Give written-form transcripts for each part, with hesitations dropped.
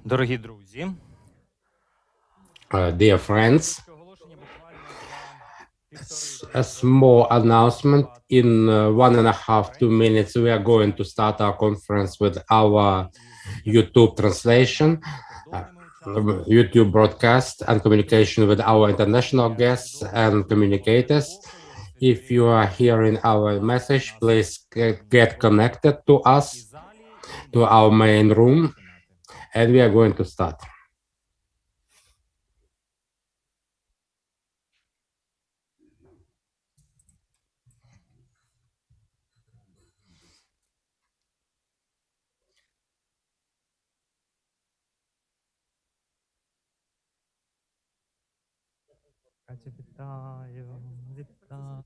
Дорогі друзі, Dear friends, оголошення буквально за a small announcement. In 1.5 to 2 minutes, we are going to start our conference with our YouTube translation, YouTube broadcast, and communication with our international guests and communicators. If you are hearing our message, please get connected to us, to our main room, and we are going to start. Катя, вітаю, вітаю.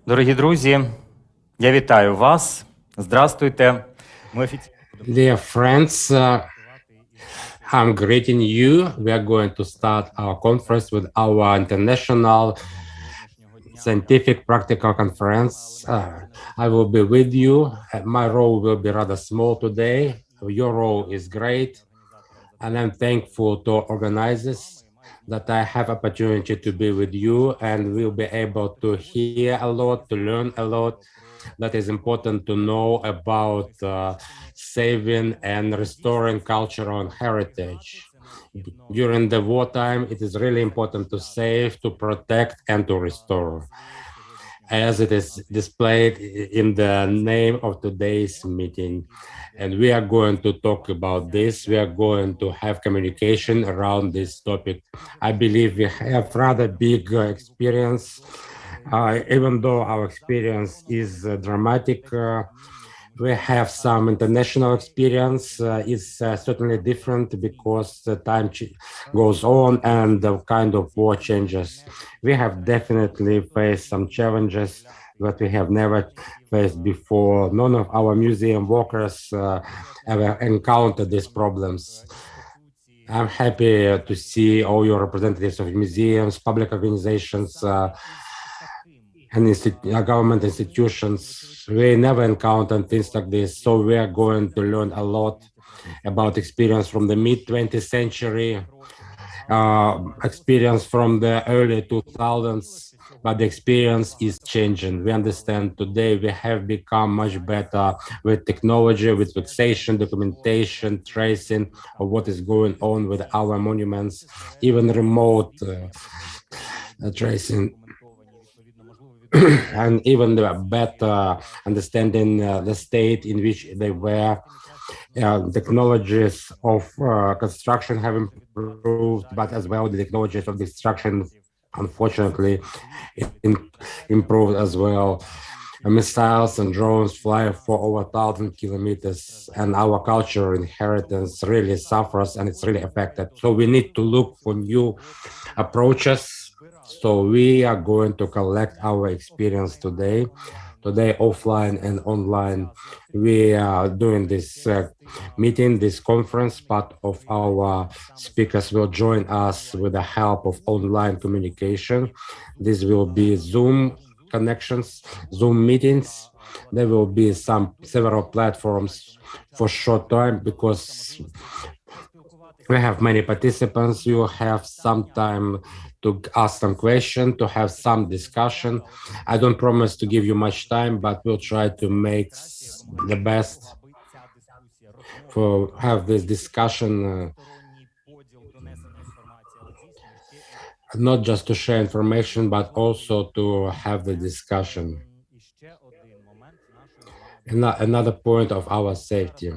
Дорогі друзі, я вітаю вас. Здравствуйте. Ми офіційно Dear friends, I'm greeting you. We are going to start our conference with our international scientific practical conference. I will be with you. My role will be rather small today. Your role is great. And I'm thankful to organizers that I have opportunity to be with you and will be able to hear a lot, to learn a lot. That is important to know about saving and restoring cultural heritage. During the wartime, it is really important to save, to protect, and to restore, as it is displayed in the name of today's meeting. And we are going to talk about this. We are going to have communication around this topic. I believe we have rather big experience, even though our experience is dramatic. We have some international experience. It's certainly different because the time goes on and the kind of war changes. We have definitely faced some challenges that we have never faced before. None of our museum workers ever encountered these problems. I'm happy to see all your representatives of museums, public organizations, and government institutions. We never encountered things like this, so we are going to learn a lot about experience from the mid 20th century, experience from the early 2000s, but the experience is changing. We understand today we have become much better with technology, with fixation, documentation, tracing of what is going on with our monuments, even remote tracing. And even the better understanding the state in which they were. Technologies of construction have improved, but as well the technologies of destruction, unfortunately, improved as well. Missiles and drones fly for over 1,000 kilometers, and our cultural inheritance really suffers and it's really affected. So we need to look for new approaches. So we are going to collect our experience today, offline and online. We are doing this meeting, this conference. Part of our speakers will join us with the help of online communication. This will be Zoom connections, Zoom meetings. There will be several platforms for short time because we have many participants. You have some time to ask some question, to have some discussion. I don't promise to give you much time, but we'll try to make the best for have this discussion, not just to share information, but also to have the discussion. Another point of our safety.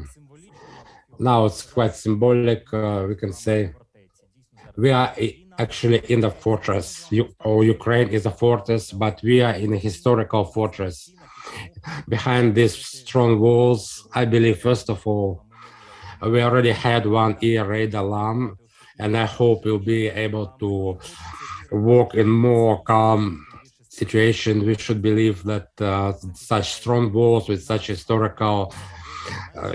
Now it's quite symbolic. We can say we are actually in the fortress. Ukraine is a fortress, but we are in a historical fortress. Behind these strong walls, I believe, first of all, we already had one air raid alarm, and I hope we'll be able to work in more calm situation. We should believe that such strong walls with such historical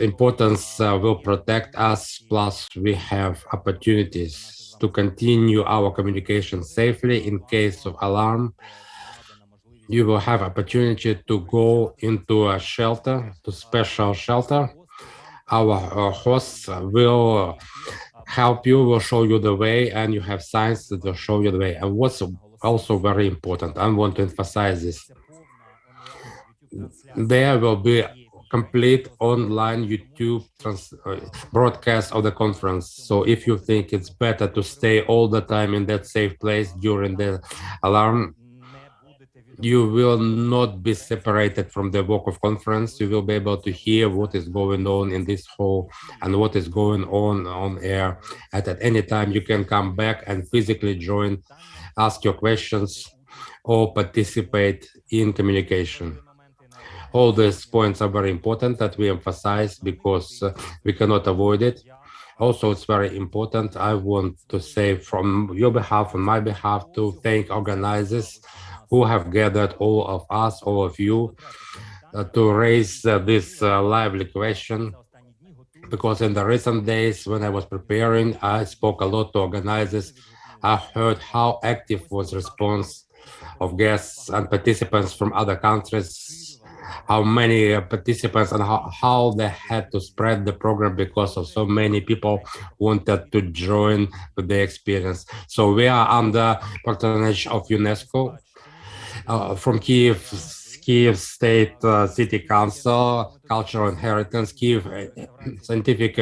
importance will protect us. Plus, we have opportunities to continue our communication safely in case of alarm. You will have opportunity to go into a shelter, to special shelter. Our hosts will help you, will show you the way, and you have signs that will show you the way. And what's also very important, I want to emphasize this, there will be complete online YouTube broadcast of the conference. So if you think it's better to stay all the time in that safe place during the alarm, you will not be separated from the work of conference. You will be able to hear what is going on in this hall and what is going on air. At any time, you can come back and physically join, ask your questions, or participate in communication. All these points are very important that we emphasize because we cannot avoid it. Also, it's very important. I want to say from your behalf, on my behalf, to thank organizers who have gathered all of us, all of you, to raise this lively question. Because in the recent days, when I was preparing, I spoke a lot to organizers. I heard how active was response of guests and participants from other countries. how many participants and how they had to spread the program because of so many people wanted to join with the experience. So we are under patronage of UNESCO from Kiev State City Council, Cultural Inheritance, Kiev Scientific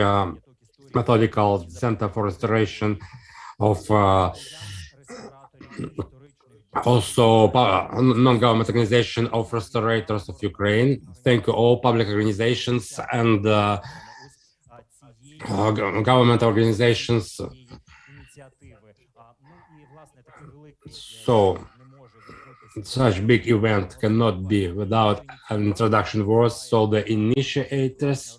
Methodical Center for Restoration of also non-government organization of restorators of Ukraine. Thank you all public organizations and government organizations. So such big event cannot be without an introduction words. So the initiators,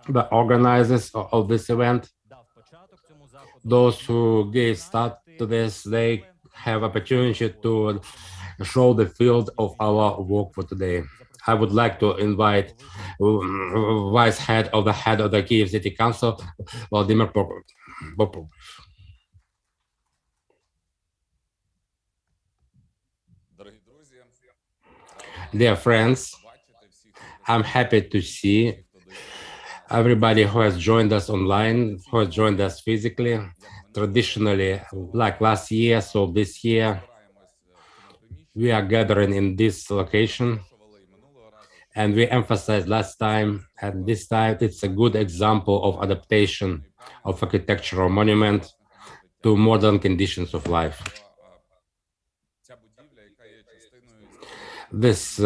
the organizers of this event, those who gave start to this, they have opportunity to show the field of our work for today. I would like to invite Vice Head of the Kiev City Council, Vladimir Popov. Dear friends, I'm happy to see everybody who has joined us online, who has joined us physically. Traditionally, like last year, so this year, we are gathering in this location. And we emphasized last time, and this time it's a good example of adaptation of architectural monument to modern conditions of life. This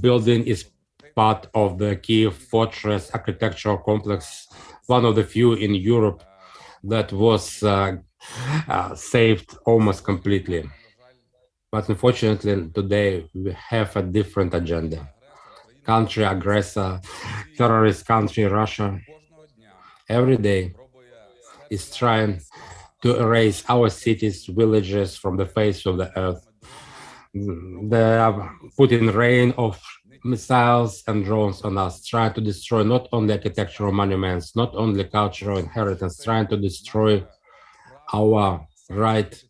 building is part of the Kiev Fortress architectural complex, one of the few in Europe that was saved almost completely. But unfortunately, today we have a different agenda. Country aggressor, terrorist country, Russia, every day is trying to erase our cities, villages from the face of the earth. They are putting rain of missiles and drones on us, trying to destroy not only architectural monuments, not only cultural inheritance, trying to destroy our right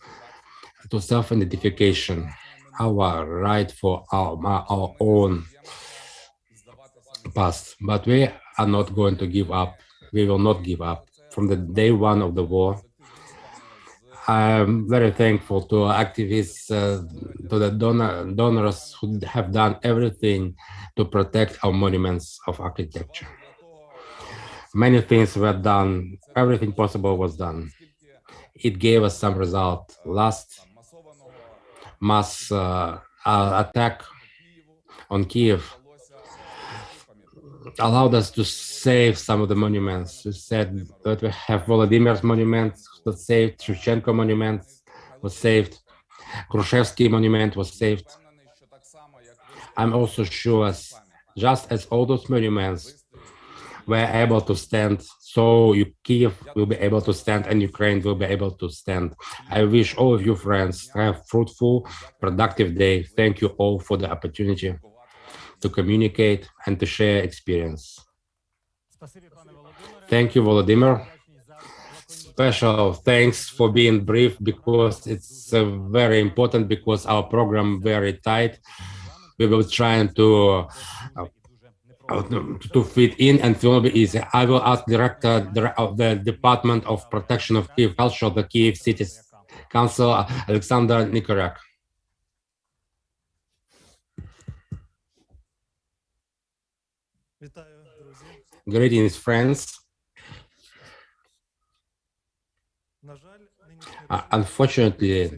to self-identification, our right for our own past. But we are not going to give up. We will not give up. From the day one of the war, I'm very thankful to activists, to the donors who have done everything to protect our monuments of architecture. Many things were done, everything possible was done. It gave us some result. Last mass attack on Kiev allowed us to save some of the monuments. We said that we have Volodymyr's monument was saved, Shevchenko monument was saved, Khrushchevsky monument was saved. I'm also sure, just as all those monuments were able to stand, so Kiev will be able to stand and Ukraine will be able to stand. I wish all of you friends have fruitful, productive day. Thank you all for the opportunity to communicate and to share experience. Thank you, Volodymyr. Special thanks for being brief because it's very important because our program very tight. We will try to fit in and it will be easy. I will ask director of the Department of Protection of Kiev Culture, the Kiev City Council, Alexander Nikoryak. Greetings, friends. Unfortunately,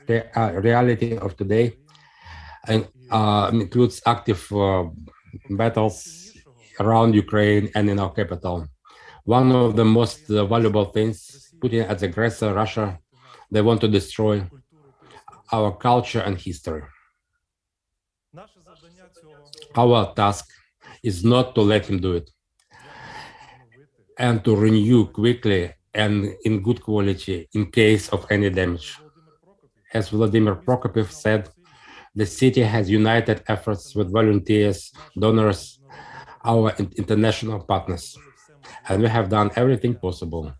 the reality of today includes active battles around Ukraine and in our capital. One of the most valuable things, Putin as aggressor, Russia, they want to destroy our culture and history. Our task is not to let him do it and to renew quickly and in good quality in case of any damage. As Vladimir Prokopiev said, the city has united efforts with volunteers, donors, our international partners, and we have done everything possible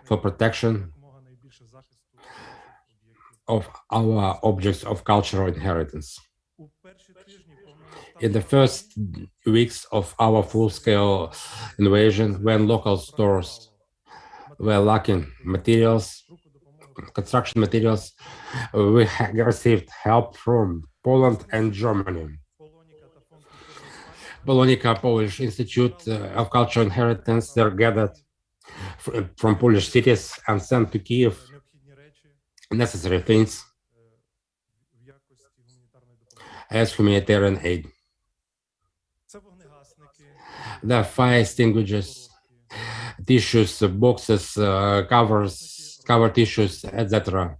for protection of our objects of cultural inheritance. In the first weeks of our full-scale invasion, when local stores were lacking materials, construction materials, we received help from Poland and Germany. Polonika, Polish Institute of Cultural Inheritance, they're gathered from Polish cities and sent to Kiev necessary things as humanitarian aid. The fire extinguishers, tissues, boxes, covers, cover tissues, etc.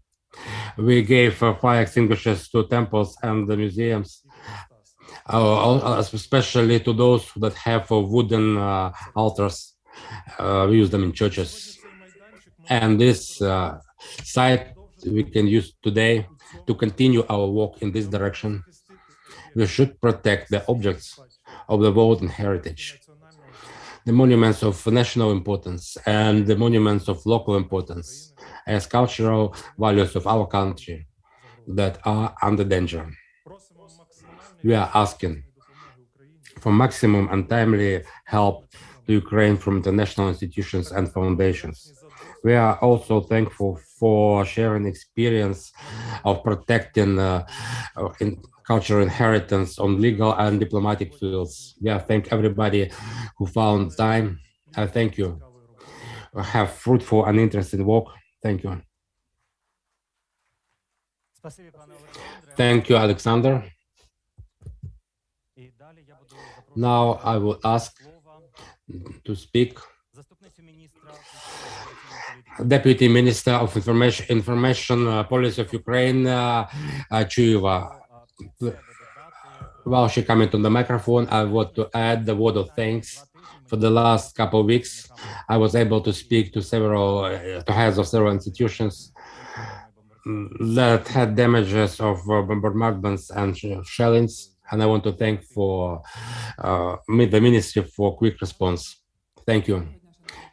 We gave fire extinguishers to temples and the museums, especially to those that have wooden altars. We use them in churches. And this site we can use today to continue our work in this direction. We should protect the objects of the world and heritage, the monuments of national importance and the monuments of local importance as cultural values of our country that are under danger. We are asking for maximum and timely help to Ukraine from international institutions and foundations. We are also thankful for sharing experience of protecting cultural inheritance on legal and diplomatic fields. Yeah, thank everybody who found time. I thank you. Have fruitful and interesting work. Thank you. Thank you, Alexander. Now I will ask to speak Deputy Minister of Information Policy of Ukraine, Chuyeva. While she coming to the microphone, I want to add the word of thanks. For the last couple of weeks, I was able to speak to heads of several institutions that had damages of bombardments and shellings, and I want to thank for the Ministry for quick response. Thank you.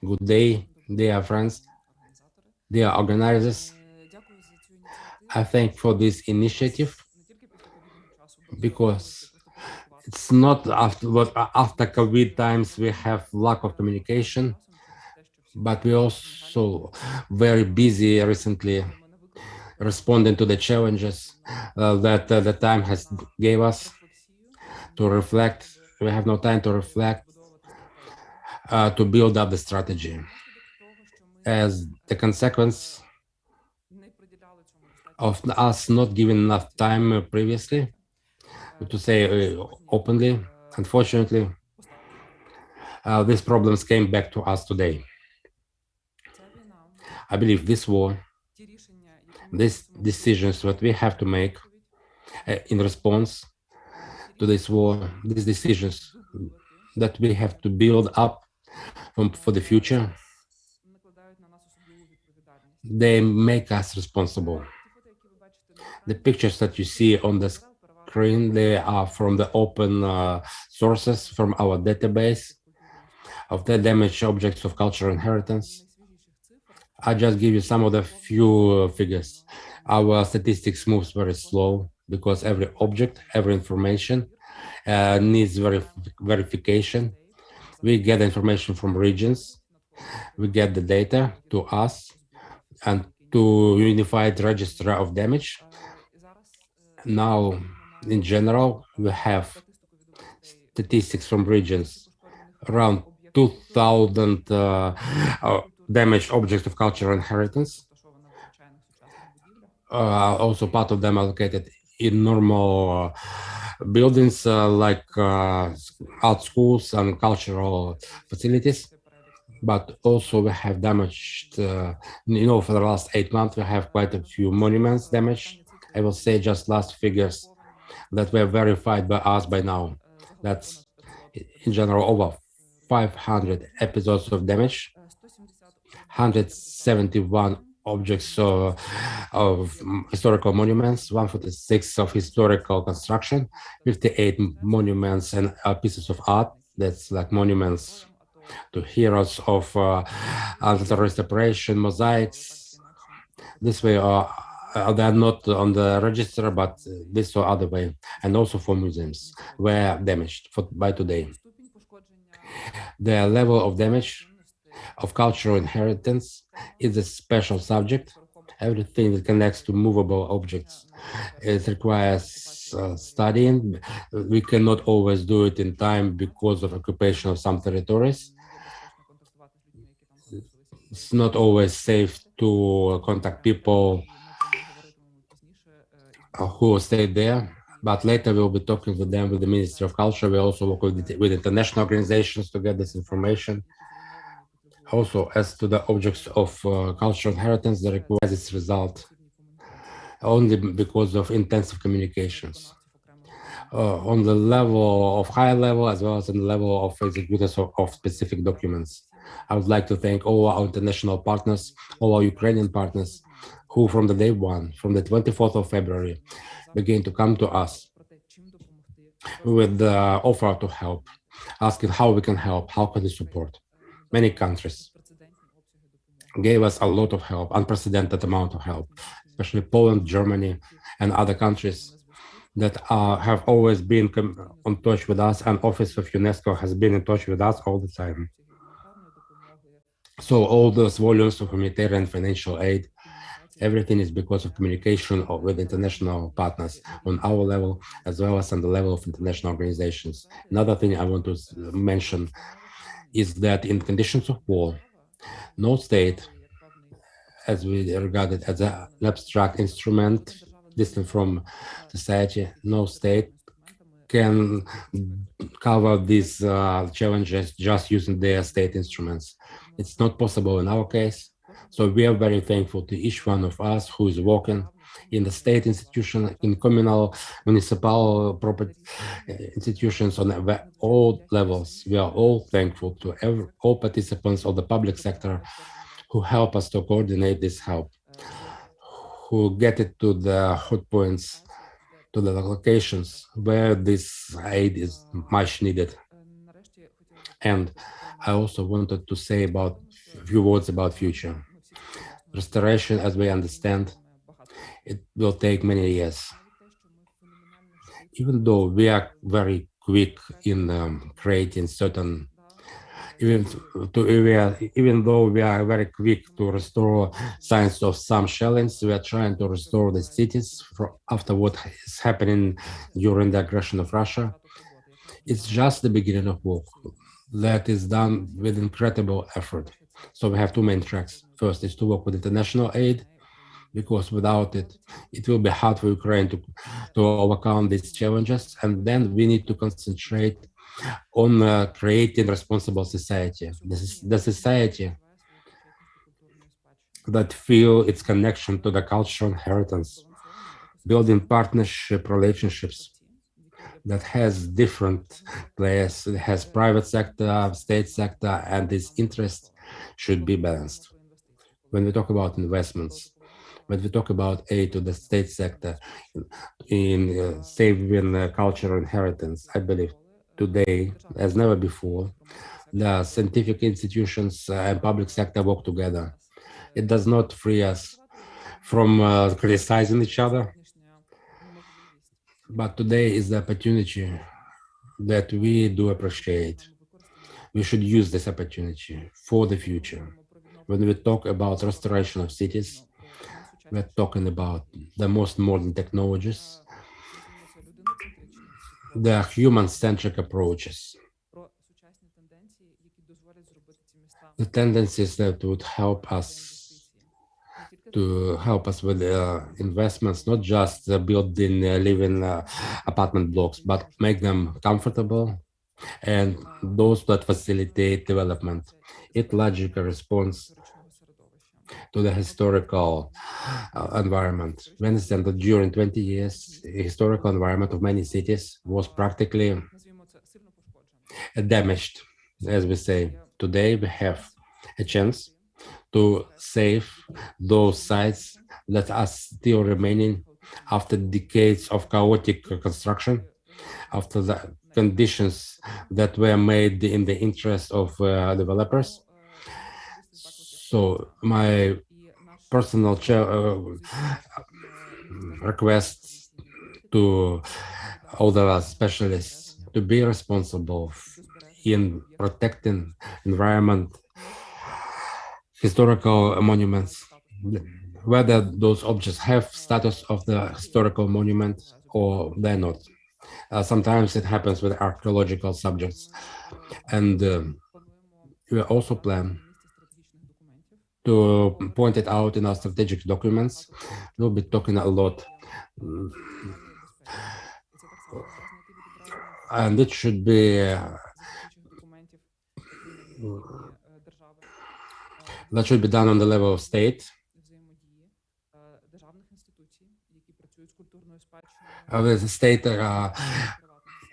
Good day, dear friends, dear organizers. I thank for this initiative because it's not after COVID times we have lack of communication, but we also very busy recently responding to the challenges that the time has gave us to reflect. We have no time to reflect, to build up the strategy. As the consequence of us not giving enough time previously, to say openly, unfortunately, these problems came back to us today. I believe this war, these decisions that we have to make in response to this war, these decisions that we have to build up for the future, they make us responsible. The pictures that you see on the screen, they are from the open sources from our database of the damaged objects of cultural inheritance. I just give you some of the few figures. Our statistics moves very slow because every object, every information needs verification. We get information from regions, we get the data to us and to unified register of damage. Now, in general, we have statistics from regions, around 2,000 damaged objects of cultural inheritance. Also, part of them are located in normal buildings like art schools and cultural facilities. But also we have damaged, for the last 8 months, we have quite a few monuments damaged. I will say just last figures that were verified by us by now. That's in general over 500 episodes of damage, 171 objects of historical monuments, 146 of historical construction, 58 monuments and pieces of art, that's like monuments to heroes of anti-terrorist operation, mosaics. This way they are not on the register, but this or other way, and also for museums were damaged by today. The level of damage of cultural inheritance is a special subject. Everything that connects to movable objects, it requires studying. We cannot always do it in time because of occupation of some territories. It's not always safe to contact people who stayed there, but later we'll be talking with them, with the Ministry of Culture. We also work with international organizations to get this information. Also, as to the objects of cultural inheritance, they require this result only because of intensive communications on the level of high level as well as on the level of executors of specific documents. I would like to thank all our international partners, all our Ukrainian partners, who from the day one, from the 24th of February, began to come to us with the offer to help, asking how we can help, how can we support. Many countries gave us a lot of help, unprecedented amount of help, especially Poland, Germany, and other countries that have always been in touch with us, and Office of UNESCO has been in touch with us all the time. So all those volumes of humanitarian financial aid, everything is because of communication with international partners on our level, as well as on the level of international organizations. Another thing I want to mention is that in conditions of war, no state, as we regard it as an abstract instrument distant from society, no state can cover these challenges just using their state instruments. It's not possible in our case. So we are very thankful to each one of us who is working in the state institution, in communal, municipal property institutions on all levels. We are all thankful to all participants of the public sector who help us to coordinate this help, who get it to the hot points, to the locations where this aid is much needed. And I also wanted to say about a few words about future. Restoration, as we understand, it will take many years. Even though we are very quick in creating certain, even though we are very quick to restore signs of some shellings, we are trying to restore the cities after what is happening during the aggression of Russia. It's just the beginning of work that is done with incredible effort. So we have two main tracks. First is to work with international aid, because without it, it will be hard for Ukraine to overcome these challenges. And then we need to concentrate on creating responsible society. This is the society that feel its connection to the cultural inheritance, building partnership relationships that has different players. It has private sector, state sector, and this interest should be balanced. When we talk about investments, when we talk about aid to the state sector in saving cultural inheritance, I believe today, as never before, the scientific institutions and public sector work together. It does not free us from criticizing each other, but today is the opportunity that we do appreciate. We should use this opportunity for the future. When we talk about restoration of cities, we're talking about the most modern technologies, the human-centric approaches, the tendencies that would help us with investments, not just building living apartment blocks, but make them comfortable, and those that facilitate development. It logically responds to the historical environment. We understand that during 20 years, the historical environment of many cities was practically damaged, as we say. Today, we have a chance to save those sites that are still remaining after decades of chaotic construction, after the conditions that were made in the interest of developers. So my personal requests to all the specialists to be responsible in protecting environment, historical monuments, whether those objects have status of the historical monument or they're not. Sometimes it happens with archaeological subjects. And we also plan to point it out in our strategic documents. We'll be talking a lot. And it should be that should be done on the level of state. The state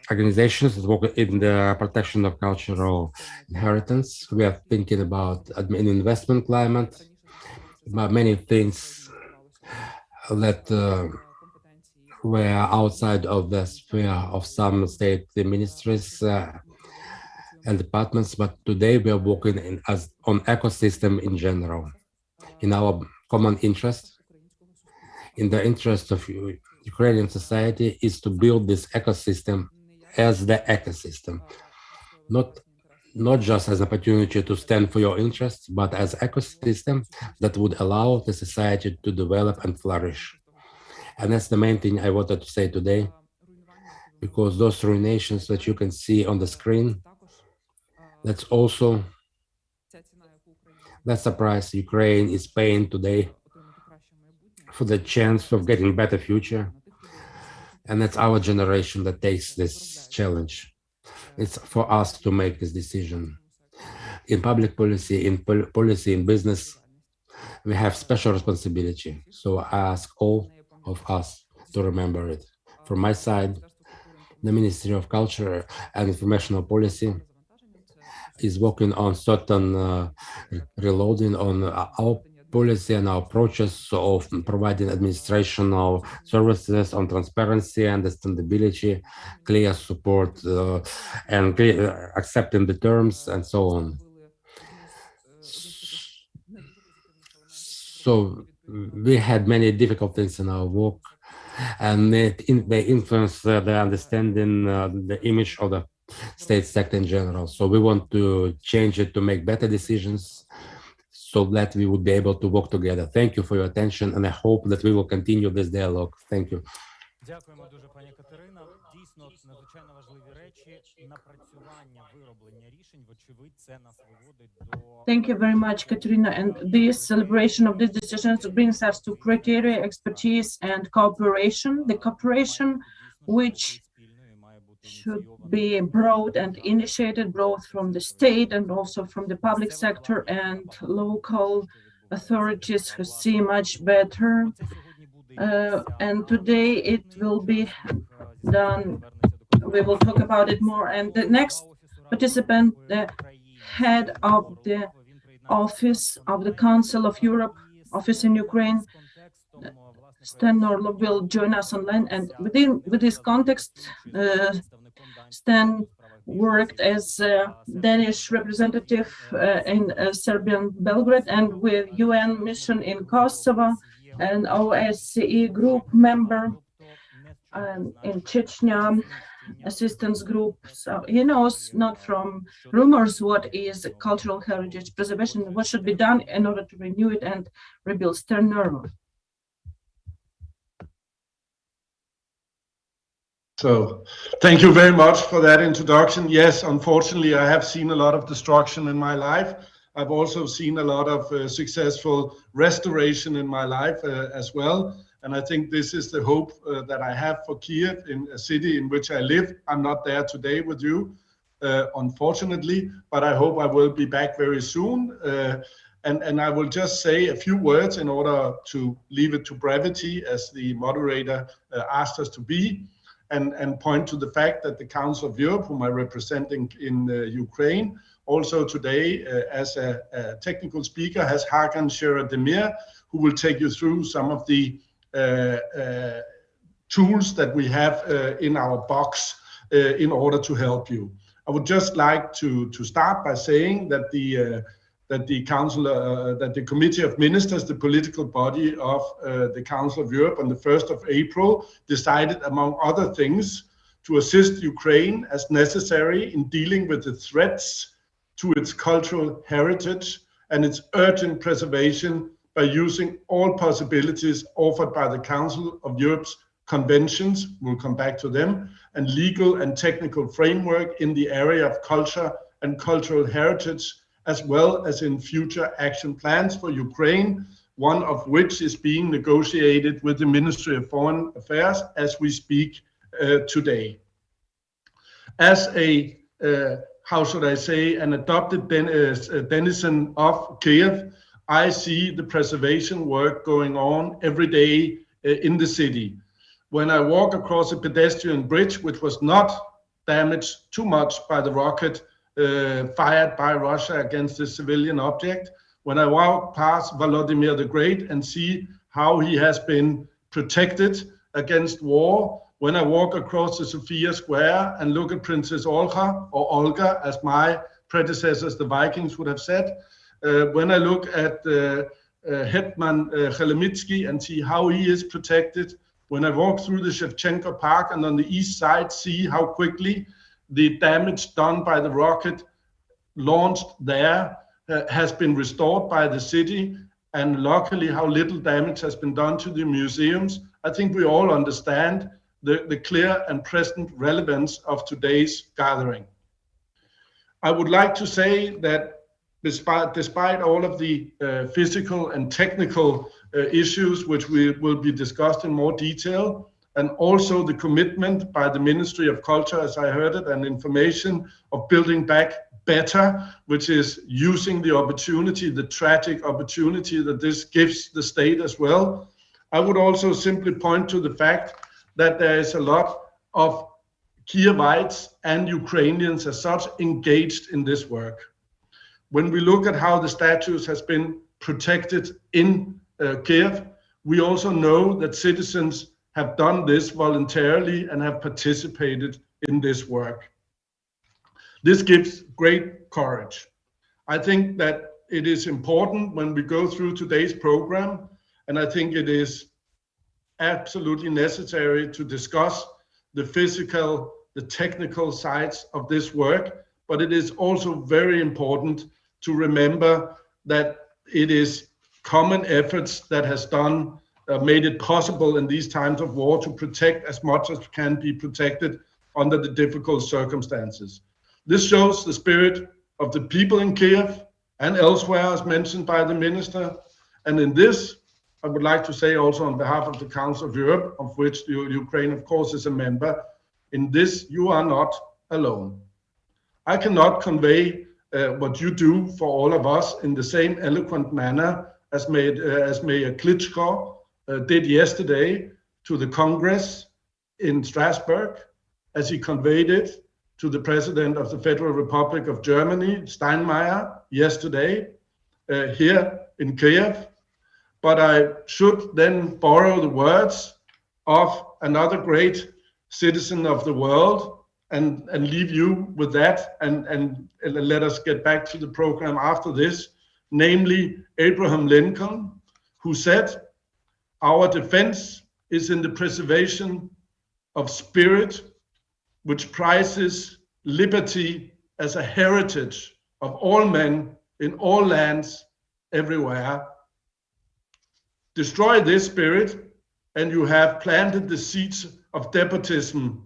organizations that work in the protection of cultural inheritance. We are thinking about an investment climate, about many things that were outside of the sphere of some state ministries and departments, but today we are working on ecosystem in general, in our common interest, in the interest of Ukrainian society is to build this ecosystem as the ecosystem, not just as an opportunity to stand for your interests, but as ecosystem that would allow the society to develop and flourish. And that's the main thing I wanted to say today, because those ruinations that you can see on the screen, that's also the price Ukraine is paying today for the chance of getting better future. And that's our generation that takes this challenge. It's for us to make this decision. In public policy, in business, we have special responsibility. So I ask all of us to remember it. From my side, the Ministry of Culture and Informational Policy is working on certain reloading on our policy and our approaches of providing administrational services on transparency, understandability, clear support, and accepting the terms and so on. So we had many difficult things in our work, and they influence the understanding, the image of the state sector in general. So we want to change it to make better decisions so that we would be able to work together. Thank you for your attention, and I hope that we will continue this dialogue. Thank you. Дякуємо дуже, пані Катерина. Дійсно, надзвичайно важливі речі. Напрацювання, вироблення рішень, вочевидь, це нас виводить до... Thank you very much, Katerina. And this celebration of these decisions brings us to criteria, expertise, and cooperation. The cooperation which should be broad and initiated both from the state and also from the public sector and local authorities who see much better. And today it will be done. We will talk about it more. And the next participant, the head of the office of the Council of Europe, office in Ukraine, Sten Orlov, will join us online. And with this context, Sten worked as a Danish representative in Serbian Belgrade and with UN mission in Kosovo, an OSCE group member in Chechnya assistance group. So he knows not from rumors what is cultural heritage preservation, what should be done in order to renew it and rebuild. Sten Orlov. So thank you very much for that introduction. Yes, unfortunately, I have seen a lot of destruction in my life. I've also seen a lot of successful restoration in my life as well. And I think this is the hope that I have for Kiev, in a city in which I live. I'm not there today with you, unfortunately, but I hope I will be back very soon. And I will just say a few words in order to leave it to brevity, as the moderator asked us to be. And point to the fact that the Council of Europe, whom I represent in Ukraine, also today as a technical speaker has Hakan Sherademir, who will take you through some of the tools that we have in our box in order to help you. I would just like to start by saying that that the Council, that the Committee of Ministers, the political body of the Council of Europe, on the 1st of April, decided, among other things, to assist Ukraine as necessary in dealing with the threats to its cultural heritage and its urgent preservation by using all possibilities offered by the Council of Europe's conventions, we'll come back to them, and legal and technical framework in the area of culture and cultural heritage, as well as in future action plans for Ukraine, one of which is being negotiated with the Ministry of Foreign Affairs as we speak today. As a, how should I say, an adopted denizen of Kiev, I see the preservation work going on every day in the city. When I walk across a pedestrian bridge, which was not damaged too much by the rocket fired by Russia against a civilian object, when I walk past Volodymyr the Great and see how he has been protected against war, when I walk across the Sofia Square and look at Princess Olga, or Olga, as my predecessors, the Vikings, would have said, when I look at Hetman Khmelnytsky and see how he is protected, when I walk through the Shevchenko Park and on the east side see how quickly the damage done by the rocket launched there has been restored by the city, and luckily how little damage has been done to the museums, I think we all understand the clear and present relevance of today's gathering. I would like to say that despite all of the physical and technical issues, which we will be discussed in more detail, and also the commitment by the Ministry of Culture, as I heard it, and information of building back better, which is using the opportunity, the tragic opportunity that this gives the state as well. I would also simply point to the fact that there is a lot of Kievites and Ukrainians as such engaged in this work. When we look at how the statues has been protected in Kiev, we also know that citizens have done this voluntarily and have participated in this work. This gives great courage. I think that it is important when we go through today's program, and I think it is absolutely necessary to discuss the physical, the technical sides of this work, but it is also very important to remember that it is common efforts that has made it possible in these times of war to protect as much as can be protected under the difficult circumstances. This shows the spirit of the people in Kiev and elsewhere, as mentioned by the minister. And in this, I would like to say also on behalf of the Council of Europe, of which Ukraine, of course, is a member, in this, you are not alone. I cannot convey what you do for all of us in the same eloquent manner as Mayor Klitschko did yesterday to the Congress in Strasbourg, as he conveyed it to the President of the Federal Republic of Germany, Steinmeier, yesterday here in Kiev. But I should then borrow the words of another great citizen of the world and leave you with that and let us get back to the program after this, namely Abraham Lincoln, who said, "Our defense is in the preservation of spirit, which prizes liberty as a heritage of all men in all lands everywhere. Destroy this spirit, and you have planted the seeds of despotism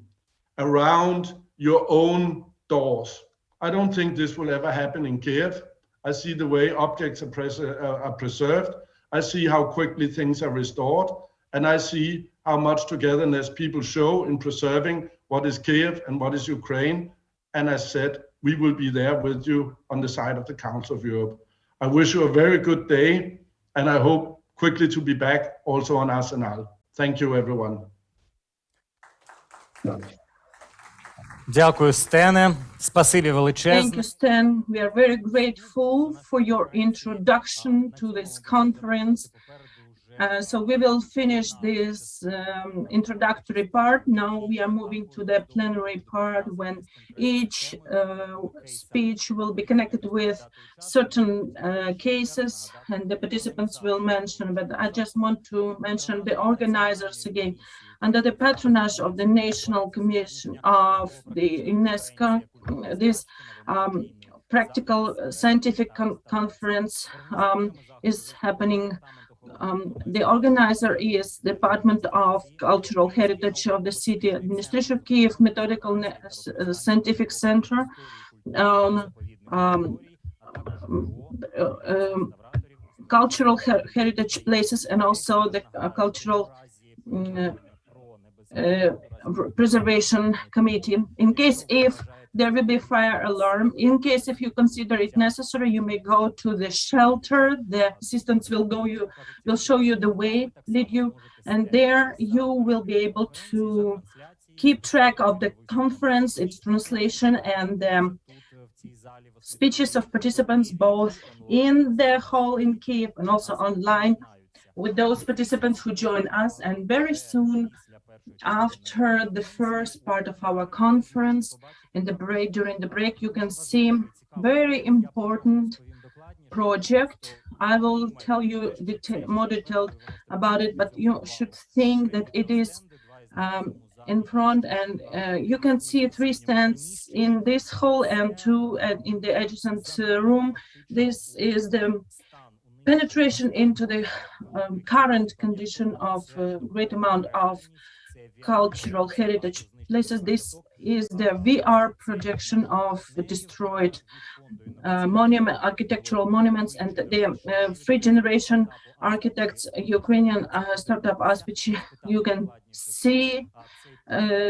around your own doors." I don't think this will ever happen in Kiev. I see the way objects are preserved. I see how quickly things are restored. And I see how much togetherness people show in preserving what is Kiev and what is Ukraine. And as said, we will be there with you on the side of the Council of Europe. I wish you a very good day, and I hope quickly to be back also on Arsenal. Thank you, everyone. Дякую, Стене. Спасибі величезне. Thank you, Stan. We are very grateful for your introduction to this conference. So we will finish this introductory part. Now we are moving to the plenary part, when each speech will be connected with certain cases, and the participants will mention. But I just want to mention the organizers again. Under the patronage of the National Commission of the UNESCO, this practical scientific conference is happening. The organizer is Department of Cultural Heritage of the City Administration of Kyiv, Methodical Scientific Center, cultural heritage places, and also the cultural preservation committee. In case if there will be fire alarm, in case if you consider it necessary, you may go to the shelter. The assistants will show you the way, lead you, and there you will be able to keep track of the conference, its translation, and speeches of participants, both in the hall in Kyiv and also online, with those participants who join us. And very soon after the first part of our conference, during the break, you can see very important project. I will tell you more detailed about it, but you should think that it is in front, and you can see 3 stands in this hall and 2 in the adjacent room. This is the penetration into the current condition of great amount of cultural heritage places. This is the VR projection of destroyed architectural monuments, and the free generation architects, Ukrainian startup Aspici. You can see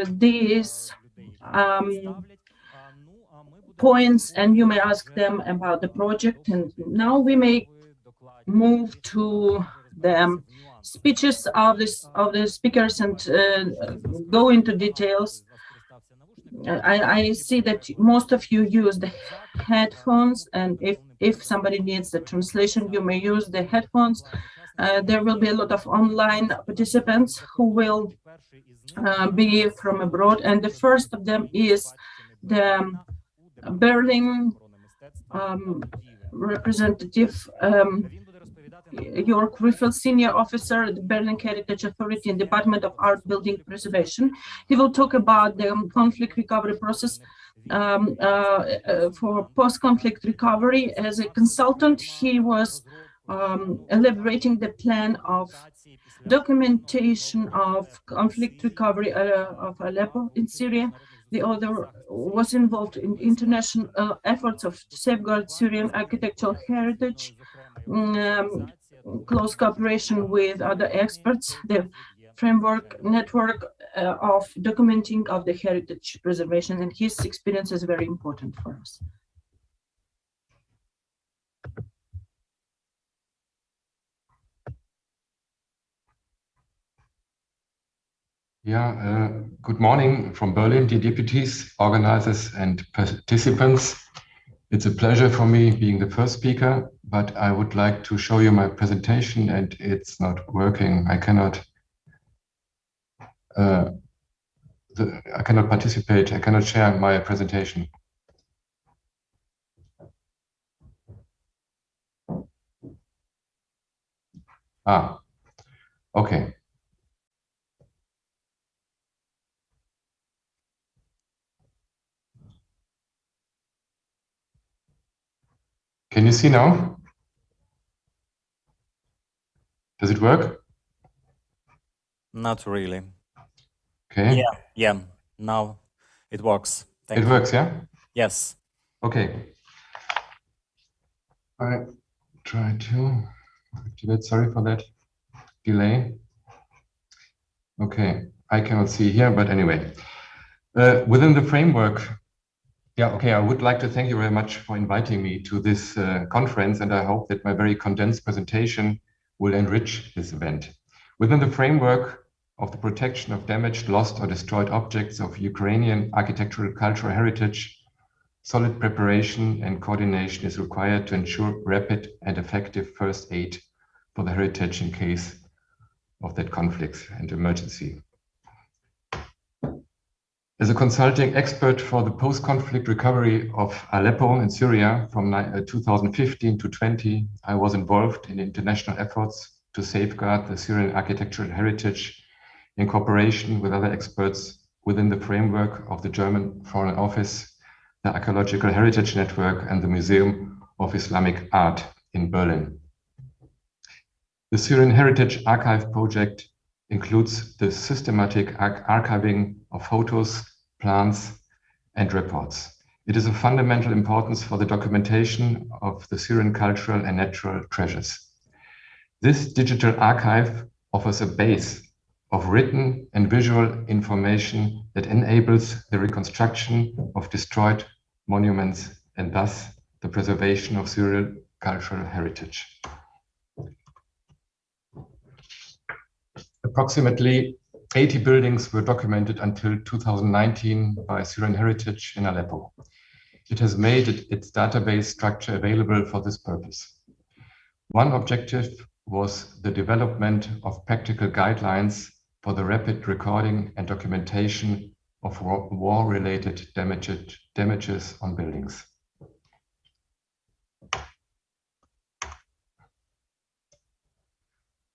these points, and you may ask them about the project. And now we may move to the speeches of the speakers and go into details. I see that most of you use the headphones, and if somebody needs the translation, you may use the headphones. There will be a lot of online participants who will be from abroad, and the first of them is the Berlin representative, York Riffel, senior officer at the Berlin Heritage Authority and Department of Art Building Preservation. He will talk about the conflict recovery process for post-conflict recovery. As a consultant, he was elaborating the plan of documentation of conflict recovery of Aleppo in Syria. The other was involved in international efforts of safeguard Syrian architectural heritage, close cooperation with other experts, the framework network of documenting of the heritage preservation, and his experience is very important for us. Yeah, good morning from Berlin, dear deputies, organizers, and participants. It's a pleasure for me being the first speaker, but I would like to show you my presentation, and it's not working. I cannot participate. I cannot share my presentation. Okay. Can you see now? Does it work? Not really. Okay. Yeah. Now it works. It works, yeah? Yes. Okay. I try to activate. Sorry for that delay. Okay, I cannot see here, but anyway, within the framework. Yeah, okay, I would like to thank you very much for inviting me to this conference, and I hope that my very condensed presentation will enrich this event. Within the framework of the protection of damaged, lost, or destroyed objects of Ukrainian architectural cultural heritage, solid preparation and coordination is required to ensure rapid and effective first aid for the heritage in case of that conflict and emergency. As a consulting expert for the post-conflict recovery of Aleppo in Syria from 2015 to 20, I was involved in international efforts to safeguard the Syrian architectural heritage in cooperation with other experts within the framework of the German Foreign Office, the Archaeological Heritage Network, and the Museum of Islamic Art in Berlin. The Syrian Heritage Archive project includes the systematic archiving of photos, plans, and reports. It is of fundamental importance for the documentation of the Syrian cultural and natural treasures. This digital archive offers a base of written and visual information that enables the reconstruction of destroyed monuments and thus the preservation of Syrian cultural heritage. Approximately 80 buildings were documented until 2019 by Syrian Heritage in Aleppo. It has made its database structure available for this purpose. One objective was the development of practical guidelines for the rapid recording and documentation of war-related damages on buildings.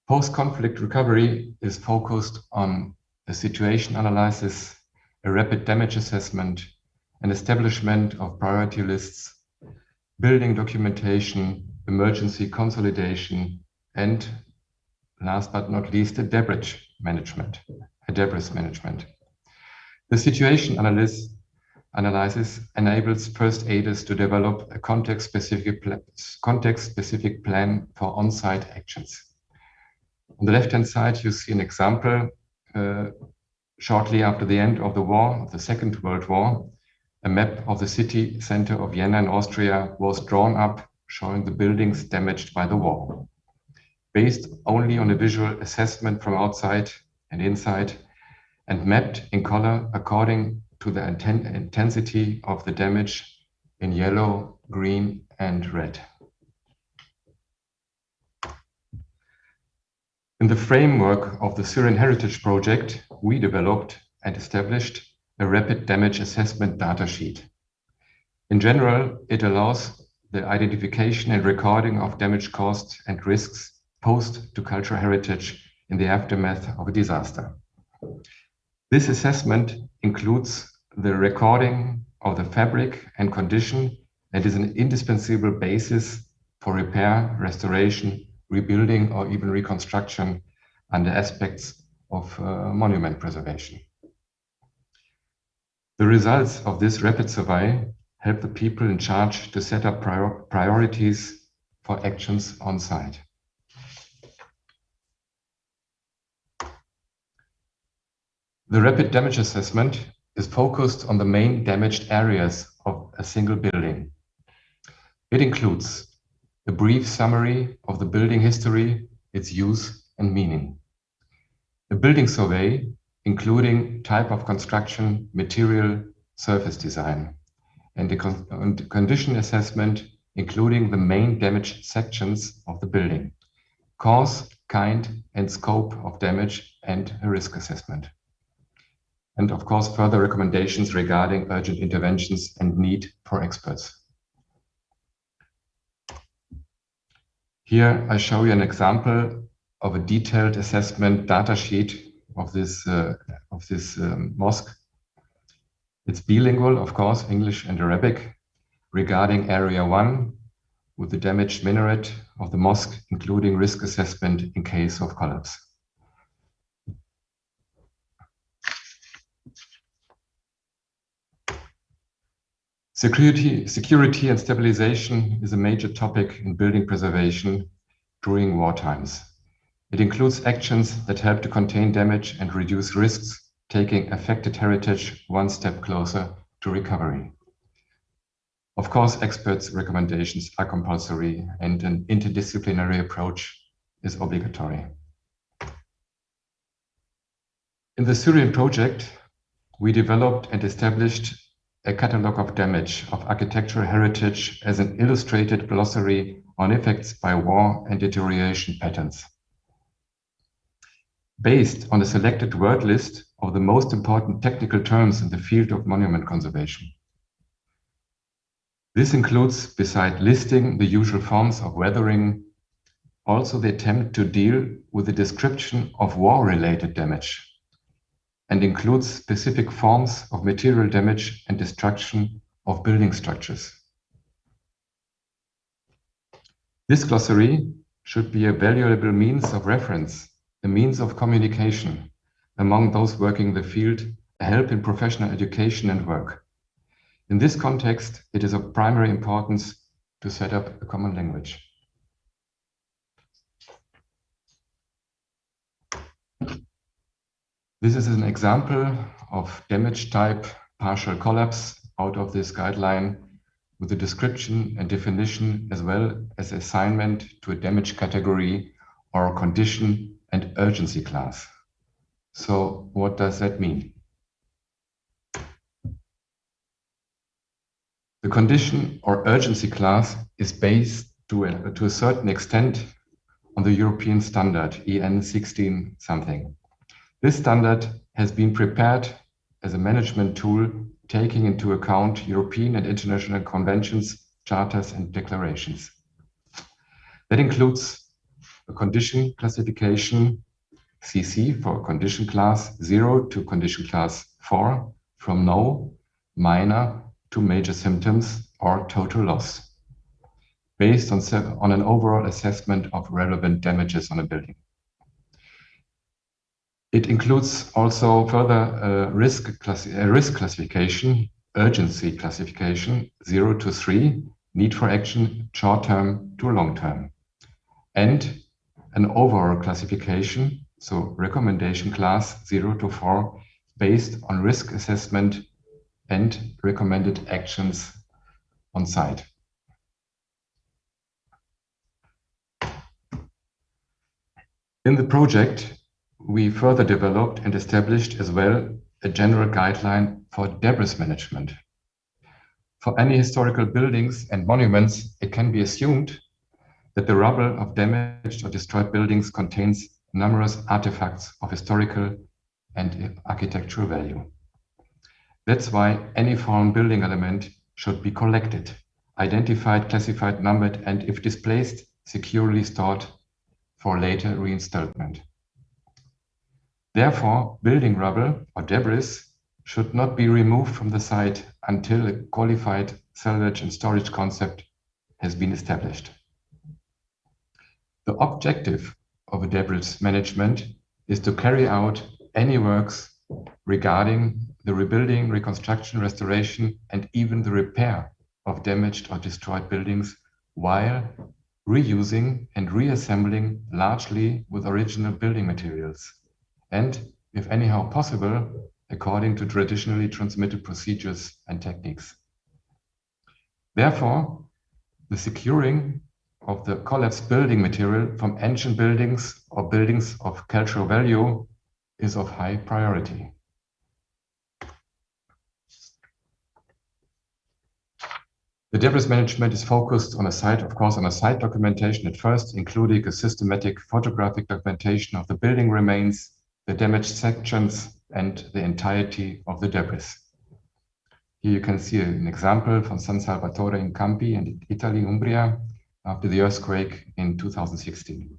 Post-conflict recovery is focused on a situation analysis, a rapid damage assessment, an establishment of priority lists, building documentation, emergency consolidation, and last but not least, a debris management. The situation analysis enables first aiders to develop a context-specific plan for on-site actions. On the left-hand side, you see an example shortly after the end of the war, of the Second World War. A map of the city center of Vienna in Austria was drawn up showing the buildings damaged by the war. Based only on a visual assessment from outside and inside, and mapped in color according to the intensity of the damage in yellow, green, and red. In the framework of the Syrian Heritage Project, we developed and established a rapid damage assessment data sheet. In general, it allows the identification and recording of damage costs and risks posed to cultural heritage in the aftermath of a disaster. This assessment includes the recording of the fabric and condition and is an indispensable basis for repair, restoration, rebuilding, or even reconstruction under aspects of monument preservation. The results of this rapid survey help the people in charge to set up priorities for actions on site. The rapid damage assessment is focused on the main damaged areas of a single building. It includes a brief summary of the building history, its use and meaning. A building survey, including type of construction, material, surface design, and a condition assessment, including the main damaged sections of the building, cause, kind, and scope of damage, and a risk assessment. And of course, further recommendations regarding urgent interventions and need for experts. Here I show you an example of a detailed assessment data sheet of this mosque. It's bilingual, of course, English and Arabic, regarding Area 1 with the damaged minaret of the mosque, including risk assessment in case of collapse. Security and stabilization is a major topic in building preservation during war times. It includes actions that help to contain damage and reduce risks, taking affected heritage one step closer to recovery. Of course, experts' recommendations are compulsory and an interdisciplinary approach is obligatory. In the Syrian project, we developed and established a catalogue of damage of architectural heritage as an illustrated glossary on effects by war and deterioration patterns. based on a selected word list of the most important technical terms in the field of monument conservation. This includes, beside listing the usual forms of weathering, also the attempt to deal with the description of war-related damage, and includes specific forms of material damage and destruction of building structures. This glossary should be a valuable means of reference, a means of communication among those working in the field, a help in professional education and work. In this context, it is of primary importance to set up a common language. This is an example of damage type partial collapse out of this guideline, with a description and definition as well as assignment to a damage category or a condition and urgency class. So what does that mean? The condition or urgency class is based to a certain extent on the European standard EN 16 something. This standard has been prepared as a management tool taking into account European and international conventions, charters, and declarations. That includes a condition classification, CC for condition class 0 to condition class 4, from no, minor to major symptoms or total loss, based on an overall assessment of relevant damages on a building. It includes also further risk classification, urgency classification, 0 to 3, need for action, short-term to long-term, and an overall classification, so recommendation class 0 to 4, based on risk assessment and recommended actions on site. In the project, we further developed and established as well a general guideline for debris management. For any historical buildings and monuments, it can be assumed that the rubble of damaged or destroyed buildings contains numerous artifacts of historical and architectural value. That's why any foreign building element should be collected, identified, classified, numbered, and if displaced, securely stored for later reinstallment. Therefore, building rubble or debris should not be removed from the site until a qualified salvage and storage concept has been established. The objective of a debris management is to carry out any works regarding the rebuilding, reconstruction, restoration, and even the repair of damaged or destroyed buildings while reusing and reassembling largely with original building materials, and, if anyhow possible, according to traditionally transmitted procedures and techniques. Therefore, the securing of the collapsed building material from ancient buildings or buildings of cultural value is of high priority. The debris management is focused on a site, of course, on a site documentation at first, including a systematic photographic documentation of the building remains, the damaged sections, and the entirety of the debris. Here you can see an example from San Salvatore in Campi in Italy, Umbria, after the earthquake in 2016.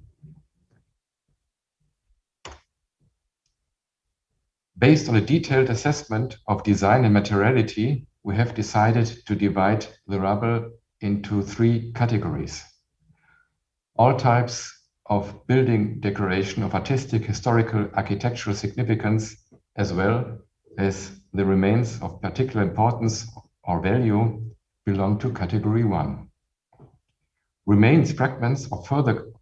Based on a detailed assessment of design and materiality, we have decided to divide the rubble into 3 categories. All types of building decoration of artistic, historical, architectural significance, as well as the remains of particular importance or value, belong to category 1. Remains fragments of further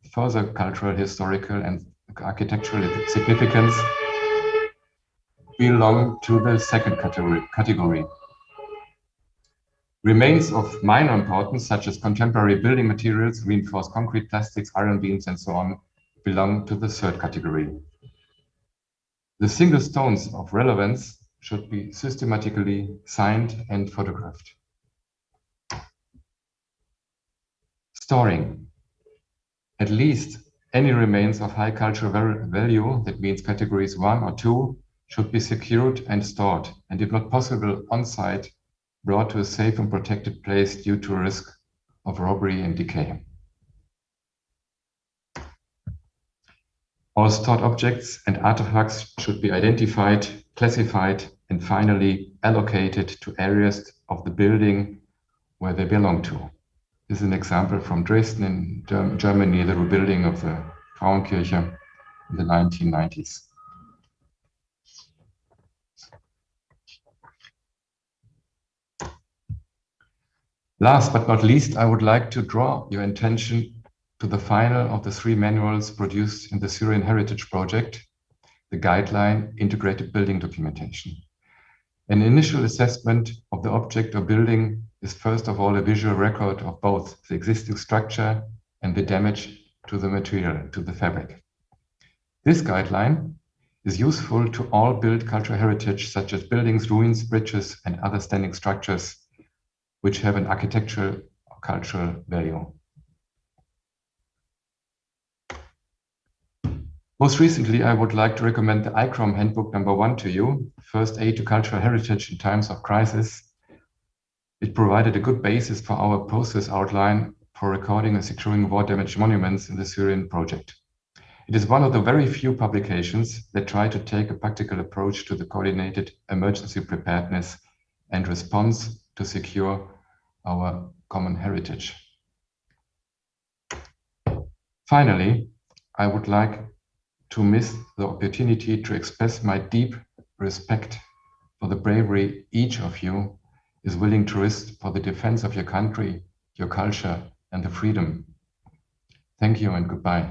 cultural, historical, and architectural significance belong to the second category. Remains of minor importance, such as contemporary building materials, reinforced concrete, plastics, iron beams, and so on, belong to the third category. The single stones of relevance should be systematically signed and photographed. Storing. At least any remains of high cultural value, that means categories 1 or 2, should be secured and stored, and if not possible, on-site, brought to a safe and protected place due to risk of robbery and decay. All stored objects and artifacts should be identified, classified, and finally allocated to areas of the building where they belong to. This is an example from Dresden in Germany, the rebuilding of the Frauenkirche in the 1990s. Last but not least, I would like to draw your attention to the final of the 3 manuals produced in the Syrian Heritage Project, the Guideline Integrated Building Documentation. An initial assessment of the object or building is first of all a visual record of both the existing structure and the damage to the material, to the fabric. This guideline is useful to all built cultural heritage, such as buildings, ruins, bridges, and other standing structures which have an architectural or cultural value. Most recently, I would like to recommend the ICROM Handbook #1 to you, First Aid to Cultural Heritage in Times of Crisis. It provided a good basis for our process outline for recording and securing war-damaged monuments in the Syrian project. It is one of the very few publications that try to take a practical approach to the coordinated emergency preparedness and response to secure our common heritage. Finally, I would like to miss the opportunity to express my deep respect for the bravery each of you is willing to risk for the defense of your country, your culture, and the freedom. Thank you and goodbye.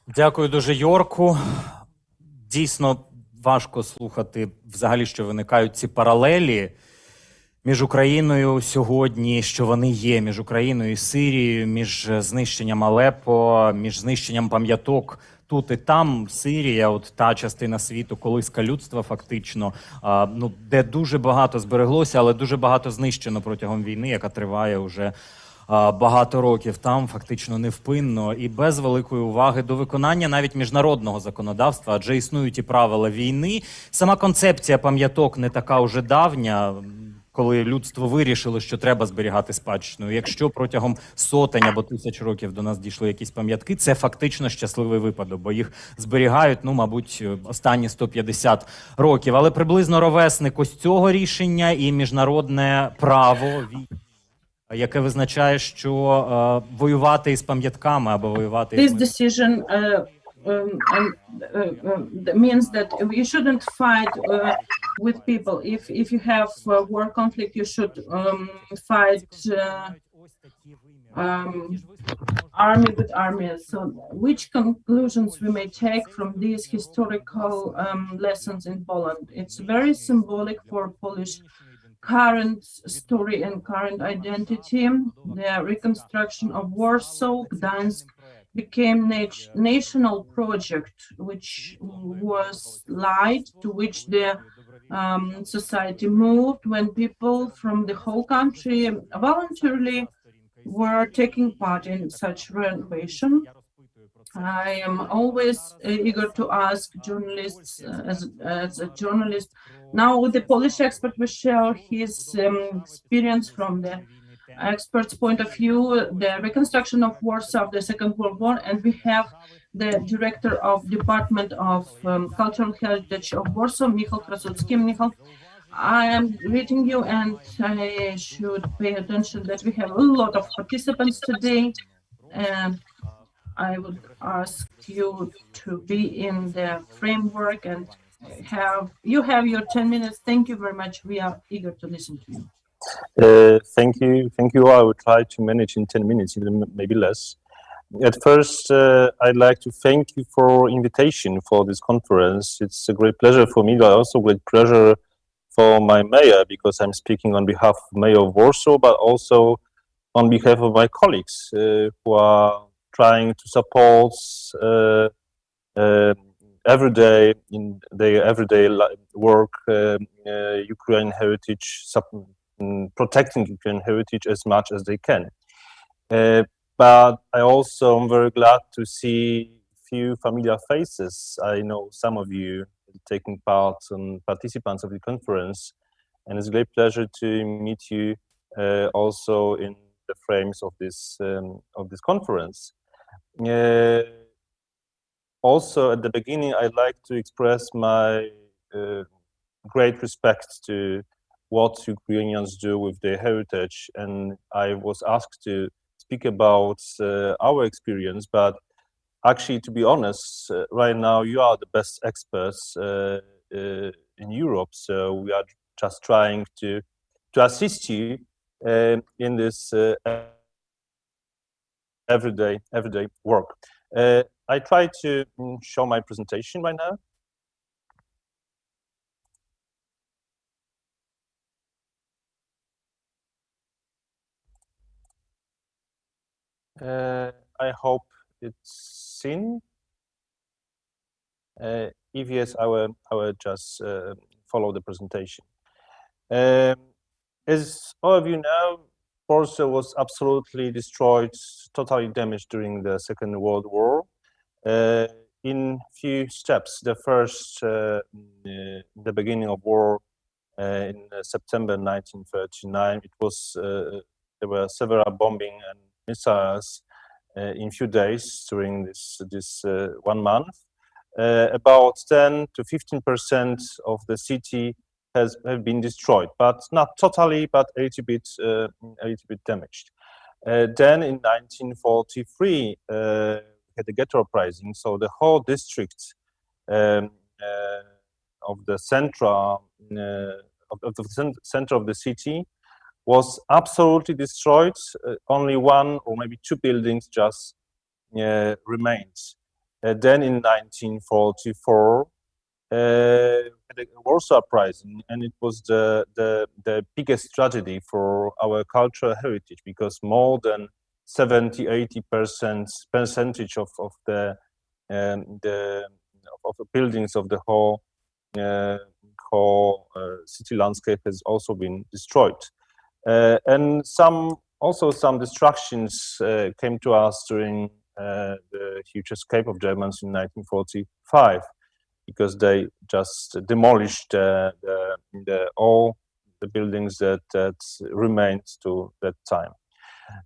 Дякую дуже, Йорку. Дійсно важко слухати взагалі, що виникають ці паралелі між Україною сьогодні, що вони є, між Україною і Сирією, між знищенням Алеппо, між знищенням пам'яток тут і там. Сирія, от та частина світу, колиска людства фактично, де дуже багато збереглося, але дуже багато знищено протягом війни, яка триває уже багато років, там фактично невпинно і без великої уваги до виконання навіть міжнародного законодавства, адже існують і правила війни. Сама концепція пам'яток не така уже давня, коли людство вирішило, що треба зберігати спадщину. Якщо протягом сотень або тисяч років до нас дійшли якісь пам'ятки, це фактично щасливий випадок, бо їх зберігають, мабуть, останні 150 років. Але приблизно ровесник ось цього рішення і міжнародне право, яке визначає, що воювати із пам'ятками або воювати із... This decision means that you shouldn't fight with people. If you have war conflict, you should fight army with army. So which conclusions we may take from these historical lessons in Poland? It's very symbolic for Polish current story and current identity. The reconstruction of Warsaw, Gdańsk became national project, which was light to which the society moved when people from the whole country voluntarily were taking part in such renovation. I am always eager to ask journalists, as a journalist. Now the Polish expert will share his experience from the expert's point of view, the reconstruction of Warsaw, the Second World War, and we have the director of Department of Cultural Heritage of Warsaw, Michał Krasucki. Michał, I am greeting you, and I should pay attention that we have a lot of participants today, and I would ask you to be in the framework and you have your 10 minutes. Thank you very much. We are eager to listen to you. Thank you. I will try to manage in 10 minutes, even maybe less. At first, I'd like to thank you for invitation for this conference. It's a great pleasure for me, but also great pleasure for my mayor, because I'm speaking on behalf of Mayor of Warsaw, but also on behalf of my colleagues who are trying to support every day in their everyday work Ukrainian heritage, protecting Ukrainian heritage as much as they can. But I also am very glad to see few familiar faces. I know some of you taking part and participants of the conference, and it's a great pleasure to meet you also in the frames of this conference. Also, at the beginning, I'd like to express my great respect to what Ukrainians do with their heritage, and I was asked to speak about our experience, but actually, to be honest, right now you are the best experts in Europe, so we are just trying to assist you in this everyday work. I try to show my presentation right now. I hope it's seen. If yes, I will just follow the presentation. As all of you know, Warsaw was absolutely destroyed, totally damaged during the Second World War. In few steps, the first, the beginning of war in September 1939, it was there were several bombing and missiles in few days during this 1 month. About 10 to 15% of the city have been destroyed, but not totally, but a little bit damaged. Then in 1943, had the ghetto uprising, so the whole district of the central center of the city was absolutely destroyed. Only one or maybe two buildings just remained. Then in 1944, the Warsaw Uprising, and it was the biggest tragedy for our cultural heritage, because more than 70–80% percentage of the buildings of the whole city landscape has also been destroyed, and some destructions came to us during the huge escape of Germans in 1945, because they just demolished all the buildings that remained to that time.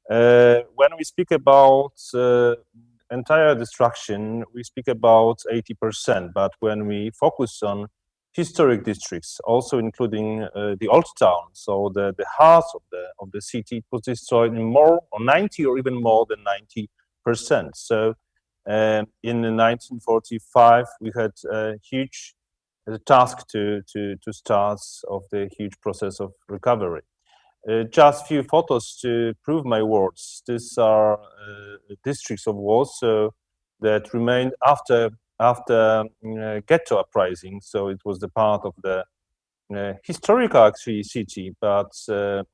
When we speak about entire destruction, we speak about 80%, but when we focus on historic districts, also including the old town, so the heart of the city, it was destroyed in more, or 90 or even more than 90%. So in 1945, we had a huge task to start of the huge process of recovery. Just few photos to prove my words. These are districts of Warsaw that remained after ghetto uprising. So it was the part of the historical actually city, but the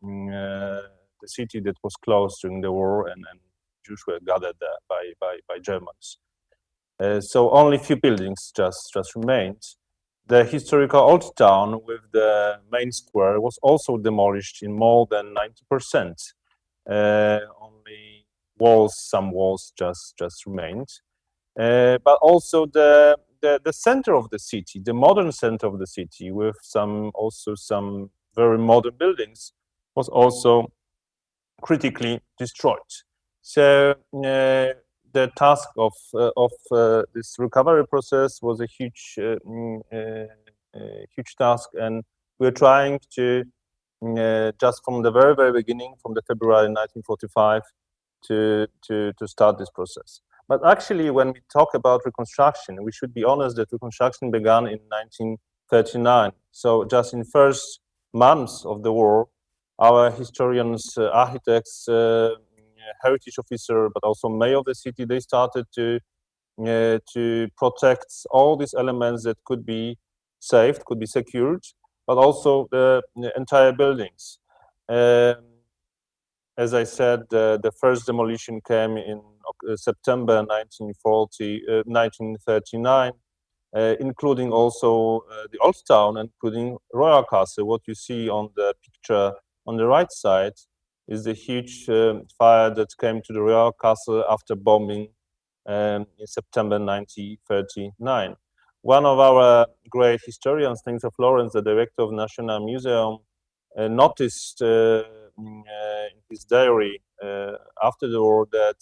city that was closed during the war, and Jews were gathered there by Germans. So only few buildings just remained. The historical old town with the main square was also demolished in more than 90%. Only walls, some walls just remained. But also the center of the city, the modern center of the city, with some very modern buildings, was also critically destroyed. So the task of this recovery process was a huge task, and we're trying to just from the very beginning, from the February 1945, to start this process. But actually, when we talk about reconstruction, we should be honest that reconstruction began in 1939. So just in first months of the war, our historians, architects, heritage officer, but also mayor of the city, they started to protect all these elements that could be saved, could be secured, but also the entire buildings. As I said, the first demolition came in September 1939, including also the old town, including Royal Castle. What you see on the picture on the right side is the huge fire that came to the Royal Castle after bombing in September 1939. One of our great historians, Stanisław Lawrence, the director of National Museum, noticed in his diary after the war that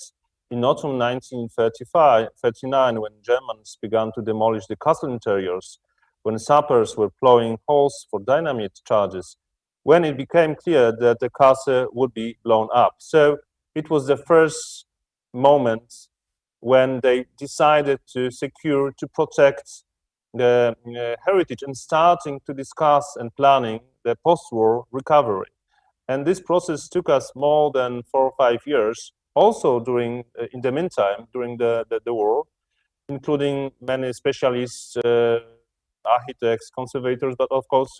in autumn 1939, when Germans began to demolish the castle interiors, when sappers were plowing holes for dynamite charges, when it became clear that the castle would be blown up. So it was the first moment when they decided to secure, to protect the heritage and starting to discuss and planning the post-war recovery. And this process took us more than 4 or 5 years, also during, in the meantime, during the war, including many specialists, architects, conservators, but of course,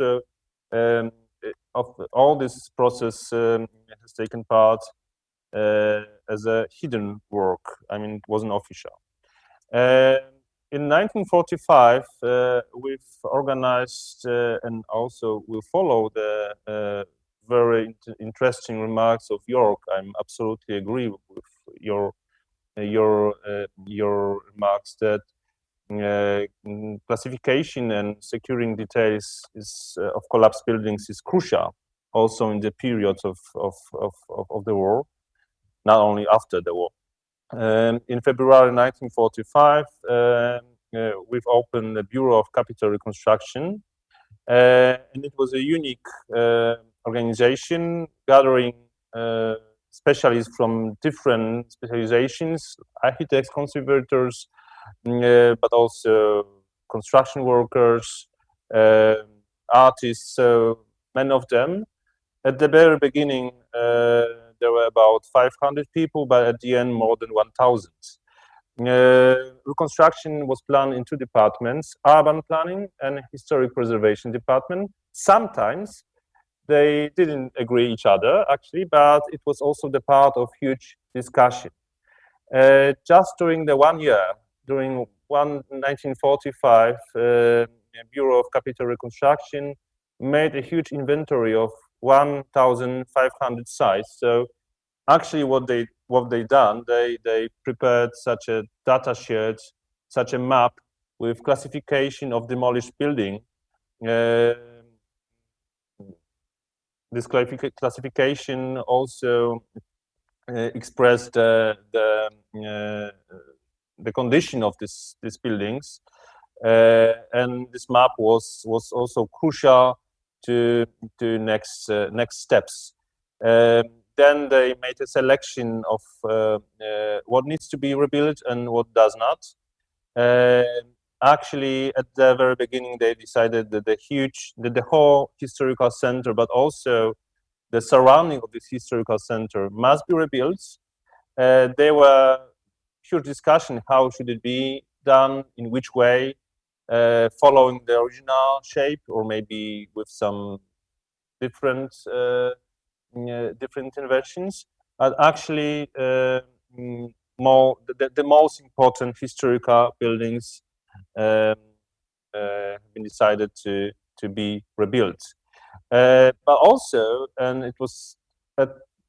of all this process has taken part as a hidden work. I mean, it wasn't official. In 1945, we've organized and also we follow the very interesting remarks of Jörg. I'm absolutely agree with your remarks that classification and securing details of collapsed buildings is crucial, also in the periods of the war, not only after the war. In February 1945, we've opened the Bureau of Capital Reconstruction, and it was a unique organization gathering specialists from different specializations, architects, conservators, but also construction workers, artists, so many of them. At the very beginning, there were about 500 people, but at the end, more than 1,000. Reconstruction was planned in 2 departments, urban planning and historic preservation department. Sometimes they didn't agree each other, actually, but it was also the part of huge discussion. Just during the 1 year, during 1945, Bureau of Capital Reconstruction made a huge inventory of 1,500 sites. So actually what they done, they prepared such a data sheet, such a map with classification of demolished building. This classification also expressed the condition of these buildings, and this map was also crucial to next steps. Then they made a selection of what needs to be rebuilt and what does not. Actually, at the very beginning, they decided that the whole historical center, but also the surrounding of this historical center, must be rebuilt. There were huge discussion how should it be done, in which way, following the original shape, or maybe with some different interventions. But actually, the most important historical buildings have been decided to be rebuilt. But also, and it was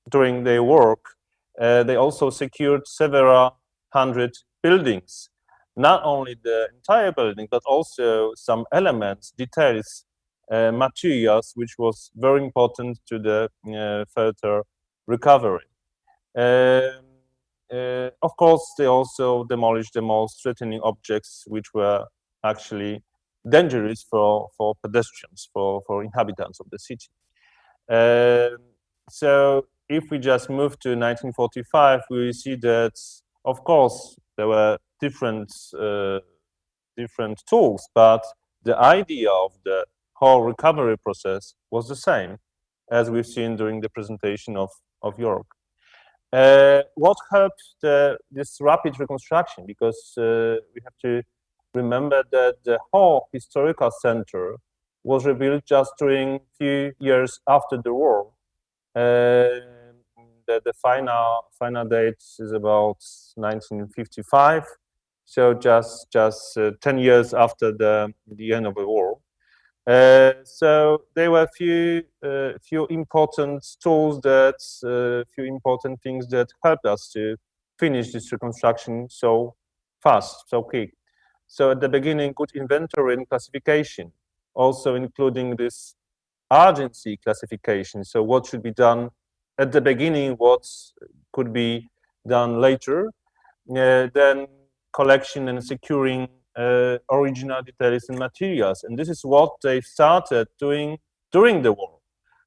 during their work, they also secured several hundred buildings, not only the entire building, but also some elements, details, materials, which was very important to the further recovery. Of course, they also demolished the most threatening objects, which were actually dangerous for pedestrians, for inhabitants of the city. So if we just move to 1945, we see that, of course, there were different tools, but the idea of the whole recovery process was the same, as we've seen during the presentation of Jörg. What helped this rapid reconstruction? Because we have to remember that the whole historical center was rebuilt just during a few years after the war. The final date is about 1955, so just 10 years after the end of the war. So there were few important tools that, few important things that helped us to finish this reconstruction so fast, so quick. So at the beginning, good inventory and classification, also including this urgency classification. So what should be done at the beginning, what could be done later. Then collection and securing original details and materials. And this is what they started doing during the war.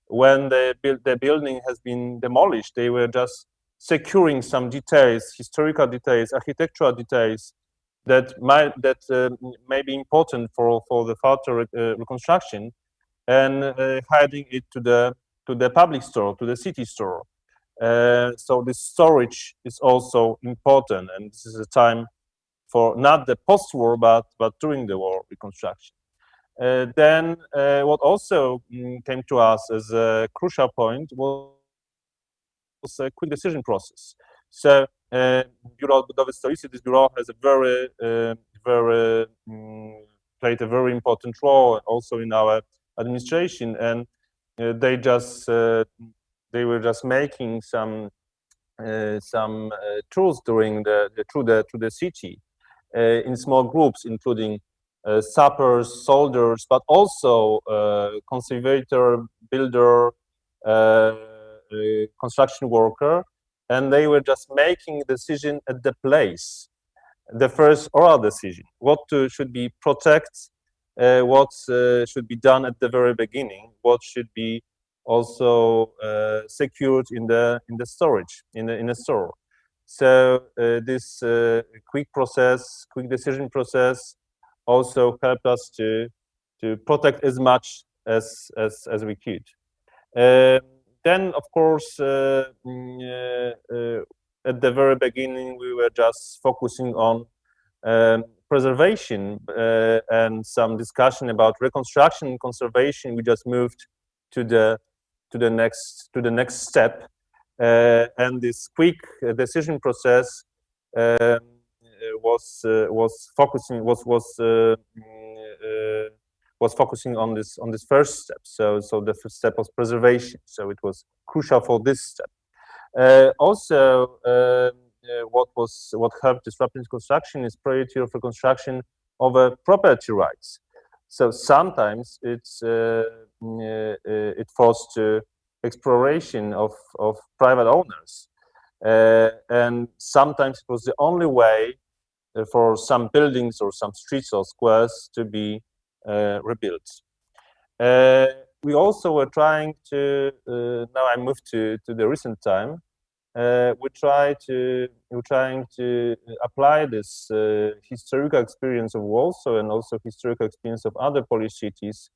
When the building has been demolished, they were just securing some details, historical details, architectural details that may be important for the further reconstruction, and hiding it to the public store, to the city store. So this storage is also important, and this is a time for not the post-war, but during the war reconstruction. Then what also came to us as a crucial point was a quick decision process. So Bureau Odbudowy Stolicy, this bureau has a played a very important role also in our administration, and they were just making some tours through the city in small groups, including sappers, soldiers, but also conservator, builder, construction worker, and they were just making a decision at the place, the first oral decision, what should be protected, what should be done at the very beginning, what should be also secured in the storage in the store. So this quick decision process also helped us to protect as much as we could. Then, of course, at the very beginning, we were just focusing on preservation and some discussion about reconstruction and conservation. We just moved to the next step, and this quick decision process was focusing on this first step. So the first step was preservation. So it was crucial for this step. Also, what helped disrupting construction is priority of reconstruction over property rights. So sometimes it forced to exploration of private owners, and sometimes it was the only way for some buildings or some streets or squares to be rebuilt. We also were trying to, now I moved to the recent time, we're trying to apply this historical experience of Warsaw and also historical experience of other Polish cities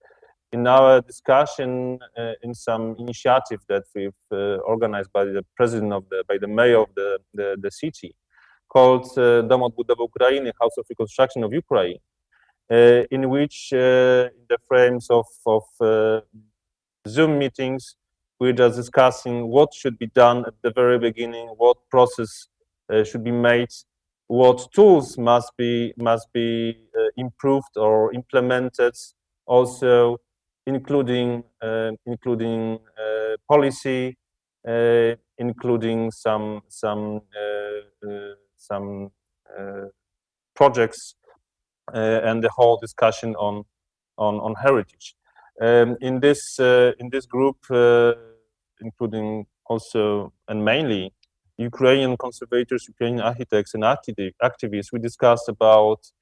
in our discussion in some initiative that we've organized by the by the mayor of the city, called Dom Odbudowy Ukrainy, House of Reconstruction of Ukraine, in which in the frames of Zoom meetings, we're just discussing what should be done at the very beginning, what process should be made, what tools must be improved or implemented, also including policy, including some projects, and the whole discussion on heritage. In this group, including also and mainly Ukrainian conservators, Ukrainian architects, and activists, we discussed about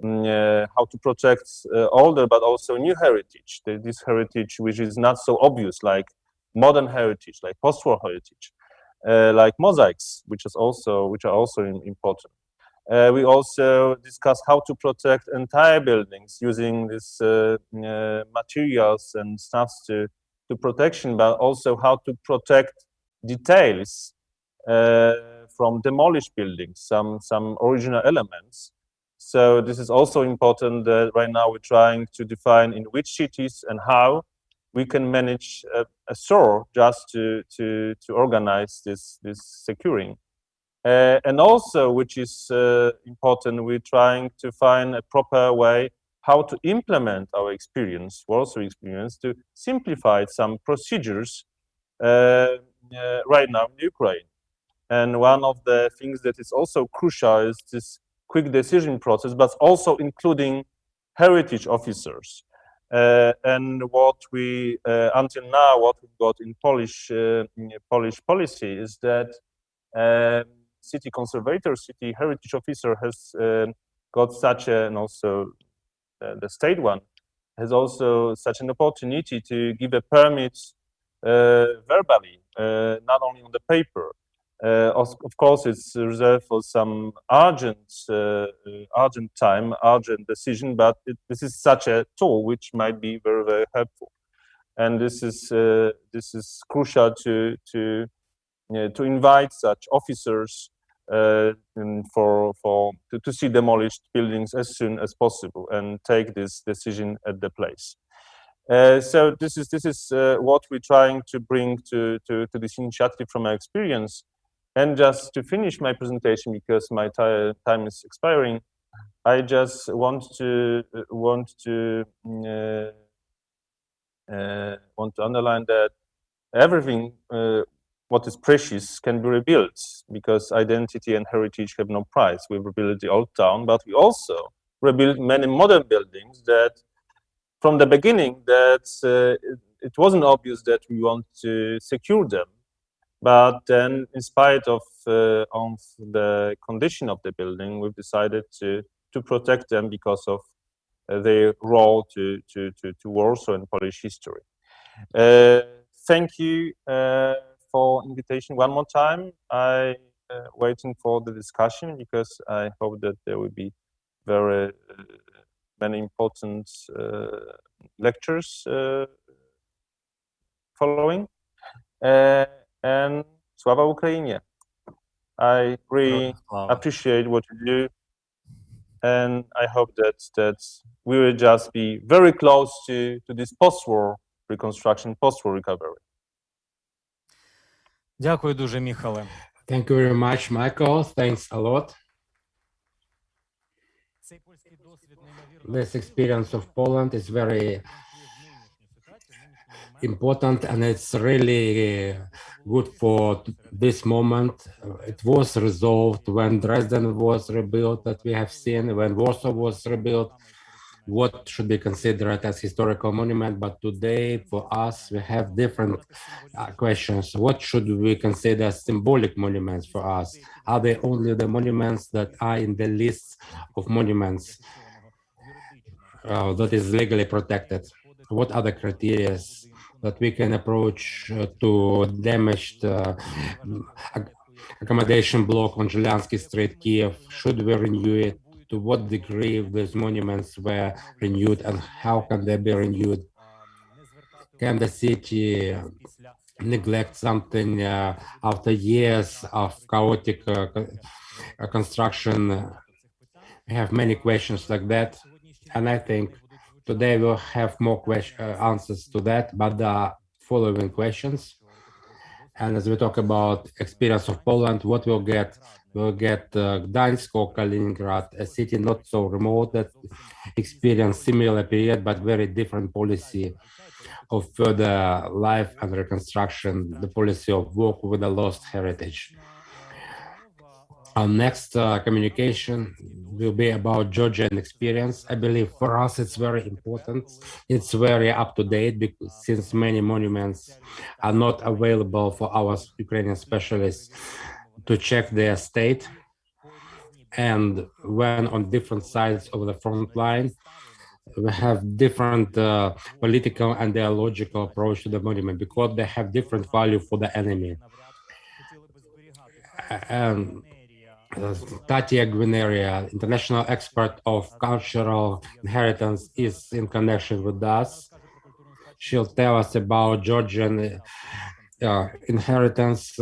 how to protect older but also new heritage. This heritage which is not so obvious, like modern heritage, like post-war heritage, like mosaics, which are also important. We also discussed how to protect entire buildings using these materials and stuffs to protection, but also how to protect details from demolished buildings, some original elements. So this is also important that right now we're trying to define in which cities and how we can manage a store just to organize this securing. And also, which is important, we're trying to find a proper way how to implement our experience, Warsaw experience, to simplify some procedures right now in Ukraine. And one of the things that is also crucial is this quick decision process, but also including heritage officers. And what we, until now, what we've got in Polish policy is that city conservator, city heritage officer has got such a, and also the state one, has also such an opportunity to give a permit verbally, not only on the paper. Of course, it's reserved for some urgent time, urgent decision, but this is such a tool which might be very, very helpful. And this is crucial to invite such officers to see demolished buildings as soon as possible and take this decision at the place. So this is what we're trying to bring to this initiative from our experience. And just to finish my presentation, because my time is expiring, I just want to underline that everything what is precious can be rebuilt, because identity and heritage have no price. We rebuilt the old town, but we also rebuilt many modern buildings that, from the beginning, that it wasn't obvious that we want to secure them. But then, in spite of the condition of the building, we've decided to protect them because of their role to Warsaw and Polish history. Thank you for invitation one more time. I waiting for the discussion, because I hope that there will be very many important lectures following. And Sława Ukrainie. I really appreciate what you do, and I hope that we will just be very close to this post-war reconstruction, post-war recovery. Дякую дуже, Міхале. Thank you very much, Michael. Thanks a lot. This experience of Poland is very important, and it's really good for this moment. It was resolved when Dresden was rebuilt, that we have seen, when Warsaw was rebuilt, what should be considered as historical monument. But today, for us, we have different questions. What should we consider symbolic monuments for us? Are they only the monuments that are in the list of monuments that is legally protected? What are the criteria that we can approach to damaged accommodation block on Zhilyansky Street, Kiev? Should we renew it? To what degree these monuments were renewed, and how can they be renewed? Can the city neglect something after years of chaotic construction? We have many questions like that, and I think today we'll have more answers to that, but the following questions. And as we talk about experience of Poland, what we'll get Gdańsk or Kaliningrad, a city not so remote that experienced similar period, but very different policy of further life and reconstruction, the policy of work with the lost heritage. Our next communication will be about Georgian experience. I believe for us it's very important. It's very up to date, because since many monuments are not available for our Ukrainian specialists to check their state, and when on different sides of the front line, we have different political and ideological approach to the monument, because they have different value for the enemy. And Tatia Gvineria, international expert of cultural inheritance, is in connection with us. She'll tell us about Georgian inheritance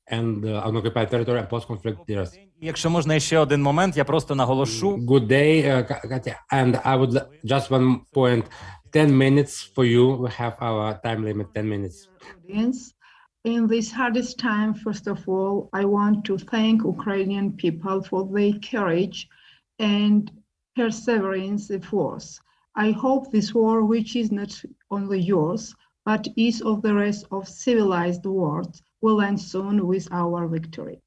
and unoccupied territory and post-conflict years. Якщо можна ще один момент, я просто наголошу. Good day, Katya. And I would just one point, 10 minutes for you. We have our time limit, 10 minutes. In this hardest time, first of all, I want to thank Ukrainian people for their courage and perseverance force. I hope this war, which is not only yours, but is of the rest of civilized world, will end soon with our victory.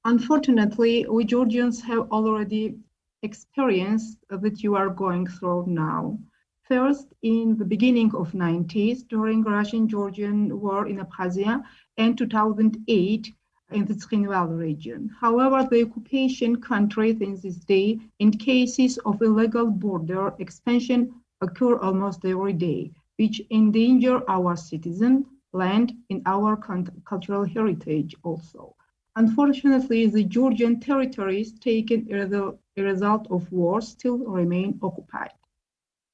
Unfortunately, we Georgians have already experienced that you are going through now. First, in the beginning of 90s, during Russian-Georgian war in Abkhazia, and 2008 in the Tkhinvali region. However, the occupation countries in this day, in cases of illegal border expansion, occur almost every day, which endanger our citizen, land, and our cultural heritage also. Unfortunately, the Georgian territories taken as a result of war still remain occupied.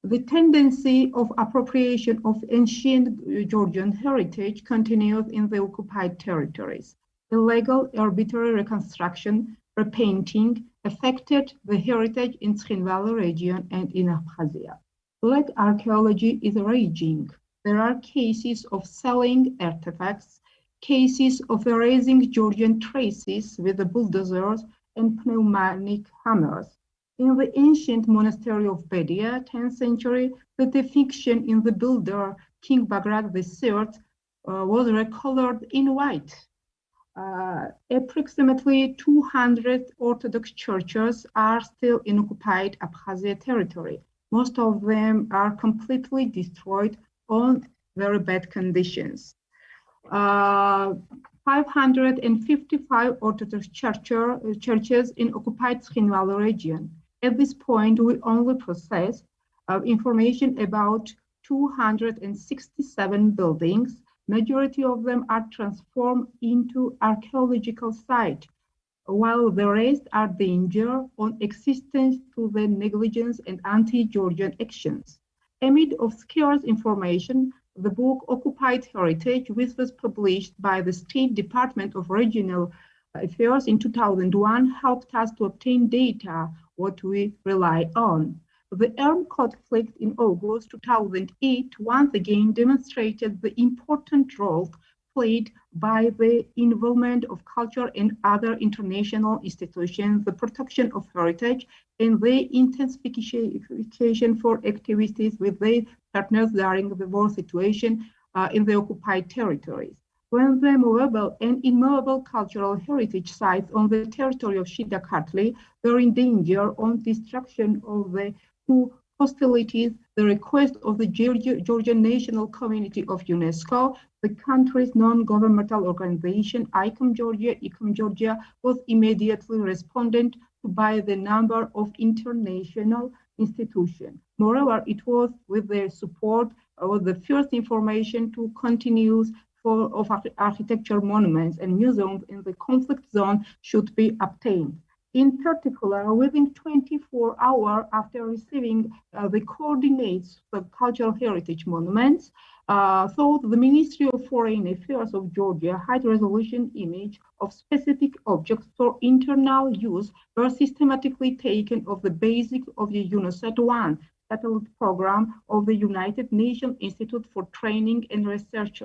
The tendency of appropriation of ancient Georgian heritage continues in the occupied territories. Illegal, arbitrary reconstruction, repainting affected the heritage in Tkhinvali region and in Abkhazia. Black archaeology is raging. There are cases of selling artifacts, cases of erasing Georgian traces with the bulldozers and pneumatic hammers. In the ancient monastery of Bedia, 10th century, the depiction in the builder King Bagrat III was recolored in white. Approximately 200 Orthodox churches are still in occupied Abkhazia territory. Most of them are completely destroyed on very bad conditions. 555 Orthodox churches in occupied Tkhinvali region. At this point, we only possess information about 267 buildings. Majority of them are transformed into archaeological sites, while the rest are danger on existence to the negligence and anti-Georgian actions. Amid of scarce information, the book Occupied Heritage, which was published by the State Department of Regional Affairs in 2001, helped us to obtain data what we rely on. The armed conflict in August 2008 once again demonstrated the important role played by the involvement of culture and other international institutions, the protection of heritage, and the intensification for activities with their partners during the war situation in the occupied territories. When the movable and immovable cultural heritage sites on the territory of Shida Kartli were in danger on destruction of the hostilities, the request of the Georgian National Community of UNESCO, the country's non-governmental organization, ICOM Georgia, was immediately responded to by the number of international institutions. Moreover, it was with their support of the first information to continues of architecture monuments and museums in the conflict zone should be obtained. In particular, within 24 hours after receiving the coordinates for cultural heritage monuments, so the Ministry of Foreign Affairs of Georgia high-resolution image of specific objects for internal use were systematically taken of the basis of the UNOSAT-1 satellite program of the United Nations Institute for Training and Research.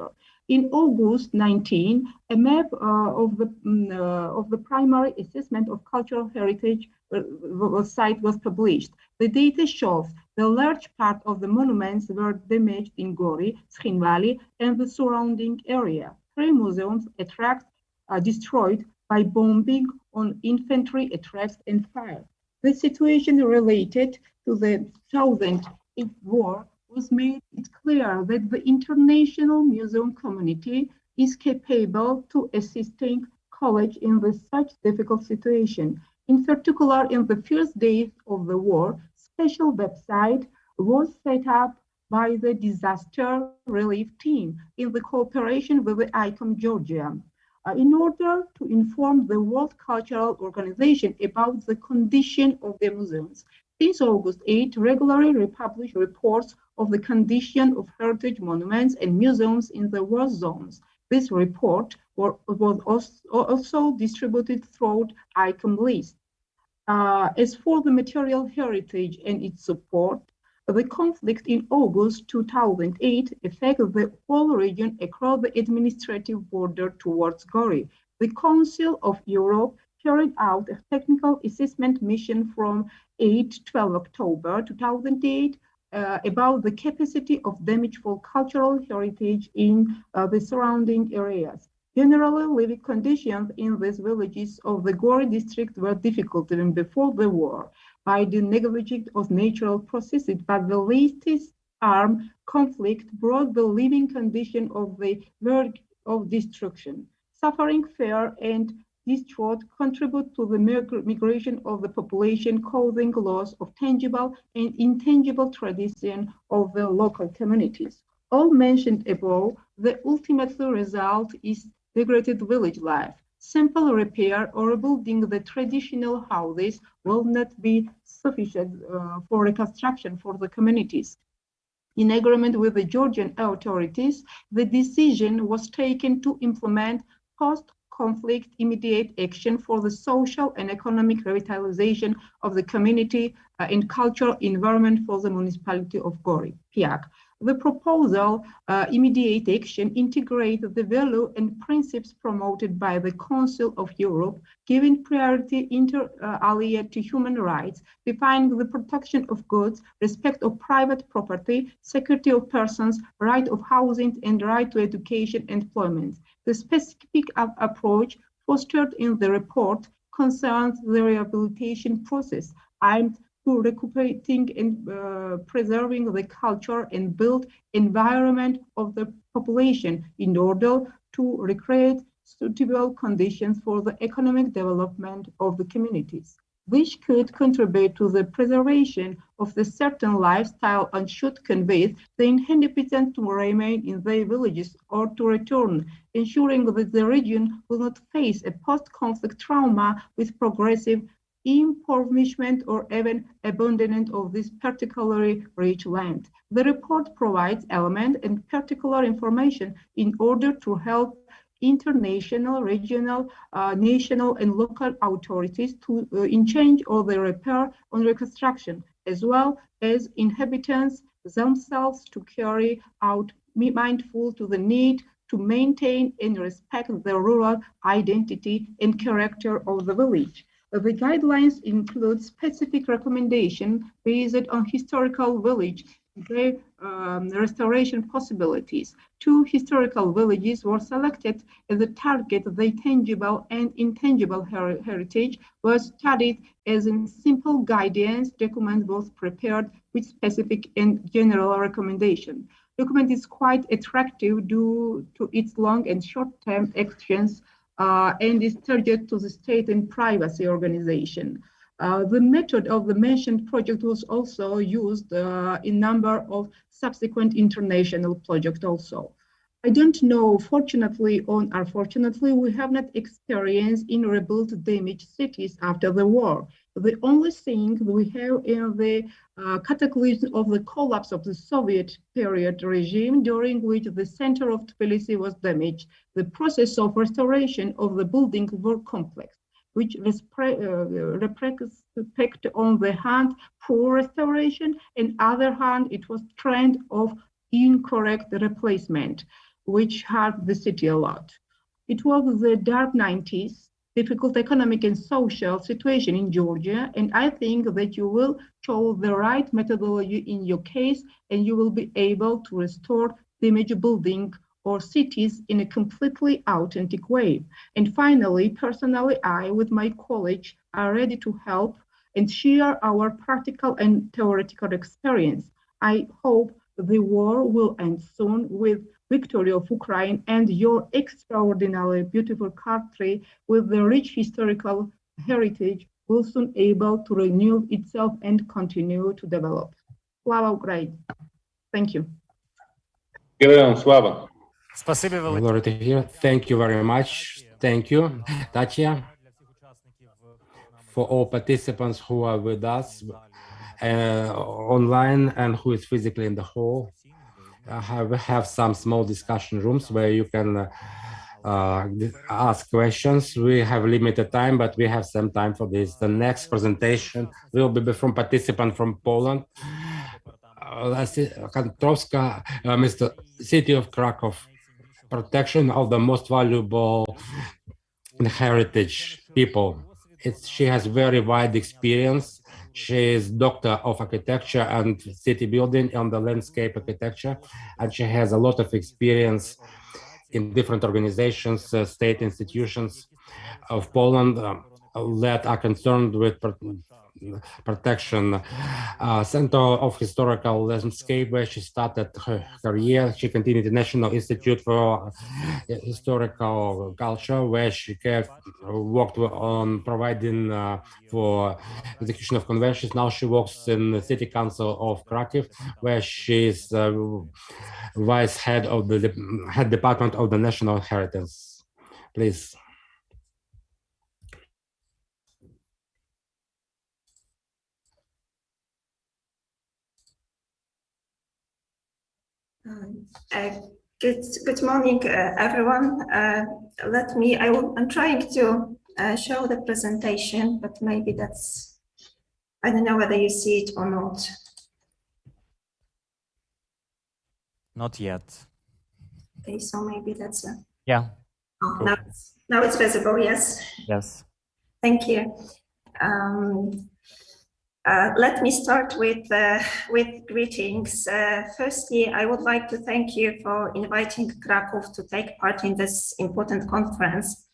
In August 19, a map of the primary assessment of cultural heritage site was published. The data shows the large part of the monuments were damaged in Gori, Tkhinvali, and the surrounding area. 3 museums destroyed by bombing on infantry attacks and fire. The situation related to the 2008 war was made it clear that the international museum community is capable to assisting college in such difficult situation. In particular, in the first days of the war, special website was set up by the disaster relief team in the cooperation with the ICOM Georgia in order to inform the World Cultural Organization about the condition of the museums. Since August 8, regularly republished reports of the condition of heritage monuments and museums in the war zones. This report was also distributed throughout ICOM list. As for the material heritage and its support, the conflict in August 2008 affected the whole region across the administrative border towards Gori. The Council of Europe carried out a technical assessment mission from 8-12 October 2008 about the capacity of damage for cultural heritage in the surrounding areas. Generally, living conditions in these villages of the Gori district were difficult even before the war by the negligence of natural processes, but the latest armed conflict brought the living condition of the verge of destruction. Suffering, fear, and distraught contribute to the migration of the population, causing loss of tangible and intangible tradition of the local communities. All mentioned above, the ultimate result is degraded village life. Simple repair or rebuilding the traditional houses will not be sufficient for reconstruction for the communities. In agreement with the Georgian authorities, the decision was taken to implement post-conflict immediate action for the social and economic revitalization of the community and cultural environment for the municipality of Gori, Piak. The proposal immediate action integrates the value and principles promoted by the Council of Europe, giving priority inter alia to human rights, defining the protection of goods, respect of private property, security of persons, right of housing, and right to education and employment. The specific approach fostered in the report concerns the rehabilitation process aimed to recuperating and preserving the culture and built environment of the population in order to recreate suitable conditions for the economic development of the communities, which could contribute to the preservation of the certain lifestyle and should convey the inhabitants to remain in their villages or to return, ensuring that the region will not face a post-conflict trauma with progressive impoverishment or even abandonment of this particularly rich land. The report provides elements and particular information in order to help international, regional, national, and local authorities to in change or the repair and reconstruction, as well as inhabitants themselves to carry out mindful to the need to maintain and respect the rural identity and character of the village. The guidelines include specific recommendations based on historical village, their restoration possibilities. 2 historical villages were selected as a target. The tangible and intangible heritage was studied as a simple guidance document was prepared with specific and general recommendation. Document is quite attractive due to its long and short-term actions and is subject to the state and privacy organization. The method of the mentioned project was also used in number of subsequent international projects also. I don't know, fortunately or unfortunately, we have not experienced in rebuilt damaged cities after the war. The only thing we have in the cataclysm of the collapse of the Soviet period regime, during which the center of Tbilisi was damaged, the process of restoration of the building were complex, which respect on the hand poor restoration, and other hand it was trend of incorrect replacement, which hurt the city a lot. It was the dark 90s, difficult economic and social situation in Georgia, and I think that you will show the right methodology in your case, and you will be able to restore damaged building or cities in a completely authentic way. And finally, personally, I, with my college, are ready to help and share our practical and theoretical experience. I hope the war will end soon with victory of Ukraine and your extraordinarily beautiful country with the rich historical heritage will soon able to renew itself and continue to develop. Slava Ukraini. Thank you. Slava. Спасибі велике. Glory to hear. Thank you very much. Thank you, Tatya, for all participants who are with us online and who is physically in the hall. We have some small discussion rooms where you can ask questions. We have limited time, but we have some time for this. The next presentation will be from participant from Poland. Kantrowska, Mr. City of Krakow, protection of the most valuable heritage people. She has very wide experience. She is doctor of architecture and city building on the landscape architecture, and she has a lot of experience in different organizations, state institutions of Poland that are concerned with protection. Center of Historical Landscape, where she started her career. She continued the National Institute for Historical Culture, where she worked on providing for execution of conventions. Now she works in the City Council of Kraków, where she is vice head of the head department of the National Heritage. Please. Good morning, everyone. I'm trying to show the presentation, but maybe that's, I don't know whether you see it or not. Not yet. Okay, so maybe that's a... Yeah. Oh, Cool. now it's visible, yes. Yes. Thank you. Let me start with greetings. Firstly, I would like to thank you for inviting Kraków to take part in this important conference.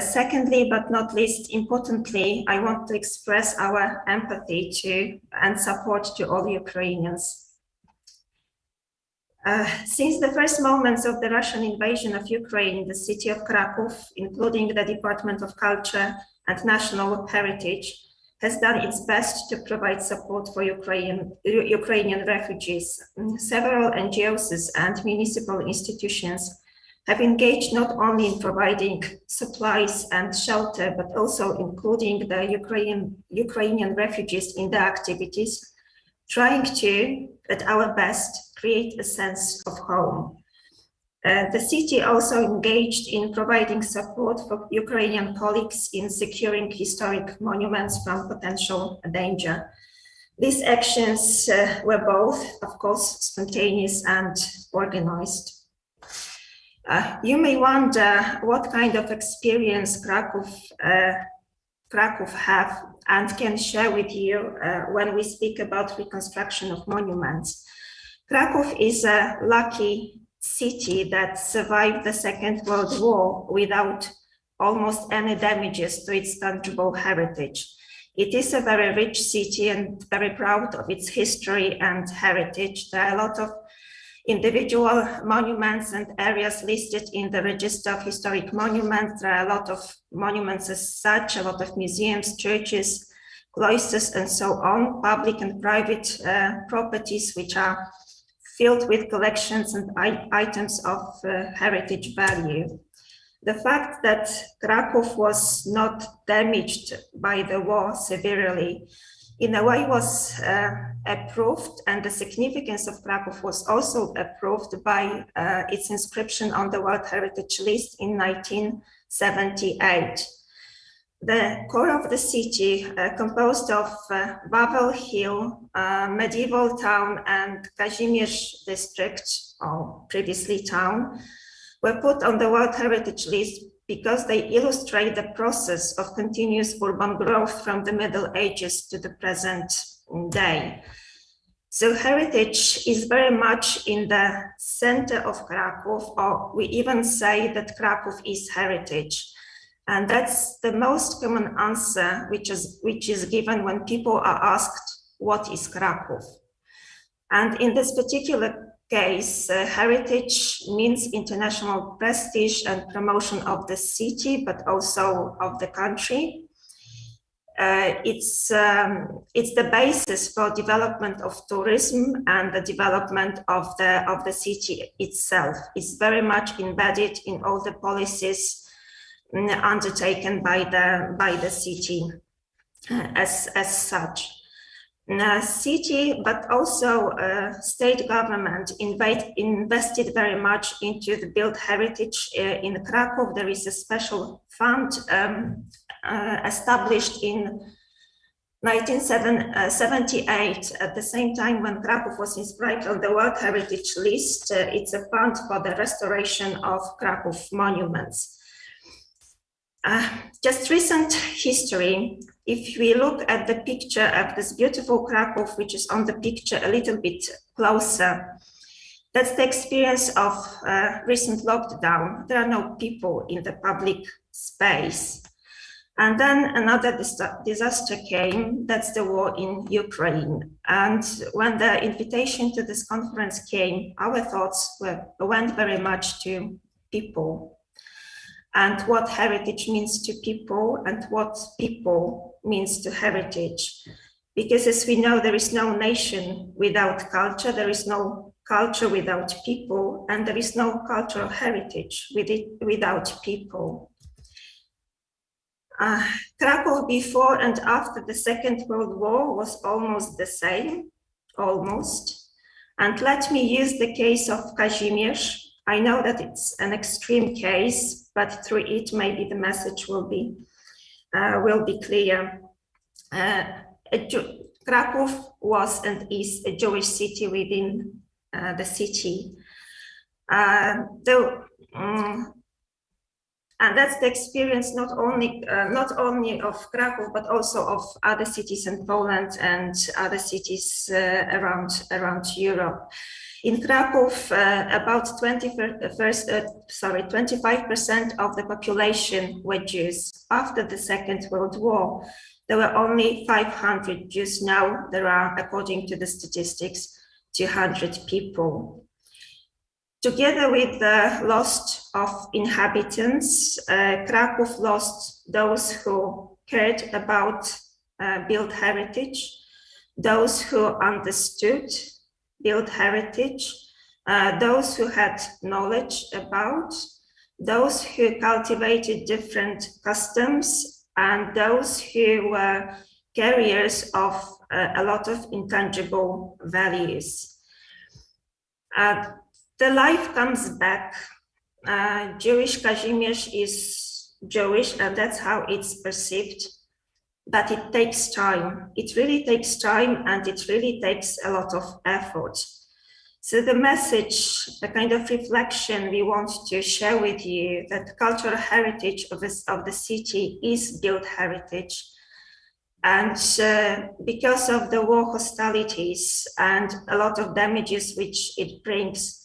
Secondly, but not least importantly, I want to express our empathy to and support to all Ukrainians. Since the first moments of the Russian invasion of Ukraine, the city of Kraków, including the Department of Culture and National Heritage, has done its best to provide support for Ukrainian refugees. Several NGOs and municipal institutions have engaged not only in providing supplies and shelter, but also including the Ukrainian refugees in their activities, trying to, at our best, create a sense of home. The city also engaged in providing support for Ukrainian colleagues in securing historic monuments from potential danger. These actions were both, of course, spontaneous and organized. You may wonder what kind of experience Kraków have and can share with you when we speak about reconstruction of monuments. Kraków is a lucky city that survived the Second World War without almost any damages to its tangible heritage. It is a very rich city and very proud of its history and heritage. There are a lot of individual monuments and areas listed in the Register of Historic Monuments. There are a lot of monuments as such, a lot of museums, churches, cloisters, and so on, public and private properties which are filled with collections and items of heritage value. The fact that Kraków was not damaged by the war severely, in a way was approved, and the significance of Kraków was also approved by its inscription on the World Heritage List in 1978. The core of the city, composed of Wawel Hill, medieval town, and Kazimierz district, or previously town, were put on the World Heritage List because they illustrate the process of continuous urban growth from the Middle Ages to the present day. So heritage is very much in the center of Kraków, or we even say that Kraków is heritage. And that's the most common answer which is given when people are asked, what is Kraków? And in this particular case, heritage means international prestige and promotion of the city, but also of the country. It's the basis for development of tourism and the development of the city itself. It's very much embedded in all the policies undertaken by the city as such. City, but also state government invested very much into the built heritage. In Kraków, there is a special fund established in 1978, at the same time when Kraków was inscribed on the World Heritage List. It's a fund for the restoration of Kraków monuments. Just recent history, if we look at the picture of this beautiful Krakow, which is on the picture a little bit closer, that's the experience of recent lockdown. There are no people in the public space. And then another disaster came, that's the war in Ukraine. And when the invitation to this conference came, our thoughts went very much to people and what heritage means to people and what people means to heritage. Because as we know, there is no nation without culture, there is no culture without people, and there is no cultural heritage without people. Krakow before and after the Second World War was almost the same, almost. And let me use the case of Kazimierz. I know that it's an extreme case, but through it, maybe the message will be clear. Krakow was and is a Jewish city within the city. And that's the experience not only of Krakow, but also of other cities in Poland and other cities around Europe. In Krakow, about 25% of the population were Jews. After the Second World War, there were only 500 Jews. Now there are, according to the statistics, 200 people. Together with the loss of inhabitants, Krakow lost those who cared about built heritage, those who understood built heritage, those who had knowledge about, those who cultivated different customs, and those who were carriers of a lot of intangible values. The life comes back. Jewish Kazimierz is Jewish, and that's how it's perceived. But it takes time. It really takes time, and it really takes a lot of effort. So the message, the kind of reflection we want to share with you, that cultural heritage of the city is built heritage. And because of the war hostilities and a lot of damages which it brings,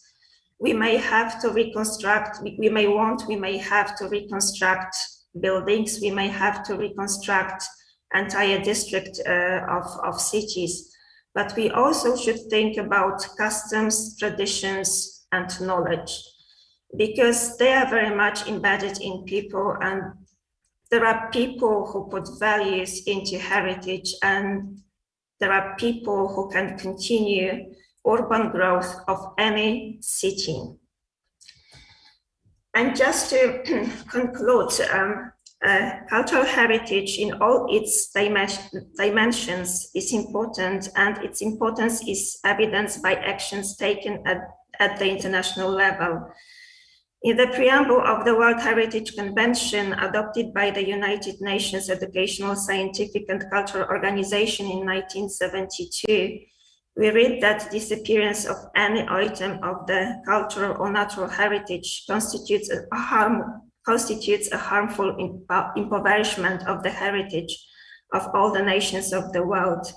we may have to reconstruct, we may have to reconstruct buildings, we may have to reconstruct entire district of cities, but we also should think about customs, traditions, and knowledge, because they are very much embedded in people, and there are people who put values into heritage, and there are people who can continue urban growth of any city. And just to conclude, cultural heritage in all its dimensions is important, and its importance is evidenced by actions taken at the international level. In the preamble of the World Heritage Convention adopted by the United Nations Educational, Scientific and Cultural Organization in 1972, we read that disappearance of any item of the cultural or natural heritage constitutes a harmful impoverishment of the heritage of all the nations of the world.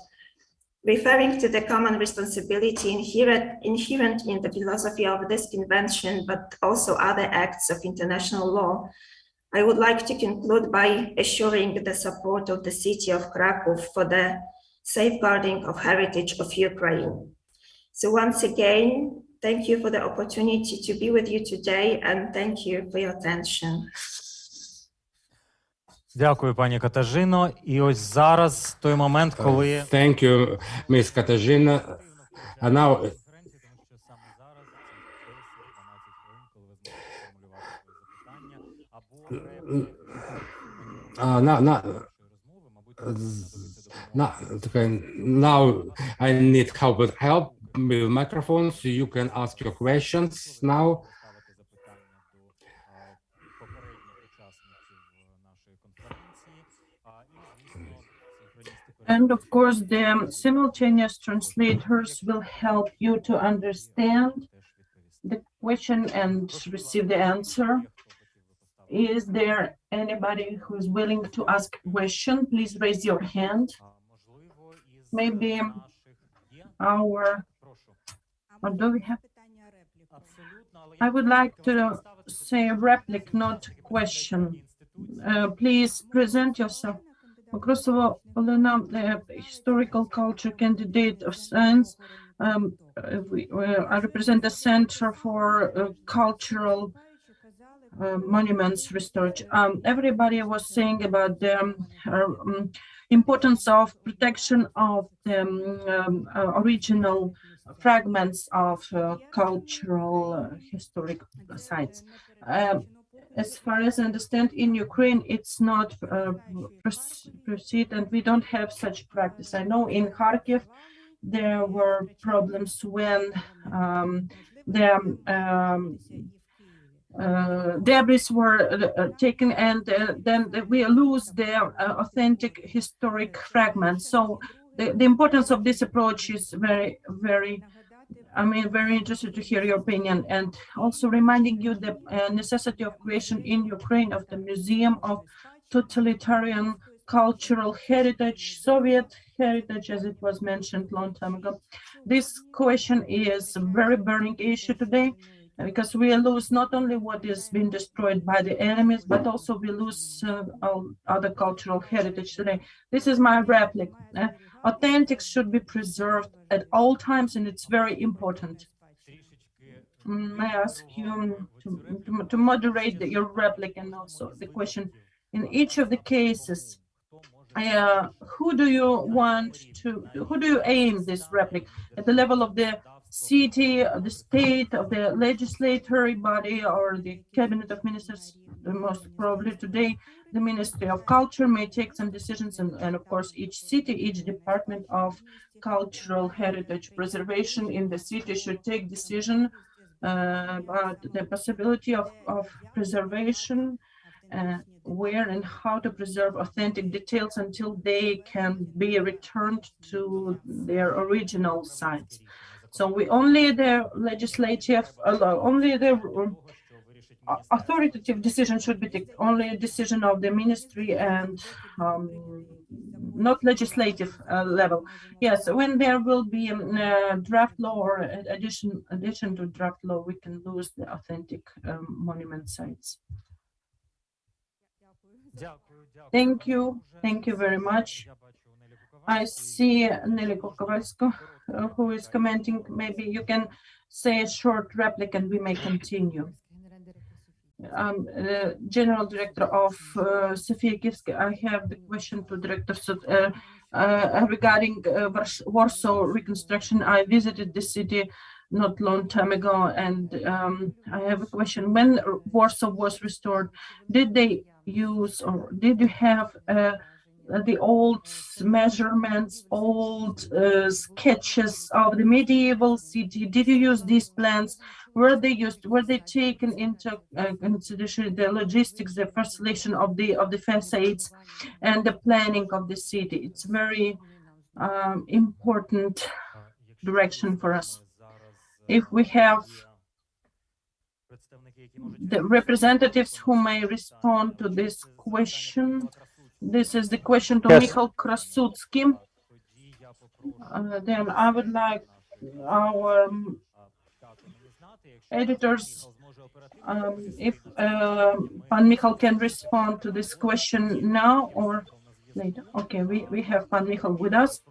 Referring to the common responsibility inherent in the philosophy of this convention, but also other acts of international law, I would like to conclude by assuring the support of the city of Krakow for the safeguarding of heritage of Ukraine. So once again, thank you for the opportunity to be with you today, and thank you for your attention. Дякую, пані Катажино. І ось зараз той момент, коли... Thank you, Ms. Katarzyna. And now... Now I need help with microphones, so you can ask your questions now. And of course, the simultaneous translators will help you to understand the question and receive the answer. Is there anybody who's willing to ask a question? Please raise your hand. Maybe our, or do we have? I would like to say a replic, not question. Please present yourself. Okrosova Olena, historical culture candidate of science. I represent the Center for Cultural Monuments Research. Everybody was saying about the importance of protection of the original fragments of cultural historic sites. As far as I understand, in Ukraine, it's not proceed, and we don't have such practice. I know in Kharkiv, there were problems when debris were taken, and then we lose their authentic historic fragments. So the importance of this approach is very, very, very interested to hear your opinion, and also reminding you the necessity of creation in Ukraine of the Museum of Totalitarian Cultural Heritage, Soviet heritage, as it was mentioned long time ago. This question is a very burning issue today, because we lose not only what is being destroyed by the enemies, but also we lose all other cultural heritage today. This is my replic. Authentics should be preserved at all times, and it's very important. May I ask you to moderate your replic and also the question. In each of the cases, who do you aim this replic? At the level of the city, of the state, of the legislatory body, or the cabinet of ministers? Most probably today, the Ministry of Culture may take some decisions, and of course, each city, each department of cultural heritage preservation in the city should take decision about the possibility of preservation, where and how to preserve authentic details until they can be returned to their original sites. So we only the legislative, only the authoritative decision should be the only decision of the ministry, and not legislative level. Yes, when there will be a draft law or addition to draft law, we can lose the authentic monument sites. Thank you very much. I see Nelly Kokovalsko, who is commenting. Maybe you can say a short replic and we may continue. General Director of Sofia Kivska, I have the question to Director regarding Warsaw reconstruction. I visited the city not long time ago, and I have a question. When Warsaw was restored, did they use, or did you have the old measurements, old sketches of the medieval city? Did you use these plans? Were they used? Were they taken into consideration the logistics, the facilitation of the facades, and the planning of the city? It's very important direction for us. If we have the representatives who may respond to this question. This is the question to Michal Krasutsky. Then I would like our editors, if Pan Michal can respond to this question now or later. Okay, we have Pan Michal with us.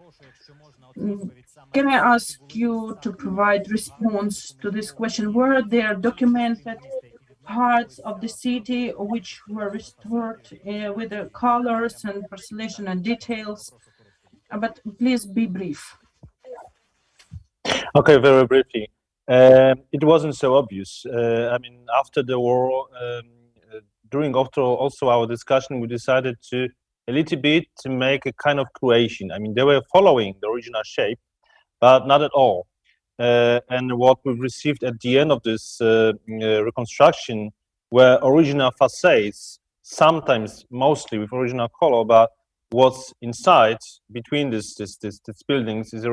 Can I ask you to provide response to this question? Were there documented parts of the city which were restored with the colors and porcelain and details? But please be brief. Okay, very briefly. It wasn't so obvious. I mean, after the war, during also our discussion, we decided to a little bit to make a kind of creation. I mean, they were following the original shape, but not at all. And what we received at the end of this reconstruction were original facades, sometimes mostly with original color, but what's inside between these buildings is a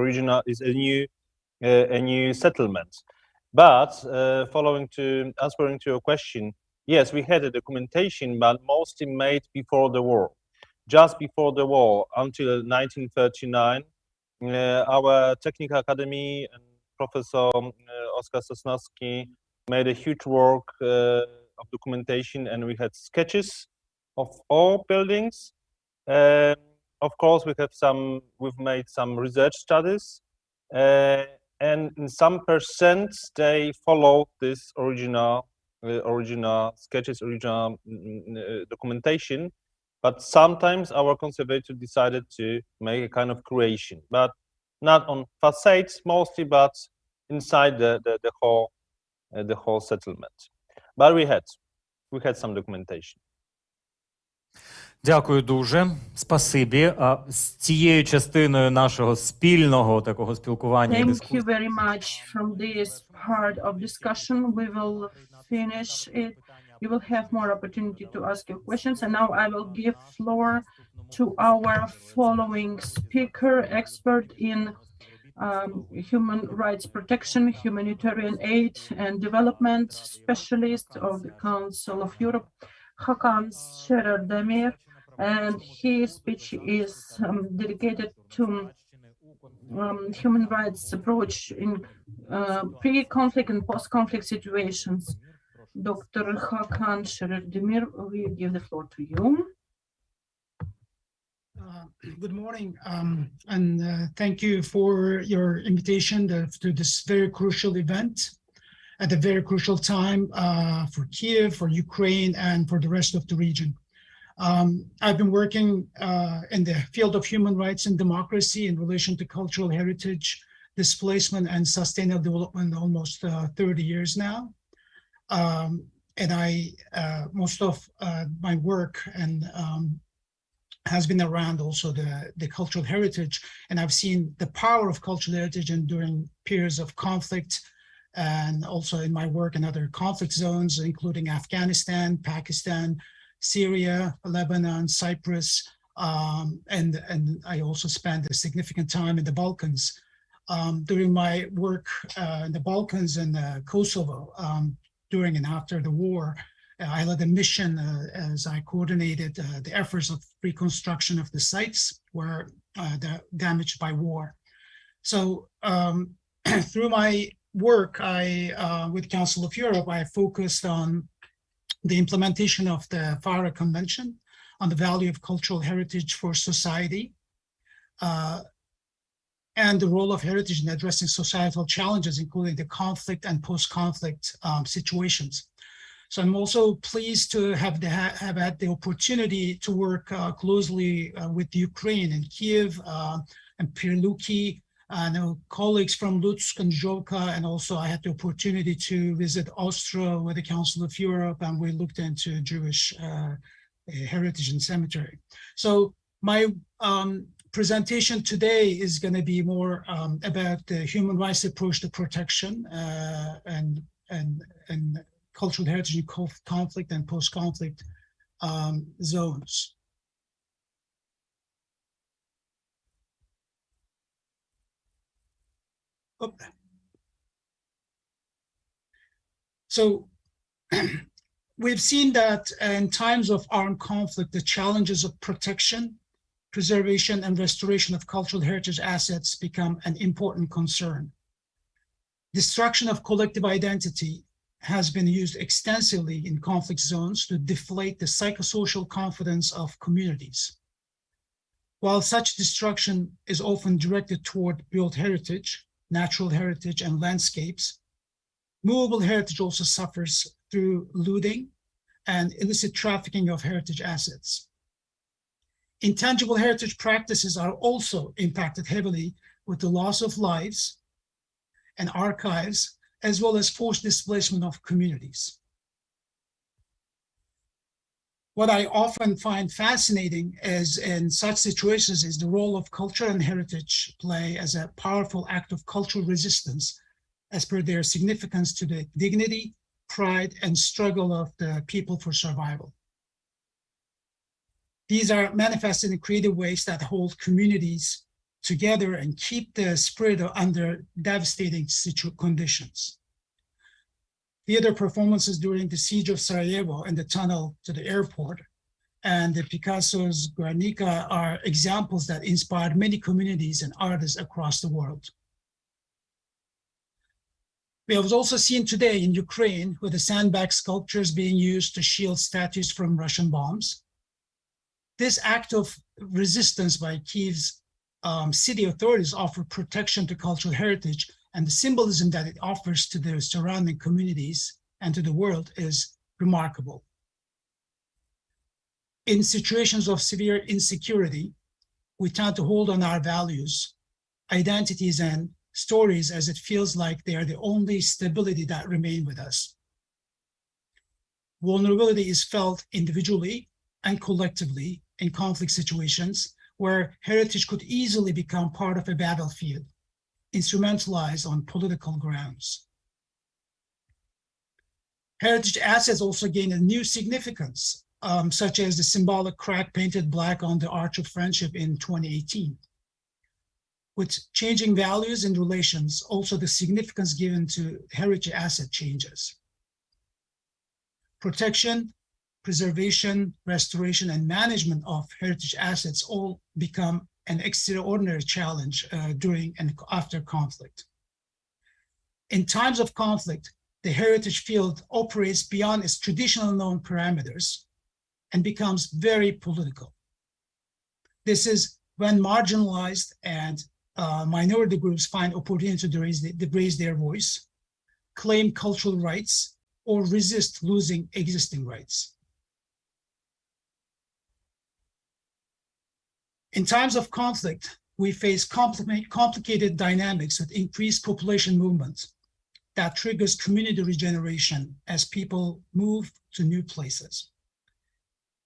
new settlement. But answering to your question, yes, we had a documentation, but mostly made before the war. Just before the war, until 1939, our Technical Academy and Professor Oskar Sosnowski made a huge work of documentation, and we had sketches of all buildings. Of course, we've made some research studies, and in some percent they followed this original sketches, original documentation. But sometimes our conservator decided to make a kind of creation, but not on facades mostly, but inside the whole settlement. But we had some documentation. Дякую дуже. Спасибі. З цією частиною нашого спільного такого спілкування і Thank you дискусії very much. From this part of discussion, we will finish it. You will have more opportunity to ask your questions. And now I will give floor to our following speaker, expert in human rights protection, humanitarian aid and development specialist of the Council of Europe, Hakan Sherer Demir. And his speech is dedicated to human rights approach in pre-conflict and post-conflict situations. Dr. Hakan Sherer Demir, we give the floor to you. Good morning, and thank you for your invitation to this very crucial event at a very crucial time for Kyiv, for Ukraine, and for the rest of the region. I've been working in the field of human rights and democracy in relation to cultural heritage, displacement, and sustainable development almost 30 years now. And most of my work has been around also the cultural heritage, and I've seen the power of cultural heritage during periods of conflict, and also in my work in other conflict zones, including Afghanistan, Pakistan, Syria, Lebanon, Cyprus, and I also spent a significant time in the Balkans. During my work in the Balkans and Kosovo, during and after the war, I led a mission as I coordinated the efforts of reconstruction of the sites were damaged by war. So through my work, with Council of Europe, I focused on the implementation of the FARA Convention on the value of cultural heritage for society, and the role of heritage in addressing societal challenges, including the conflict and post-conflict situations. So I'm also pleased to have had the opportunity to work closely with Ukraine and Kyiv and Pirluki, colleagues from Lutsk and Zhovka, and also I had the opportunity to visit Ostra with the Council of Europe, and we looked into Jewish heritage and cemetery. So my presentation today is going to be more about the human rights approach to protection and cultural heritage in conflict and post-conflict zones. So we've seen that in times of armed conflict, the challenges of protection, preservation, and restoration of cultural heritage assets become an important concern. Destruction of collective identity has been used extensively in conflict zones to deflate the psychosocial confidence of communities. While such destruction is often directed toward built heritage, natural heritage, and landscapes, movable heritage also suffers through looting and illicit trafficking of heritage assets. Intangible heritage practices are also impacted heavily with the loss of lives and archives, as well as forced displacement of communities. What I often find fascinating is in such situations is the role of culture and heritage play as a powerful act of cultural resistance as per their significance to the dignity, pride, and struggle of the people for survival. These are manifested in creative ways that hold communities together and keep the spirit under devastating conditions. theater performances during the siege of Sarajevo and the tunnel to the airport, and the Picasso's Guernica are examples that inspired many communities and artists across the world. We have also seen today in Ukraine with the sandbag sculptures being used to shield statues from Russian bombs. This act of resistance by Kyiv's city authorities offer protection to cultural heritage, and the symbolism that it offers to the surrounding communities and to the world is remarkable. In situations of severe insecurity, we tend to hold on our values, identities, and stories as it feels like they are the only stability that remain with us. Vulnerability is felt individually and collectively in conflict situations where heritage could easily become part of a battlefield, instrumentalized on political grounds. Heritage assets also gain a new significance, such as the symbolic crack painted black on the Arch of Friendship in 2018. With changing values and relations, also the significance given to heritage asset changes. Protection, preservation, restoration, and management of heritage assets all become an extraordinary challenge during and after conflict. In times of conflict, the heritage field operates beyond its traditional known parameters and becomes very political. This is when marginalized and minority groups find opportunity to raise their voice, claim cultural rights, or resist losing existing rights. In times of conflict, we face complicated dynamics with increased population movements that triggers community regeneration as people move to new places.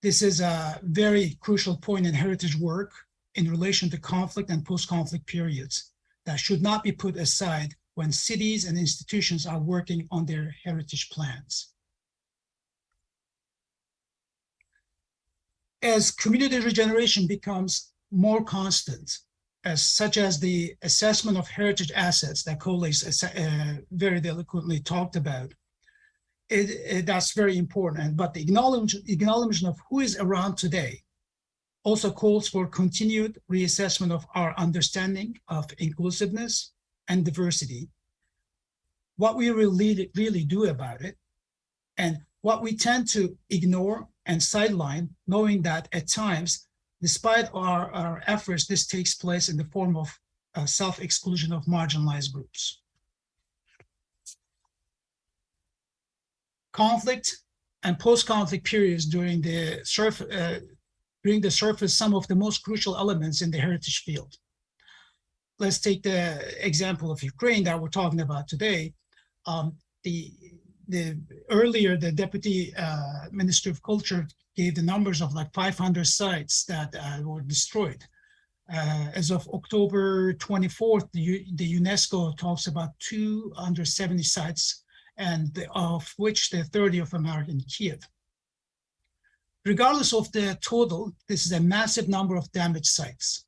This is a very crucial point in heritage work in relation to conflict and post-conflict periods that should not be put aside when cities and institutions are working on their heritage plans. As community regeneration becomes more constant, such as the assessment of heritage assets that Koleś very eloquently talked about, that's very important. But the acknowledgement of who is around today also calls for continued reassessment of our understanding of inclusiveness and diversity, what we really do about it, and what we tend to ignore and sideline, knowing that at times, despite our efforts, this takes place in the form of self-exclusion of marginalized groups. Conflict and post-conflict periods during the surface some of the most crucial elements in the heritage field. Let's take the example of Ukraine that we're talking about today. Earlier, the Deputy Minister of Culture gave the numbers of like 500 sites that were destroyed. As of October 24th, the UNESCO talks about 270 sites, and of which the 30 of them are in Kiev. Regardless of the total, this is a massive number of damaged sites.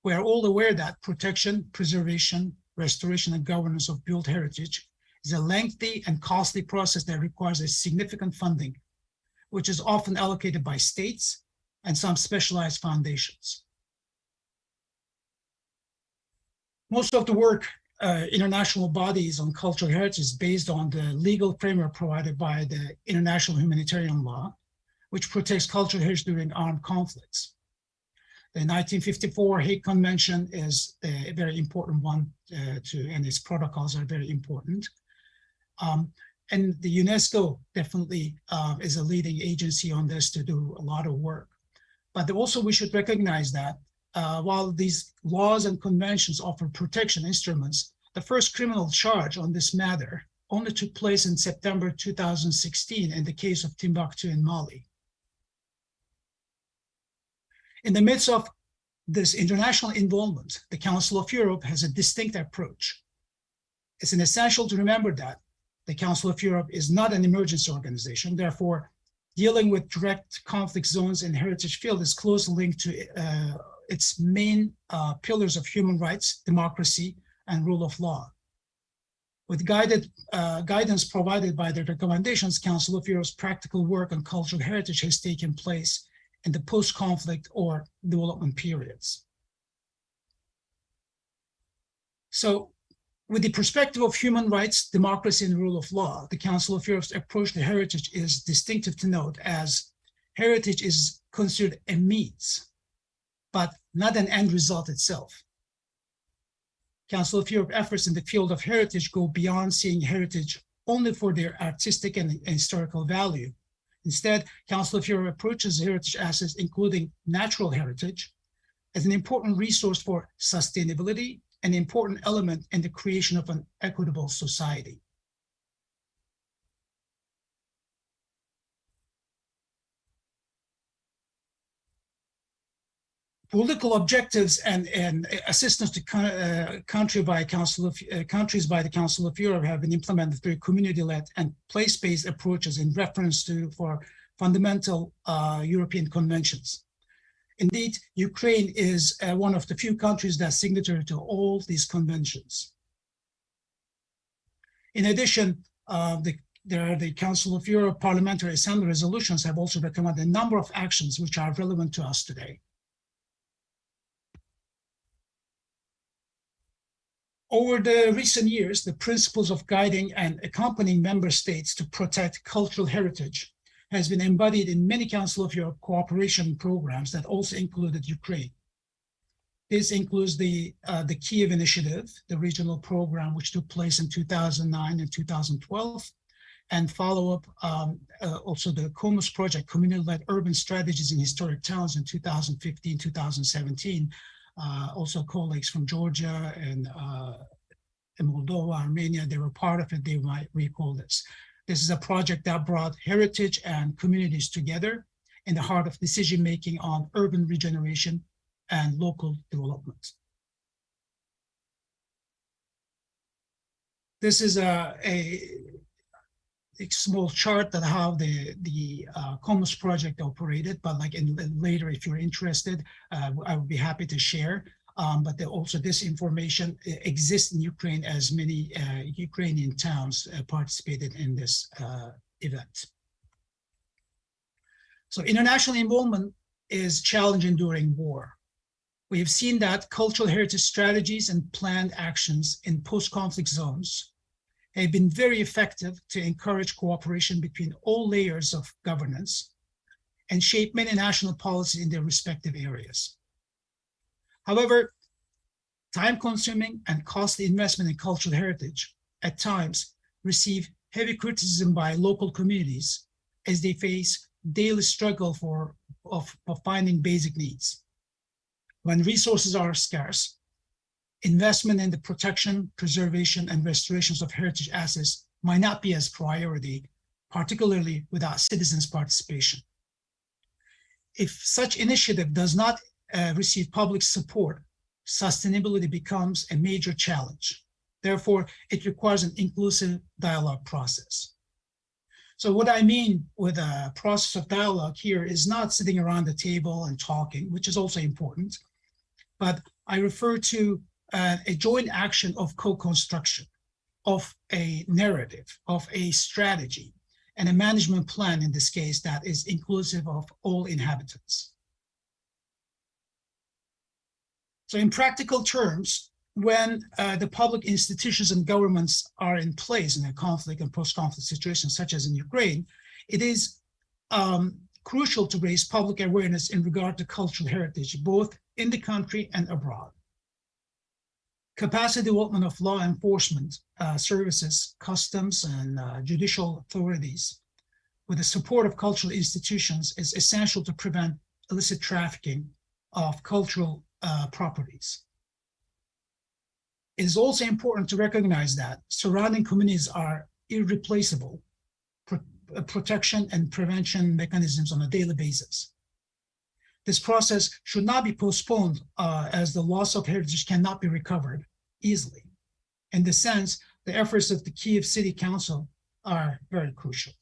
We are all aware that protection, preservation, restoration, and governance of built heritage is a lengthy and costly process that requires a significant funding, which is often allocated by states and some specialized foundations. Most of the work international bodies on cultural heritage is based on the legal framework provided by the international humanitarian law, which protects cultural heritage during armed conflicts. The 1954 Hague Convention is a very important one, and its protocols are very important. And the UNESCO definitely is a leading agency on this to do a lot of work. But also we should recognize that while these laws and conventions offer protection instruments, the first criminal charge on this matter only took place in September 2016 in the case of Timbuktu in Mali. In the midst of this international involvement, the Council of Europe has a distinct approach. It's essential to remember that the Council of Europe is not an emergency organization. Therefore, dealing with direct conflict zones in heritage field is closely linked to its main pillars of human rights, democracy, and rule of law. With guidance provided by the recommendations, Council of Europe's practical work on cultural heritage has taken place in the post-conflict or development periods. So, with the perspective of human rights, democracy, and rule of law, the Council of Europe's approach to heritage is distinctive to note, as heritage is considered a means, but not an end result itself. Council of Europe efforts in the field of heritage go beyond seeing heritage only for their artistic and historical value. Instead, Council of Europe approaches heritage assets, including natural heritage, as an important resource for sustainability, an important element in the creation of an equitable society. Political objectives and assistance to countries by the Council of Europe have been implemented through community-led and place-based approaches in reference to fundamental European conventions. Indeed, Ukraine is one of the few countries that's signatory to all these conventions. In addition, the Council of Europe Parliamentary Assembly resolutions have also recommended a number of actions which are relevant to us today. Over the recent years, the principles of guiding and accompanying member states to protect cultural heritage has been embodied in many Council of Europe cooperation programs that also included Ukraine. This includes the Kiev Initiative, the regional program which took place in 2009 and 2012, and follow-up also the COMUS project, Community-Led Urban Strategies in Historic Towns in 2015-2017. Also colleagues from Georgia and Moldova, Armenia, they were part of it, they might recall this. This is a project that brought heritage and communities together in the heart of decision-making on urban regeneration and local development. This is a small chart that how the COMUS project operated, but like later, if you're interested, I would be happy to share. But also this information exists in Ukraine, as many Ukrainian towns participated in this event. So international involvement is challenging during war. We have seen that cultural heritage strategies and planned actions in post-conflict zones have been very effective to encourage cooperation between all layers of governance and shape many national policies in their respective areas. However, time-consuming and costly investment in cultural heritage at times receive heavy criticism by local communities as they face daily struggle for finding basic needs. When resources are scarce, investment in the protection, preservation, and restorations of heritage assets might not be as priority, particularly without citizens' participation. If such initiative does not receive public support, sustainability becomes a major challenge. Therefore, it requires an inclusive dialogue process. So what I mean with a process of dialogue here is not sitting around the table and talking, which is also important, but I refer to a joint action of co-construction, of a narrative, of a strategy, and a management plan in this case that is inclusive of all inhabitants. So in practical terms, when the public institutions and governments are in place in a conflict and post-conflict situation, such as in Ukraine, it is crucial to raise public awareness in regard to cultural heritage, both in the country and abroad. Capacity development of law enforcement services, customs, and judicial authorities with the support of cultural institutions is essential to prevent illicit trafficking of cultural properties. It is also important to recognize that surrounding communities are irreplaceable protection and prevention mechanisms on a daily basis. This process should not be postponed as the loss of heritage cannot be recovered easily. In this sense, the efforts of the Kyiv City Council are very crucial.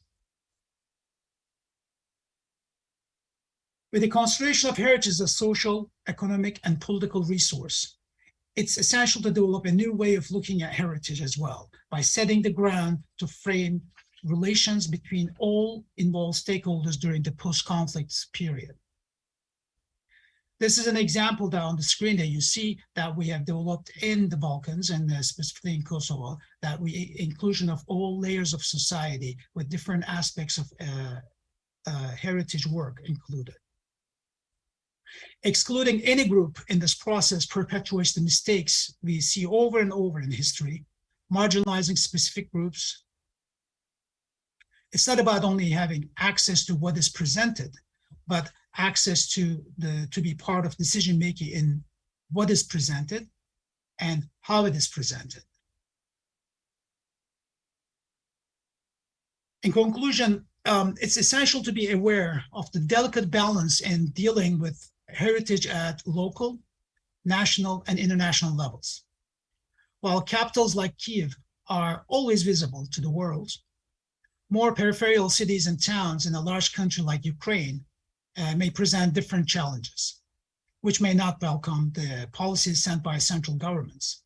With the consideration of heritage as a social, economic, and political resource, it's essential to develop a new way of looking at heritage as well, by setting the ground to frame relations between all involved stakeholders during the post-conflict period. This is an example that on the screen that you see that we have developed in the Balkans and specifically in Kosovo, that inclusion of all layers of society with different aspects of heritage work included. Excluding any group in this process perpetuates the mistakes we see over and over in history, marginalizing specific groups. It's not about only having access to what is presented, but access to be part of decision-making in what is presented and how it is presented. In conclusion, it's essential to be aware of the delicate balance in dealing with heritage at local, national, and international levels. While capitals like Kyiv are always visible to the world, more peripheral cities and towns in a large country like Ukraine may present different challenges, which may not welcome the policies sent by central governments.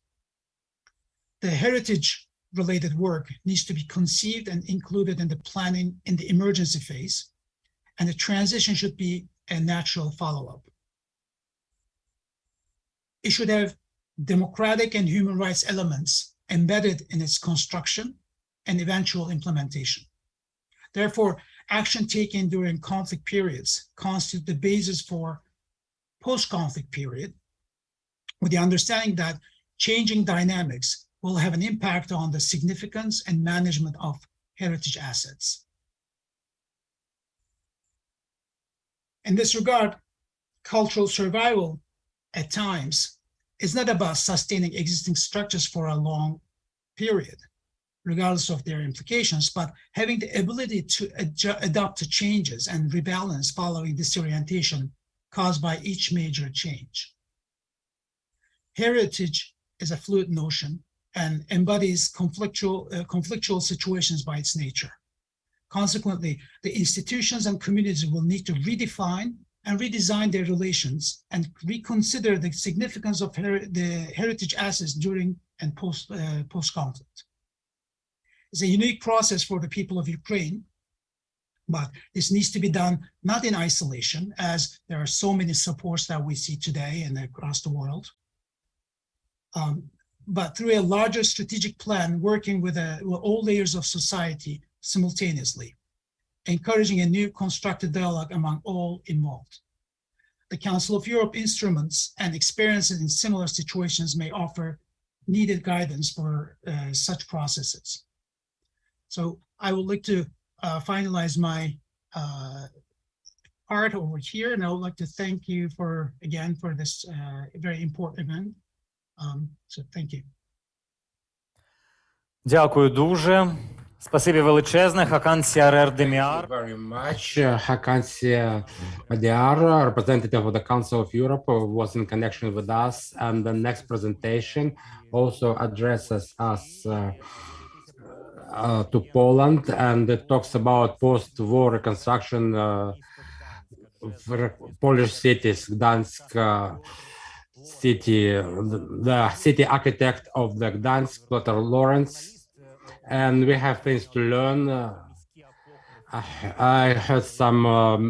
The heritage-related work needs to be conceived and included in the planning in the emergency phase, and the transition should be a natural follow-up. It should have democratic and human rights elements embedded in its construction and eventual implementation. Therefore, action taken during conflict periods constitute the basis for post-conflict period, with the understanding that changing dynamics will have an impact on the significance and management of heritage assets. In this regard, cultural survival at times is not about sustaining existing structures for a long period, regardless of their implications, but having the ability to adapt to changes and rebalance following disorientation caused by each major change. Heritage is a fluid notion and embodies conflictual situations by its nature. Consequently, the institutions and communities will need to redefine and redesign their relations and reconsider the significance of the heritage assets during and post-conflict. It's a unique process for the people of Ukraine, but this needs to be done not in isolation, as there are so many supports that we see today and across the world, but through a larger strategic plan working with all layers of society simultaneously, encouraging a new constructive dialogue among all involved. The Council of Europe instruments and experiences in similar situations may offer needed guidance for such processes. So I would like to finalize my part over here, and I would like to thank you again for this very important event. So thank you. Дякую дуже. Спасибі величезне. Hakan Siarer Demiar. Very much. Hakan Siarer, representative of the Council of Europe, was in connection with us, and the next presentation also addresses us to Poland, and it talks about post-war reconstruction of Polish cities. Gdansk city, the city architect of the Gdansk, Piotr Lawrence, and we have things to learn. I heard some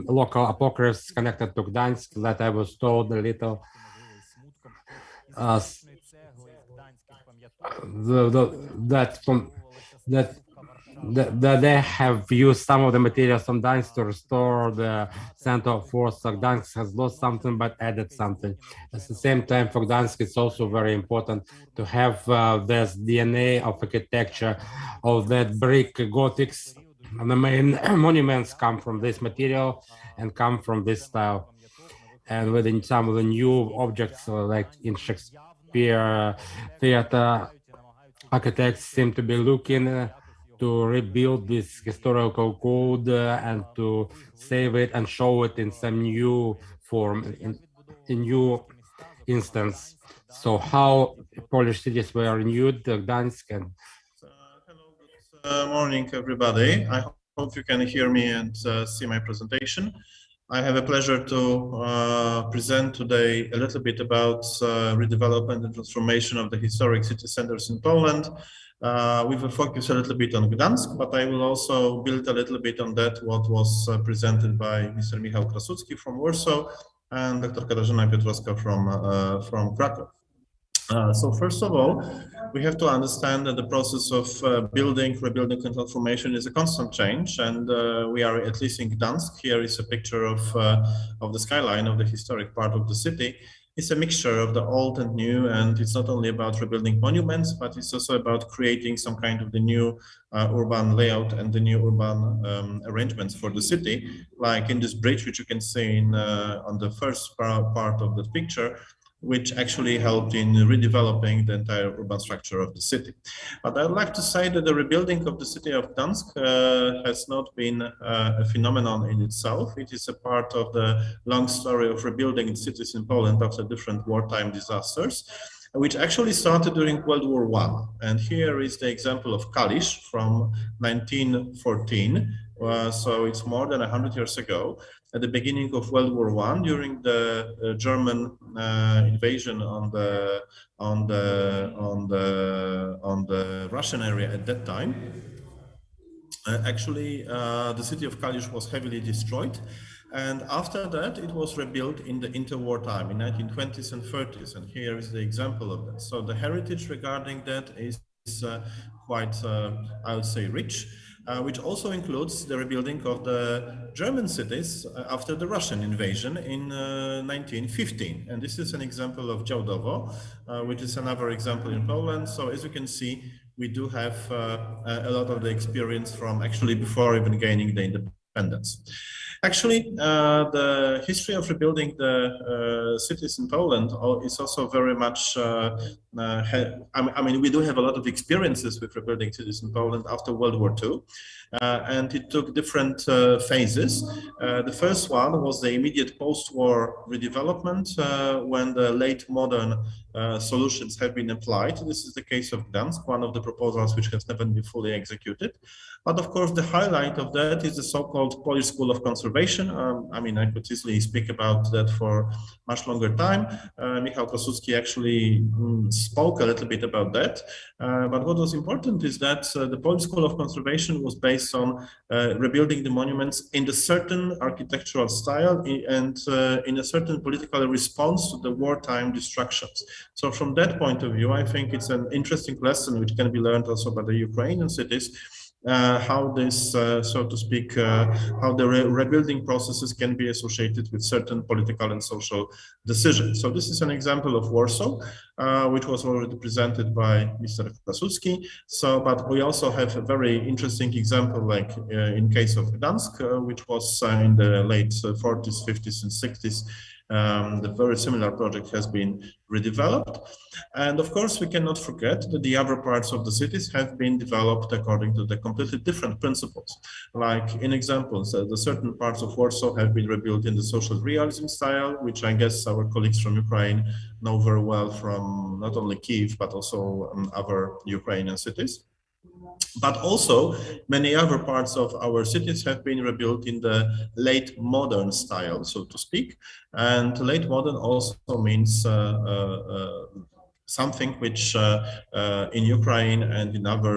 local apocryphs connected to Gdansk that I was told a little that they have used some of the materials from Gdansk to restore the center of force. So Gdansk has lost something but added something. At the same time, for Gdansk, it's also very important to have this DNA of architecture of that brick Gothics. And the main monuments come from this material and come from this style. And within some of the new objects, like in Shakespeare theater, architects seem to be looking to rebuild this historical code and to save it and show it in some new form, in new instance. So how Polish cities were renewed, Gdansk and... Hello, good morning, everybody. I hope you can hear me and see my presentation. I have a pleasure to present today a little bit about redevelopment and transformation of the historic city centers in Poland. We will focus a little bit on Gdansk, but I will also build a little bit on that what was presented by Mr. Michał Krasucki from Warsaw and Dr. Katarzyna Piotrowska from Krakow. So first of all, we have to understand that the process of building, rebuilding, and transformation is a constant change, and we are at least in Gdansk. Here is a picture of the skyline of the historic part of the city. It's a mixture of the old and new, and it's not only about rebuilding monuments, but it's also about creating some kind of the new urban layout and the new urban arrangements for the city, like in this bridge, which you can see on the first part of the picture, which actually helped in redeveloping the entire urban structure of the city. But I'd like to say that the rebuilding of the city of Gdansk has not been a phenomenon in itself. It is a part of the long story of rebuilding cities in Poland after different wartime disasters, which actually started during World War I. And here is the example of Kalisz from 1914. So it's more than 100 years ago. At the beginning of World War I, during the German invasion on the Russian area at that time, actually the city of Kalisz was heavily destroyed. And after that, it was rebuilt in the interwar time, in 1920s and 30s. And here is the example of that. So the heritage regarding that is quite, I would say, rich. Which also includes the rebuilding of the German cities after the Russian invasion in 1915. And this is an example of Działdowo, which is another example in Poland. So as you can see, we do have a lot of the experience from actually before even gaining the independence. Actually, the history of rebuilding the cities in Poland is also very much, I mean, we do have a lot of experiences with rebuilding cities in Poland after World War II, and it took different phases. The first one was the immediate post-war redevelopment when the late modern solutions have been applied. This is the case of Gdansk, one of the proposals which has never been fully executed. But of course, the highlight of that is the so-called Polish School of Conservation. I mean, I could easily speak about that for much longer time. Michał Krasucki actually spoke a little bit about that. But what was important is that the Polish School of Conservation was based on rebuilding the monuments in a certain architectural style and in a certain political response to the wartime destructions. So from that point of view, I think it's an interesting lesson which can be learned also by the Ukrainian cities. How this, so to speak, how the rebuilding processes can be associated with certain political and social decisions. So this is an example of Warsaw, which was already presented by Mr. Krasucki. So, but we also have a very interesting example, like in case of Gdansk, which was in the late 40s, 50s, and 60s. The very similar project has been redeveloped. And of course, we cannot forget that the other parts of the cities have been developed according to the completely different principles. Like in examples, the certain parts of Warsaw have been rebuilt in the social realism style, which I guess our colleagues from Ukraine know very well from not only Kyiv, but also other Ukrainian cities. But also many other parts of our cities have been rebuilt in the late modern style, so to speak. And late modern also means something which in Ukraine and in other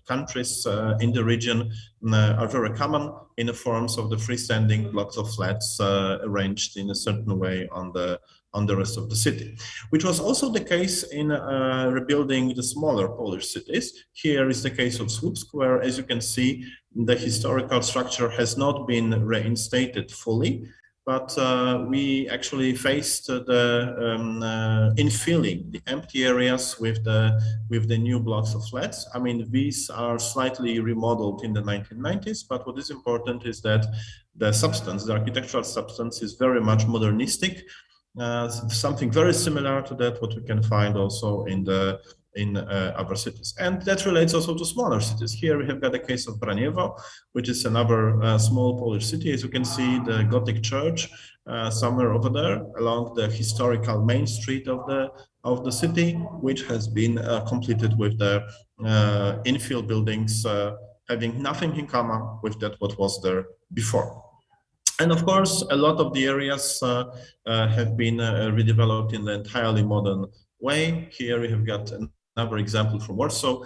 countries in the region are very common in the forms of the freestanding blocks of flats arranged in a certain way on the rest of the city, which was also the case in rebuilding the smaller Polish cities. Here is the case of Słupsk, where, as you can see, the historical structure has not been reinstated fully, but we actually faced the infilling the empty areas with the new blocks of flats. I mean, these are slightly remodeled in the 1990s, but what is important is that the substance, the architectural substance, is very much modernistic. Something very similar to that what we can find also in other cities, and that relates also to smaller cities. Here we have got a case of Braniewo, which is another small Polish city. As you can see, the Gothic church somewhere over there along the historical main street of the city, which has been completed with the infill buildings having nothing in common with that what was there before. And of course, a lot of the areas have been redeveloped in the entirely modern way. Here we have got another example from Warsaw.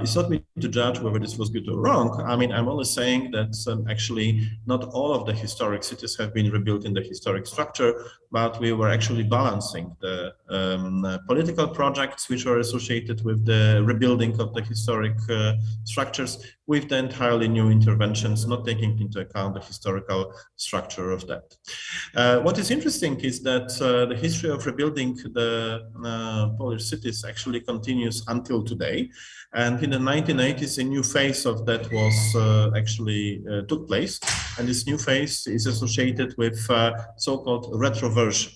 It's not me to judge whether this was good or wrong. I mean, I'm only saying that actually not all of the historic cities have been rebuilt in the historic structure, but we were actually balancing the political projects which were associated with the rebuilding of the historic structures with the entirely new interventions, not taking into account the historical structure of that. What is interesting is that the history of rebuilding the Polish cities actually continues until today. And in the 1980s, a new phase of that was actually took place. And this new phase is associated with so-called retroversion.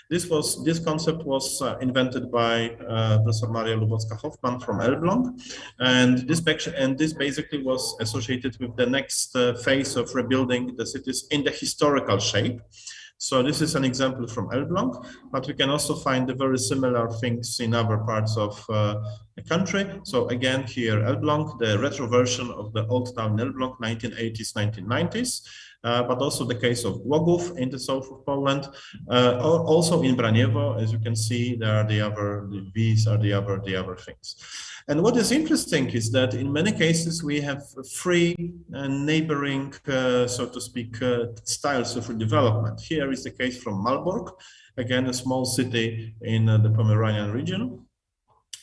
This concept was invented by Professor Maria Lubocka-Hoffmann from Elbląg, and this basically was associated with the next phase of rebuilding the cities in the historical shape. So this is an example from Elbląg, but we can also find the very similar things in other parts of the country. So again, here Elbląg, the retroversion of the old town Elbląg, 1980s, 1990s. But also the case of Głogów in the south of Poland, also in Braniewo, as you can see, these are the other things. And what is interesting is that in many cases we have three neighboring, so to speak, styles of redevelopment. Here is the case from Malbork, again a small city in the Pomeranian region,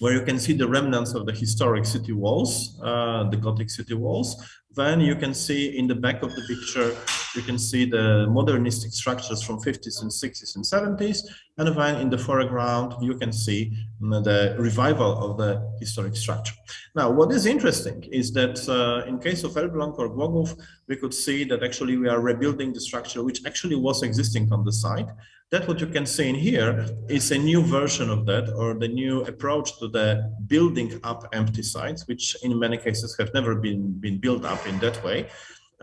where you can see the remnants of the historic city walls, the Gothic city walls. Then you can see in the back of the picture, you can see the modernistic structures from 50s and 60s and 70s. And then in the foreground, you can see the revival of the historic structure. Now, what is interesting is that in case of Elbląg or Głogów, we could see that actually we are rebuilding the structure which actually was existing on the site. That what you can see in here is a new version of that, or the new approach to the building up empty sites, which in many cases have never been built up in that way.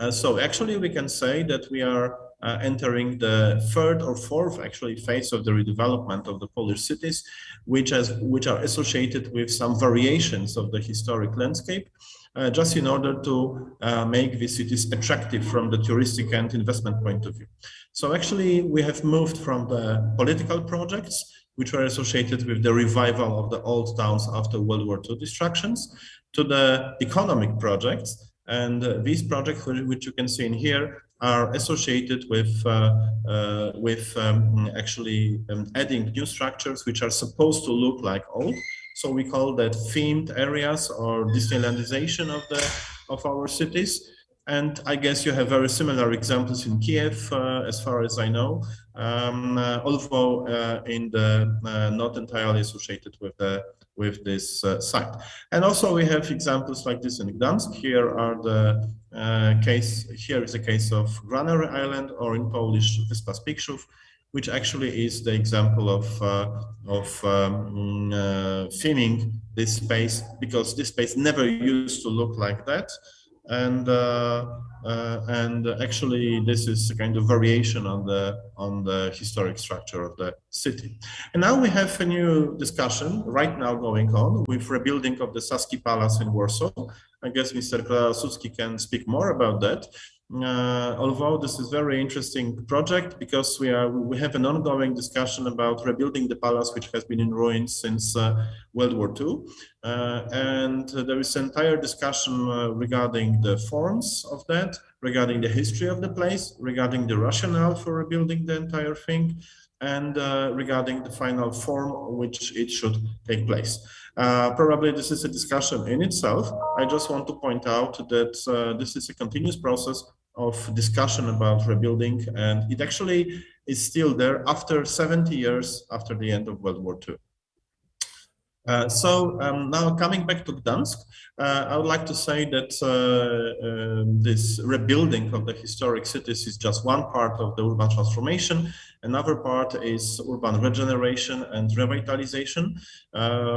So actually we can say that we are entering the third or fourth actually phase of the redevelopment of the Polish cities, which are associated with some variations of the historic landscape, just in order to make these cities attractive from the touristic and investment point of view. So actually we have moved from the political projects, which were associated with the revival of the old towns after World War II destructions, to the economic projects. And these projects, which you can see in here, are associated with actually adding new structures which are supposed to look like old. So we call that themed areas or Disneylandization of our cities. And I guess you have very similar examples in Kiev, as far as I know, although not entirely associated with this site. And also we have examples like this in Gdansk. Here is a case of Granary Island, or in Polish, Wyspa Spikszów, which actually is the example of theming this space, because this space never used to look like that. And actually this is a kind of variation on the historic structure of the city. And now we have a new discussion right now going on with rebuilding of the Saski Palace in Warsaw. I guess Mr. Krasucki can speak more about that. Although this is a very interesting project, because we have an ongoing discussion about rebuilding the palace, which has been in ruins since World War II. And there is an entire discussion regarding the forms of that, regarding the history of the place, regarding the rationale for rebuilding the entire thing, and regarding the final form which it should take place. Probably this is a discussion in itself. I just want to point out that this is a continuous process of discussion about rebuilding, and it actually is still there after 70 years after the end of World War II. Now coming back to Gdansk, I would like to say that this rebuilding of the historic cities is just one part of the urban transformation. Another part is urban regeneration and revitalization,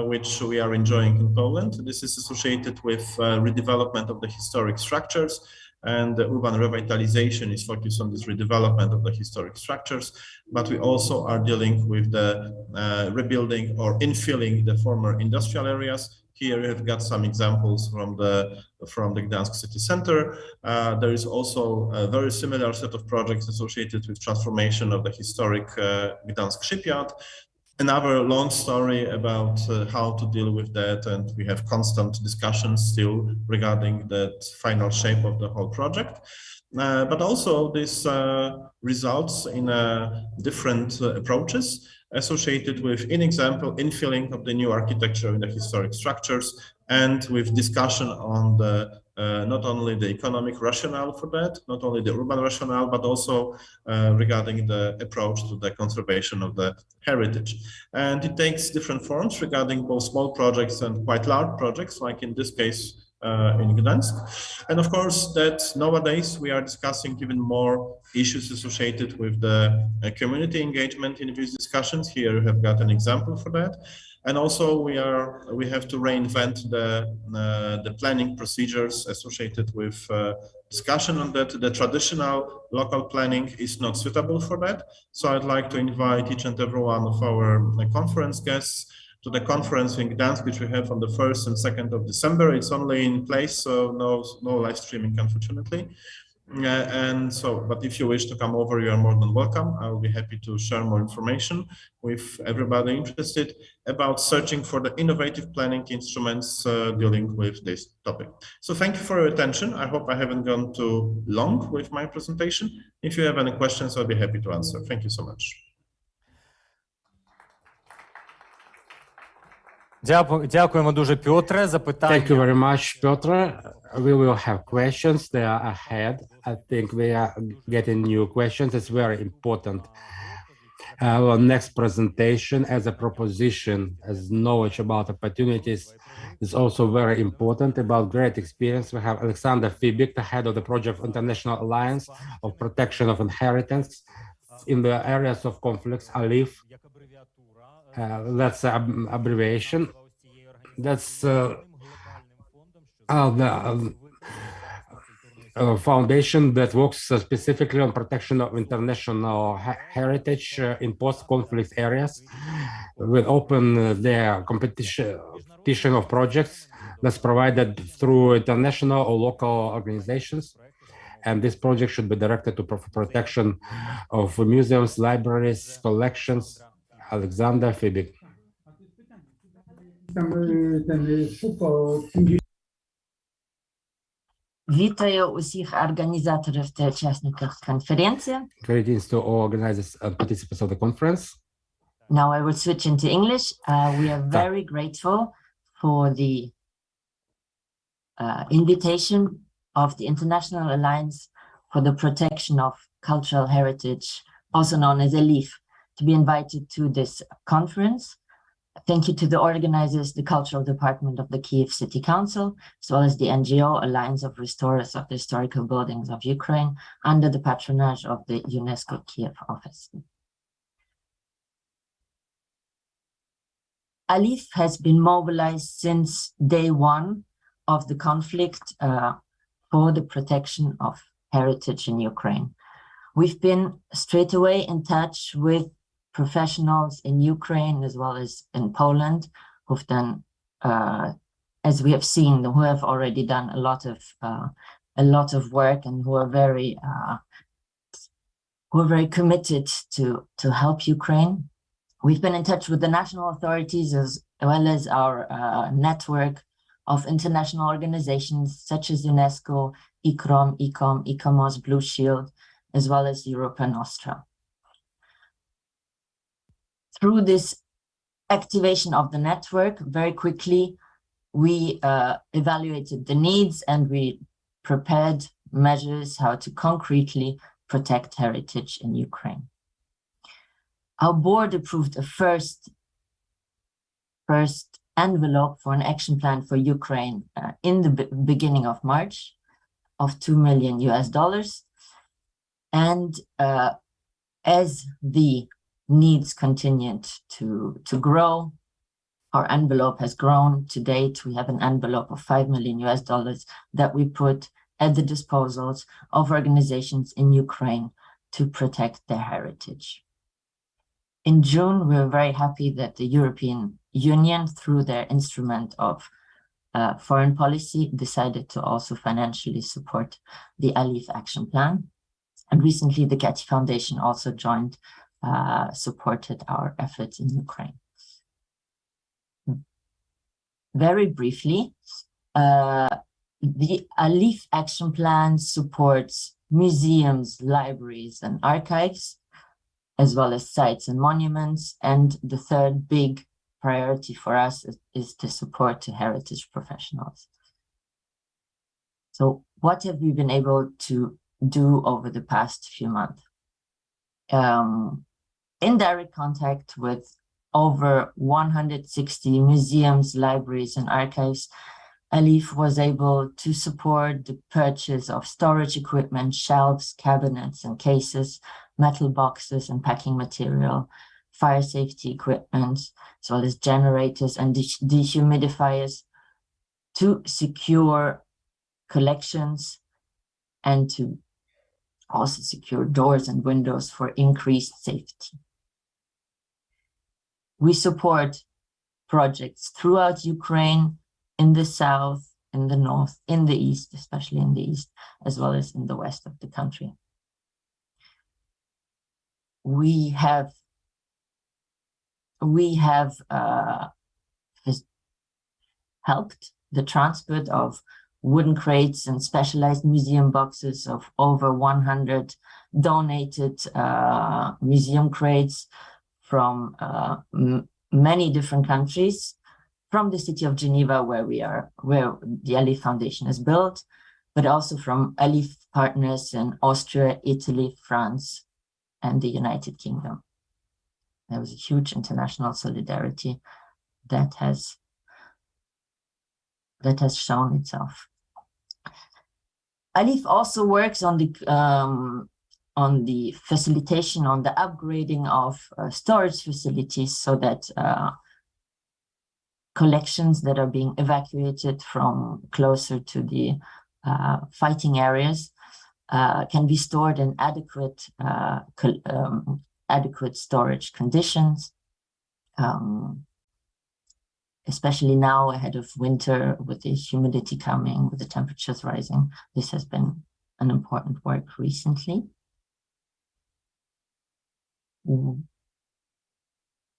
which we are enjoying in Poland. This is associated with redevelopment of the historic structures, and the urban revitalization is focused on this redevelopment of the historic structures, but we also are dealing with the rebuilding or infilling the former industrial areas. Here we have got some examples from the Gdansk city center. There is also a very similar set of projects associated with transformation of the historic Gdansk shipyard. Another long story about how to deal with that, and we have constant discussions still regarding the final shape of the whole project. But also this results in different approaches associated with, in example, infilling of the new architecture in the historic structures, and with discussion on the not only the economic rationale for that, not only the urban rationale, but also regarding the approach to the conservation of the heritage. And it takes different forms regarding both small projects and quite large projects, like in this case, in Gdansk. And of course, that nowadays we are discussing even more issues associated with the community engagement in these discussions. Here you have got an example for that. And also we have to reinvent the planning procedures associated with discussion on that. The traditional local planning is not suitable for that. So I'd like to invite each and every one of our conference guests to the conference in Gdansk, which we have on the 1st and 2nd of December. It's only in place, so no live streaming, unfortunately. But if you wish to come over, you are more than welcome. I will be happy to share more information with everybody interested about searching for the innovative planning instruments dealing with this topic. So thank you for your attention. I hope I haven't gone too long with my presentation. If you have any questions, I'll be happy to answer. Thank you so much. Дякуємо дуже, Петре, за питання. Thank you very much, Piotr. We will have questions. They are ahead. I think we are getting new questions. It's very important. Our next presentation as a proposition, as knowledge about opportunities, is also very important. About great experience, we have Alexander Fibik, the head of the Project of International Alliance of Protection of Inheritance in the areas of conflicts, ALIF. That's an abbreviation. That's the foundation that works specifically on protection of international heritage in post-conflict areas. Will open their competition of projects that's provided through international or local organizations. And this project should be directed to protection of museums, libraries, collections. Alexander Fibik. Вітаю усіх організаторів та учасників конференції. Greetings to all organizers and participants of the conference. Now I will switch into English. We are very grateful for the invitation of the International Alliance for the Protection of Cultural Heritage, also known as ALIF, to be invited to this conference. Thank you to the organizers, the Cultural Department of the Kyiv City Council, as well as the NGO Alliance of Restorers of the Historical Buildings of Ukraine, under the patronage of the UNESCO Kyiv office. ALIF has been mobilized since day one of the conflict for the protection of heritage in Ukraine. We've been straight away in touch with professionals in Ukraine as well as in Poland who've done, as we have seen, who have already done a lot of work and who are very committed to help Ukraine. We've been in touch with the national authorities as well as our network of international organizations such as UNESCO, ICROM, ICOM, ICOMOS, Blue Shield, as well as Europa Nostra. Through this activation of the network, very quickly, we evaluated the needs and we prepared measures how to concretely protect heritage in Ukraine. Our board approved a first envelope for an action plan for Ukraine in the beginning of March of $2 million. And as the needs continued to grow, our envelope has grown. To date, we have an envelope of $5 million that we put at the disposals of organizations in Ukraine to protect their heritage. In June, we were very happy that the European Union, through their instrument of foreign policy, decided to also financially support the ALIPH action plan. And recently, the Getty Foundation also joined, supported our efforts in Ukraine. Very briefly, the ALIPH action plan supports museums, libraries, and archives, as well as sites and monuments. And the third big priority for us is the support to heritage professionals. So what have we been able to do over the past few months? In direct contact with over 160 museums, libraries, and archives, ALIPH was able to support the purchase of storage equipment, shelves, cabinets, and cases, metal boxes and packing material, fire safety equipment, as well as generators and dehumidifiers to secure collections and to also secure doors and windows for increased safety. We support projects throughout Ukraine, in the south, in the north, in the east, especially in the east, as well as in the west of the country. We have helped the transport of wooden crates and specialized museum boxes of over 100 donated museum crates from many different countries, from the city of Geneva, where the ALIPH Foundation is built, but also from ALIPH partners in Austria, Italy, France, and the United Kingdom. There was a huge international solidarity that has shown itself. ALIPH also works on the facilitation, on the upgrading of storage facilities, so that collections that are being evacuated from closer to the fighting areas can be stored in adequate storage conditions, especially now ahead of winter with the humidity coming, with the temperatures rising. This has been an important work recently.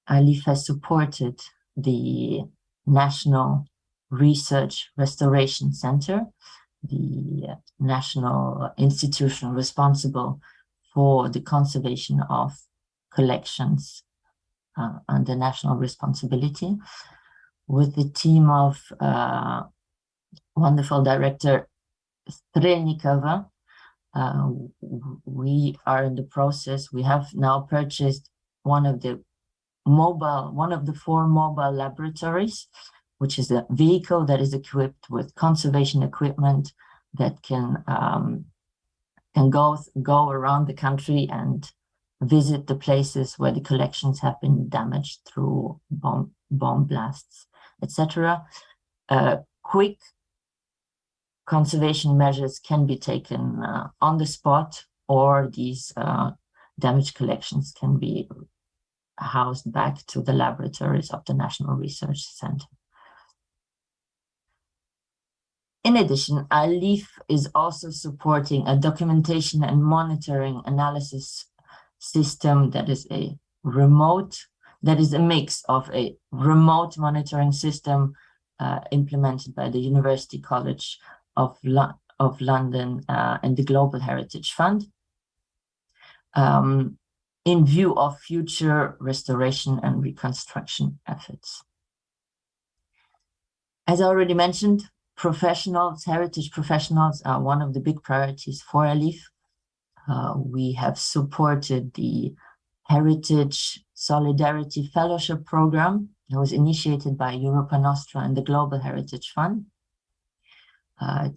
ALIPH has supported the National Research Restoration Center, the national institution responsible for the conservation of collections under national responsibility, with the team of wonderful director Strelnikova. We are in the process. We have now purchased one of the 4 mobile laboratories, which is a vehicle that is equipped with conservation equipment that can go around the country and visit the places where the collections have been damaged through bomb blasts, etc. Quick conservation measures can be taken on the spot, or these damaged collections can be housed back to the laboratories of the National Research Center. In addition, ALIPH is also supporting a documentation and monitoring analysis system that is a mix of a remote monitoring system implemented by the University College of London and the Global Heritage Fund, in view of future restoration and reconstruction efforts. As I already mentioned, heritage professionals are one of the big priorities for ALIPH. We have supported the Heritage Solidarity Fellowship Program that was initiated by Europa Nostra and the Global Heritage Fund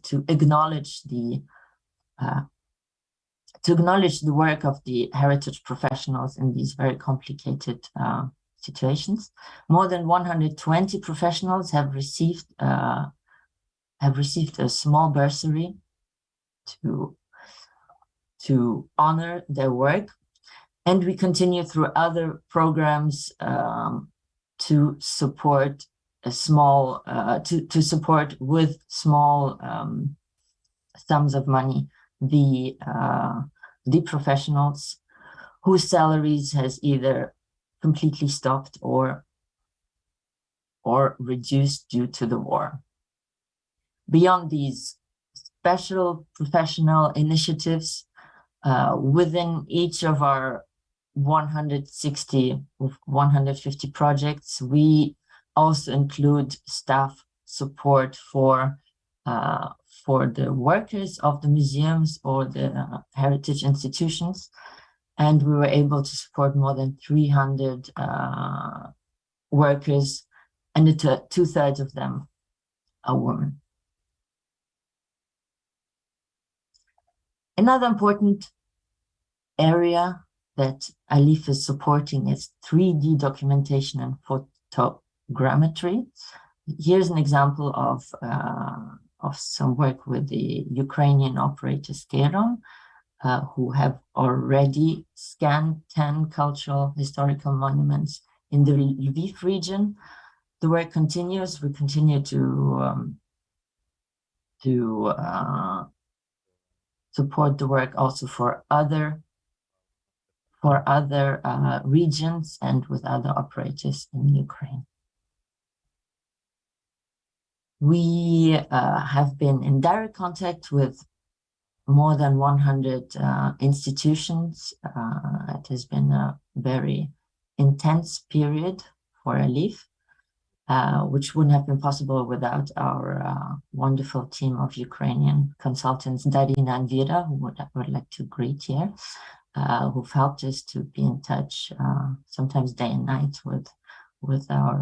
to acknowledge the work of the heritage professionals in these very complicated situations. More than 120 professionals have received a small bursary to honor their work. And we continue through other programs to support a small, to support with small sums of money the professionals whose salaries has either completely stopped or reduced due to the war. Beyond these special professional initiatives, within each of our 160, 150 projects, we also include staff support for the workers of the museums or the heritage institutions. And we were able to support more than 300 workers, and 2/3 of them are women. Another important area that ALIPH is supporting is 3D documentation and photogrammetry. Here's an example of some work with the Ukrainian operator Skeron, who have already scanned 10 cultural historical monuments in the Lviv region. The work continues. We continue to support the work also for other regions and with other operators in Ukraine. We have been in direct contact with more than 100 institutions. It has been a very intense period for ALIPH, which wouldn't have been possible without our wonderful team of Ukrainian consultants, Darina and Vera, who I would like to greet here, who've helped us to be in touch sometimes day and night with our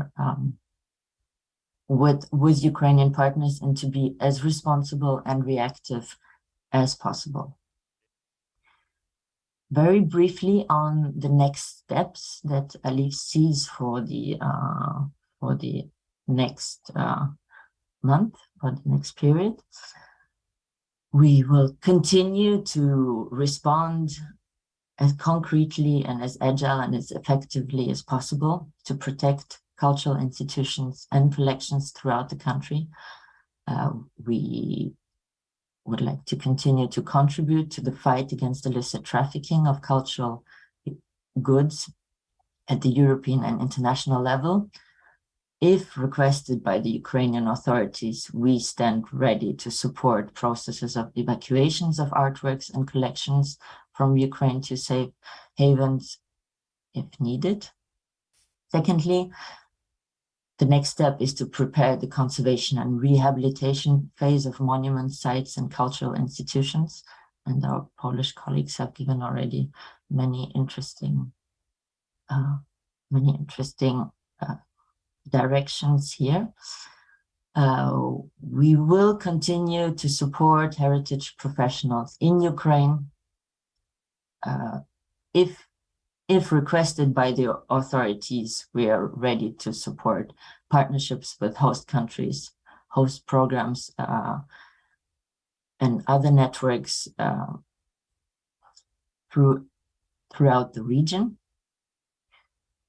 with Ukrainian partners, and to be as responsible and reactive as possible. Very briefly on the next steps that ALIPH sees for the next month, or the next period. We will continue to respond as concretely and as agile and as effectively as possible to protect cultural institutions and collections throughout the country. We would like to continue to contribute to the fight against illicit trafficking of cultural goods at the European and international level. If requested by the Ukrainian authorities, we stand ready to support processes of evacuations of artworks and collections from Ukraine to safe havens if needed. Secondly, the next step is to prepare the conservation and rehabilitation phase of monument sites and cultural institutions. And our Polish colleagues have given already many interesting directions here. We will continue to support heritage professionals in Ukraine if requested by the authorities. We are ready to support partnerships with host countries, host programs, and other networks throughout the region.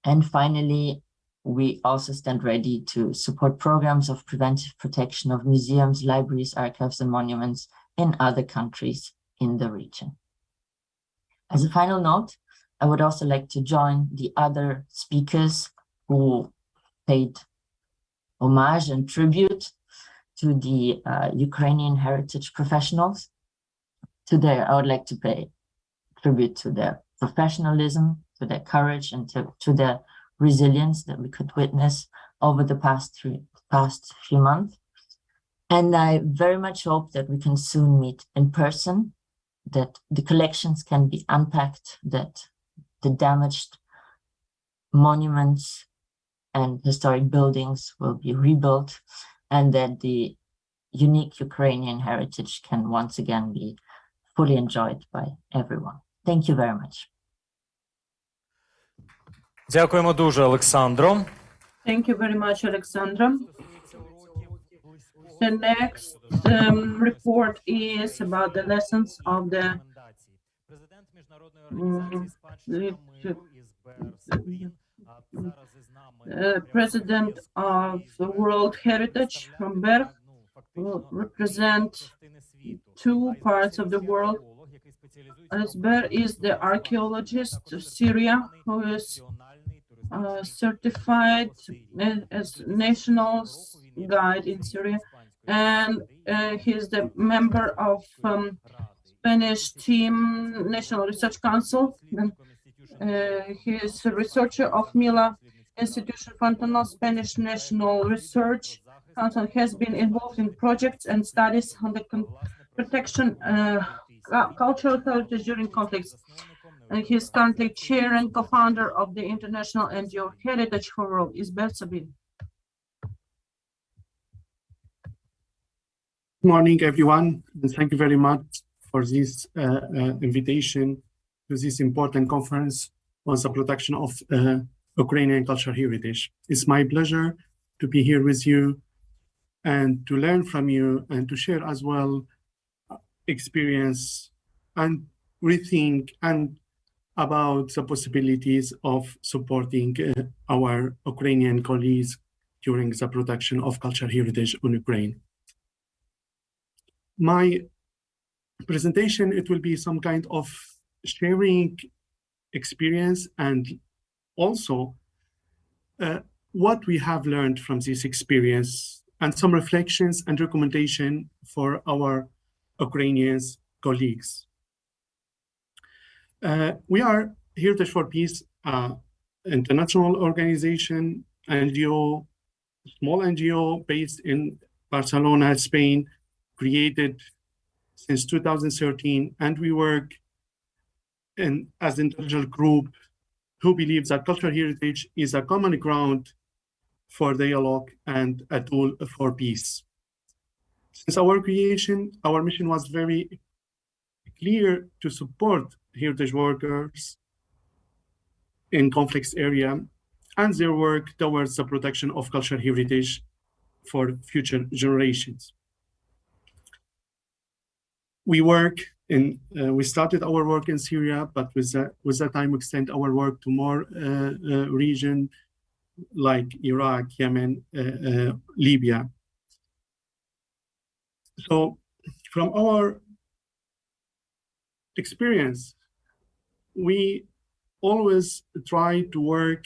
And finally, we also stand ready to support programs of preventive protection of museums, libraries, archives, and monuments in other countries in the region. As a final note, I would also like to join the other speakers who paid homage and tribute to the Ukrainian heritage professionals. I would like to pay tribute to their professionalism, to their courage, and to their resilience that we could witness over the past few months. And I very much hope that we can soon meet in person, that the collections can be unpacked, that the damaged monuments and historic buildings will be rebuilt, and that the unique Ukrainian heritage can once again be fully enjoyed by everyone. Thank you very much. Дякуємо дуже, Олександро. Thank you very much, Alexandra. The next report is about the lessons of the President of the World Heritage from Berg will represent two parts of the world. Asber is the archaeologist of Syria who is certified as national guide in Syria, and he's the member of Spanish team National Research Council. He is a researcher of Mila Institution Fontanal, Spanish National Research Council, has been involved in projects and studies on the protection cultural heritage during conflicts. And he is currently chair and co-founder of the international NGO Heritage for World. Isber Sabin. Good morning, everyone, and thank you very much for this invitation to this important conference on the protection of Ukrainian cultural heritage. It's my pleasure to be here with you and to learn from you and to share as well experience and rethink and about the possibilities of supporting our Ukrainian colleagues during the protection of cultural heritage in Ukraine. My presentation, it will be some kind of sharing experience and also what we have learned from this experience and some reflections and recommendation for our Ukrainian colleagues. We are Heritage for Peace, international organization, NGO, small NGO based in Barcelona, Spain, created since 2013, and we work as an international group who believes that cultural heritage is a common ground for dialogue and a tool for peace. Since our creation, our mission was very clear to support heritage workers in conflict area and their work towards the protection of cultural heritage for future generations. We started our work in Syria, but with that time we extend our work to more region like Iraq, Yemen, Libya. So from our experience, we always try to work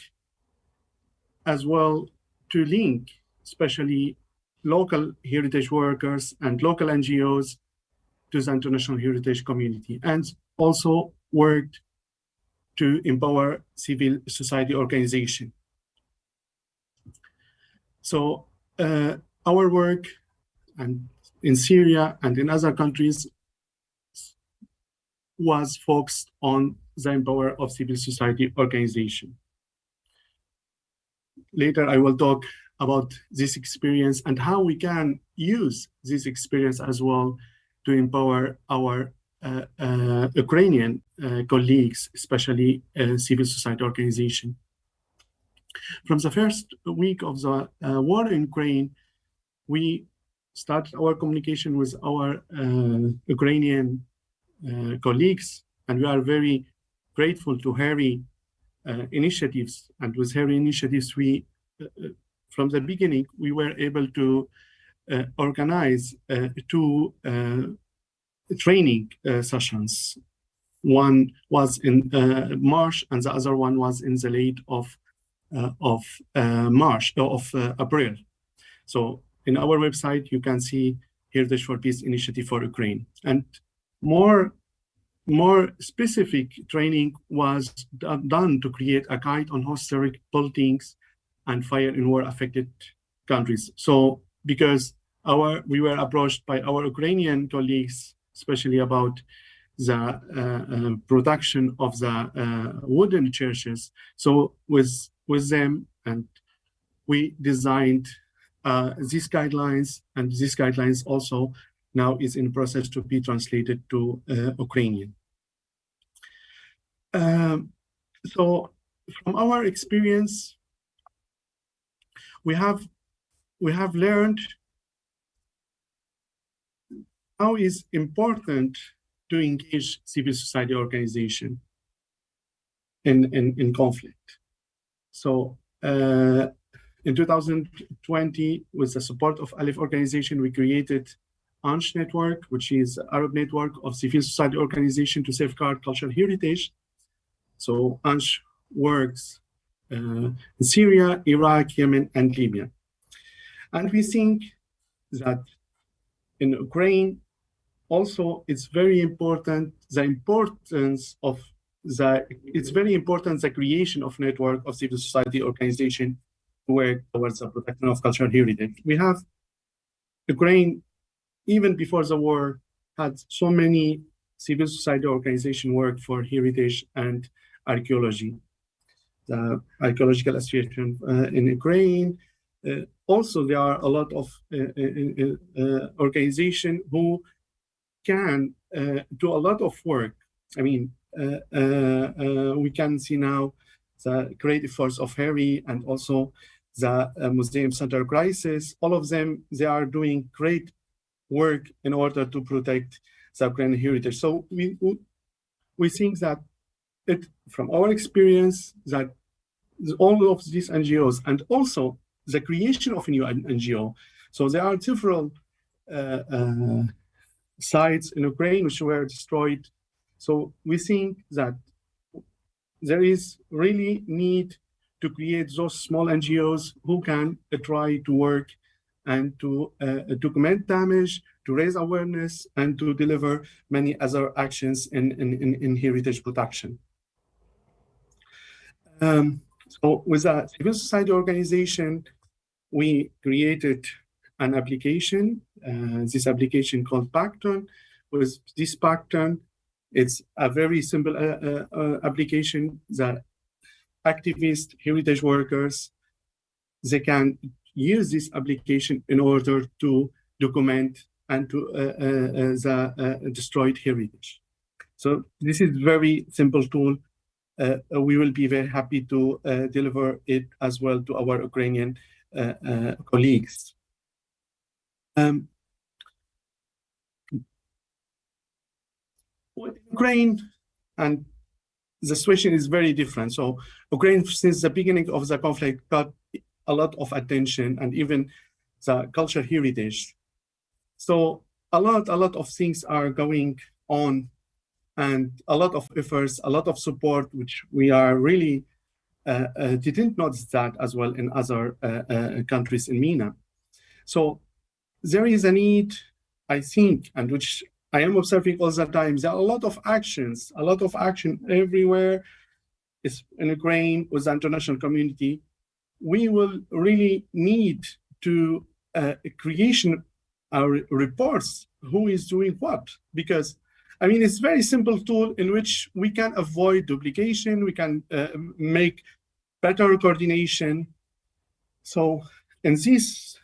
as well to link, especially local heritage workers and local NGOs to the international heritage community, and also worked to empower civil society organization. So our work and in Syria and in other countries was focused on the empower of civil society organization. Later, I will talk about this experience and how we can use this experience as well to empower our Ukrainian colleagues, especially civil society organization. From the first week of the war in Ukraine, we started our communication with our Ukrainian colleagues, and we are very grateful to Harry initiatives. And with Harry initiatives, we, from the beginning, we were able to organize two training sessions. One was in March, and the other one was in the late of April. So in our website, you can see Heritage for Peace Initiative for Ukraine. And more specific training was done to create a guide on historic buildings and fire in war affected countries. So because we were approached by our Ukrainian colleagues, especially about the production of the wooden churches. So with them, and we designed these guidelines, and these guidelines also now is in process to be translated to Ukrainian. So from our experience, we have learned how is important to engage civil society organization in conflict. So in 2020, with the support of Aleph organization, we created ANSH network, which is Arab network of civil society organization to safeguard cultural heritage. So ANSH works in Syria, Iraq, Yemen, and Libya. And we think that in Ukraine, also it's very important, it's very important the creation of network of civil society organization to work towards the protection of cultural heritage. We have Ukraine, even before the war, had so many civil society organization work for heritage and archaeology. The Archaeological Association in Ukraine. Also, there are a lot of organizations who can do a lot of work. I mean, we can see now the Creative Force of Harry and also the Museum Center Crisis. All of them, they are doing great work in order to protect the Ukrainian heritage. So we think that from our experience, that all of these NGOs and also the creation of a new NGO. So there are several sites in Ukraine which were destroyed. So we think that there is really need to create those small NGOs who can try to work and to document damage, to raise awareness, and to deliver many other actions in heritage protection. So with a civil society organization, we created an application, this application called Pacton. With this Pacton, it's a very simple application that activists, heritage workers, they can use this application in order to document and to the destroyed heritage. So this is very simple tool. We will be very happy to deliver it as well to our Ukrainian colleagues. With Ukraine, and the situation is very different. So Ukraine, since the beginning of the conflict, got a lot of attention and even the cultural heritage. So a lot of things are going on and a lot of efforts, a lot of support, which we are really didn't notice that as well in other countries in MENA. So there is a need, I think, and which I am observing all the time, there are a lot of action everywhere. It's in Ukraine with the international community. We will really need to creation our reports, who is doing what, because I mean, it's a very simple tool in which we can avoid duplication, we can make better coordination. So, and this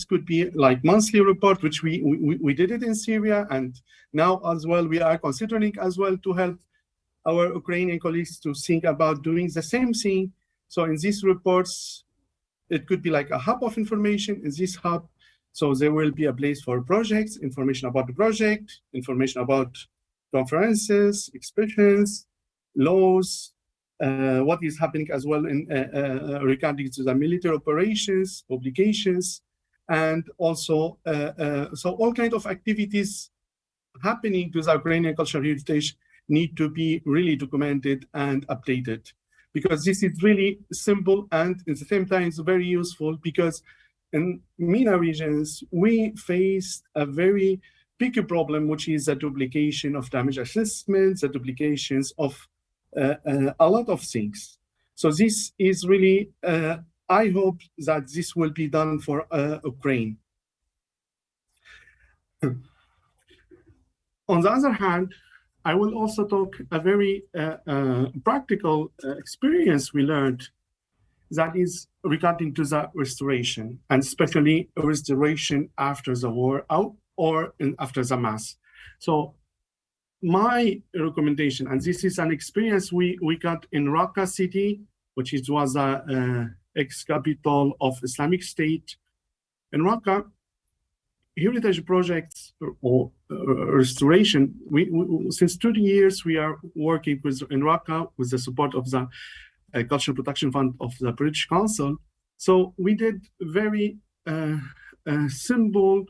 could be like monthly report, which we did it in Syria, and now as well, we are considering as well to help our Ukrainian colleagues to think about doing the same thing. So in these reports, it could be like a hub of information. In this hub, so there will be a place for projects, information about the project, information about conferences, exhibitions, laws, what is happening as well in regarding to the military operations, publications, and also so all kinds of activities happening to the Ukrainian cultural heritage need to be really documented and updated, because this is really simple and at the same time it's very useful, because in MENA regions we face a very big problem, which is the duplication of damage assessments, the duplications of a lot of things. So this is really, I hope that this will be done for Ukraine. On the other hand, I will also talk a very practical experience we learned, that is regarding to the restoration, and especially restoration after the war or after the mass. So my recommendation, and this is an experience we got in Raqqa city, which was a ex-capital of Islamic State. In Raqqa, heritage projects or restoration, we since 20 years we are working in Raqqa with the support of the Cultural Protection Fund of the British Council. So we did very simple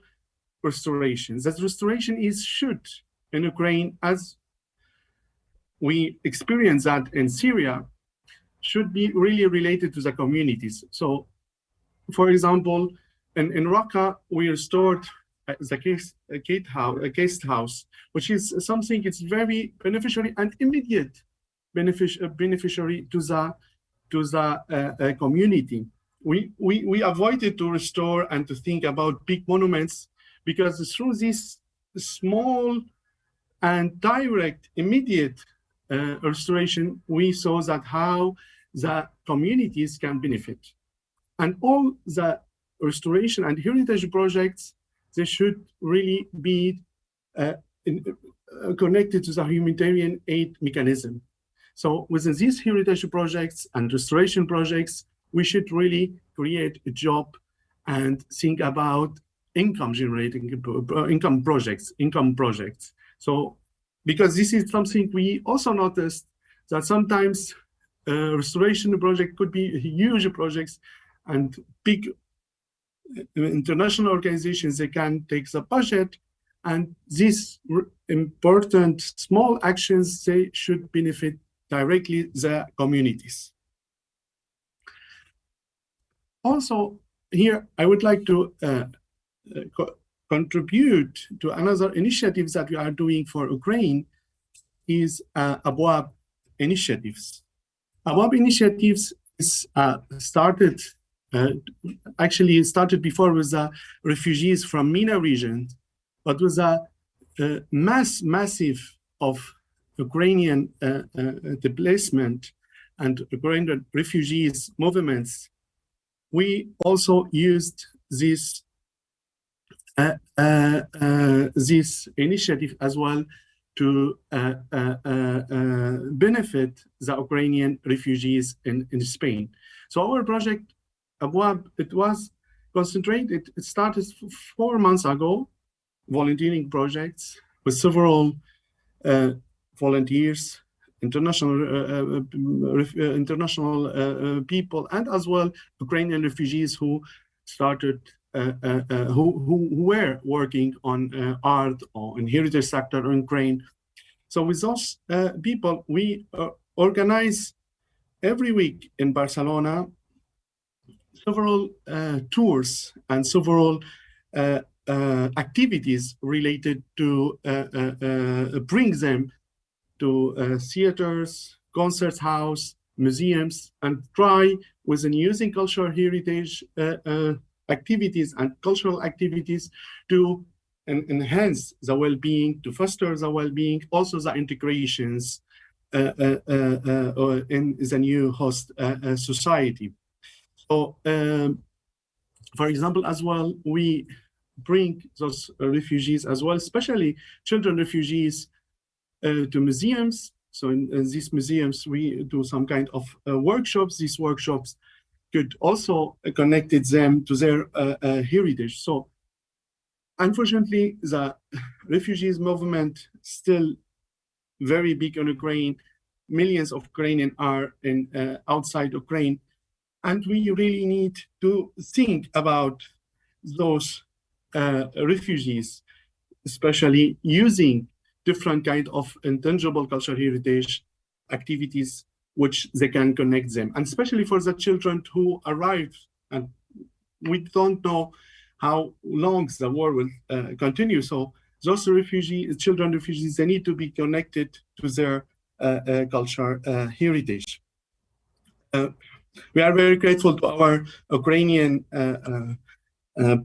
restorations. That restoration is should in Ukraine, as we experience that in Syria, should be really related to the communities. So, for example, in Raqqa, we restored the guest house, which is something it's very beneficiary and immediate beneficiary to the community. We avoided to restore and to think about big monuments, because through this small and direct, immediate restoration, we saw that how the communities can benefit. And all the restoration and heritage projects, they should really be connected to the humanitarian aid mechanism. So within these heritage projects and restoration projects, we should really create a job and think about income projects. So, because this is something we also noticed, that sometimes restoration project could be huge projects, and big international organizations, they can take the budget, and these important small actions, they should benefit directly the communities. Also, here I would like to contribute to another initiative that we are doing for Ukraine, is Abwab initiatives. Abwab initiatives is started before with the refugees from MENA region, but with a massive of Ukrainian displacement and Ukrainian refugees movements. We also used this initiative as well to benefit the Ukrainian refugees in Spain. So our project, Abwab, it was concentrated, it started 4 months ago, volunteering projects with several volunteers, international people, and as well Ukrainian refugees who started, who were working on art or in heritage sector in Ukraine. So with those people, we organize every week in Barcelona several tours and several activities related to bring them to theaters, concert house, museums, and try within using cultural heritage activities and cultural activities to enhance the well-being, to foster the well-being, also the integrations in the new host society. So, for example, as well, we bring those refugees as well, especially children refugees, to museums. So in these museums, we do some kind of workshops. These workshops could also connect them to their heritage. So unfortunately, the refugees movement still very big in Ukraine. Millions of Ukrainians are in outside Ukraine. And we really need to think about those refugees, especially using different kind of intangible cultural heritage activities which they can connect them, and especially for the children who arrive, and we don't know how long the war will continue. So those children refugees, they need to be connected to their cultural heritage. We are very grateful to our Ukrainian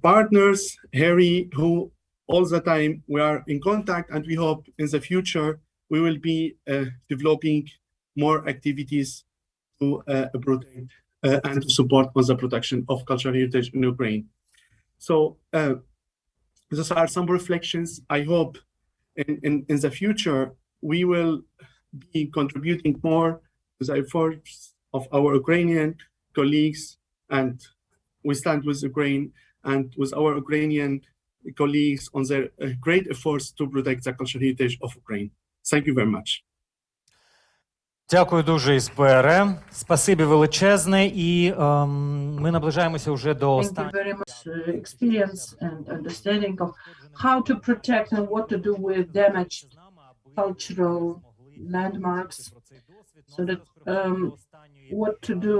partners, Harry, who all the time we are in contact, and we hope in the future we will be developing more activities to protect and to support on the protection of cultural heritage in Ukraine. So those are some reflections. I hope in the future we will be contributing more to the efforts of our Ukrainian colleagues, and we stand with Ukraine and with our Ukrainian colleagues on their great efforts to protect the cultural heritage of Ukraine. Thank you very much. Дякую дуже, ІСПР. Спасибі величезне. І ми наближаємося вже до Thank you останнього. very much experience and understanding of how to protect and what to do with damaged cultural landmarks, so that what to do.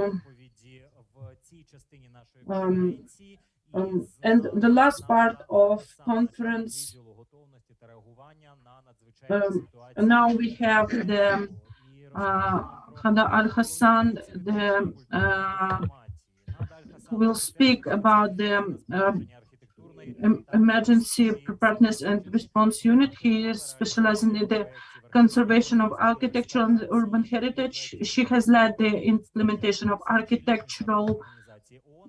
And the last part of conference, now we have the Khada Al-Hassan, who will speak about the emergency preparedness and response unit. He is specializing in the conservation of architectural and urban heritage. She has led the implementation of architectural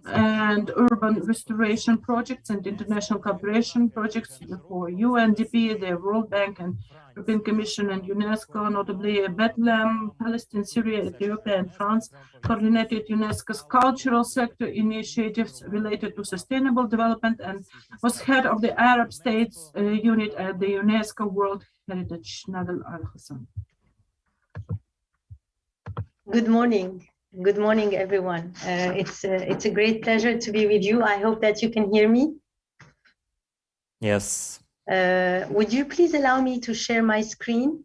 and urban restoration projects and international cooperation projects for UNDP, the World Bank and European Commission and UNESCO, notably Bethlehem, Palestine, Syria, Ethiopia, and France, coordinated UNESCO's cultural sector initiatives related to sustainable development, and was head of the Arab States unit at the UNESCO World Heritage. Nadal Al-Hassan. Good morning. Good morning, everyone. It's a great pleasure to be with you. I hope that you can hear me. Yes. Would you please allow me to share my screen?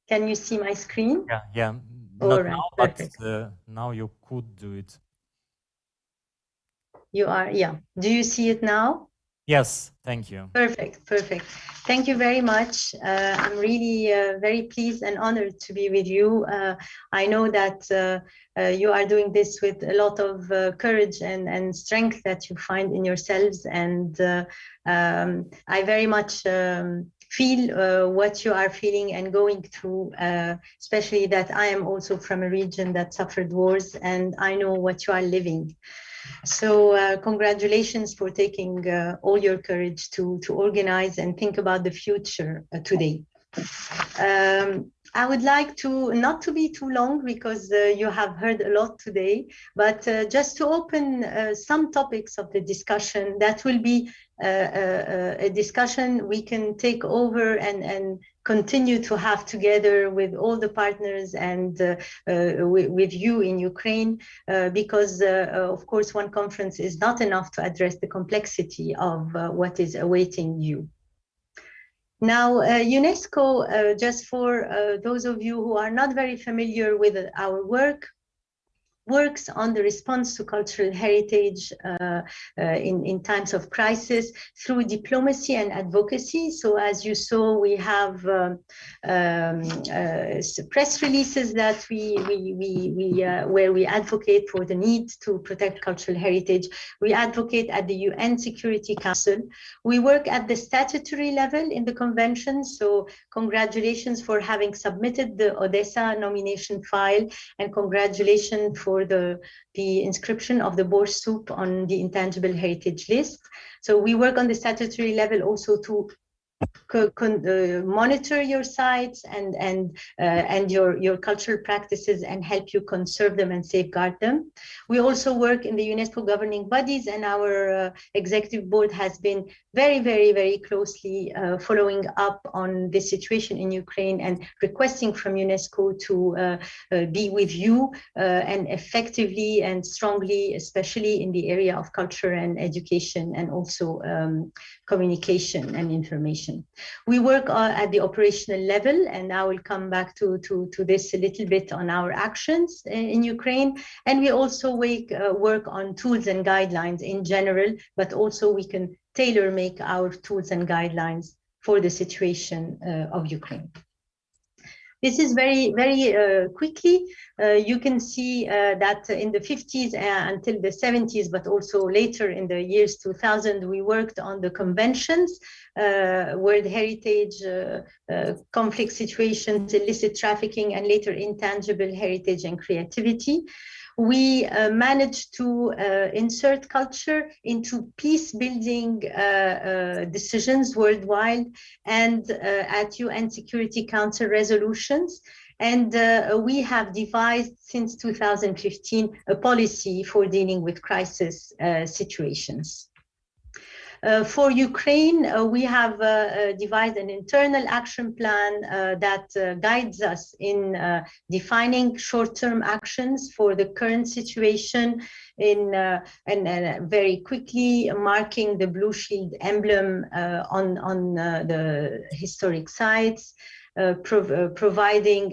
Can you see my screen? Yeah. All Not right, now, but perfect. now you could do it. You are, yeah. Do you see it now? Yes, thank you. Perfect. Thank you very much. I'm really very pleased and honored to be with you. I know that you are doing this with a lot of courage and strength that you find in yourselves. And I very much feel what you are feeling and going through, especially that I am also from a region that suffered wars, and I know what you are living. So congratulations for taking all your courage to organize and think about the future today. I would like to not to be too long because you have heard a lot today, but just to open some topics of the discussion that will be a discussion we can take over and continue to have together with all the partners and with you in Ukraine, because of course one conference is not enough to address the complexity of what is awaiting you. Now, UNESCO, just for those of you who are not very familiar with our work, works on the response to cultural heritage in times of crisis through diplomacy and advocacy. So as you saw, we have press releases that where we advocate for the need to protect cultural heritage. We advocate at the UN Security Council. We work at the statutory level in the convention. So congratulations for having submitted the Odessa nomination file, and congratulations for the inscription of the Borsuk on the intangible heritage list. So we work on the statutory level also to monitor your sites and your cultural practices and help you conserve them and safeguard them. We also work in the UNESCO governing bodies, and our executive board has been very closely following up on the situation in Ukraine and requesting from UNESCO to be with you and effectively and strongly, especially in the area of culture and education, and also communication and information. We work at the operational level, and I will come back to this a little bit on our actions in Ukraine. And we also work on tools and guidelines in general, but also we can tailor make our tools and guidelines for the situation of Ukraine. This is very quickly. You can see that in the 50s until the 70s, but also later in the years 2000, we worked on the conventions, World Heritage, conflict situations, illicit trafficking, and later intangible heritage and creativity. We managed to insert culture into peace-building decisions worldwide and at UN Security Council resolutions. And we have devised since 2015 a policy for dealing with crisis situations. For Ukraine, we have devised an internal action plan that guides us in defining short-term actions for the current situation and very quickly marking the Blue Shield emblem on the historic sites, providing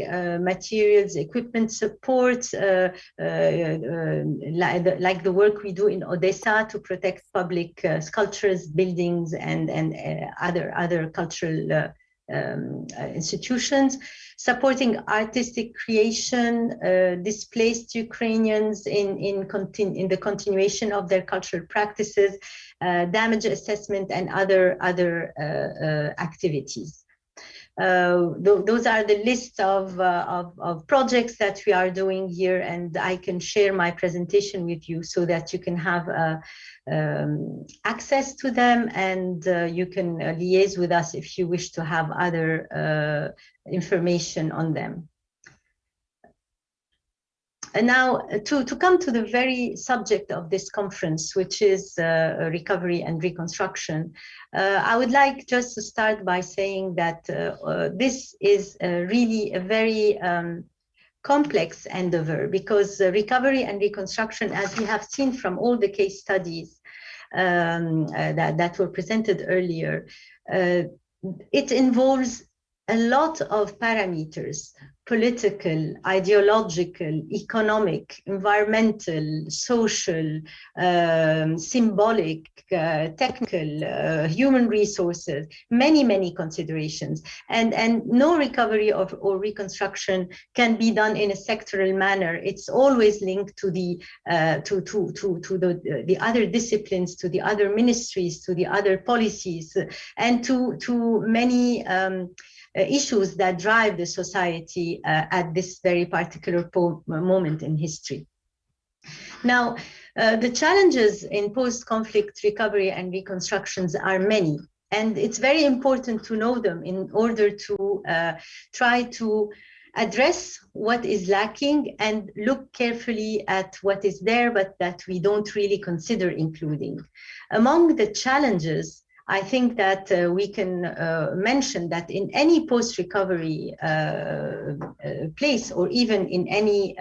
materials, equipment support, like the work we do in Odessa to protect public sculptures, buildings, and other cultural institutions, supporting artistic creation, displaced Ukrainians in the continuation of their cultural practices, damage assessment, and other activities. Those are the list of projects that we are doing here, and I can share my presentation with you so that you can have access to them, and you can liaise with us if you wish to have other information on them. And now to come to the very subject of this conference, which is recovery and reconstruction, I would like just to start by saying that this is really a very complex endeavor, because recovery and reconstruction, as we have seen from all the case studies that were presented earlier, it involves a lot of parameters: political, ideological, economic, environmental, social, symbolic, technical, human resources, many considerations. And no recovery or reconstruction can be done in a sectoral manner. It's always linked to the the other disciplines, to the other ministries, to the other policies, and to many issues that drive the society at this very particular moment in history. Now, the challenges in post-conflict recovery and reconstructions are many, and it's very important to know them in order to try to address what is lacking and look carefully at what is there, but that we don't really consider including. Among the challenges, I think that we can mention that in any post-recovery place, or even in any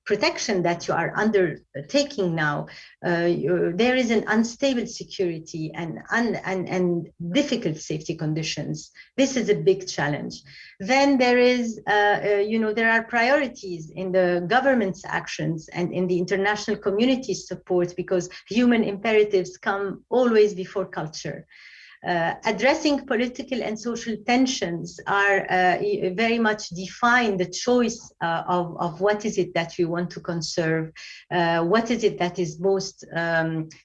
protection that you are undertaking now, there is an unstable security and difficult safety conditions. This is a big challenge. Then there is, there are priorities in the government's actions and in the international community's support, because human imperatives come always before culture. Addressing political and social tensions are very much define the choice of what is it that we want to conserve, what is it that is most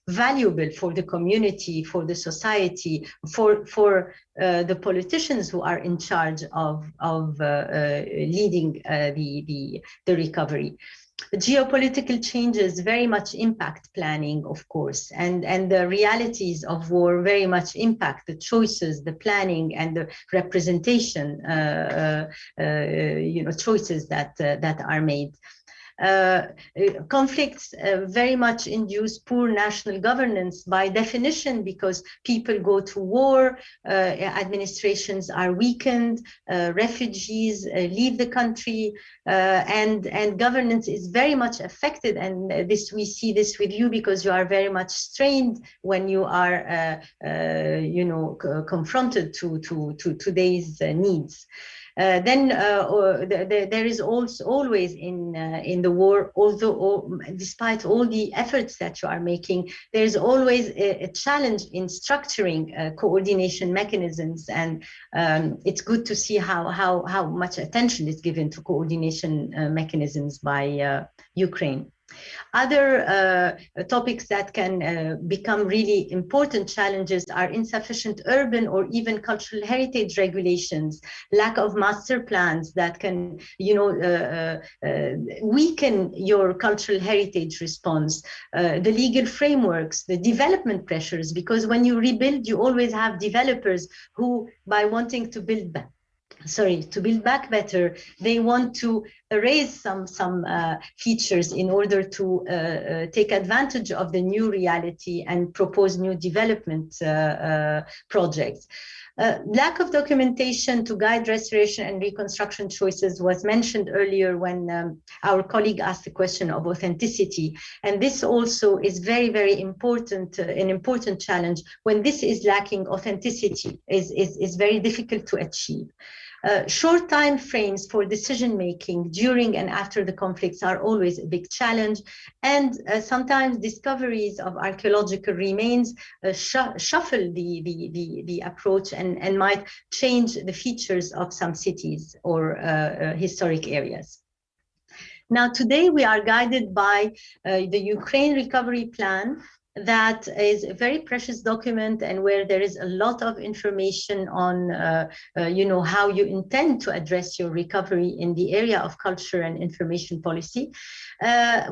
valuable for the community, for the society, for the politicians who are in charge of leading the recovery. Geopolitical changes very much impact planning, of course, and the realities of war very much impact the choices, the planning, and the representation, choices that are made. Conflicts very much induce poor national governance by definition, because people go to war, administrations are weakened, refugees leave the country, and governance is very much affected. And we see this with you, because you are very much strained when you are, confronted to today's needs. Then there is also always in the war, although despite all the efforts that you are making, there is always a challenge in structuring coordination mechanisms, and it's good to see how much attention is given to coordination mechanisms by Ukraine. Other topics that can become really important challenges are insufficient urban or even cultural heritage regulations, lack of master plans that can, weaken your cultural heritage response, the legal frameworks, the development pressures, because when you rebuild, you always have developers who, by wanting to build to build back better, they want to erase some features in order to take advantage of the new reality and propose new development projects. Lack of documentation to guide restoration and reconstruction choices was mentioned earlier when our colleague asked the question of authenticity. And this also is very, very important, an important challenge. When this is lacking, authenticity is very difficult to achieve. Short time frames for decision-making during and after the conflicts are always a big challenge. And sometimes discoveries of archaeological remains shuffle the approach and might change the features of some cities or historic areas. Now, today we are guided by the Ukraine Recovery Plan, that is a very precious document and where there is a lot of information on, how you intend to address your recovery in the area of culture and information policy.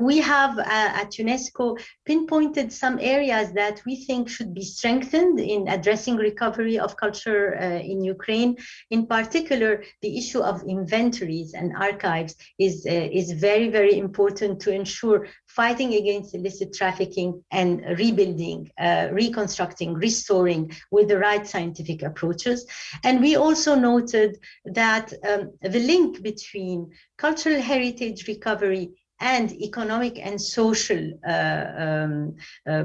We have at UNESCO pinpointed some areas that we think should be strengthened in addressing recovery of culture in Ukraine. In particular, the issue of inventories and archives is very, very important to ensure fighting against illicit trafficking and rebuilding, reconstructing, restoring with the right scientific approaches. And we also noted that the link between cultural heritage recovery and economic and social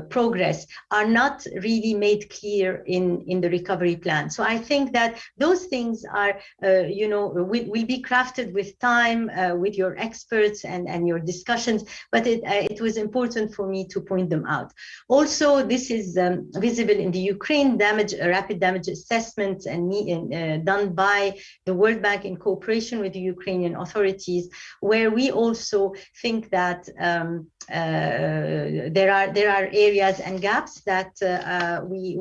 progress are not really made clear in the recovery plan. So I think that those things are, will be crafted with time, with your experts and your discussions, but it was important for me to point them out. Also, this is visible in the Ukraine rapid damage assessments and done by the World Bank in cooperation with the Ukrainian authorities, where we also think that there are areas and gaps that we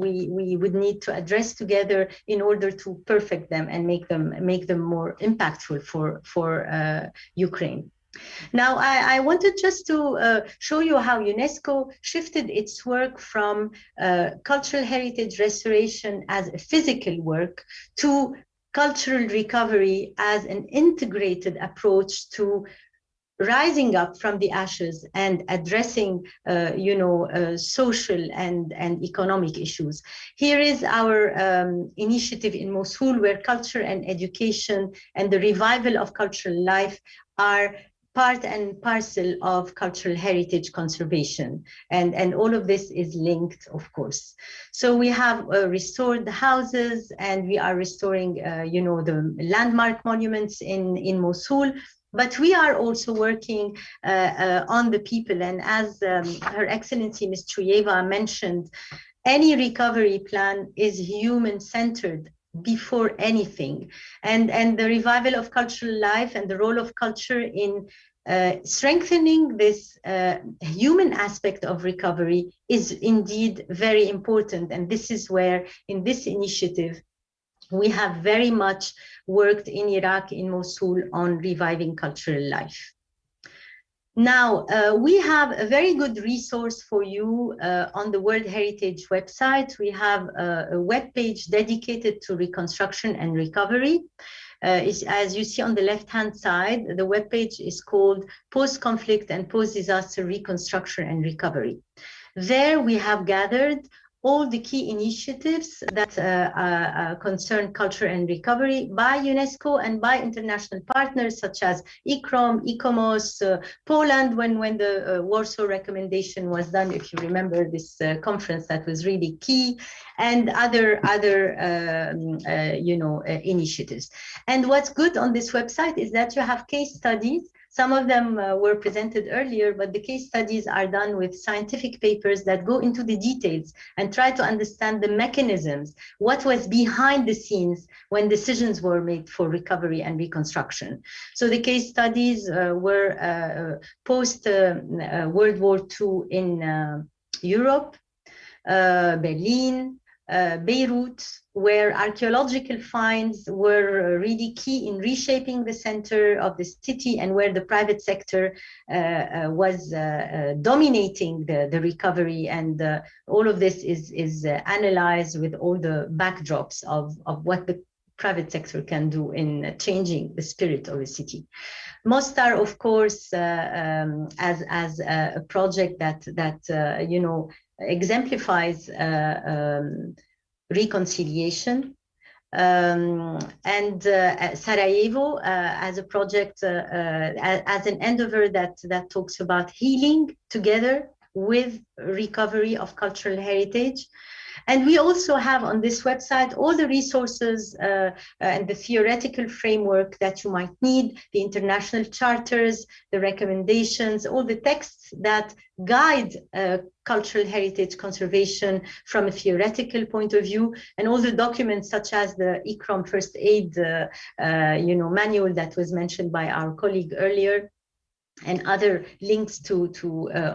would need to address together in order to perfect them and make them more impactful for Ukraine. Now, I wanted just to show you how UNESCO shifted its work from cultural heritage restoration as a physical work to cultural recovery as an integrated approach to rising up from the ashes and addressing, social and economic issues. Here is our initiative in Mosul, where culture and education and the revival of cultural life are part and parcel of cultural heritage conservation. And all of this is linked, of course. So we have restored the houses, and we are restoring, the landmark monuments in Mosul. But we are also working on the people. And as Her Excellency Ms. Chuyeva mentioned, any recovery plan is human-centered before anything. And the revival of cultural life and the role of culture in strengthening this human aspect of recovery is indeed very important. And this is where, in this initiative, we have very much worked in Iraq, in Mosul, on reviving cultural life. Now, we have a very good resource for you on the World Heritage website. We have a webpage dedicated to reconstruction and recovery. As you see on the left-hand side, the webpage is called Post-Conflict and Post-Disaster Reconstruction and Recovery. There we have gathered all the key initiatives that concern culture and recovery by UNESCO and by international partners such as ICROM, ICOMOS, Poland, when the Warsaw recommendation was done, if you remember this conference that was really key, and other initiatives. And what's good on this website is that you have case studies. Some of them were presented earlier, but the case studies are done with scientific papers that go into the details and try to understand the mechanisms, what was behind the scenes when decisions were made for recovery and reconstruction. So the case studies were post-World War II in Europe, Berlin, Beirut, where archaeological finds were really key in reshaping the center of the city, and where the private sector was dominating the recovery. And all of this is analyzed with all the backdrops of what the private sector can do in changing the spirit of a city. Mostar, of course, as a project that you know, exemplifies reconciliation. And Sarajevo as a project, as an endeavor that talks about healing together with recovery of cultural heritage. And we also have on this website all the resources and the theoretical framework that you might need, the international charters, the recommendations, all the texts that guide cultural heritage conservation from a theoretical point of view, and all the documents such as the ICROM first aid you know, manual that was mentioned by our colleague earlier, and other links to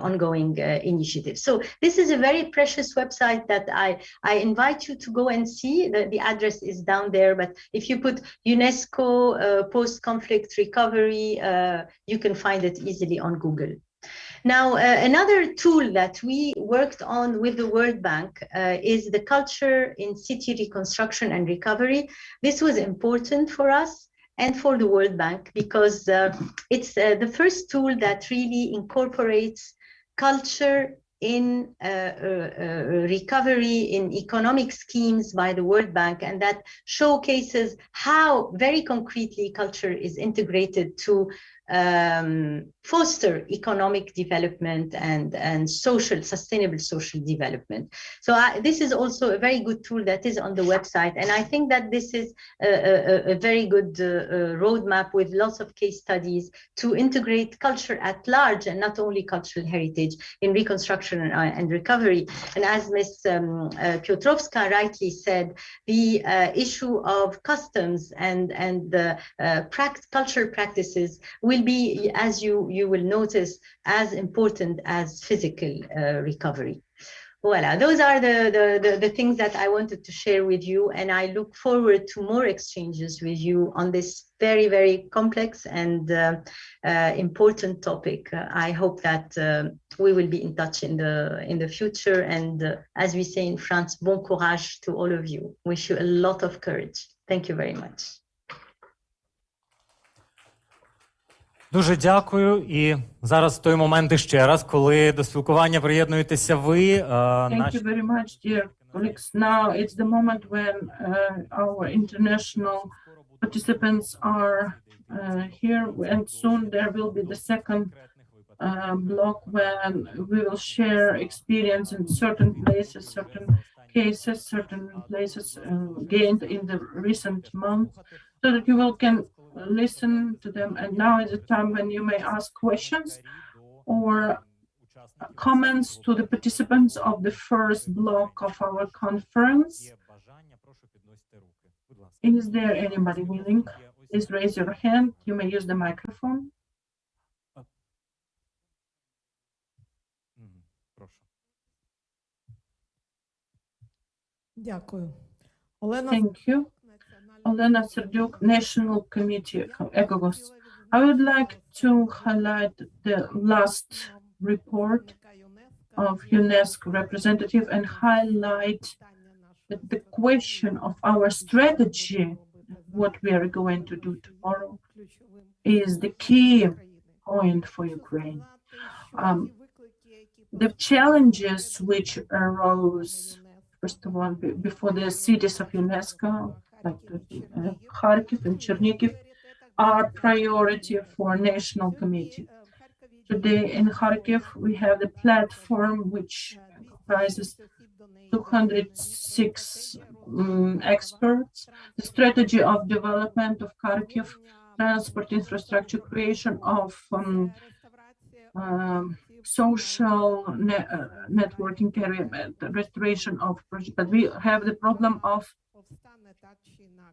ongoing initiatives. So this is a very precious website that I invite you to go and see. The address is down there, but if you put UNESCO post-conflict recovery, you can find it easily on Google. Now, another tool that we worked on with the World Bank is the culture in city reconstruction and recovery. This was important for us and for the World Bank because it's the first tool that really incorporates culture in recovery in economic schemes by the World Bank, and that showcases how very concretely culture is integrated to foster economic development and sustainable social development. So this is also a very good tool that is on the website. And I think that this is a very good roadmap with lots of case studies to integrate culture at large and not only cultural heritage in reconstruction and recovery. And as Ms. Piotrowska rightly said, the issue of customs and cultural practices will be, as you will notice, as important as physical recovery. Voila, those are the things that I wanted to share with you, and I look forward to more exchanges with you on this very, very complex and important topic. I hope that we will be in touch in the future, and as we say in France, bon courage to all of you. Wish you a lot of courage. Thank you very much. Дуже дякую. І зараз той момент іще раз, коли до спілкування приєднуєтеся ви. Thank you very much, dear colleagues. Now it's the moment when our international participants are here, and soon there will be the second block when we will share experience in certain places, certain cases, certain places gained in the recent months, so that you will can listen to them. And now is the time when you may ask questions or comments to the participants of the first block of our conference. Is there anybody willing? Please raise your hand. You may use the microphone. Дякую. Thank you. Olena Serdyuk, National Committee, ECOWAS. I would like to highlight the last report of UNESCO representative and highlight that the question of our strategy, what we are going to do tomorrow, is the key point for Ukraine. The challenges which arose, first of all, before the cities of UNESCO, like Kharkiv and Chernihiv, are priority for National Committee. Today in Kharkiv, we have the platform which comprises 206 experts, the strategy of development of Kharkiv, transport infrastructure, creation of social networking area, restoration of project. But we have the problem of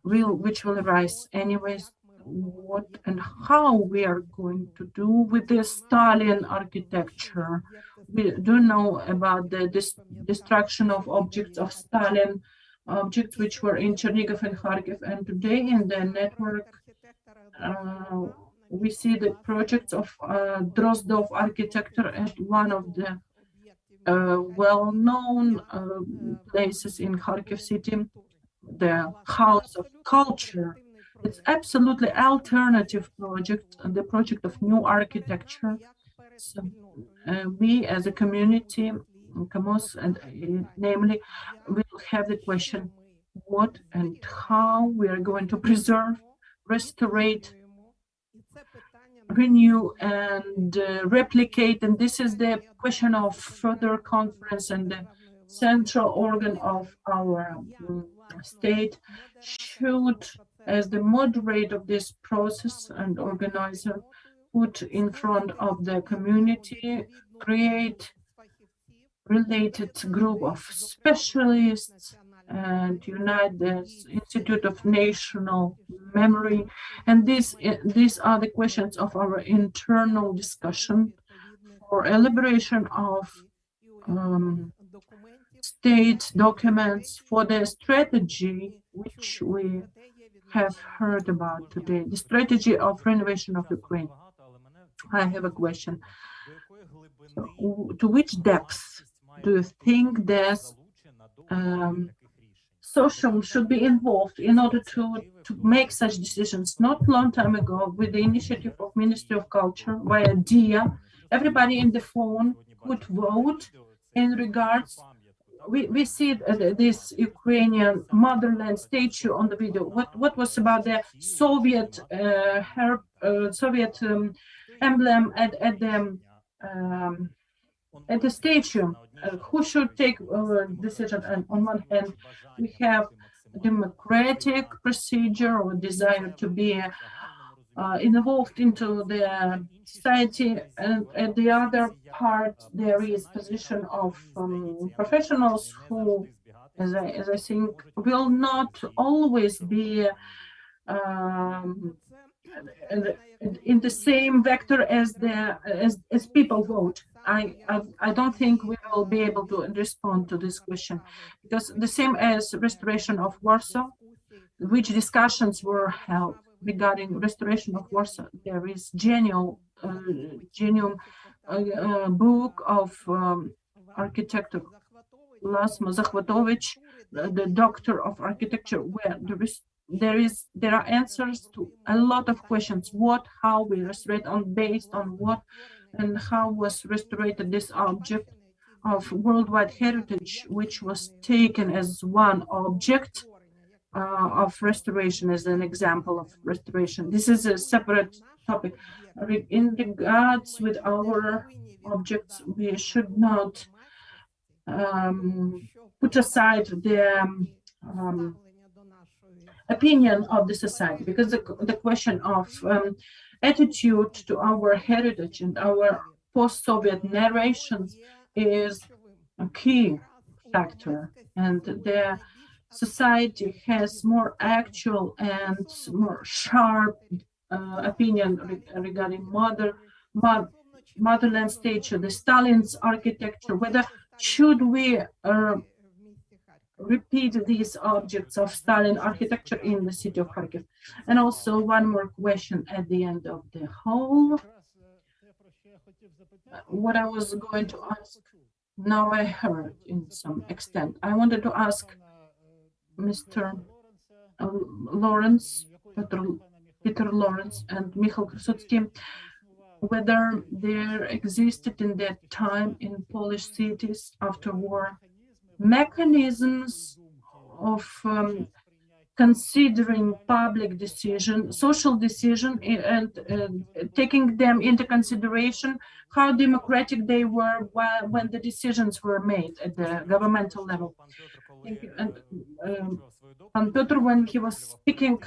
which will arise anyways, what and how we are going to do with the Stalin architecture. We do know about the destruction of objects of Stalin, objects which were in Chernihiv and Kharkiv, and today in the network we see the projects of Drozdov architecture at one of the well-known places in Kharkiv city, the House of Culture. It's absolutely alternative project, the project of new architecture. So we as a community, KAMOS, and namely, will have the question, what and how we are going to preserve, restore, renew, and replicate. And this is the question of further conference, and the central organ of our state should, as the moderator of this process and organizer, put in front of the community, create related group of specialists and unite the Institute of National Memory. And these are the questions of our internal discussion for elaboration of state documents for the strategy which we have heard about today, the strategy of renovation of Ukraine. I have a question. To which depth do you think there's social should be involved in order to make such decisions? Not long time ago, with the initiative of Ministry of Culture via DIA, everybody in the phone could vote in regards. We see this Ukrainian motherland statue on the video. What was about the Soviet Soviet emblem at the statue? Who should take decision? And on one hand, we have democratic procedure or desire to be involved into the society, and at the other part there is position of professionals who, as I think, will not always be in the same vector as people vote. I don't think we will be able to respond to this question, because the same as restoration of Warsaw, which discussions were held regarding restoration of Warsaw, there is genuine book of architect Lasmo Zakhvatovich, the doctor of architecture, where there are answers to a lot of questions. What, how we restore, based on what, and how was restored this object of worldwide heritage, which was taken as one object of restoration, as an example of restoration. This is a separate topic. In regards with our objects, we should not put aside the opinion of the society, because the question of attitude to our heritage and our post-Soviet narrations is a key factor, and the society has more actual and more sharp opinion regarding motherland statue, the Stalin's architecture, whether should we repeat these objects of Stalin architecture in the city of Kharkiv. And also one more question at the end of the whole. What I was going to ask, now I heard in some extent. I wanted to ask Mr. Lawrence, Peter Lawrence and Michal Krasutsky, whether there existed in that time in Polish cities after war mechanisms of considering public decision, social decision, and taking them into consideration, how democratic they were when the decisions were made at the governmental level. Thank you. And Piotr, when he was speaking,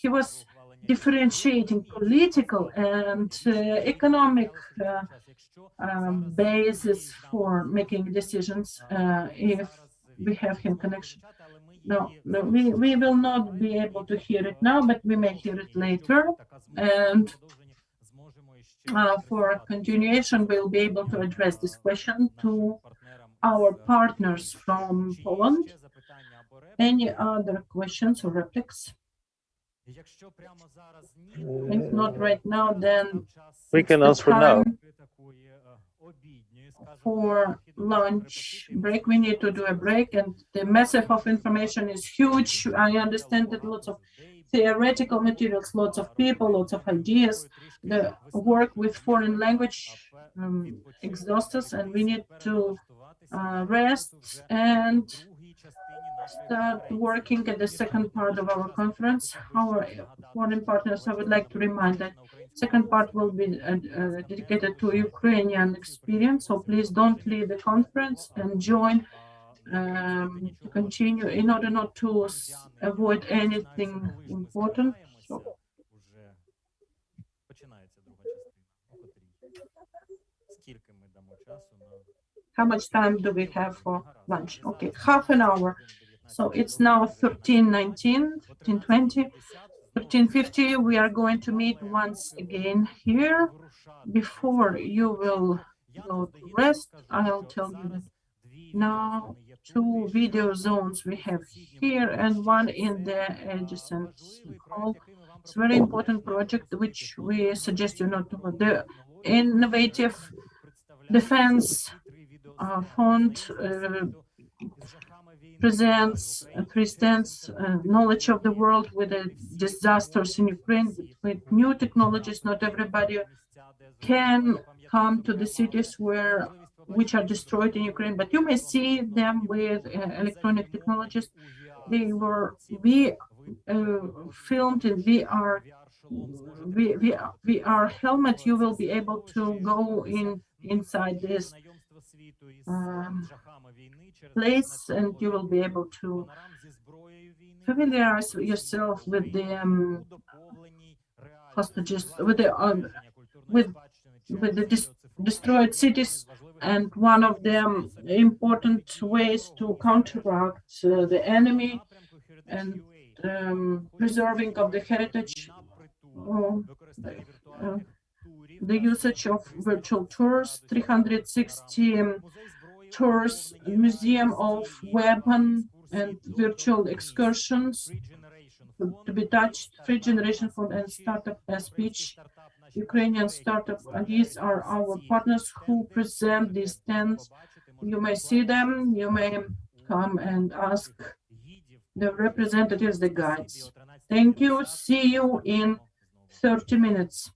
he was differentiating political and economic basis for making decisions if we have him connection. No, we will not be able to hear it now, but we may hear it later. And for continuation, we'll be able to address this question to our partners from Poland. Any other questions or replies? If not right now, then we can answer now. for lunch break. We need to do a break, and the massive of information is huge. I understand that lots of theoretical materials, lots of people, lots of ideas. The work with foreign language exhausts us, and we need to rest and start working at the second part of our conference. Our foreign partners, I would like to remind that second part will be dedicated to Ukrainian experience. So please don't leave the conference and join to continue in order not to avoid anything important. So, how much time do we have for lunch? Okay, half an hour. So it's now 13:19, 13:20, 13:50. We are going to meet once again here. Before you will go to rest, I'll tell you that now 2 video zones we have here and 1 in the adjacent hall. It's a very important project which we suggest you not to. The Innovative Defense Fund presents, presents knowledge of the world with the disasters in Ukraine, with new technologies. Not everybody can come to the cities which are destroyed in Ukraine, but you may see them with electronic technologies. They were filmed in VR helmet. You will be able to go inside this place, and you will be able to familiarize yourself with the hostages, with the destroyed cities, and one of the important ways to counteract the enemy and preserving of the heritage, the usage of virtual tours, 360 tours, museum of weapon and virtual excursions to be touched, free generation fund and startup speech. Ukrainian startup, and these are our partners who present these tents. You may see them, you may come and ask the representatives, the guides. Thank you. See you in 30 minutes.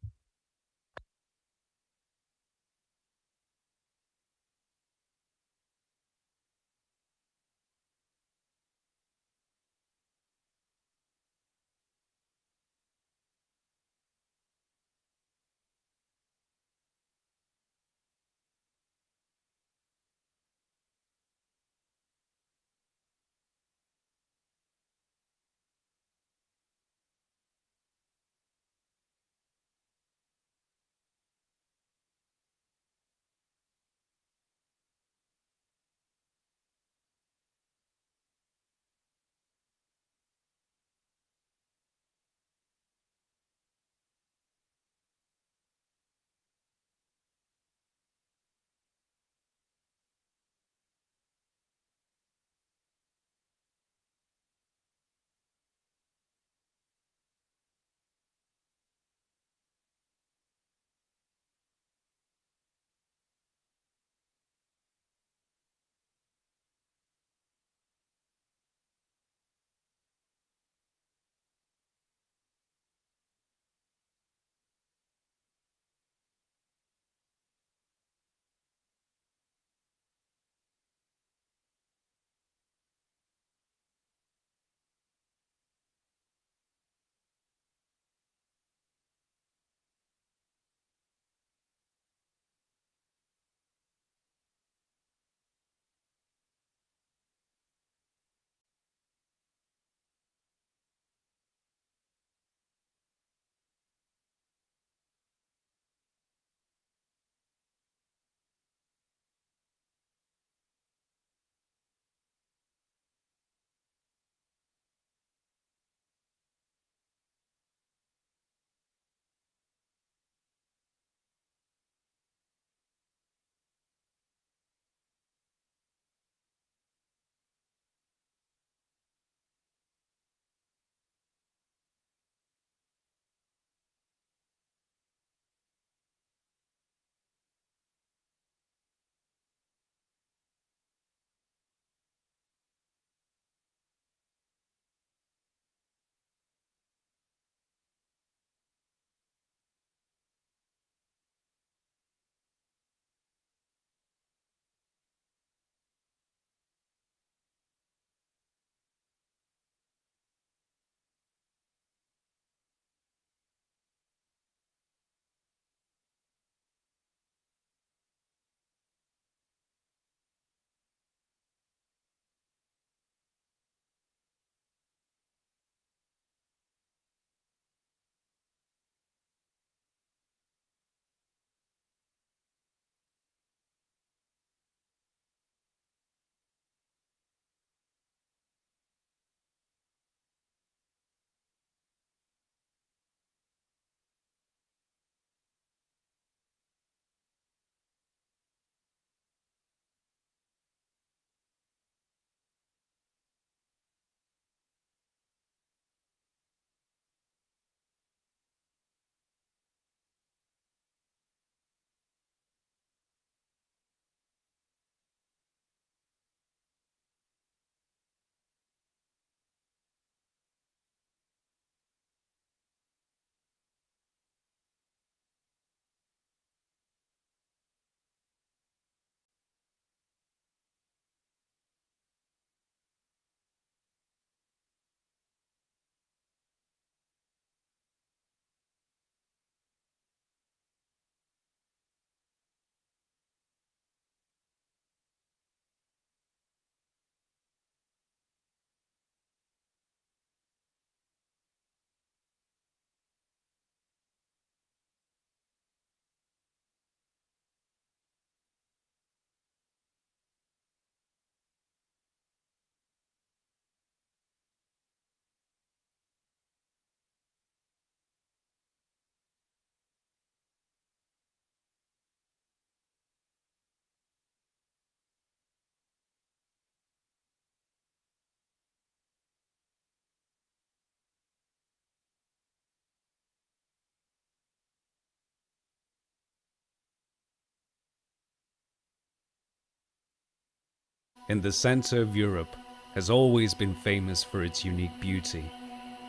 in the center of Europe, has always been famous for its unique beauty.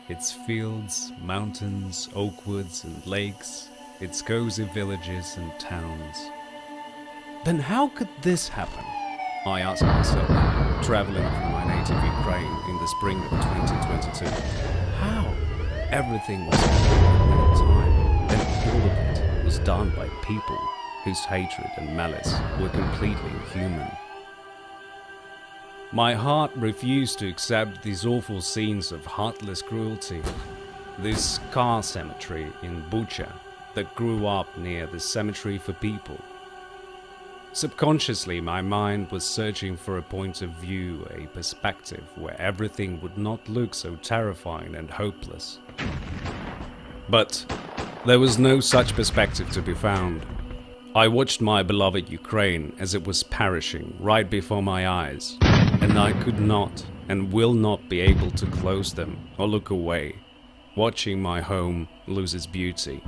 Its fields, mountains, oak woods and lakes, its cozy villages and towns. Then how could this happen? I asked myself, traveling through my native Ukraine in the spring of 2022. How? Everything was happening in real time, and all of it was done by people whose hatred and malice were completely inhuman. My heart refused to accept these awful scenes of heartless cruelty. This car cemetery in Bucha that grew up near the cemetery for people. Subconsciously, my mind was searching for a point of view, a perspective where everything would not look so terrifying and hopeless. But there was no such perspective to be found. I watched my beloved Ukraine as it was perishing right before my eyes, and I could not and will not be able to close them or look away, watching my home lose its beauty.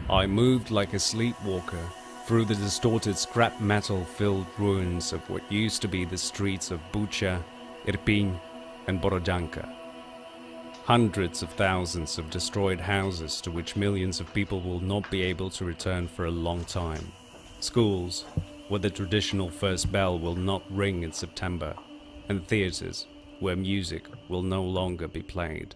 I moved like a sleepwalker through the distorted scrap metal-filled ruins of what used to be the streets of Bucha, Irpin, and Borodyanka. Hundreds of thousands of destroyed houses to which millions of people will not be able to return for a long time. Schools where the traditional first bell will not ring in September, and theaters where music will no longer be played.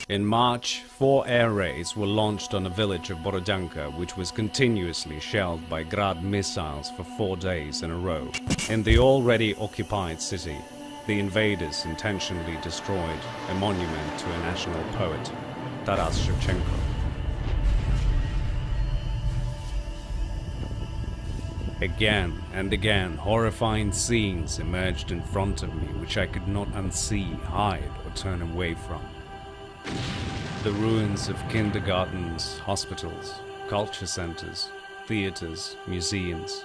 In March, 4 air raids were launched on a village of Borodyanka, which was continuously shelled by Grad missiles for 4 days in a row. In the already occupied city, the invaders intentionally destroyed a monument to a national poet, Taras Shevchenko. Again and again, horrifying scenes emerged in front of me which I could not unsee, hide, or turn away from. The ruins of kindergartens, hospitals, culture centers, theaters, museums.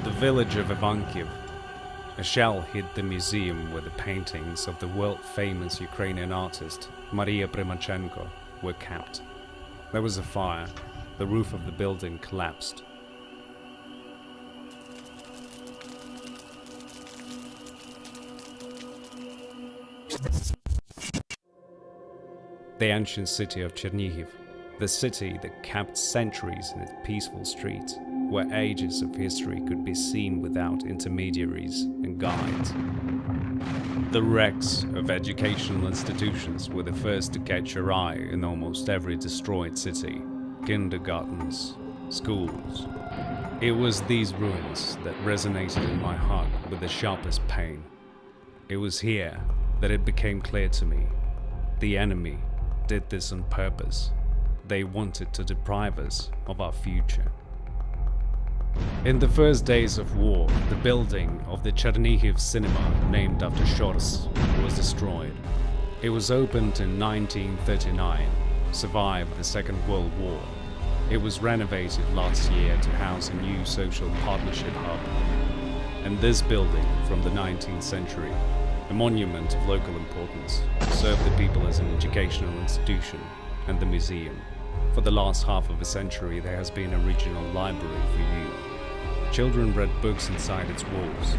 The village of Ivankiv. A shell hit the museum where the paintings of the world-famous Ukrainian artist Maria Primachenko were kept. There was a fire. The roof of the building collapsed. The ancient city of Chernihiv, the city that kept centuries in its peaceful streets, where ages of history could be seen without intermediaries and guides. The wrecks of educational institutions were the first to catch your eye in almost every destroyed city. Kindergartens, schools. It was these ruins that resonated in my heart with the sharpest pain. It was here that it became clear to me. The enemy did this on purpose. They wanted to deprive us of our future. In the first days of war, the building of the Chernihiv cinema, named after Shors, was destroyed. It was opened in 1939, survived the Second World War. It was renovated last year to house a new social partnership hub. And this building from the 19th century, a monument of local importance, served the people as an educational institution and the museum. For the last half of a century, there has been a regional library for youth. Children read books inside its walls,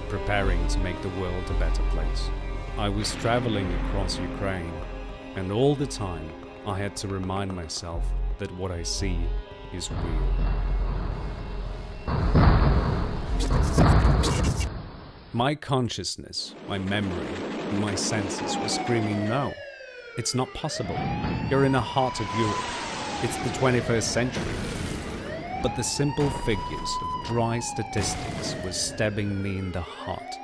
preparing to make the world a better place. I was traveling across Ukraine, and all the time I had to remind myself that what I see is real. My consciousness, my memory, and my senses were screaming, no, it's not possible. You're in the heart of Europe. It's the 21st century. But the simple figures of dry statistics were stabbing me in the heart.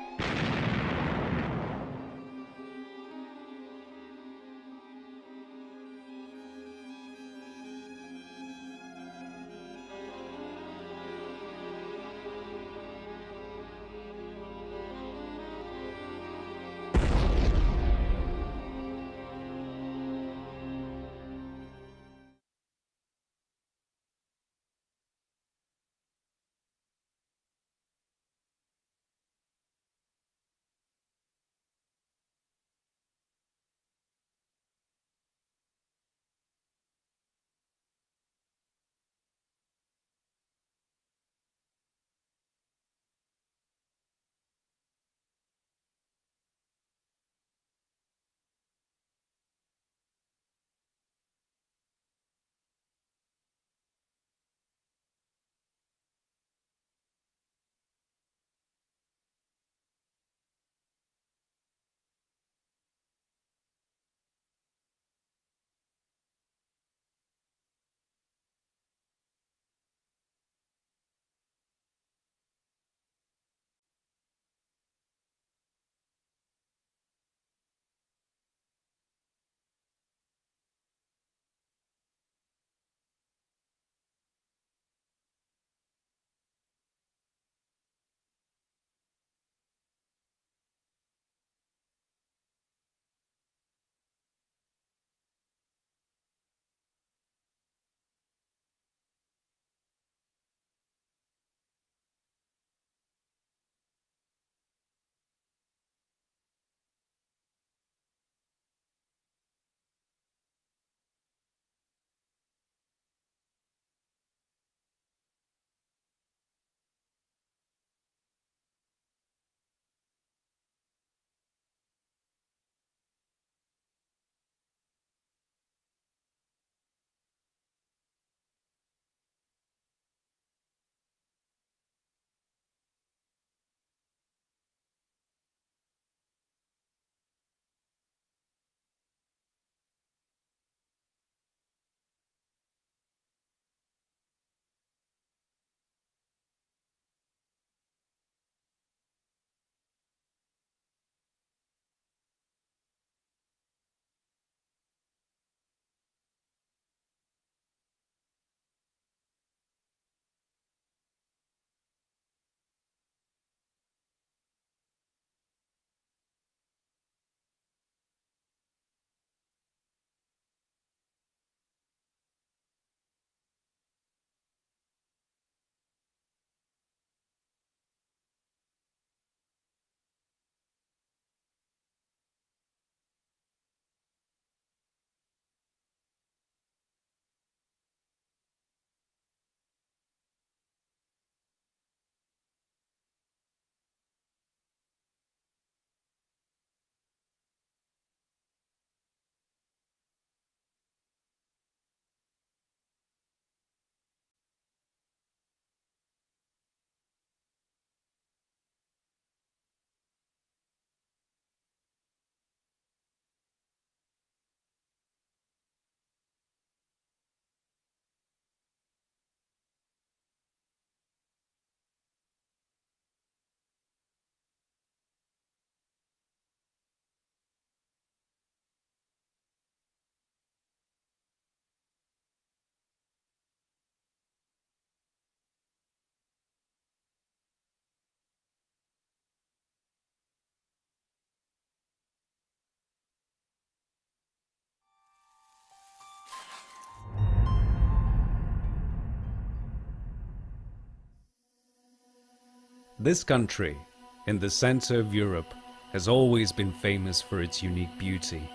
This country, in the center of Europe, has always been famous for its unique beauty.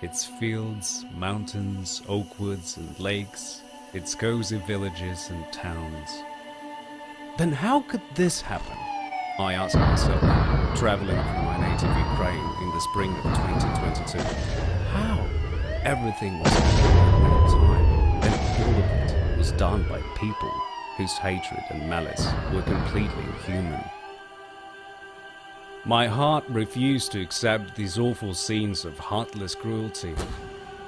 Its fields, mountains, oak woods and lakes, its cozy villages and towns. Then how could this happen? I asked myself, traveling through my native Ukraine in the spring of 2022. How? Everything was happening at one time, and all of it was done by people whose hatred and malice were completely inhuman. My heart refused to accept these awful scenes of heartless cruelty.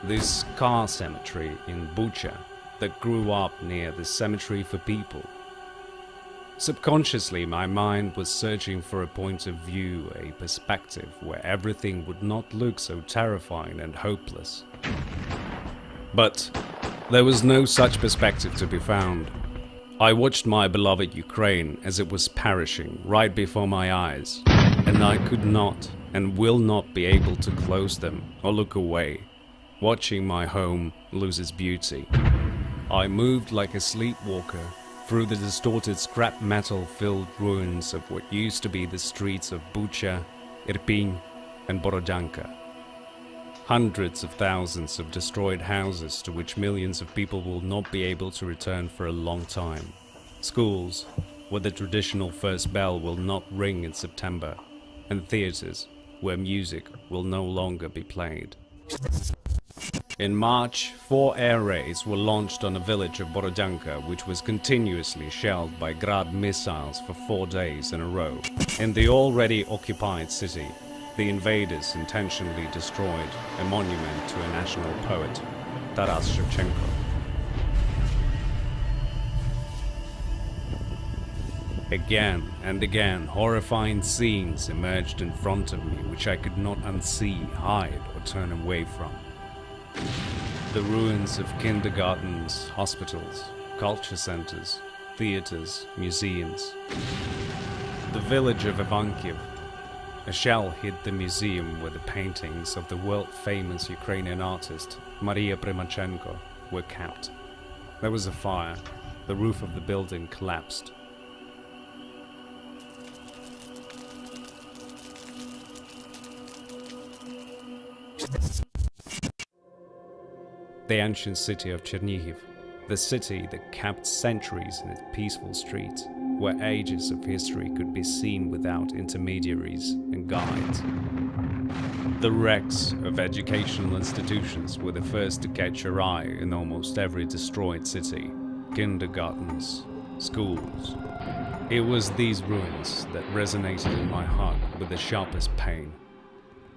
This car cemetery in Bucha that grew up near the cemetery for people. Subconsciously, my mind was searching for a point of view, a perspective where everything would not look so terrifying and hopeless. But there was no such perspective to be found. I watched my beloved Ukraine as it was perishing right before my eyes, and I could not and will not be able to close them or look away, watching my home lose its beauty. I moved like a sleepwalker through the distorted scrap metal-filled ruins of what used to be the streets of Bucha, Irpin and Borodyanka. Hundreds of thousands of destroyed houses to which millions of people will not be able to return for a long time. Schools where the traditional first bell will not ring in September, and theaters where music will no longer be played. In March, 4 air raids were launched on a village of Borodyanka, which was continuously shelled by Grad missiles for 4 days in a row. In the already occupied city, the invaders intentionally destroyed a monument to a national poet, Taras Shevchenko. Again and again, horrifying scenes emerged in front of me which I could not unsee, hide, or turn away from. The ruins of kindergartens, hospitals, culture centers, theaters, museums. The village of Ivankiv. A shell hit the museum where the paintings of the world-famous Ukrainian artist Maria Primachenko were kept. There was a fire. The roof of the building collapsed. The ancient city of Chernihiv, the city that kept centuries in its peaceful streets, where ages of history could be seen without intermediaries and guides. The wrecks of educational institutions were the first to catch your eye in almost every destroyed city. Kindergartens, schools. It was these ruins that resonated in my heart with the sharpest pain.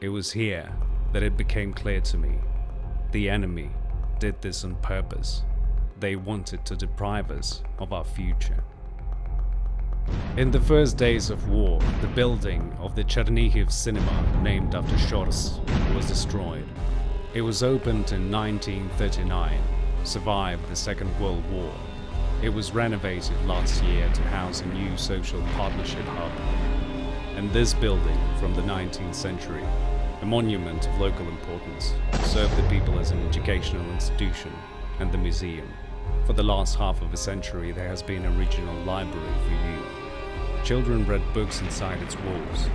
It was here that it became clear to me. The enemy did this on purpose. They wanted to deprive us of our future. In the first days of war, the building of the Chernihiv cinema, named after Shors, was destroyed. It was opened in 1939, survived the Second World War. It was renovated last year to house a new social partnership hub. And this building from the 19th century, a monument of local importance, served the people as an educational institution and the museum. For the last half of a century, there has been a regional library for youth. Children read books inside its walls,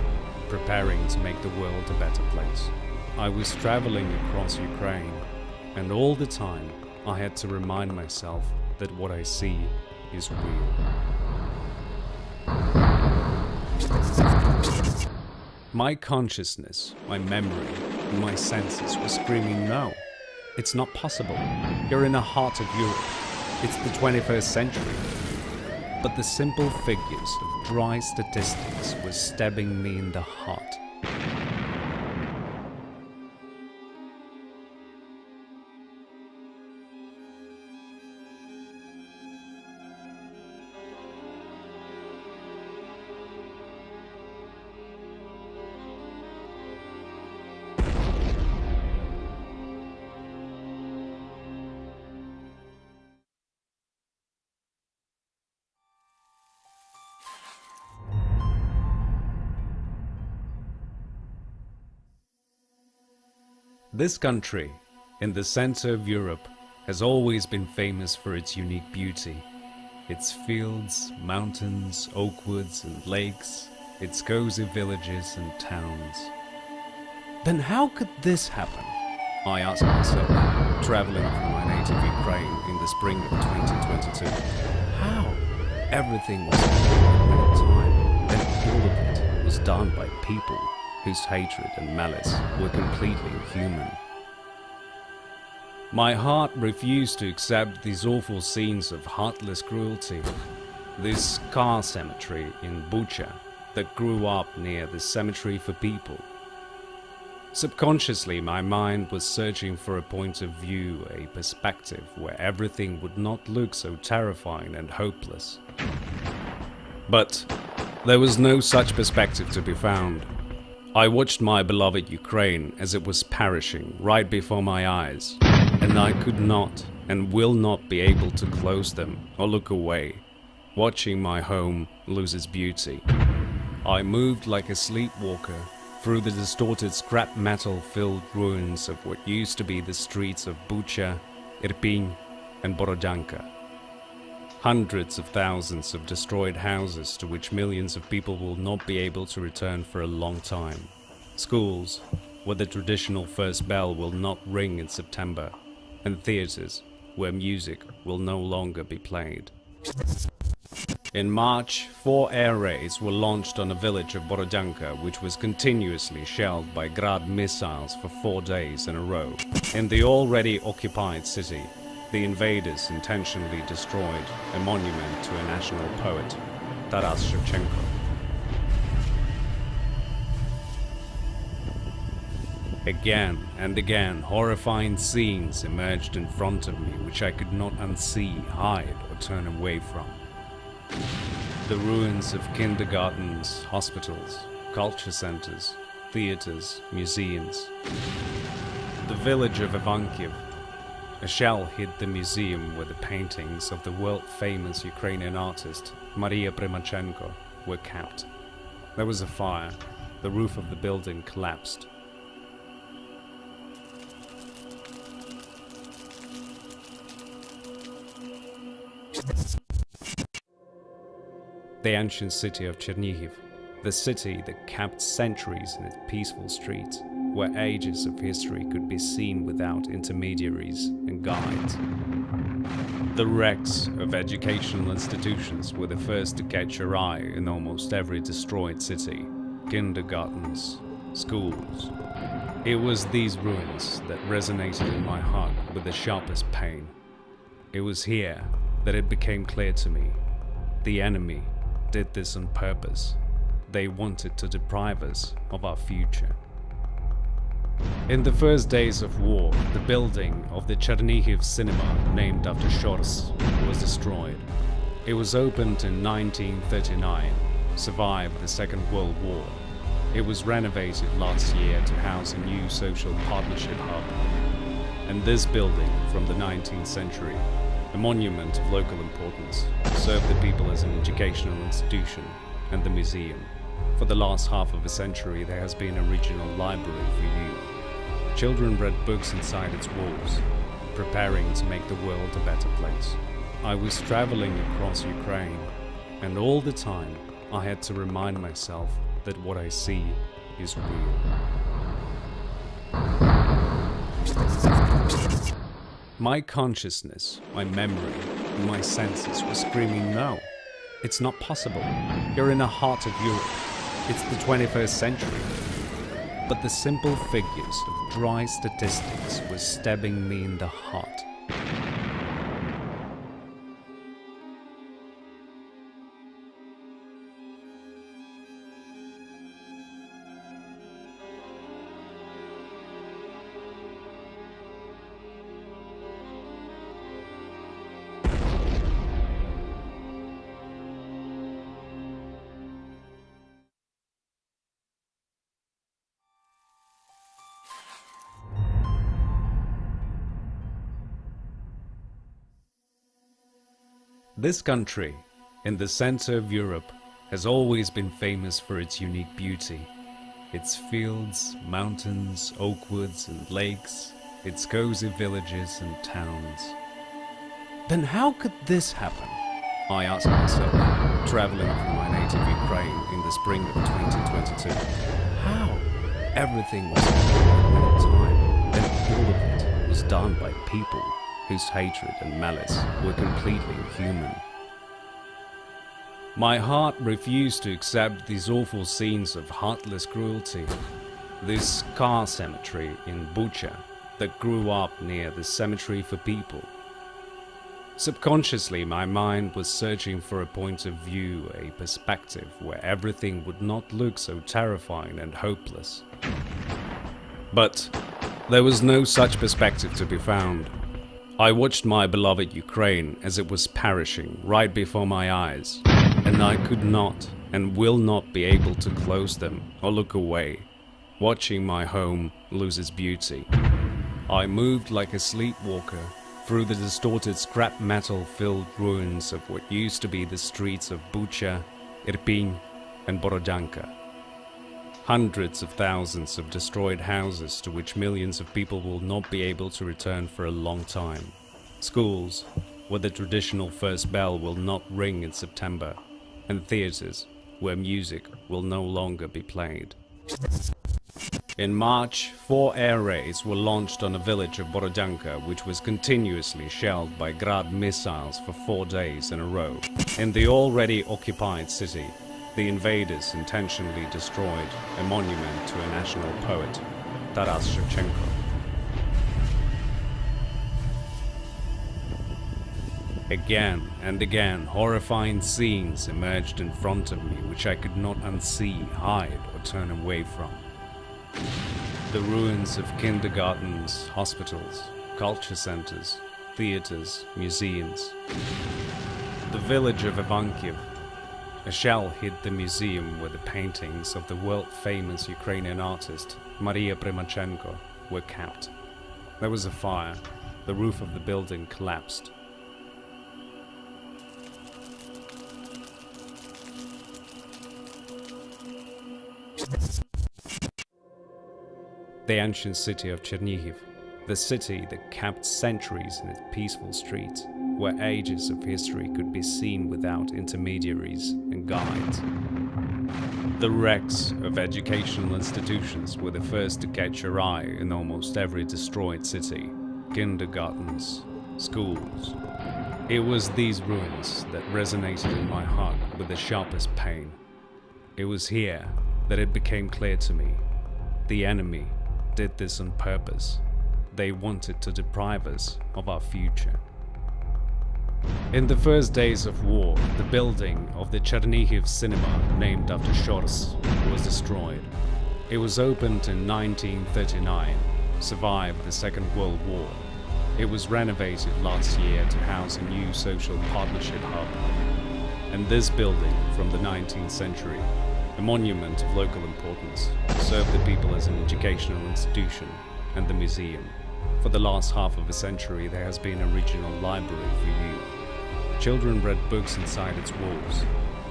preparing to make the world a better place. I was traveling across Ukraine, and all the time I had to remind myself that what I see is real. My consciousness, my memory, and my senses were screaming, no, it's not possible. You're in the heart of Europe. It's the 21st century. But the simple figures of dry statistics were stabbing me in the heart. This country, in the center of Europe, has always been famous for its unique beauty. its fields, mountains, oak woods and lakes, its cozy villages and towns. Then how could this happen? I asked myself, traveling through my native Ukraine in the spring of 2022. How? Everything was happening at one time, and all of it was done by people whose hatred and malice were completely inhuman. My heart refused to accept these awful scenes of heartless cruelty. This car cemetery in Bucha that grew up near the cemetery for people. Subconsciously, my mind was searching for a point of view, a perspective where everything would not look so terrifying and hopeless. But there was no such perspective to be found. I watched my beloved Ukraine as it was perishing right before my eyes, and I could not and will not be able to close them or look away, watching my home lose its beauty. I moved like a sleepwalker through the distorted scrap metal-filled ruins of what used to be the streets of Bucha, Irpin, and Borodyanka. Hundreds of thousands of destroyed houses to which millions of people will not be able to return for a long time. Schools where the traditional first bell will not ring in September, and theaters where music will no longer be played. In March, 4 air raids were launched on a village of Borodyanka, which was continuously shelled by Grad missiles for 4 days in a row. In the already occupied city, the invaders intentionally destroyed a monument to a national poet, Taras Shevchenko. Again and again, horrifying scenes emerged in front of me, which I could not unsee, hide, or turn away from. The ruins of kindergartens, hospitals, culture centers, theaters, museums. The village of Ivankiv. A shell hit the museum where the paintings of the world-famous Ukrainian artist Maria Primachenko were kept. There was a fire. The roof of the building collapsed. The ancient city of Chernihiv, the city that kept centuries in its peaceful streets, where ages of history could be seen without intermediaries and guides. The wrecks of educational institutions were the first to catch your eye in almost every destroyed city. Kindergartens, schools. It was these ruins that resonated in my heart with the sharpest pain. It was here that it became clear to me. The enemy did this on purpose. They wanted to deprive us of our future. In the first days of war, the building of the Chernihiv cinema, named after Shors, was destroyed. It was opened in 1939, survived the Second World War. It was renovated last year to house a new social partnership hub. And this building from the 19th century, a monument of local importance, served the people as an educational institution and the museum. For the last half of a century, there has been a regional library for youth. Children read books inside its walls, preparing to make the world a better place. I was traveling across Ukraine, and all the time I had to remind myself that what I see is real. My consciousness, my memory, and my senses were screaming, no, it's not possible. You're in the heart of Europe. It's the 21st century. But the simple figures of dry statistics were stabbing me in the heart. This country, in the center of Europe, has always been famous for its unique beauty. Its fields, mountains, oak woods and lakes, its cozy villages and towns. Then how could this happen? I asked myself, traveling through my native Ukraine in the spring of 2022. How? Everything was happening at one time, and all of it was done by people whose hatred and malice were completely inhuman. My heart refused to accept these awful scenes of heartless cruelty. This car cemetery in Bucha that grew up near the cemetery for people. Subconsciously, my mind was searching for a point of view, a perspective where everything would not look so terrifying and hopeless. But there was no such perspective to be found. I watched my beloved Ukraine as it was perishing right before my eyes, and I could not and will not be able to close them or look away, watching my home lose its beauty. I moved like a sleepwalker through the distorted scrap metal-filled ruins of what used to be the streets of Bucha, Irpin, and Borodyanka. Hundreds of thousands of destroyed houses to which millions of people will not be able to return for a long time. Schools where the traditional first bell will not ring in September, and theaters where music will no longer be played. In March, 4 air raids were launched on a village of Borodyanka, which was continuously shelled by Grad missiles for 4 days in a row. In the already occupied city, the invaders intentionally destroyed a monument to a national poet, Taras Shevchenko. Again and again, horrifying scenes emerged in front of me which I could not unsee, hide, or turn away from. The ruins of kindergartens, hospitals, culture centers, theaters, museums. The village of Ivankiv. A shell hit the museum where the paintings of the world-famous Ukrainian artist Maria Primachenko were kept. There was a fire. The roof of the building collapsed. The ancient city of Chernihiv, the city that kept centuries in its peaceful streets, where ages of history could be seen without intermediaries and guides. The wrecks of educational institutions were the first to catch your eye in almost every destroyed city. Kindergartens, schools. It was these ruins that resonated in my heart with the sharpest pain. It was here that it became clear to me. The enemy did this on purpose. They wanted to deprive us of our future. In the first days of war, the building of the Chernihiv cinema, named after Shors, was destroyed. It was opened in 1939, survived the Second World War. It was renovated last year to house a new social partnership hub. And this building from the 19th century, a monument of local importance, served the people as an educational institution and the museum. For the last half of a century, there has been a regional library for youth. Children read books inside its walls,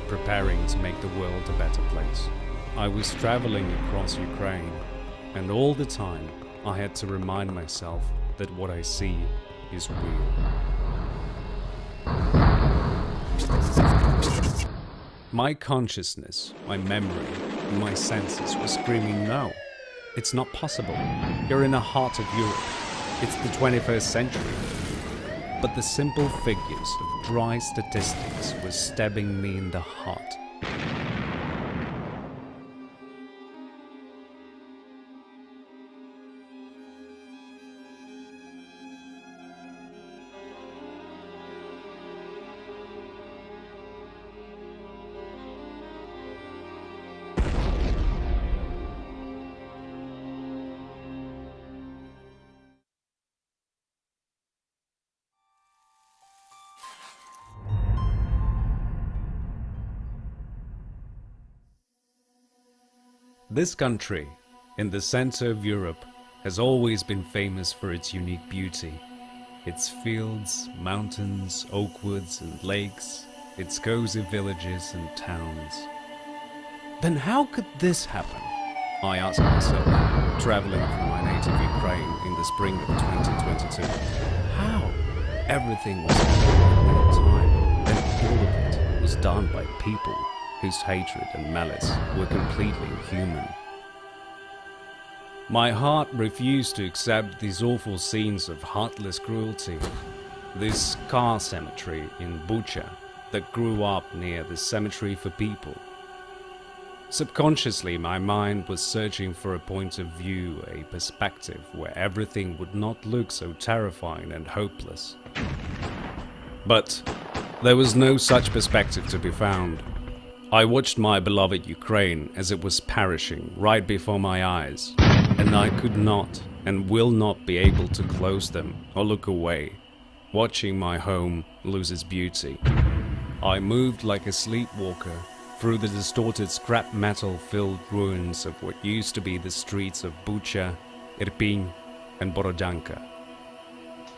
preparing to make the world a better place. I was traveling across Ukraine, and all the time I had to remind myself that what I see is real. My consciousness, my memory, and my senses were screaming, no, it's not possible. You're in the heart of Europe. It's the 21st century. But the simple figures of dry statistics were stabbing me in the heart. This country, in the center of Europe, has always been famous for its unique beauty. Its fields, mountains, oak woods and lakes, its cozy villages and towns. Then how could this happen? I asked myself, traveling through my native Ukraine in the spring of 2022. How? Everything was happening at one time, and all of done by people whose hatred and malice were completely inhuman. My heart refused to accept these awful scenes of heartless cruelty. This car cemetery in Bucha that grew up near the cemetery for people. Subconsciously, my mind was searching for a point of view, a perspective where everything would not look so terrifying and hopeless. But there was no such perspective to be found. I watched my beloved Ukraine as it was perishing right before my eyes, and I could not and will not be able to close them or look away, watching my home lose its beauty. I moved like a sleepwalker through the distorted scrap metal-filled ruins of what used to be the streets of Bucha, Irpin, and Borodyanka.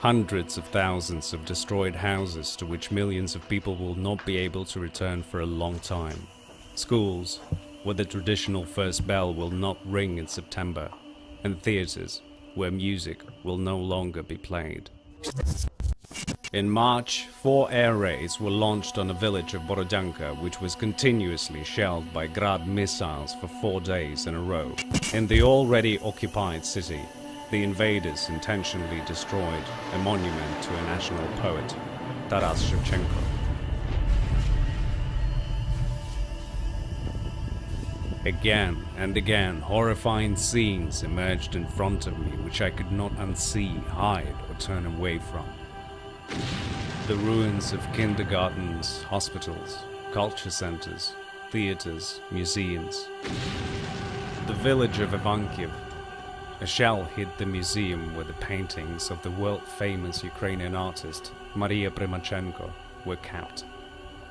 Hundreds of thousands of destroyed houses to which millions of people will not be able to return for a long time. Schools where the traditional first bell will not ring in September, and theaters where music will no longer be played. In March, 4 air raids were launched on a village of Borodyanka, which was continuously shelled by Grad missiles for 4 days in a row. In the already occupied city, the invaders intentionally destroyed a monument to a national poet, Taras Shevchenko. Again and again, horrifying scenes emerged in front of me which I could not unsee, hide, or turn away from. The ruins of kindergartens, hospitals, culture centers, theaters, museums. The village of Ivankiv. A shell hit the museum where the paintings of the world-famous Ukrainian artist Maria Primachenko were kept.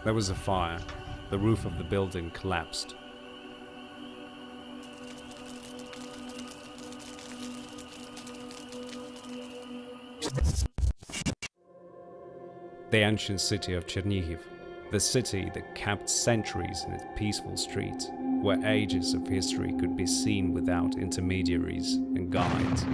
There was a fire. The roof of the building collapsed. The ancient city of Chernihiv, the city that kept centuries in its peaceful streets, where ages of history could be seen without intermediaries and guides.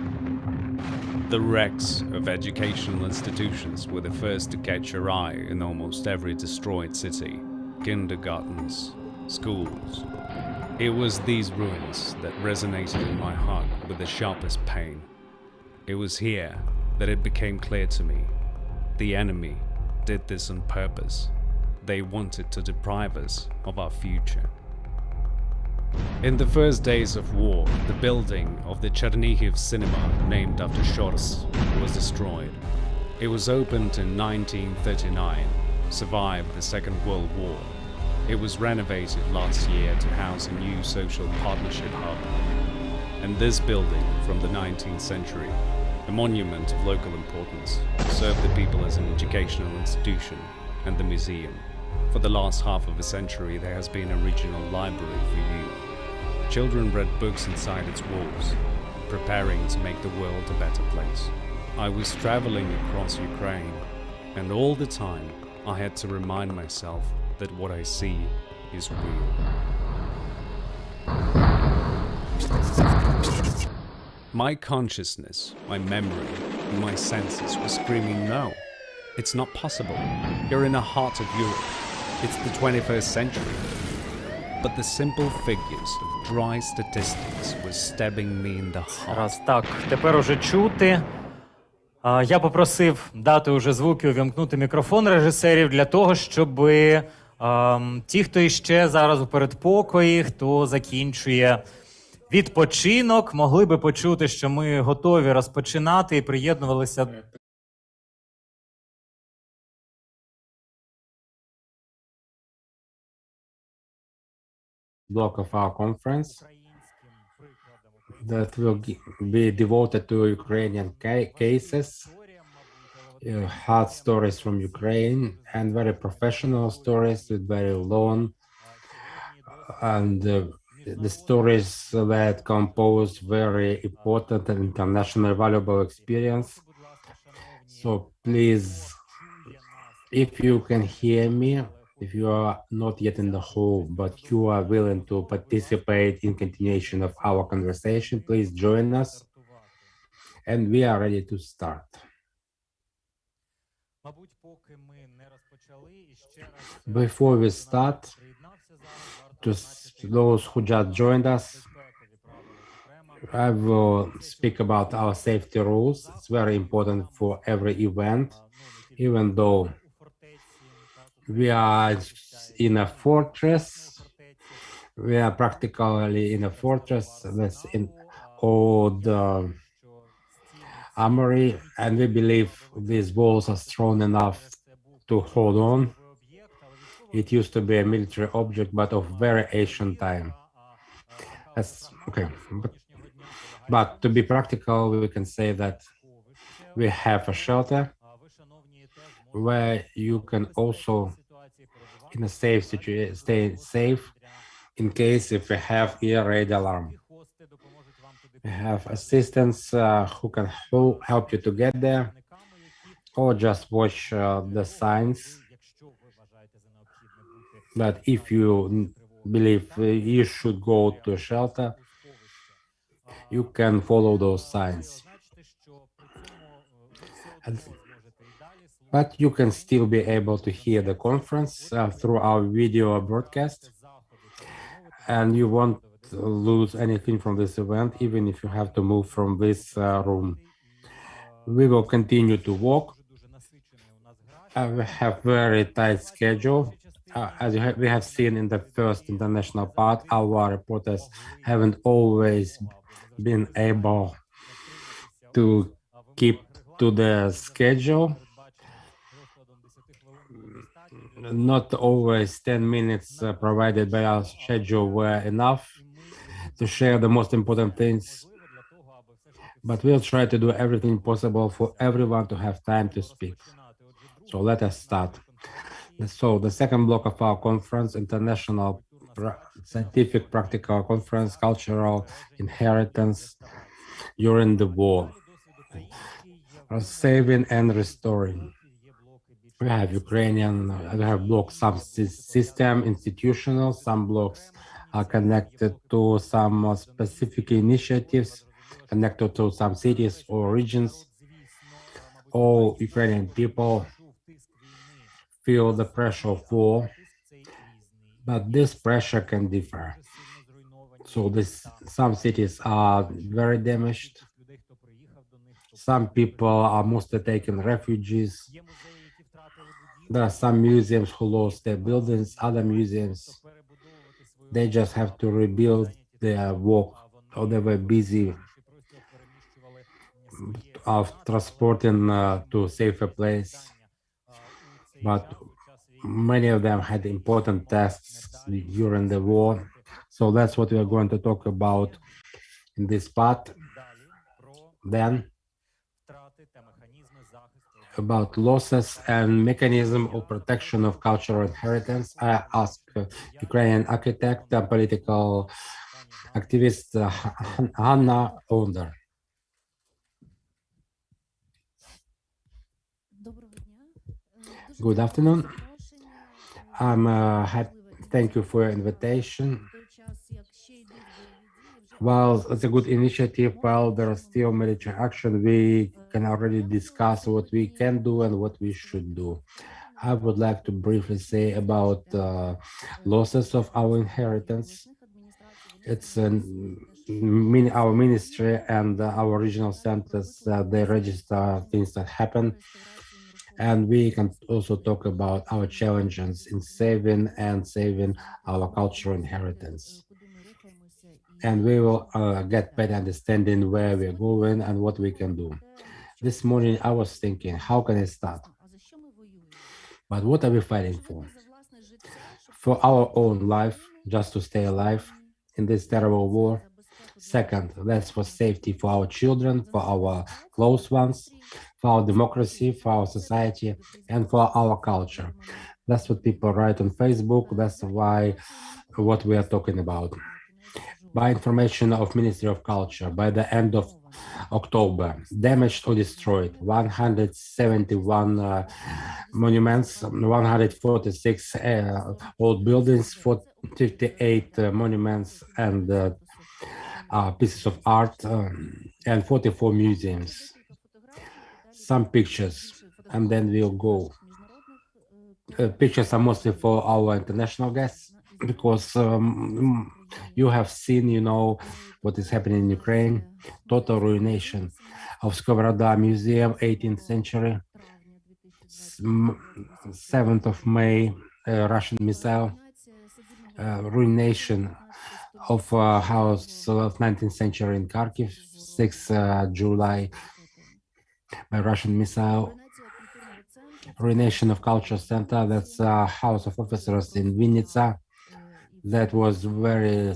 The wrecks of educational institutions were the first to catch your eye in almost every destroyed city. Kindergartens, schools. It was these ruins that resonated in my heart with the sharpest pain. It was here that it became clear to me. The enemy did this on purpose. They wanted to deprive us of our future. In the first days of war, the building of the Chernihiv cinema, named after Shors, was destroyed. It was opened in 1939, survived the Second World War. It was renovated last year to house a new social partnership hub. And this building from the 19th century, a monument of local importance, served the people as an educational institution and the museum. For the last half of a century, there has been a regional library for youth. Children read books inside its walls, preparing to make the world a better place. I was traveling across Ukraine, and all the time I had to remind myself that what I see is real. My consciousness, my memory, and my senses were screaming, no, it's not possible. You're in the heart of Europe. It's the 21st century. But the simple figures of dry statistics were stabbing me in the heart. Раз, так, тепер уже чути. Я попросив дати уже звуки, увімкнути мікрофон режисерів для того, щоб ті, хто іще зараз у передпокої, хто закінчує відпочинок, могли би почути, що ми готові розпочинати і приєднувалися. Block of our conference that will be devoted to Ukrainian cases, hard stories from Ukraine, and very professional stories with very long and the stories that compose very important and international valuable experience. So please, if you can hear me, if you are not yet in the hall, but you are willing to participate in continuation of our conversation, please join us. And we are ready to start. Before we start, to those who just joined us, I will speak about our safety rules. It's very important for every event, even though we are in a fortress. We are practically in a fortress that's in old armory, and we believe these walls are strong enough to hold on. It used to be a military object, but of very ancient time. That's okay. But to be practical, we can say that we have a shelter where you can also, in a safe situation, stay safe in case if we have air raid alarm. We have assistants who can help you to get there, or just watch the signs. That if you believe you should go to a shelter, you can follow those signs. But you can still be able to hear the conference through our video broadcast, and you won't lose anything from this event, even if you have to move from this room. We will continue to walk. We have very tight schedule. As we have seen in the first international part, our reporters haven't always been able to keep to the schedule. Not always 10 minutes provided by our schedule were enough to share the most important things, but we'll try to do everything possible for everyone to have time to speak. So let us start. So the second block of our conference, International Scientific Practical Conference, Cultural Inheritance During the War, Saving and Restoring. We have Ukrainian, we have blocks, some system, institutional, some blocks are connected to some specific initiatives, connected to some cities or regions. All Ukrainian people feel the pressure of war, but this pressure can differ. So some cities are very damaged. Some people are mostly taken refugees. There are some museums who lost their buildings, other museums, they just have to rebuild their work, or they were busy of transporting to a safer place. But many of them had important tasks during the war. So that's what we are going to talk about in this part. Then about losses and mechanism of protection of cultural inheritance, I asked Ukrainian architect and political activist Hanna Onder. Good afternoon. I'm happy. Thank you for your invitation. While it's a good initiative, while there are still military action, we can already discuss what we can do and what we should do. I would like to briefly say about losses of our inheritance. It's our ministry and our regional centers, they register things that happen. And we can also talk about our challenges in saving our cultural inheritance. And we will get better understanding where we're going and what we can do. This morning, I was thinking, how can I start? But what are we fighting for? For our own life, just to stay alive in this terrible war. Second, that's for safety for our children, for our close ones, for our democracy, for our society, and for our culture. That's what people write on Facebook. That's what we are talking about. By information of Ministry of Culture, by the end of October, damaged or destroyed 171 monuments, 146 old buildings, 58 monuments and pieces of art, and 44 museums. Some pictures, and then we'll go pictures are mostly for our international guests because you have seen, you know, what is happening in Ukraine, total ruination of Skovoroda Museum, 18th century, 7th of May, Russian missile, ruination of house of 19th century in Kharkiv, 6th July, by Russian missile, ruination of culture center, that's a house of officers in Vinnytsia, that was very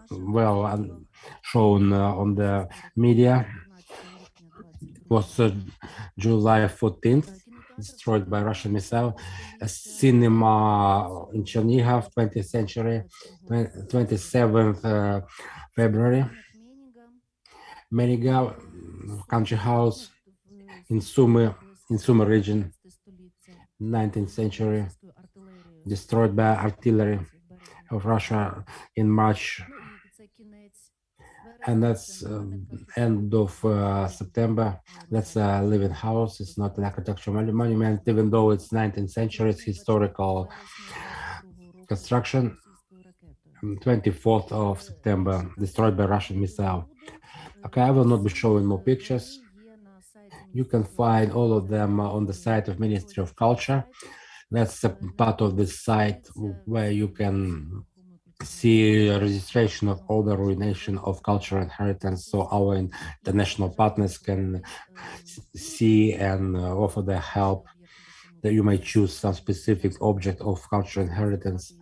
well shown on the media. It was July 14th, destroyed by Russian missile. A cinema in Chernihiv, 20th century, 27th February. Meniga country house in Sumy region, 19th century, destroyed by artillery of Russia in March, and that's end of September. That's a living house. It's not an architectural monument, even though it's 19th century. It's historical construction. 24th of September, destroyed by Russian missile. Okay, I will not be showing more pictures. You can find all of them on the site of Ministry of Culture. That's a part of this site where you can see a registration of all the ruination of cultural inheritance, so our international partners can see and offer their help, that you may choose some specific object of cultural inheritance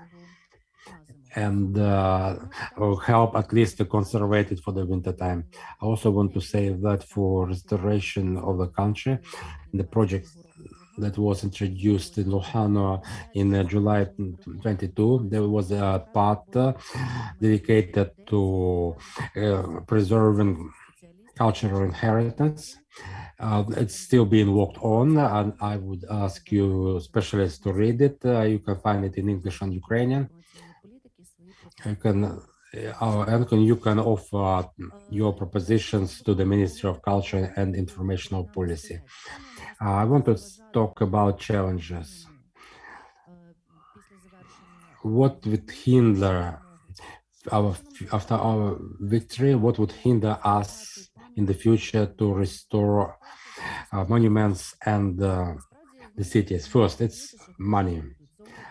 and help at least to conserve it for the winter time. I also want to say that for restoration of the country, the project that was introduced in Luhano in July 22, there was a part dedicated to preserving cultural inheritance. It's still being worked on, and I would ask you specialists to read it. You can find it in English and Ukrainian. You can offer your propositions to the Ministry of Culture and Informational Policy. I want to talk about challenges. What would hinder after our victory, what would hinder us in the future to restore monuments and the cities? First, it's money.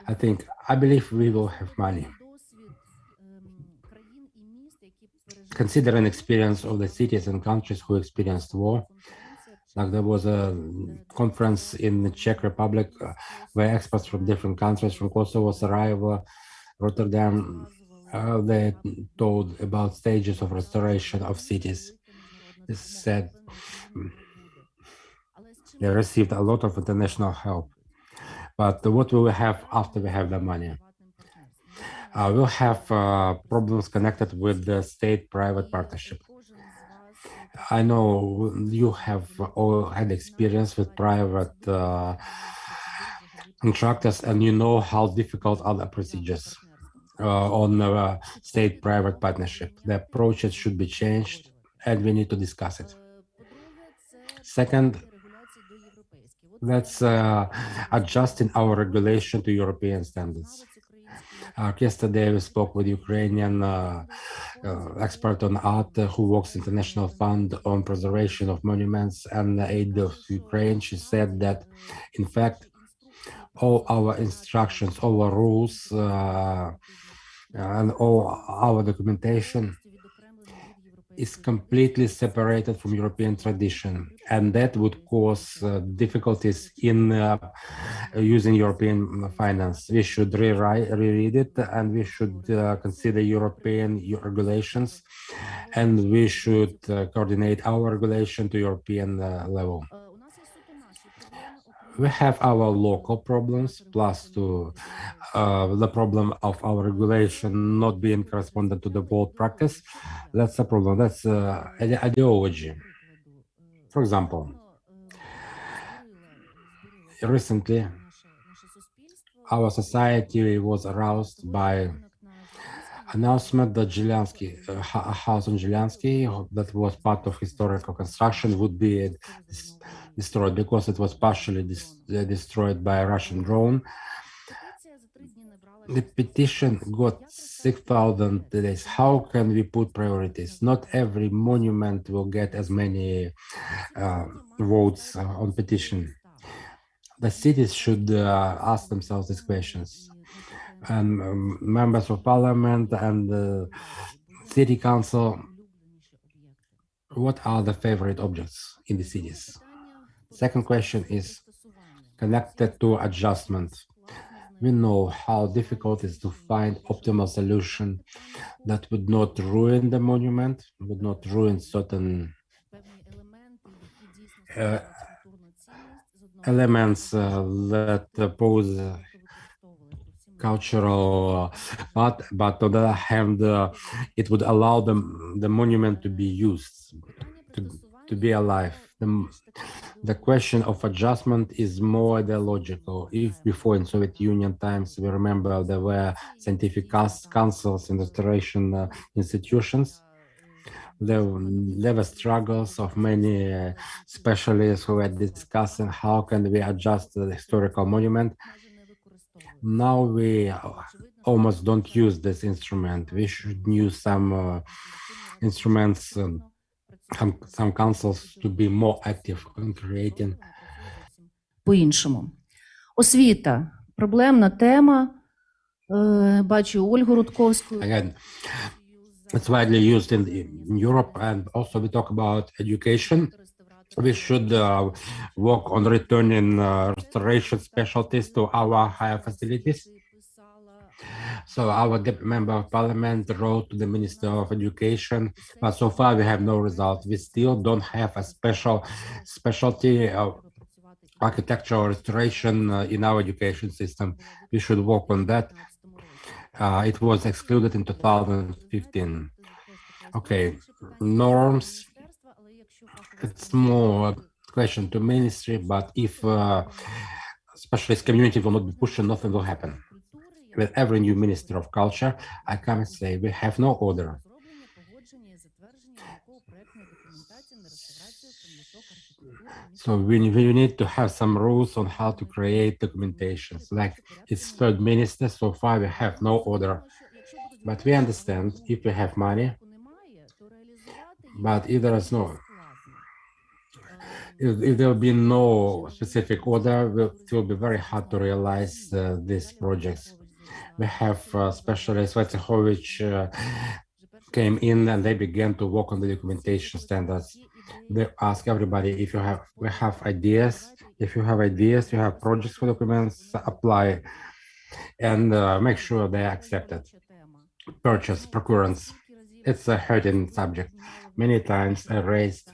I believe we will have money. Considering experience of the cities and countries who experienced war, like there was a conference in the Czech Republic where experts from different countries, from Kosovo, Sarajevo, Rotterdam, they told about stages of restoration of cities. They said they received a lot of international help. But what will we have after we have the money? We'll have problems connected with the state-private partnership. I know you have all had experience with private contractors, and you know how difficult are the procedures on state-private partnership. The approaches should be changed, and we need to discuss it. Second, that's adjusting our regulation to European standards. Yesterday, we spoke with Ukrainian expert on art who works International Fund on Preservation of Monuments and Aid of Ukraine. She said that, in fact, all our instructions, all our rules, and all our documentation is completely separated from European tradition, and that would cause difficulties in using European finance. We should reread it, and we should consider European regulations, and we should coordinate our regulation to European level. We have our local problems, plus to the problem of our regulation not being correspondent to the world practice. That's a problem. That's ideology. For example, recently our society was aroused by announcement that Zhilyansky, a house in Zhilyansky that was part of historical construction would be destroyed because it was partially destroyed by a Russian drone. The petition got 6,000 days. How can we put priorities? Not every monument will get as many votes on petition. The cities should ask themselves these questions. And members of parliament and the city council, what are the favorite objects in the cities? Second question is connected to adjustment. We know how difficult it is to find optimal solution that would not ruin the monument, would not ruin certain elements that pose cultural part, but on the other hand, it would allow the monument to be used, to be alive. The question of adjustment is more ideological. If before in Soviet Union times, we remember there were scientific councils and restoration institutions, there were struggles of many specialists who were discussing how can we adjust the historical monument. Now we almost don't use this instrument. We should use some instruments, some councils to be more active in creating. По-іншому. Освіта. Проблемна тема. Бачу Ольгу Рудковську. Again, it's widely used in Europe, and also we talk about education. We should work on returning restoration specialties to our higher facilities. So our member of parliament wrote to the Minister of Education, but so far we have no result. We still don't have a specialty of architectural restoration in our education system. We should work on that. It was excluded in 2015. Okay, norms. It's more a question to ministry, but if specialist community will not be pushing, nothing will happen. With every new minister of culture, I come and say we have no order. So we need to have some rules on how to create documentations. Like it's third minister, so far we have no order. But we understand if we have money, but if there is no, if there will be no specific order, it will be very hard to realize these projects. We have specialists, Wojciechowicz came in and they began to work on the documentation standards. They ask everybody if we have ideas. If you have ideas, you have projects for documents, apply and make sure they are accepted. Purchase, procurement. It's a hurting subject. Many times I raised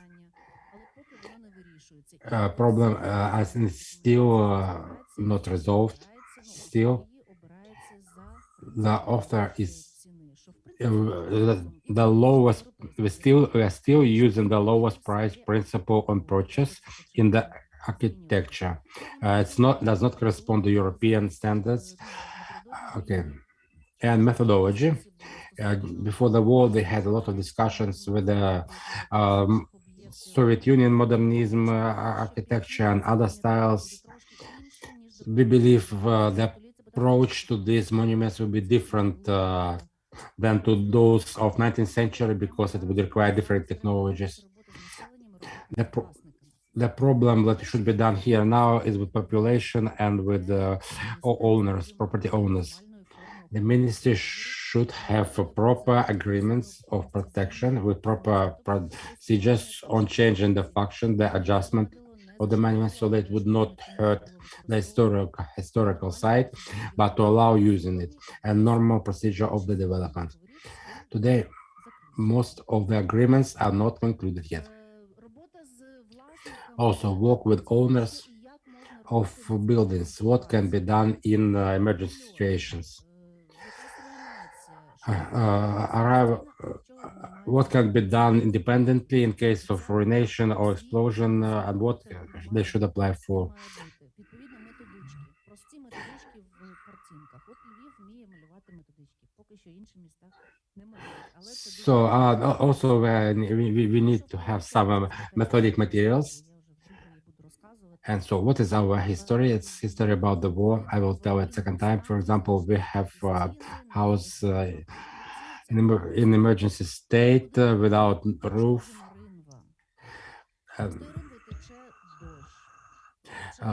problem as it's still not resolved. Still, the author is the lowest. We are still using the lowest price principle on purchase in the architecture. Does not correspond to European standards. Okay, and methodology. Before the war, they had a lot of discussions with the Soviet Union modernism architecture and other styles. We believe the approach to these monuments will be different than to those of 19th century because it would require different technologies. The problem that should be done here now is with population and with owners, property owners. The ministry should have proper agreements of protection with proper procedures on changing the function, the adjustment of the monument, so that it would not hurt the historical site, but to allow using it and normal procedure of the development. Today, most of the agreements are not concluded yet. Also, work with owners of buildings. What can be done in emergency situations? What can be done independently in case of ruination or explosion, and what they should apply for. So also we need to have some methodic materials. And so what is our history? It's history about the war. I will tell it second time. For example, we have house in emergency state without roof.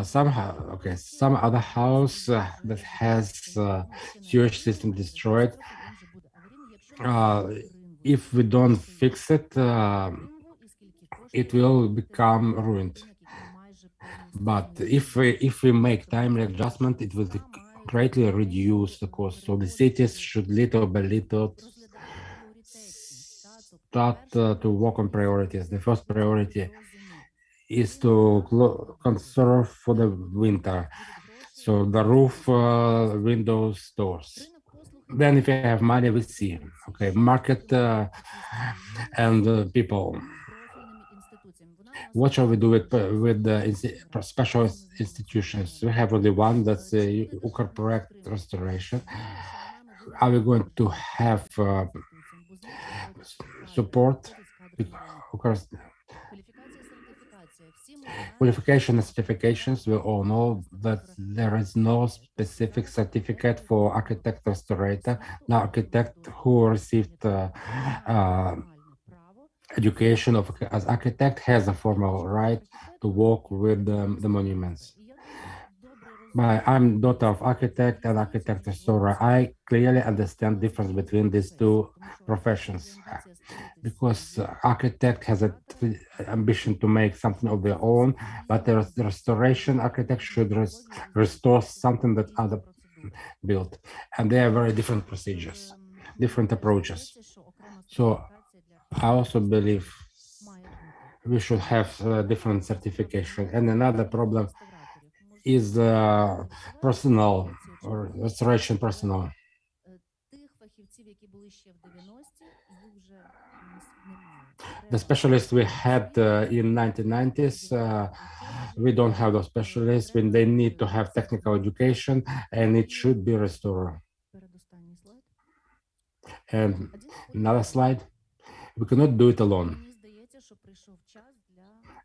Some other house that has sewage system destroyed. If we don't fix it, it will become ruined. But if we make timely adjustment, it will greatly reduce the cost. So the cities should little by little start to work on priorities. The first priority is to conserve for the winter. So the roof, windows, doors. Then if you have money, we see, okay, market and people. What shall we do with the special institutions? We have only one, that's UKR project restoration. Are we going to have support? Qualification and certifications, we all know that there is no specific certificate for architect restorator. Now, architect who received education as architect has a formal right to work with the monuments. I'm daughter of architect and architect restorer. I clearly understand the difference between these two professions, because architect has an ambition to make something of their own, but the restoration architect should restore something that other built, and they are very different procedures, different approaches. So I also believe we should have different certification. And another problem is personnel or restoration personnel. The specialists we had in 1990s, we don't have those specialists when they need to have technical education, and it should be restored. And another slide. We cannot do it alone.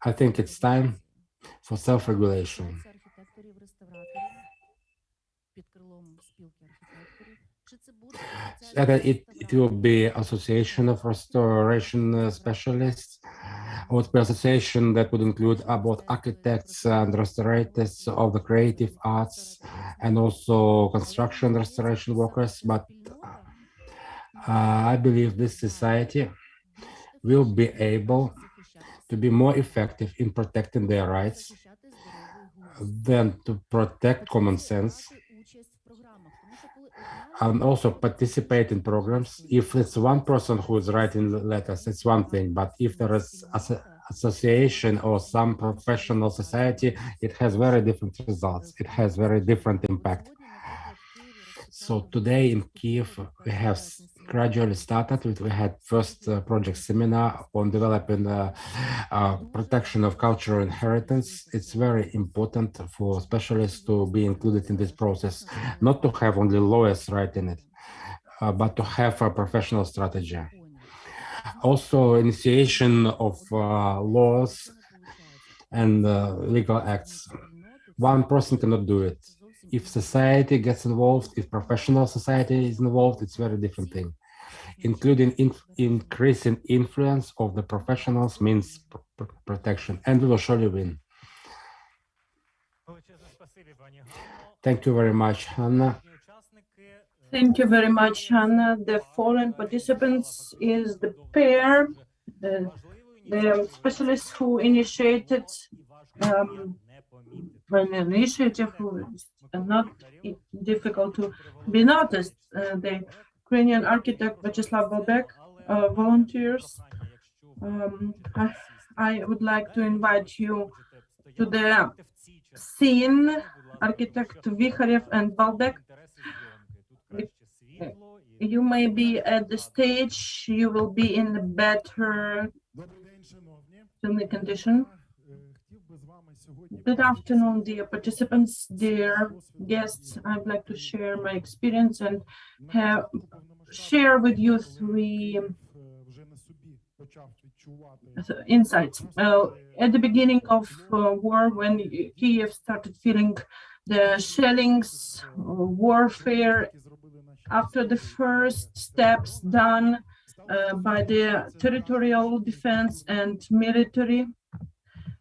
I think it's time for self-regulation. It will be association of restoration specialists, or it will be association that would include both architects and restorators of the creative arts, and also construction restoration workers. But I believe this society will be able to be more effective in protecting their rights than to protect common sense, and also participate in programs. If it's one person who is writing letters, it's one thing, but if there is association or some professional society, it has very different results. It has very different impact. So today in Kiev, we have gradually started. We had first project seminar on developing protection of cultural inheritance. It's very important for specialists to be included in this process, not to have only lawyers writing it, but to have a professional strategy. Also, initiation of laws and legal acts. One person cannot do it. If society gets involved, if professional society is involved, it's a very different thing. Including increasing influence of the professionals means protection, and we will surely win. Thank you very much, Hanna. Thank you very much, Hanna. The following participants is the pair, the specialists who initiated an initiative who is not difficult to be noticed. The Ukrainian architect Vyacheslav Balbek, volunteers. I would like to invite you to the scene, architect Vikharev and Balbek. You may be at the stage, you will be in a better condition. Good afternoon, dear participants, dear guests. I'd like to share my experience and share with you three insights. At the beginning of war, when Kiev started feeling the shellings, warfare, after the first steps done by the territorial defense and military,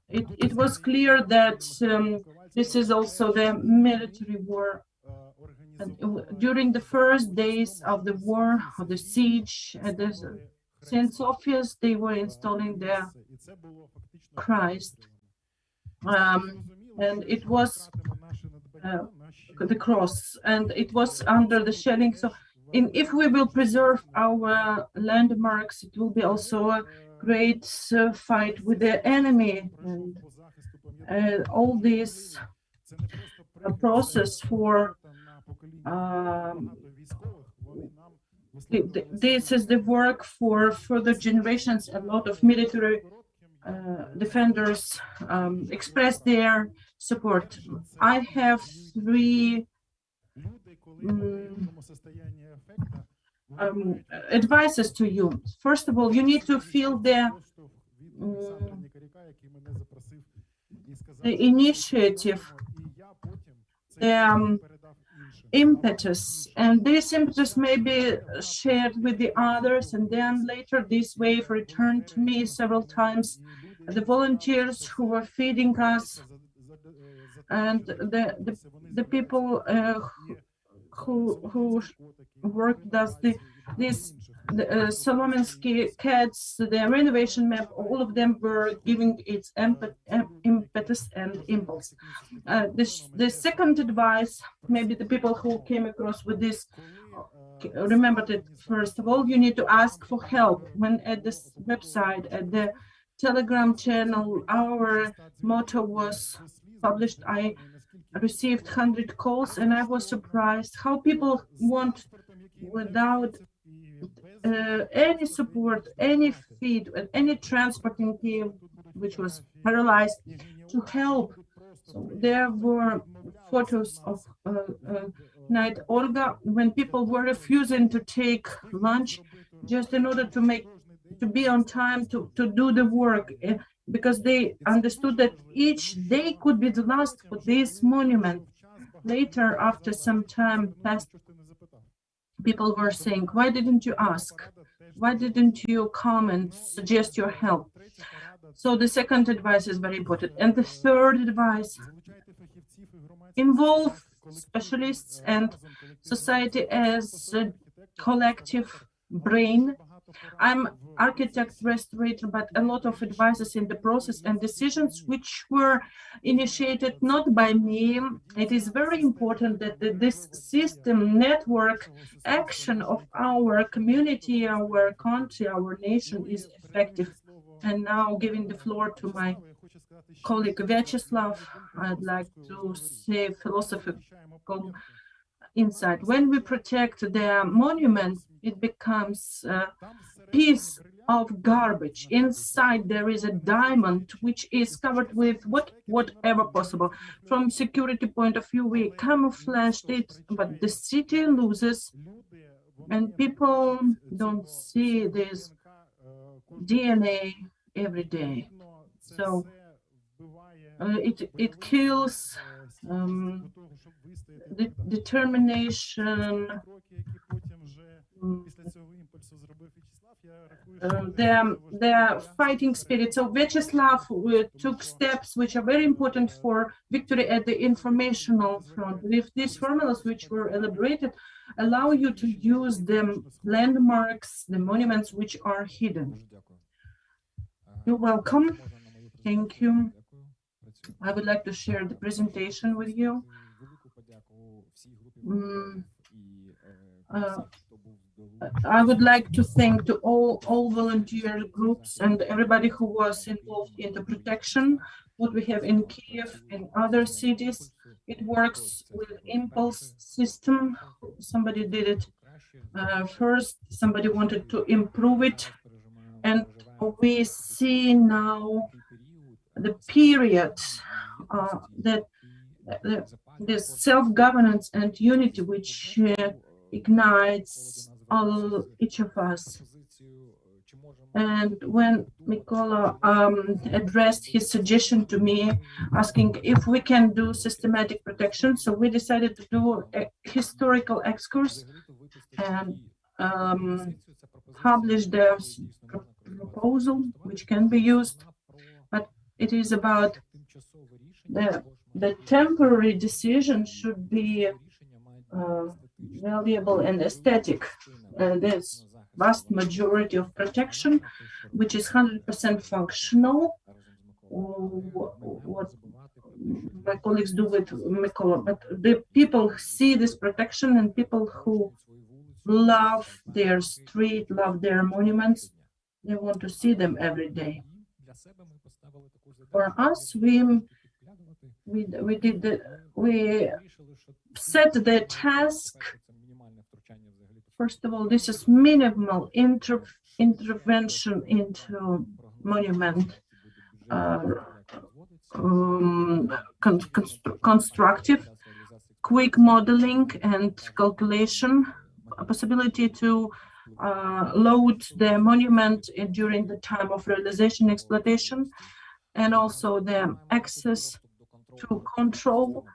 it was clear that this is also the military war. And during the first days of the war, of the siege at the St. Sophia's, they were installing the Christ, and it was the cross, and it was under the shelling. So, if we will preserve our landmarks, it will be also a great fight with the enemy, and all this process for this is the work for further generations. A lot of military defenders express their support. I have three advices to you. First of all, you need to feel the initiative, the impetus, and this impetus may be shared with the others, and then later this wave returned to me several times. The volunteers who were feeding us, and the people who worked with us, the Solomonsky cats, the renovation map, all of them were giving its impetus and impulse. The second advice, maybe the people who came across with this remembered it. First of all, you need to ask for help. When at this website, at the Telegram channel, our motto was published, I received 100 calls, and I was surprised how people want, without any support, any feed, any transporting team, which was paralyzed, to help. So there were photos of night Olga when people were refusing to take lunch just in order to be on time to do the work, because they understood that each day could be the last for this monument. Later, after some time passed, people were saying, why didn't you ask? Why didn't you come and suggest your help? So the second advice is very important. And the third advice, involve specialists and society as a collective brain. I'm architect restorator, but a lot of advices in the process and decisions which were initiated not by me. It is very important that this system, network, action of our community, our country, our nation is effective. And now, giving the floor to my colleague Vyacheslav, I'd like to say philosophical insight. When we protect the monument, it becomes a piece of garbage. Inside there is a diamond which is covered with whatever possible. From security point of view, we camouflaged it, but the city loses, and people don't see this DNA every day. So it kills the determination, the fighting spirit. So Vyacheslav took steps which are very important for victory at the informational front. With these formulas which were elaborated, allow you to use the landmarks, the monuments which are hidden. You're welcome. Thank you. I would like to share the presentation with you. I would like to thank to all volunteer groups and everybody who was involved in the protection, what we have in Kiev and other cities. It works with impulse system. Somebody did it first, somebody wanted to improve it, and we see now the period that this self-governance and unity which ignites each of us. And when Mykola addressed his suggestion to me, asking if we can do systematic protection, so we decided to do a historical excursus and publish the proposal, which can be used, but it is about the temporary decision should be valuable and aesthetic. There's vast majority of protection, which is 100% functional. What my colleagues do with Mykola, but the people see this protection, and people who love their street, love their monuments, they want to see them every day. For us, we set the task. First of all, this is minimal intervention into monument, constructive, quick modeling and calculation, a possibility to load the monument during the time of realization exploitation, and also the access to control,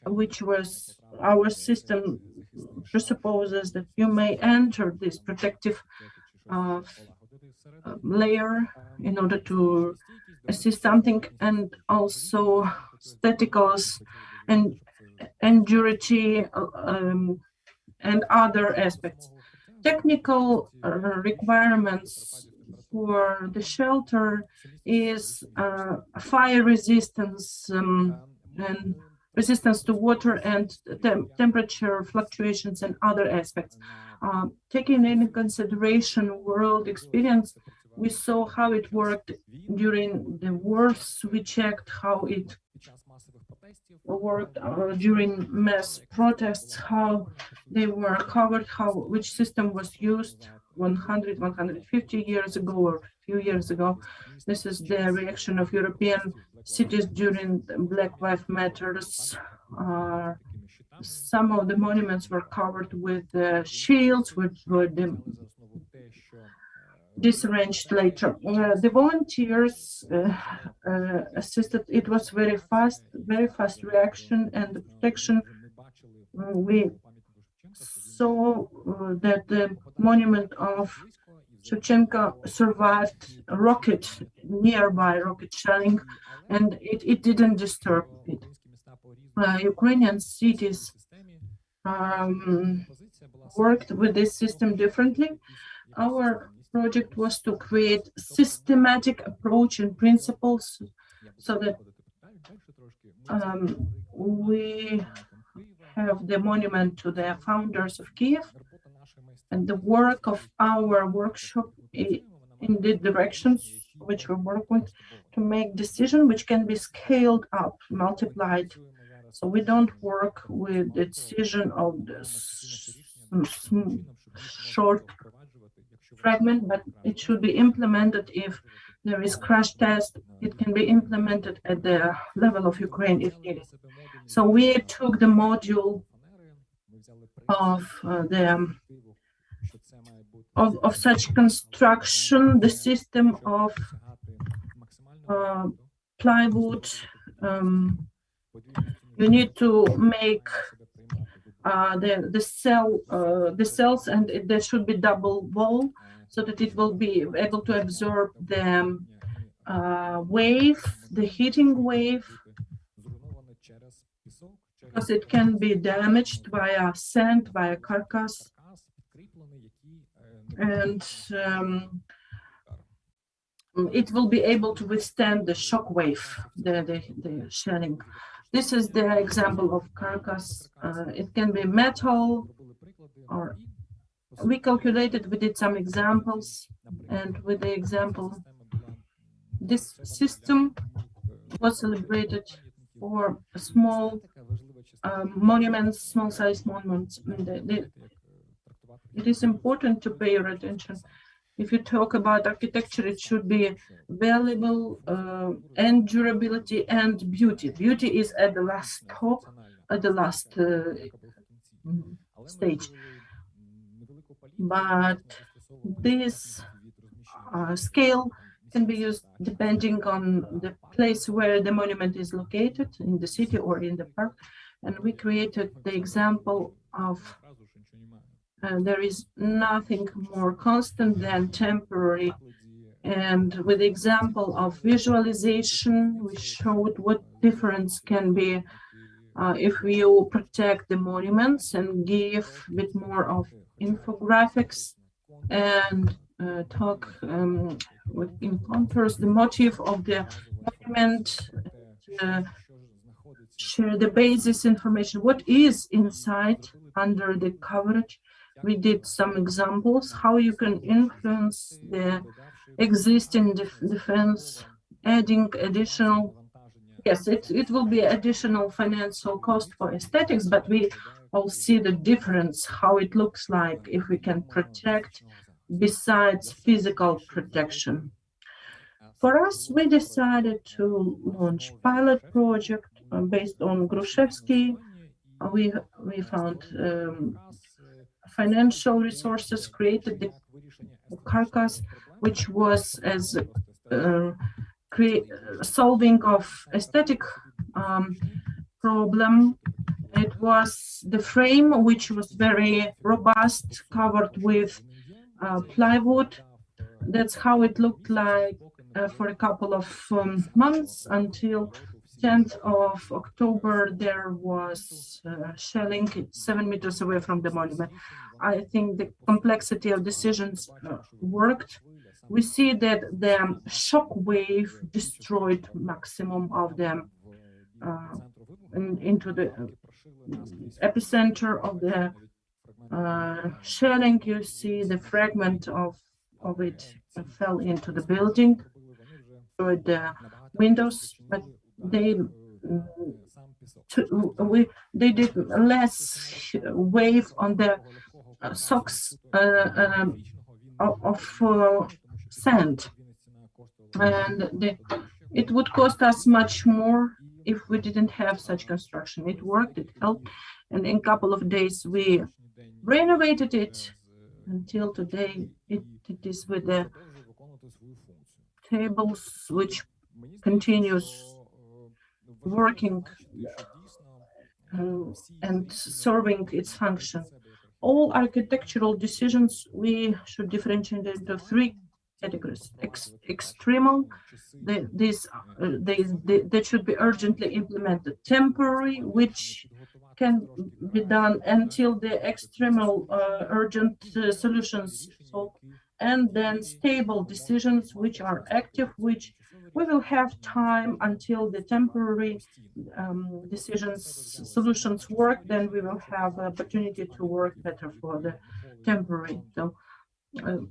which was our system presupposes that you may enter this protective layer in order to assist something, and also staticals and endurity and other aspects. Technical requirements for the shelter is fire resistance and resistance to water and temperature fluctuations and other aspects. Taking into consideration world experience, we saw how it worked during the wars. We checked how it worked during mass protests, how they were covered, which system was used 100, 150 years ago or a few years ago. This is the reaction of European cities during the Black Lives Matters. Some of the monuments were covered with shields, which were disarranged later. The volunteers assisted. It was very fast reaction, and the protection. We saw that the monument of Shevchenko survived nearby rocket shelling, and it didn't disturb it. Ukrainian cities worked with this system differently. Our project was to create systematic approach and principles so that we have the monument to the founders of Kiev, and the work of our workshop in the directions which we work with to make decision which can be scaled up, multiplied. So we don't work with the decision of the short fragment, but it should be implemented. If there is crash test, it can be implemented at the level of Ukraine if needed. So we took the module of such construction, the system of plywood. You need to make the cells, and there should be double wall so that it will be able to absorb the wave, the heating wave, because it can be damaged via sand, via carcass, and it will be able to withstand the shock wave, the shelling. This is the example of carcass. It can be metal, or we calculated, we did some examples, and with the example, this system was celebrated for small monuments, small size monuments. It is important to pay your attention. If you talk about architecture, it should be valuable and durability and beauty. Beauty is at the last top, at the last stage. But this scale can be used depending on the place where the monument is located, in the city or in the park. And we created the example of there is nothing more constant than temporary. And with the example of visualization, we showed what difference can be if you protect the monuments and give a bit more of infographics and talk in contours the motive of the monument, share the basis information, what is inside under the coverage. We did some examples how you can influence the existing defense, adding additional. Yes, it will be additional financial cost for aesthetics, but we all see the difference, how it looks like if we can protect besides physical protection. For us, we decided to launch pilot project based on Grushevsky. We found financial resources, created the carcass, which was as solving of aesthetic problem. It was the frame, which was very robust, covered with plywood. That's how it looked like for a couple of months until 10th of October. There was shelling 7 meters away from the monument. I think the complexity of decisions worked. We see that the shock wave destroyed maximum of them into the epicenter of the shelling. You see the fragment of it fell into the building, or the windows, but they did less wave on the socks of sand, and it would cost us much more if we didn't have such construction. It worked, it helped, and in a couple of days we renovated it. Until today, it is with the tables, which continues working and serving its function. All architectural decisions, we should differentiate into 3 categories. Extremal, that should be urgently implemented. Temporary, which can be done until the extremal urgent solutions solved. And then stable decisions, which are active, which we will have time until the temporary solutions work, then we will have opportunity to work better for the temporary. So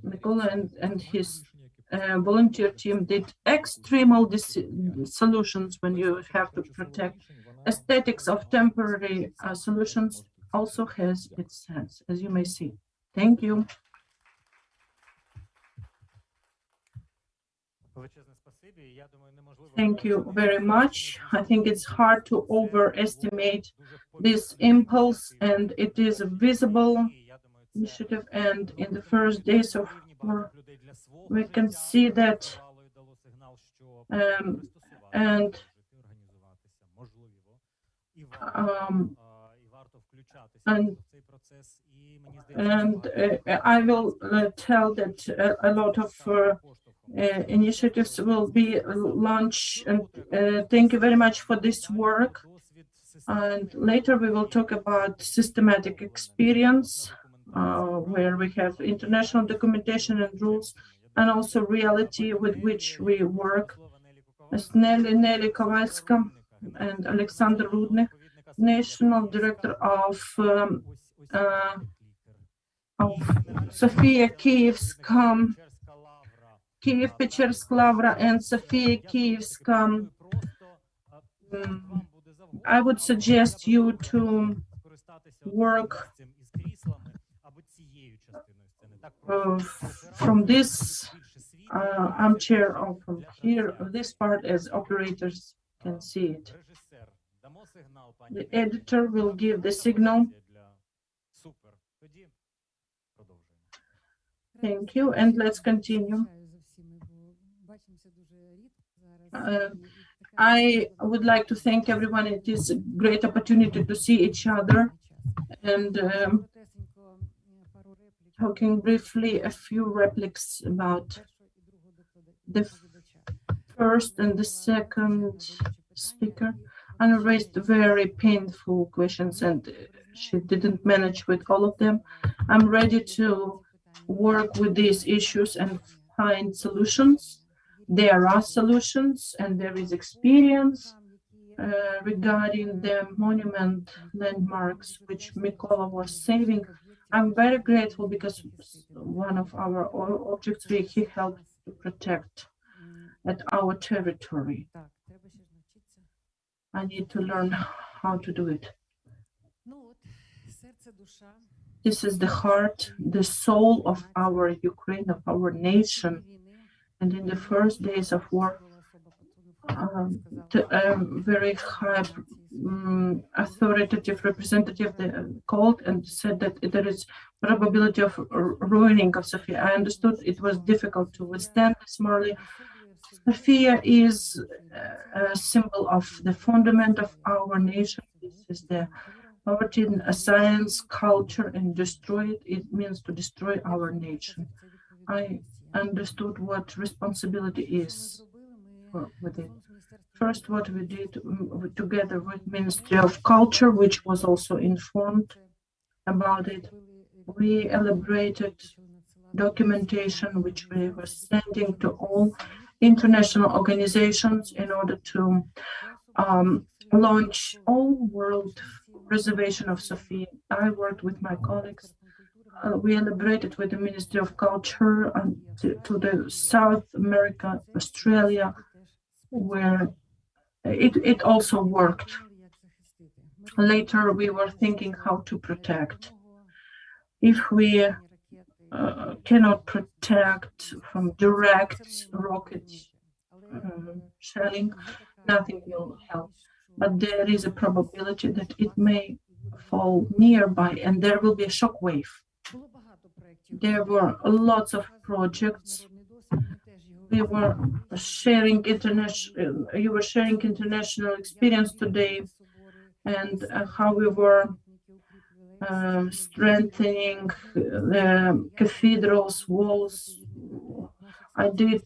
Nicola and his volunteer team did extremal solutions when you have to protect. Aesthetics of temporary solutions also has its sense, as you may see. Thank you. Thank you very much. I think it's hard to overestimate this impulse, and it is a visible initiative. And in the first days of work, we can see that, I will tell that a lot of initiatives will be launched, and thank you very much for this work. And later we will talk about systematic experience, where we have international documentation and rules, and also reality with which we work. As Nelly Kowalska and Alexander Rudnik, National Director of Sofia Kievska, Kiev-Pechersk Lavra, and Sofia Kievska. I would suggest you to work from this armchair or from here, this part, as operators can see it. The editor will give the signal. Thank you, and let's continue. I would like to thank everyone. It is a great opportunity to see each other, and talking briefly a few replics about the first and the second speaker. Anna raised very painful questions, and she didn't manage with all of them. I'm ready to work with these issues and find solutions. There are solutions, and there is experience regarding the monument landmarks which Mykola was saving. I'm very grateful because one of our objects he helped to protect at our territory. I need to learn how to do it. This is the heart, the soul of our Ukraine, of our nation. And in the first days of war, very high authoritative representative called and said that there is probability of ruining of Sofia. I understood it was difficult to withstand this morally. Sofia is a symbol of the fundament of our nation. This is the poverty in science, culture, and destroy it. It means to destroy our nation. I understood what responsibility is with it. First, what we did together with Ministry of Culture, which was also informed about it, we elaborated documentation which we were sending to all international organizations in order to launch all world preservation of Sofia. I worked with my colleagues. We elaborated with the Ministry of Culture to the South America, Australia, where it also worked. Later, we were thinking how to protect. If we cannot protect from direct rocket shelling, nothing will help. But there is a probability that it may fall nearby and there will be a shock wave. There were lots of projects. We were sharing you were sharing international experience today, and how we were strengthening the cathedrals, walls. I did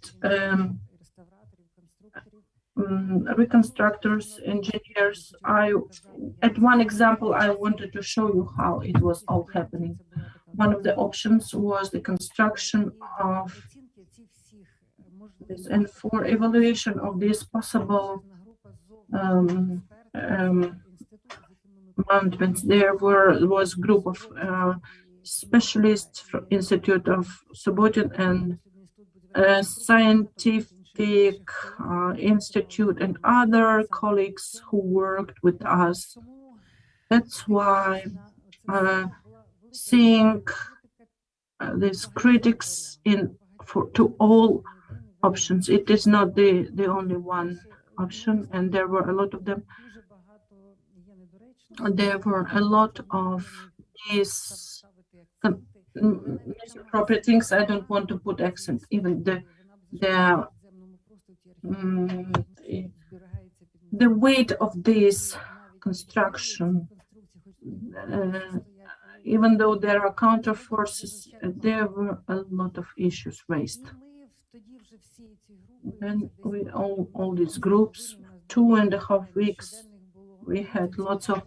reconstructors, engineers. At one example, I wanted to show you how it was all happening. One of the options was the construction of this, and for evaluation of these possible monuments, there was a group of specialists from Institute of Subotin and Scientific Institute and other colleagues who worked with us. That's why seeing these critics to all options, it is not the only one option, and there were a lot of them. There were a lot of these misappropriate things. I don't want to put accent. Even the weight of this construction, even though there are counter forces, there were a lot of issues raised. And with all these groups, 2.5 weeks, we had lots of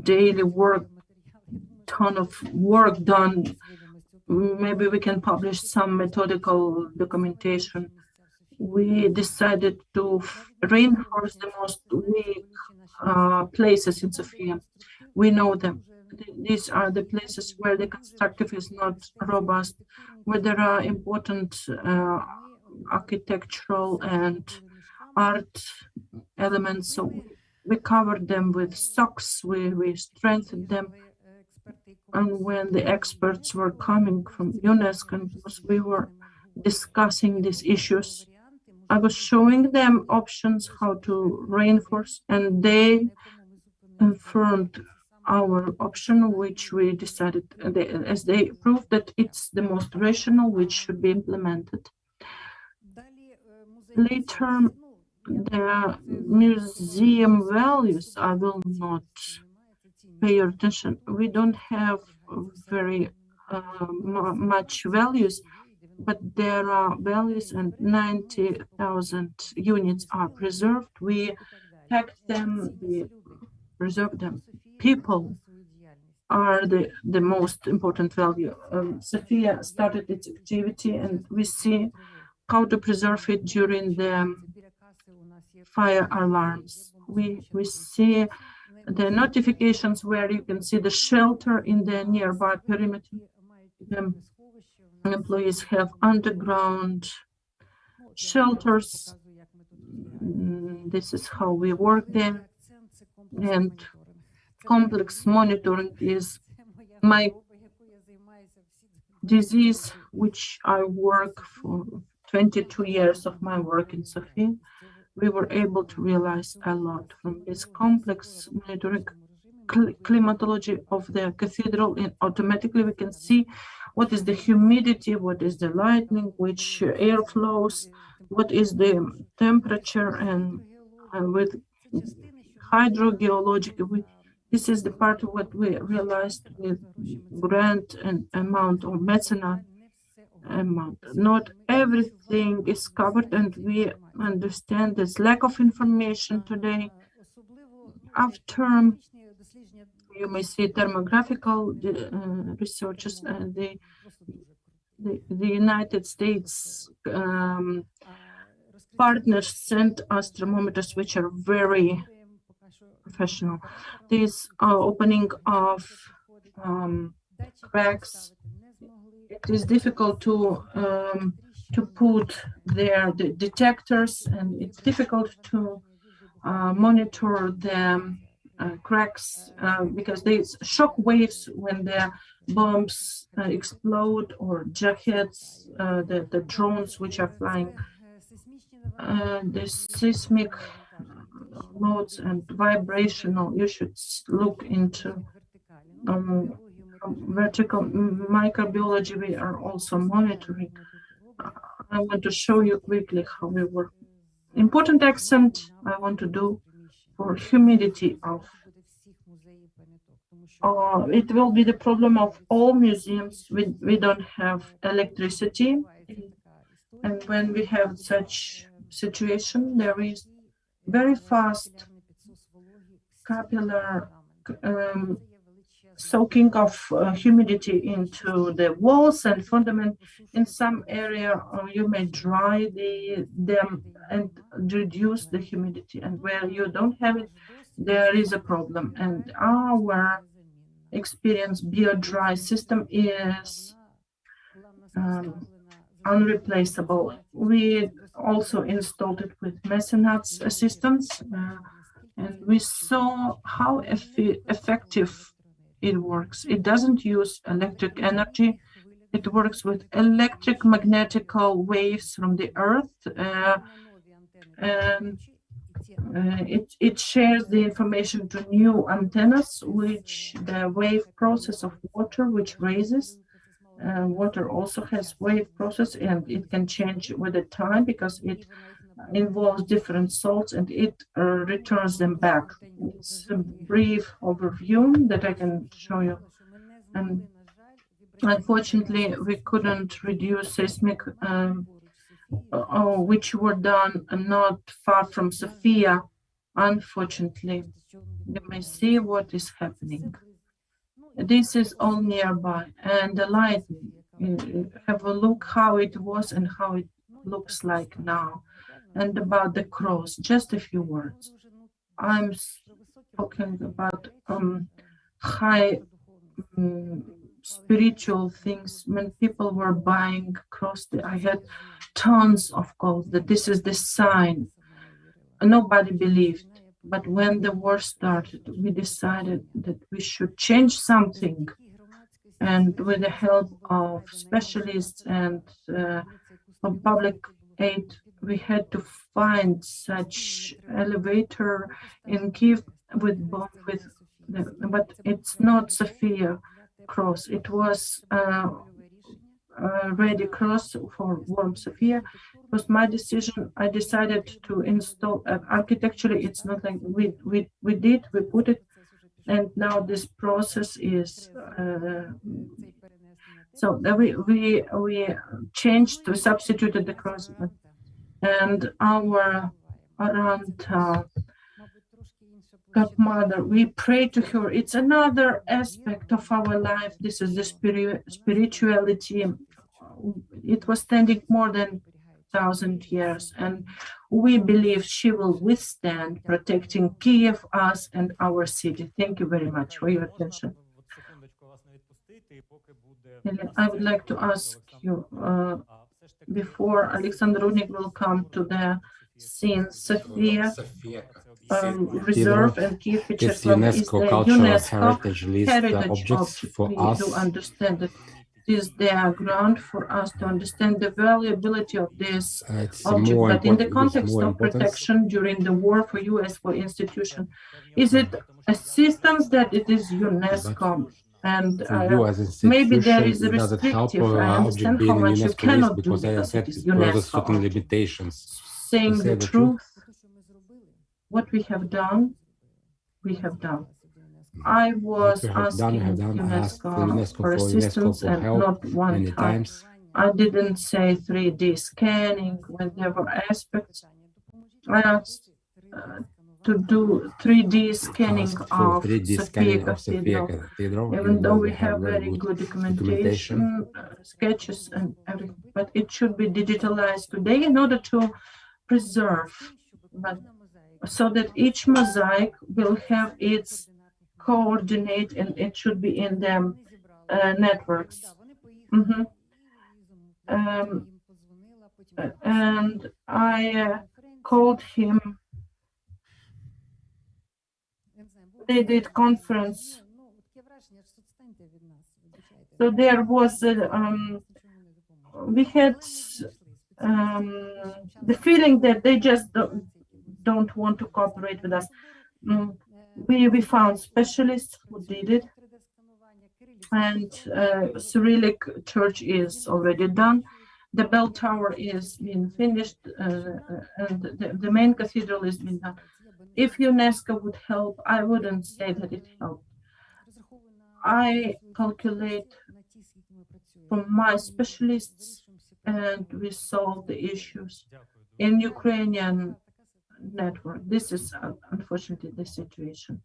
daily work, ton of work done. Maybe we can publish some methodical documentation. We decided to reinforce the most weak places in Sofia. We know them. These are the places where the constructive is not robust, where there are important architectural and art elements. So we covered them with socks, we strengthened them. And when the experts were coming from UNESCO, we were discussing these issues. I was showing them options how to reinforce, and they confirmed our option, which we decided, as they proved that it's the most rational, which should be implemented. Later, the museum values, I will not pay your attention. We don't have very much values, but there are values, and 90,000 units are preserved. We tagged them, we preserve them. People are the most important value. Sophia started its activity, and we see how to preserve it during the fire alarms. We see the notifications where you can see the shelter in the nearby perimeter. The employees have underground shelters. This is how we work there. And complex monitoring is my disease, which I work for 22 years of my work in Sofia. We were able to realize a lot from this complex monitoring climatology of the cathedral, and automatically we can see what is the humidity, what is the lightning, which air flows, what is the temperature, and with hydrogeologic, this is the part of what we realized with grant and amount or mecenate amount. Not everything is covered, and we understand this lack of information today. After you may see thermographical researchers, the United States partners sent us thermometers which are very professional. This opening of cracks, it is difficult to put their detectors, and it's difficult to monitor the cracks because there's shock waves when the bombs explode, or jackets, the drones which are flying. The seismic loads and vibrational, you should look into vertical microbiology. We are also monitoring. I want to show you quickly how we work. Important accent I want to do for humidity of it will be the problem of all museums. We don't have electricity, and when we have such situation, there is very fast capillary soaking of humidity into the walls and fundament. In some area, you may dry them and reduce the humidity, and where you don't have it, there is a problem. And our experience bio-dry system is unreplaceable. We also installed it with Mecenat's assistance, and we saw how effective it works. It doesn't use electric energy. It works with electric magnetical waves from the earth. It shares the information to new antennas, which the wave process of water, which raises. Water also has wave process, and it can change with the time because it involves different salts, and it returns them back. It's a brief overview that I can show you. And unfortunately, we couldn't reduce seismic, which were done not far from Sofia. Unfortunately, you may see what is happening. This is all nearby, and the lightning. Have a look how it was and how it looks like now. And about the cross, just a few words. I'm talking about high spiritual things. When people were buying cross, I had tons of calls that this is the sign. Nobody believed. But when the war started, we decided that we should change something. and with the help of specialists and from public aid, we had to find such elevator in Kiev but it's not Sophia Cross. It was Ready Cross for Warm Sophia. It was my decision. I decided to install architecturally. It's not like we put it, and now this process is so that we changed, we substituted the cross, and our godmother, we pray to her. It's another aspect of our life. This is the spirituality. It was standing more than 1,000 years, and we believe she will withstand protecting Kiev, us, and our city. Thank you very much for your attention. I would like to ask you, before Alexander Rudnik will come to the scene, Sophia Reserve and Kiev It's Club UNESCO is the Cultural UNESCO Heritage List objects object. for We us. do understand that it is their ground for us to understand the valuability of this It's object, more but in the important- context more of importance. protection during the war for US for institution, is it assistance that it is UNESCO? And For you as maybe there is a institution, does it help restrictive. I object understand how being in much you UNESCO list? cannot do Because as I because said, it is it poses UNESCO certain object. limitations. Saying To say the truth, what we have done, we have done. I was we have done, asking we have done. I asked UNESCO for assistance for and help not one many time. times. I didn't say 3D scanning when there were aspects. I asked to do 3D scanning Asked for of 3D Sophia scanning of Sophia Cathedral. Cathedral, Even though we have very good documentation, sketches and everything, but it should be digitalized today in order to preserve, but so that each mosaic will have its coordinate and it should be in the networks. And I called him. They did conference. So there was we had the feeling that they just don't want to cooperate with us. We found specialists who did it, and Cyrillic church is already done. The bell tower is being finished, and the main cathedral is being done. If UNESCO would help, I wouldn't say that it helped. I calculate from my specialists, and we solve the issues in Ukrainian network. This is unfortunately the situation.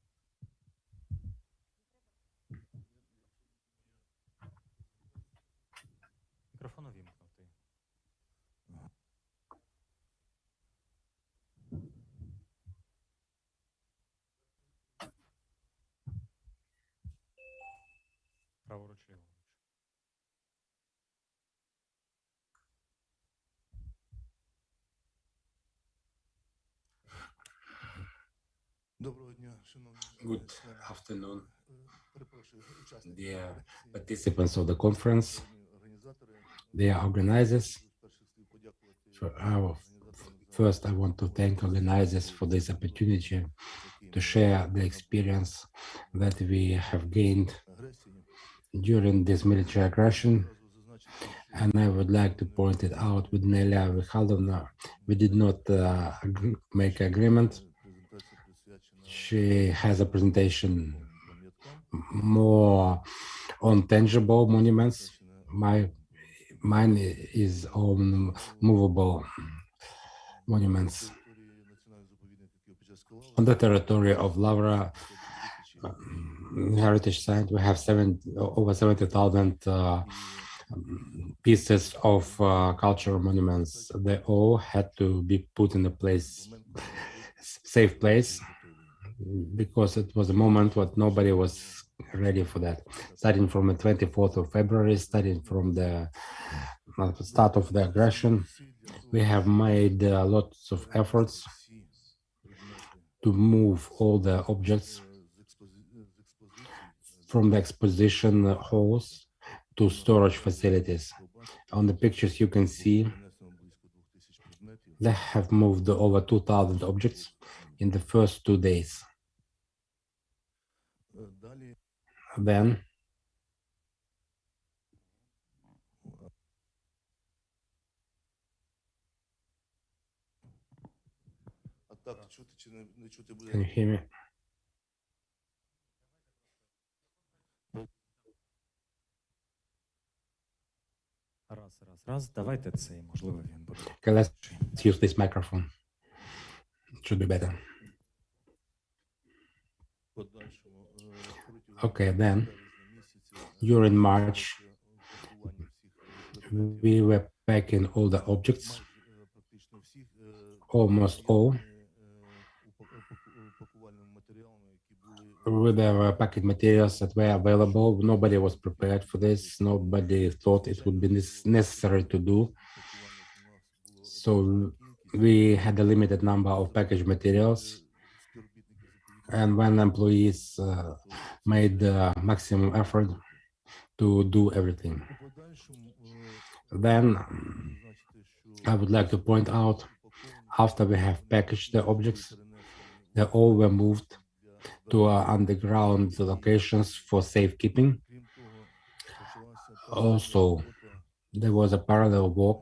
Good afternoon, dear participants of the conference, dear organizers. First, I want to thank organizers for this opportunity to share the experience that we have gained during this military aggression. And I would like to point it out with Nelia Mikhailovna, we did not make agreement. She has a presentation more on tangible monuments. Mine is on movable monuments. On the territory of Lavra Heritage Site, we have over 70,000 pieces of cultural monuments. They all had to be put in a safe place, because it was a moment when nobody was ready for that. Starting from the 24th of February, starting from the start of the aggression, we have made lots of efforts to move all the objects from the exposition halls to storage facilities. On the pictures you can see they have moved over 2,000 objects in the first 2 days. Then can you hear me? Раз. Давайте цей, можливо, він буде. Okay, let's use this microphone. It should be better. Okay, then during March, we were packing all the objects, almost all, with the packing materials that were available. Nobody was prepared for this. Nobody thought it would be necessary to do. So we had a limited number of package materials. And when employees made the maximum effort to do everything. Then I would like to point out, after we have packaged the objects, they all were moved to underground locations for safekeeping. Also, there was a parallel work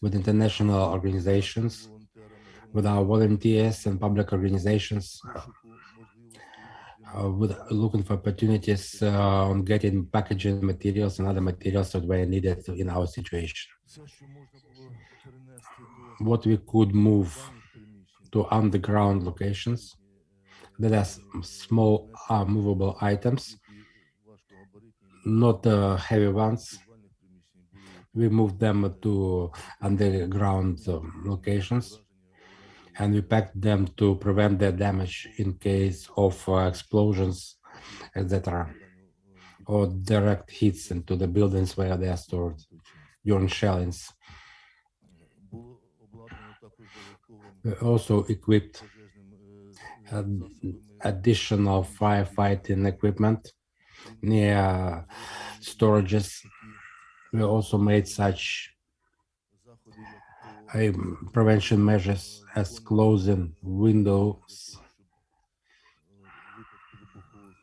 with international organizations, with our volunteers and public organizations, with looking for opportunities on getting packaging materials and other materials that were needed in our situation. What we could move to underground locations, that are small movable items, not heavy ones. We moved them to underground locations, and we packed them to prevent their damage in case of explosions, etc., or direct hits into the buildings where they are stored during shellings. We also equipped additional firefighting equipment near storages. We also made such prevention measures as closing windows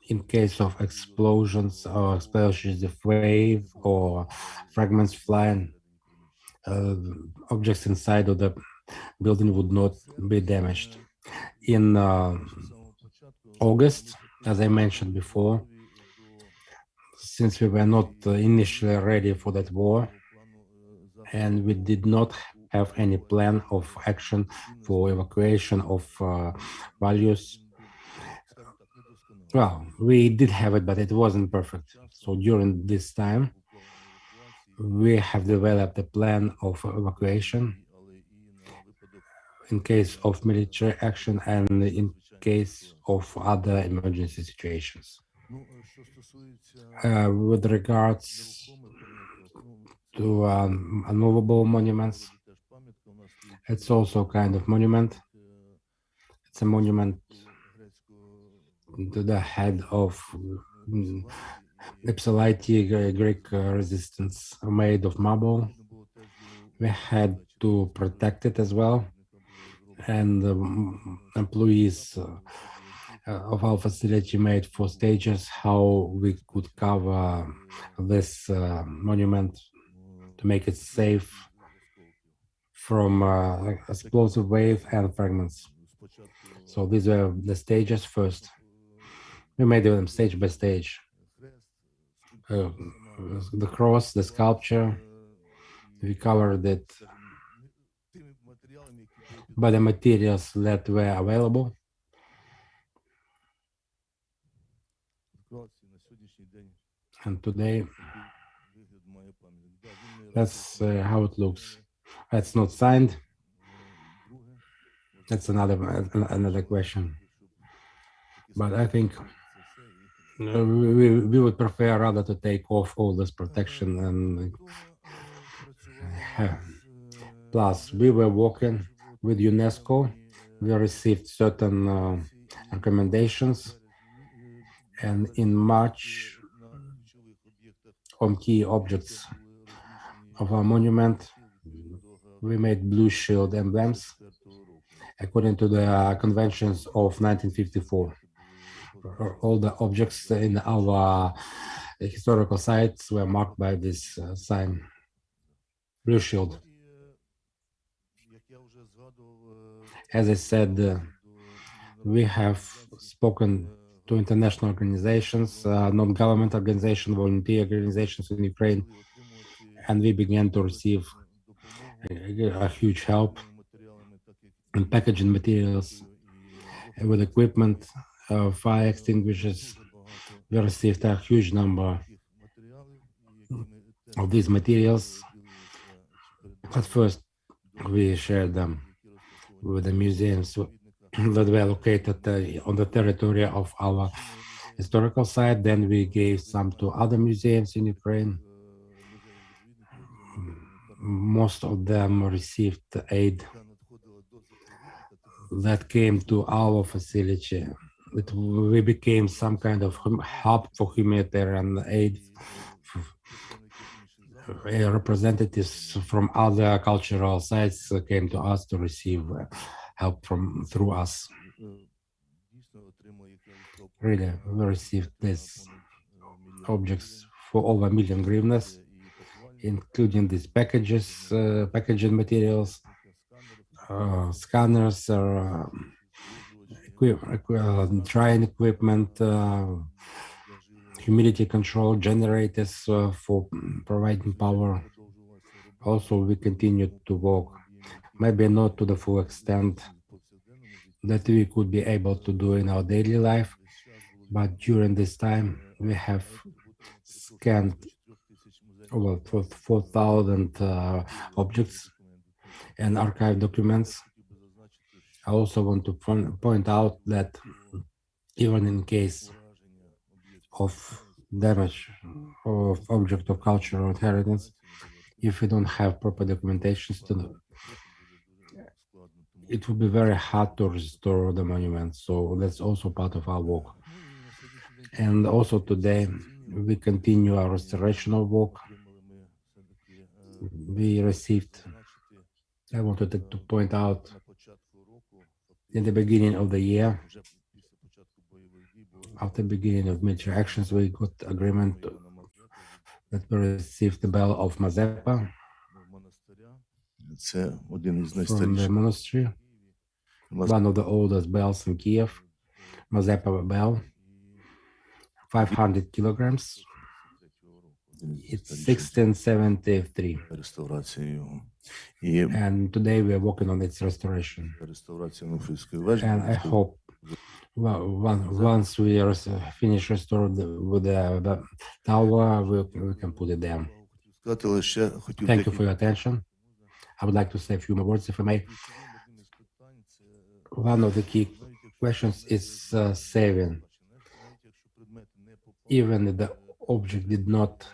in case of explosions or explosive wave or fragments flying. Objects inside of the building would not be damaged. In August, as I mentioned before, since we were not initially ready for that war, and we did not have any plan of action for evacuation of values. Well, we did have it, but it wasn't perfect. So during this time, we have developed a plan of evacuation in case of military action and in case of other emergency situations. With regards to unmovable monuments, it's also a kind of monument. It's a monument to the head of Ypsilanti Greek resistance made of marble. We had to protect it as well. And employees of our facility made 4 stages how we could cover this monument to make it safe from explosive wave and fragments. So these were the stages first. We made them stage by stage. The cross, the sculpture, we covered it by the materials that were available. And today, that's how it looks. It's not signed. That's another question. But I think we would prefer rather to take off all this protection and plus we were working with UNESCO. We received certain recommendations And in March, on key objects of our monument, we made blue shield emblems according to the conventions of 1954. All the objects in our historical sites were marked by this sign, blue shield. As I said, we have spoken to international organizations, non-government organizations, volunteer organizations in Ukraine, and we began to receive a huge help in packaging materials with equipment, fire extinguishers. We received a huge number of these materials. At first, we shared them with the museums that were located on the territory of our historical site. Then we gave some to other museums in Ukraine. Most of them received aid that came to our facility. We became some kind of hub for humanitarian aid. Representatives from other cultural sites came to us to receive help through us. Really, we received these objects for over 1 million hryvnias, including these packages, packaging materials, scanners, drying equipment, humidity control, generators for providing power. Also, we continued to work, maybe not to the full extent that we could be able to do in our daily life, but during this time, we have scanned over 4,000 objects and archived documents. I also want to point out that even in case of damage of object of cultural inheritance, if we don't have proper documentations it will be very hard to restore the monument. So that's also part of our work. And also today, we continue our restorational work. We received, I wanted to point out, in the beginning of the year, after the beginning of military actions, we got agreement that we received the bell of Mazepa from the monastery, one of the oldest bells in Kiev, Mazepa bell, 500 kilograms. It's 1673. And today we are working on its restoration. And I hope once we finish restoring with the tower, we can put it there. Thank you for your attention. I would like to say a few more words, if I may. One of the key questions is saving. Even if the object did not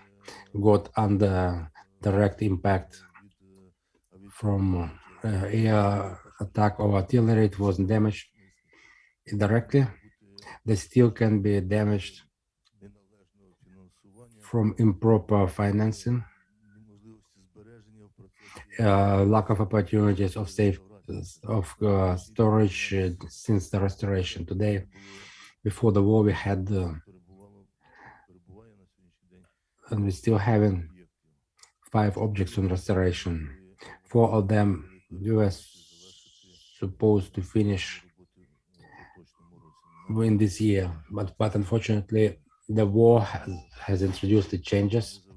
got under direct impact from air attack or artillery, it wasn't damaged indirectly, they still can be damaged from improper financing, lack of opportunities of safe storage since the restoration. Today, before the war, we had and we're still having 5 objects on restoration. 4 of them we were supposed to finish in this year, but unfortunately the war has introduced the changes.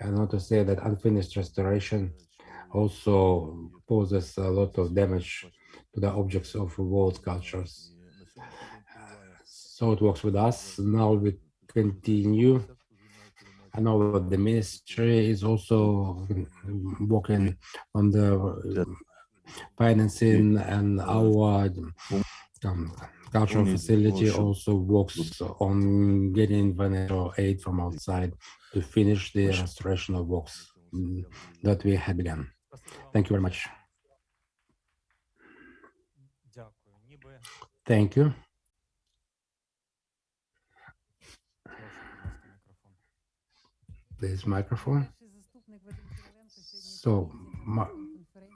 I want to say that unfinished restoration also poses a lot of damage to the objects of world sculptures. So it works with us. Now we continue. I know that the ministry is also working on the financing, and our cultural facility also works on getting financial aid from outside to finish the restoration of works that we have begun. Thank you very much. Thank you. This microphone. So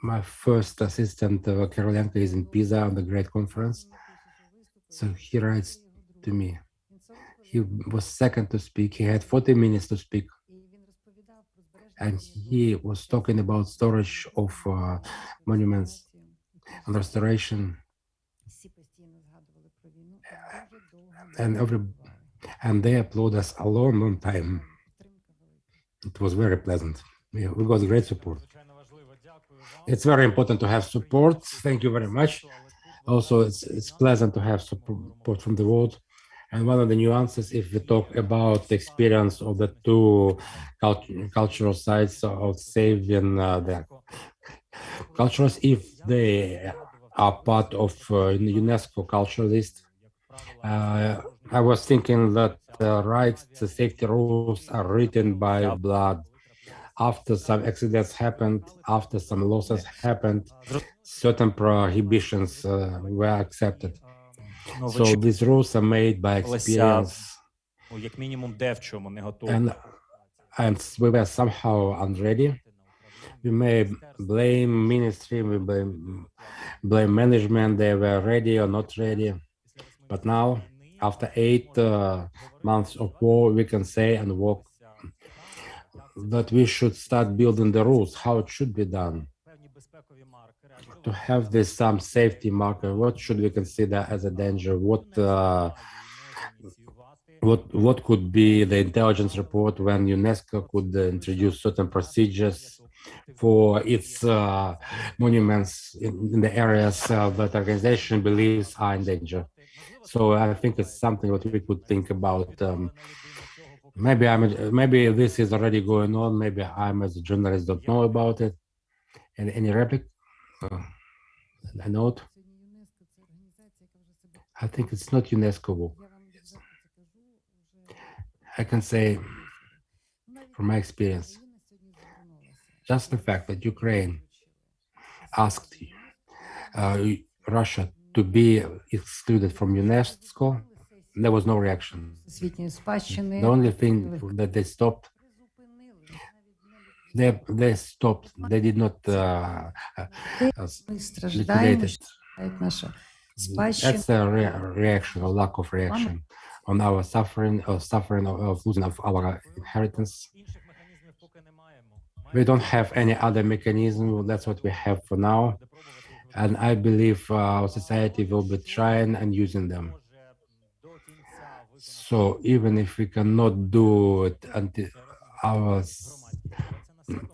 my first assistant, Karolenko, is in Pisa on the Great Conference. So he writes to me. He was second to speak. He had 40 minutes to speak. And he was talking about storage of monuments and restoration. And they applaud us a long, long time. It was very pleasant. We got great support. It's very important to have support. Thank you very much. Also, it's pleasant to have support from the world. And one of the nuances, if we talk about the experience of the two cultural sites of saving the cultures, if they are part of UNESCO cultural list, I was thinking that the rights, the safety rules are written by blood. After some accidents happened, after some losses happened, certain prohibitions were accepted. So these rules are made by experience. And we were somehow unready. We may blame ministry, we blame management, they were ready or not ready. But now, after 8 months of war, we can say and walk that we should start building the rules, how it should be done. To have this some safety marker, what should we consider as a danger? What could be the intelligence report when UNESCO could introduce certain procedures for its monuments in the areas that the organization believes are in danger? So I think it's something that we could think about. Maybe this is already going on. Maybe I'm as a journalist don't know about it. And any replic? A note? I think it's not UNESCO. I can say, from my experience, just the fact that Ukraine asked Russia to be excluded from UNESCO, there was no reaction. The only thing that they stopped, they stopped. They did not liquidate it. That's a reaction or lack of reaction on our suffering of losing of our inheritance. We don't have any other mechanism. That's what we have for now. And I believe our society will be trying and using them. So even if we cannot do it until our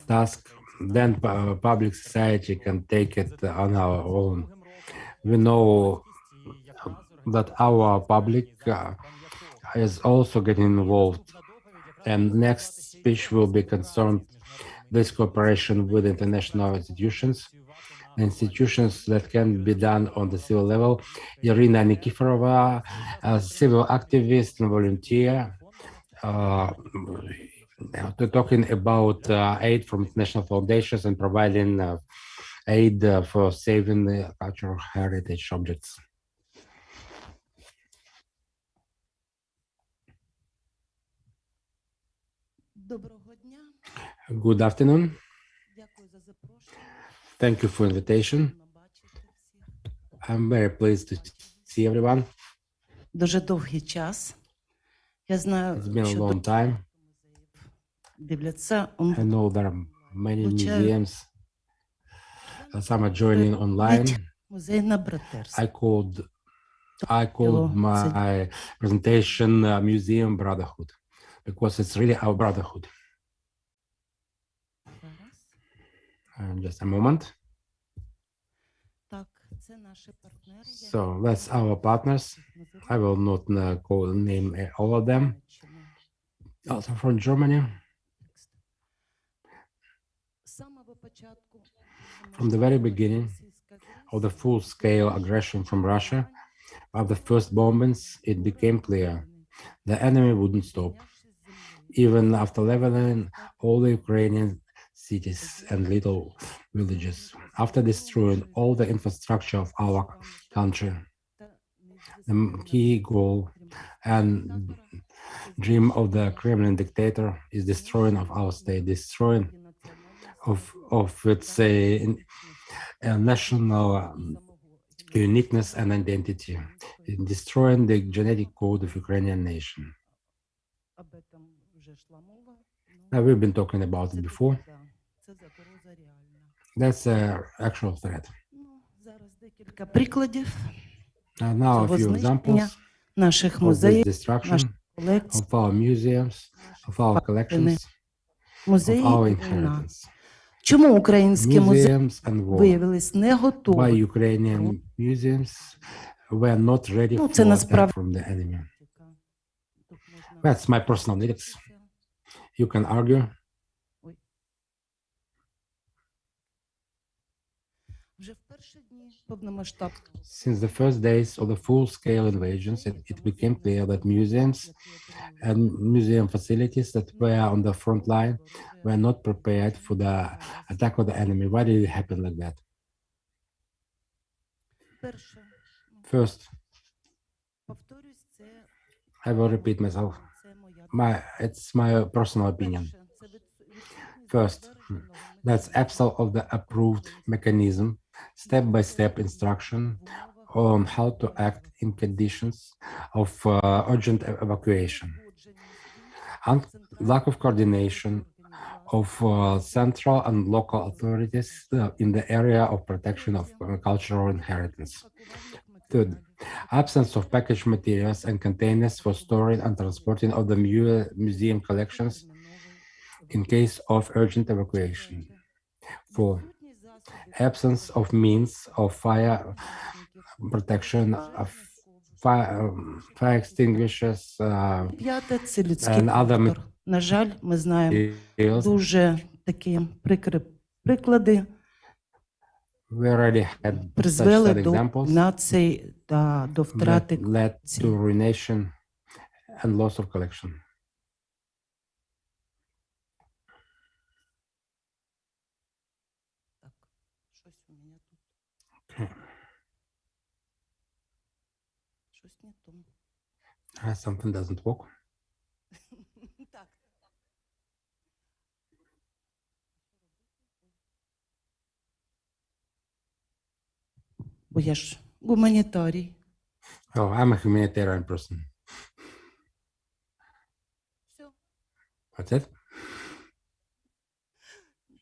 task, then public society can take it on our own. We know that our public is also getting involved. And next speech will be concerned this cooperation with international institutions that can be done on the civil level. Irina Nikiforova, a civil activist and volunteer, talking about aid from international foundations and providing aid for saving the cultural heritage objects. Good afternoon. Thank you for invitation. I'm very pleased to see everyone. Дуже довгий час. Я знаю, It's been a long time. дивляться. I know there are many museums. Some are joining online. Музейна братерство. I called my presentation Museum Brotherhood because it's really our brotherhood. Just a moment. So that's our partners. I will not name all of them. Also from Germany. From the very beginning of the full-scale aggression from Russia, of the first bombings, it became clear the enemy wouldn't stop. Even after leveling all the Ukrainian cities and little villages, after destroying all the infrastructure of our country, the key goal and dream of the Kremlin dictator is destroying of our state, destroying of its national uniqueness and identity, in destroying the genetic code of Ukrainian nation. Now, we've been talking about it before. That's an actual threat. Now, a few examples of this destruction of our museums, of our collections, of our inheritance. Чому українські музеї Museums and war. виявились не Why готові? Ukrainian museums were not ready Ну, for це attack насправді from the enemy. That's my personal lyrics. You can argue. вже в перші дні повномасштабного Since the first days of the full-scale invasions, it became clear that museums and museum facilities that were on the front line were not prepared for the attack of the enemy. Why did it happen like that? перше, First, повторюсь, це I will repeat myself. It's my personal opinion. First, that's absence of the approved mechanism, step-by-step instruction on how to act in conditions of urgent evacuation. And lack of coordination of central and local authorities in the area of protection of cultural inheritance. Third, absence of packaged materials and containers for storing and transporting of the museum collections in case of urgent evacuation. Four, absence of means of fire protection, of fire extinguishers, п'яте це людський and other фактор. На жаль, ми знаємо materials. дуже такі прикрі приклади We already had such призвели sad до examples нації та до that втрати. led to ruination and loss of collection. Щось у мене тут. Okay. Щось не то. Something doesn't work. Так. Бо я ж гуманітарій. Oh, I'm a humanitarian person. Все. That's it?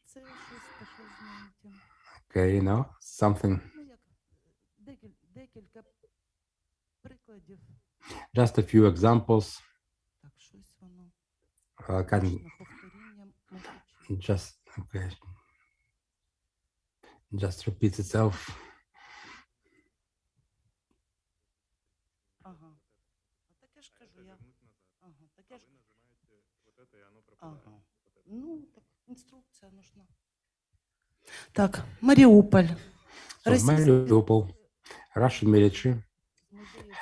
Це щось таке, знаєте. Okay, you know, something, Ну, як декілька прикладів. just a few examples. Так, щось воно Can повторіння, мабуть. just, okay. Just repeats itself. Ага. А таке ж кажу я. Ага, таке ж. Ага. Ну, так, інструкція нужна. Так, Маріуполь. So Mariupol, Russian military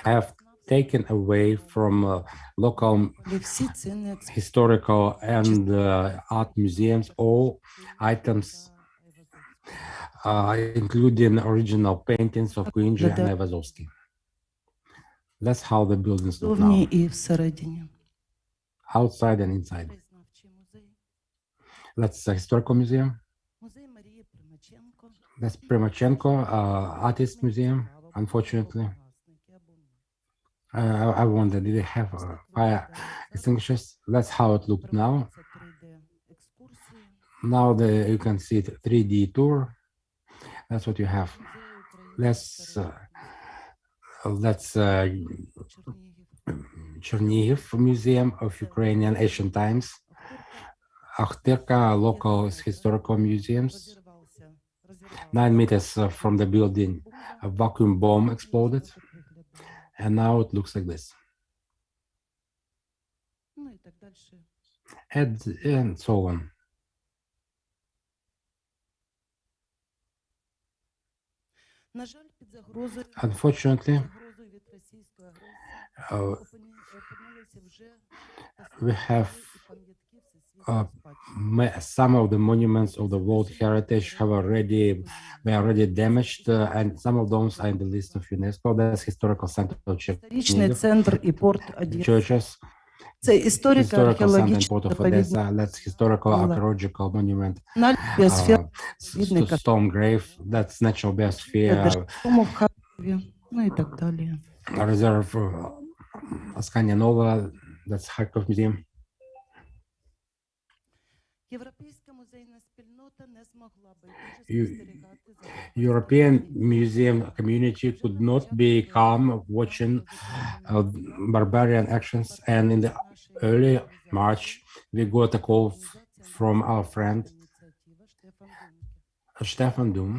have taken away from local Всі цінні historical and art museums all items, including original paintings of Kuinji and Evazovsky. That's how the buildings look зовні now, і всередині. outside and inside. Краєзнавчий музей. That's a historical museum. Музей Марії Примаченко. That's Primachenko Artist Museum, unfortunately. I wonder, did they have fire extinguishers? That's how it looked now. Now you can see the 3D tour. That's what you have. That's Chernihiv Museum of Ukrainian Ancient Times. Akhterka local historical museums. 9 meters from the building, a vacuum bomb exploded, and now it looks like this. Ну і так далі. And so on. На жаль, під загрозою Unfortunately, від російської uh, опинилися вже we have some of the monuments of the World Heritage were already damaged, and some of those are in the list of UNESCO. That's historical center of Річний центр і порт Одеси. churches, Це historical center in історико-археологічний Port of заповідник Odessa. That's historical Була. archaeological monument. на біосфері Stone grave. That's natural biosphere Держкому в Харкові, ну і так далі. reserve. Askania Nova. That's Kharkov Museum. Європейська музейна спільнота не змогла би Eu- European museum community could not be calm watching barbarian actions, and in the early March we got a call from our friend Stefan Dum,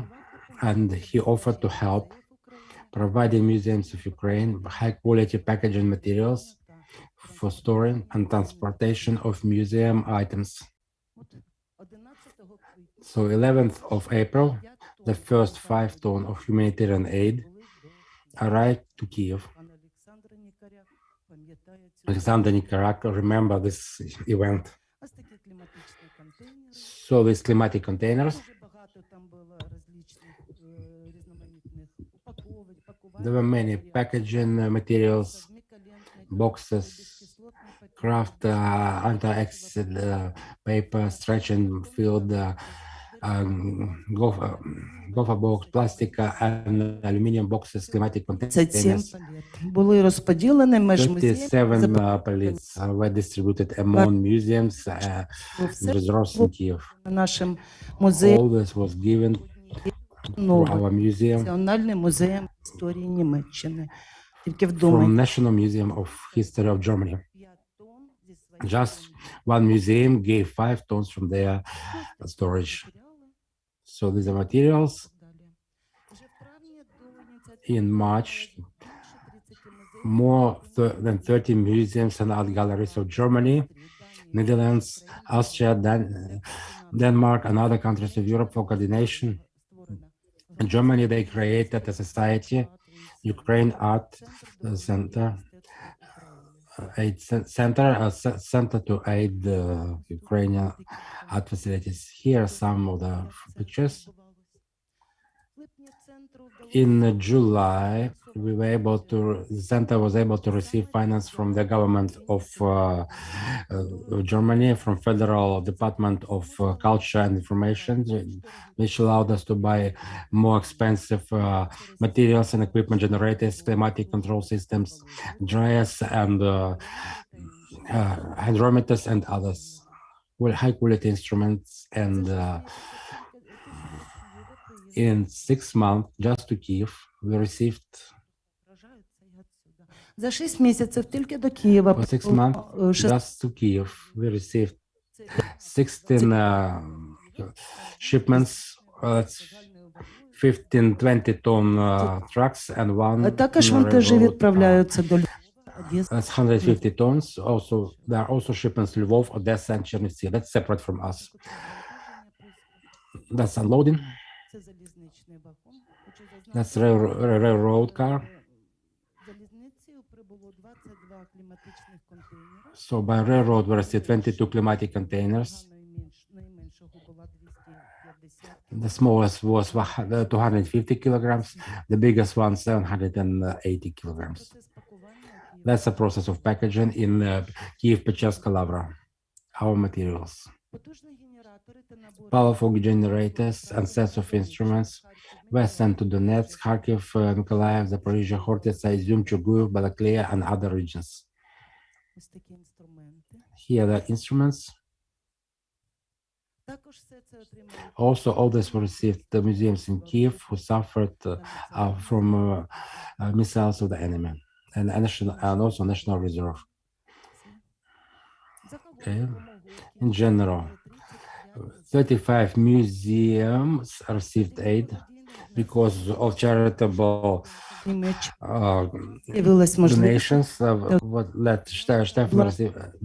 and he offered to help providing museums of Ukraine high quality packaging materials for storing and transportation of museum items. So 11th of April, the first 5 tons of humanitarian aid arrived to Kiev. Alexander Nikarak remember this event. So these climatic containers, there were many packaging materials, boxes, craft anti-acid paper, stretching field, gopher box, plastic and aluminum boxes, climatic containers. були розподілені між 37 pallets were distributed among museums and resorts in Kiev. нашим музеєм, All this was given to our museum Національний музеєм історії Німеччини. Тільки from вдумайтесь. National Museum of History of Germany. Just one museum gave 5 tons from their storage. So these are materials. In March, more than 30 museums and art galleries of Germany, Netherlands, Austria, Denmark, and other countries of Europe for coordination. In Germany, they created a society, Ukraine Art Center, center to aid Ukrainian art facilities. Here are some of the pictures. In July, the center was able to receive finance from the government of Germany, from Federal Department of Culture and Information, which allowed us to buy more expensive materials and equipment, generators, climatic control systems, dryers, and hydrometers and others, with high quality instruments. And in 6 months, just to Kiev, we received За 6 місяців тільки до Києва. for 6 months, just to Kiev, we received 16 shipments, 15-20 ton trucks and one Також вантажі відправляються до That's 150 tons. Also, there are also shipments to Lvov, Odessa, and Chernivtsi. That's separate from us. That's unloading. That's railroad car. So by railroad, we received 22 climatic containers. The smallest was 250 kilograms. The biggest one, 780 kilograms. That's the process of packaging in Kiev, Pecherska, Lavra, our materials. Powerful generators and sets of instruments were sent to Donetsk, Kharkiv, Mykolaiv, Zaporizhia, Khortytsa, Izyum, Chuguyev, Balakleya, and other regions. Here are the instruments. Also, all this were received the museums in Kiev who suffered from missiles of the enemy, and also National Reserve. Okay. In general, 35 museums received aid because of charitable donations. What let Stefan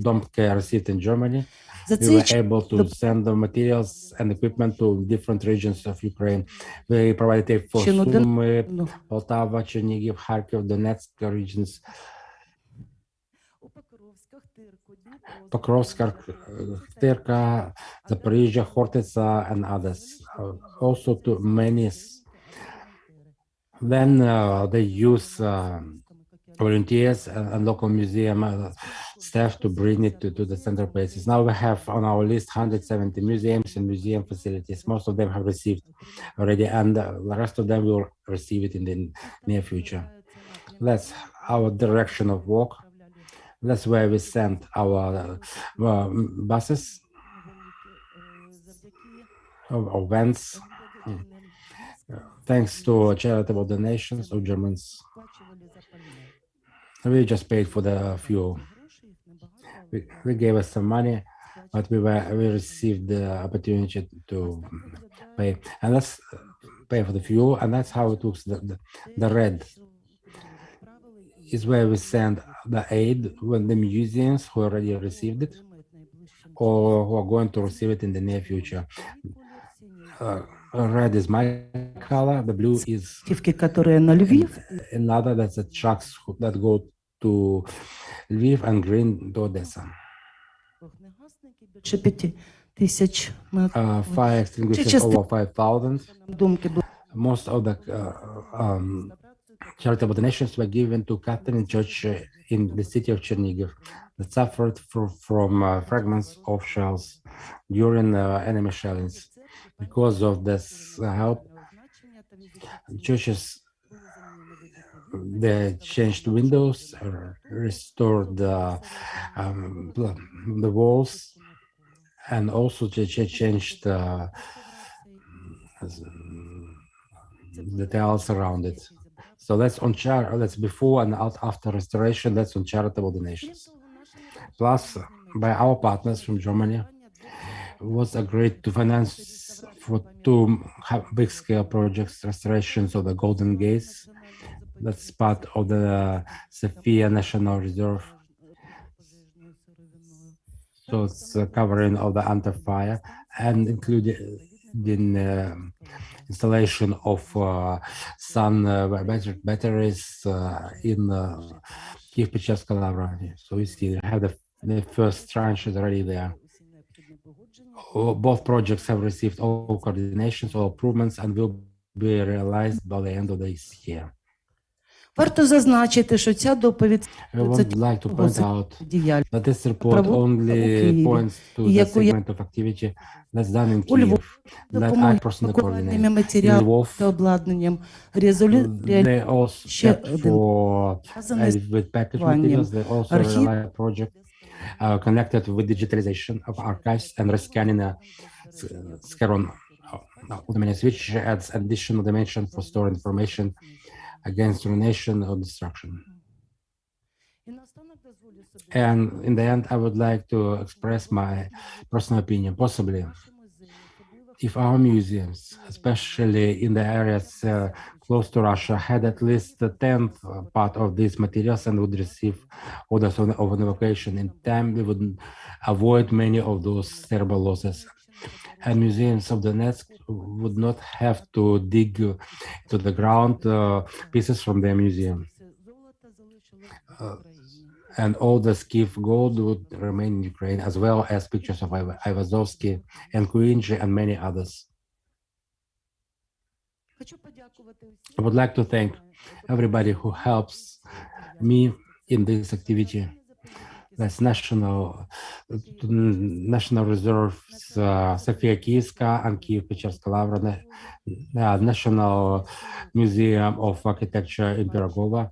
Domke received in Germany. We were able to send the materials and equipment to different regions of Ukraine. We provided aid for Sumy, Poltava, Chernihiv, Kharkiv, Donetsk regions, Pokrovsk, Khterka, Zaporizhia, Khortytsa, and others. Also to many. Then they use volunteers and local museum staff to bring it to the central places. Now we have on our list 170 museums and museum facilities. Most of them have received already, and the rest of them will receive it in the near future. That's our direction of work. That's where we send our buses or vans. Thanks to charitable donations of Germans. We just paid for the fuel. We gave us some money, but we received the opportunity to pay, and let's pay for the fuel, and that's how it looks. The red is where we send the aid when the museums who already received it or who are going to receive it in the near future. Red is my color, the blue is another, that's the trucks that go to Lviv, and green to Odessa. Fire extinguishers over 5,000. Most of the charitable donations were given to Catholic Church in the city of Chernihiv that suffered from fragments of shells during enemy shellings. Because of this help, churches, they changed windows, restored the walls, and also changed the tiles around it. So that's on that's before and after restoration. That's on charitable donations. Plus, by our partners from Germany, was agreed to finance for 2 big-scale projects, restorations of the Golden Gates. That's part of the Sofia National Reserve. So it's covering of the anti-fire and including installation of sun batteries in Kyiv-Pечерska Lavra. So you see, we have the first tranches already there. Both projects have received all coordinations, all improvements, and will be realized by the end of this year. Варто зазначити, що ця доповідь I would like to point out that this report only points to the segment of activity that's done in Kyiv, that I personally coordinate. In Lvov, they also kept for with package materials. They also rely on a project connected with digitalization of archives and rescanning Scaron, which adds additional dimension for storing information against ruination or destruction. And in the end, I would like to express my personal opinion. Possibly, if our museums, especially in the areas close to Russia, had at least the 10th part of these materials and would receive orders of an evacuation in time, we would avoid many of those terrible losses. And museums of Donetsk would not have to dig to the ground pieces from their museum. And all the Kyiv gold would remain in Ukraine, as well as pictures of Ivazovsky and Kuinji and many others. I would like to thank everybody who helps me in this activity. That's National Reserves, Sofia Kiyevska and Kyiv-Pечерska Lavra, National Museum of Architecture in Pyrogova,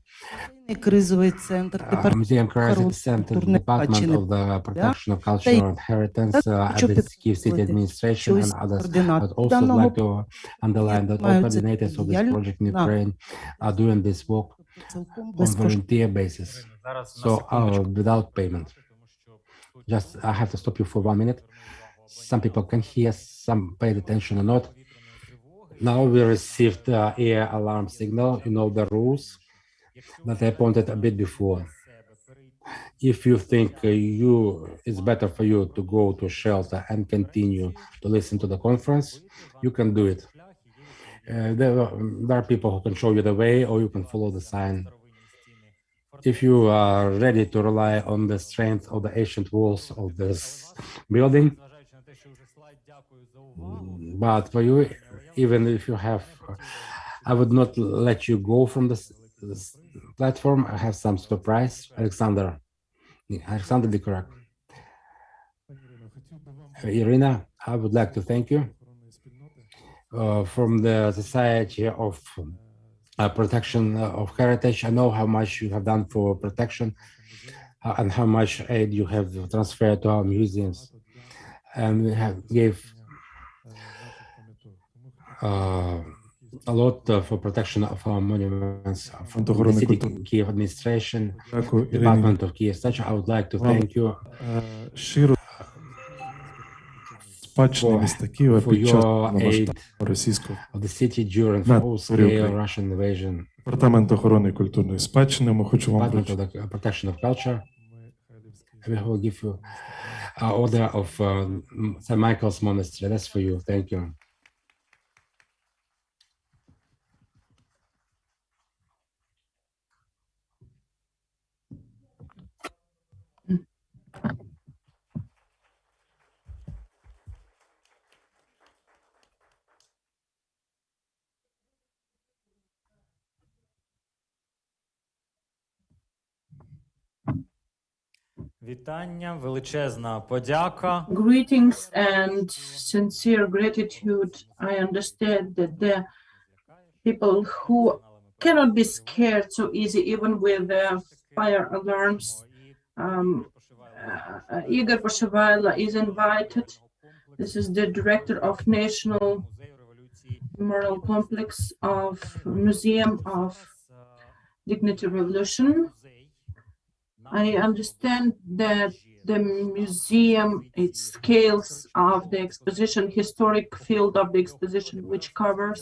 Museum Crisis Center, Department of the Protection of Cultural Inheritance, the Kyiv City Administration, and others. But also like to underline that all coordinators of this project in Ukraine are doing this work on volunteer basis. So without payment. Just I have to stop you for 1 minute. Some people can hear, some paid attention or not. Now we received air alarm signal. You know the rules that I pointed a bit before. If you think it's better for you to go to shelter and continue to listen to the conference, you can do it. There are people who can show you the way, or you can follow the sign. If you are ready to rely on the strength of the ancient walls of this building, but for you, even if you have, I would not let you go from this platform. I have some surprise. Alexander, Alexander Dikorak. Irina, I would like to thank you from the Society of Protection of Heritage. I know how much you have done for protection and how much aid you have transferred to our museums, and we have gave a lot for protection of our monuments from the city Kyiv administration, Department of Kyivstat. I would like to thank you for your aid of the city during full-scale Russian invasion. Департамент охорони культурної спадщини. Ми хочемо вам Department of the Protection of Culture. We will give you order of St. Michael's Monastery. That's for you. Thank you. Вітання, величезна подяка. Greetings and sincere gratitude. I understand that the people who cannot be scared so easy, even with the fire alarms. Igor Poshevaila is invited. This is the director of National Memorial Complex of Museum of Dignity Revolution. I understand that the museum, its scales of the exposition, historic field of the exposition, which covers,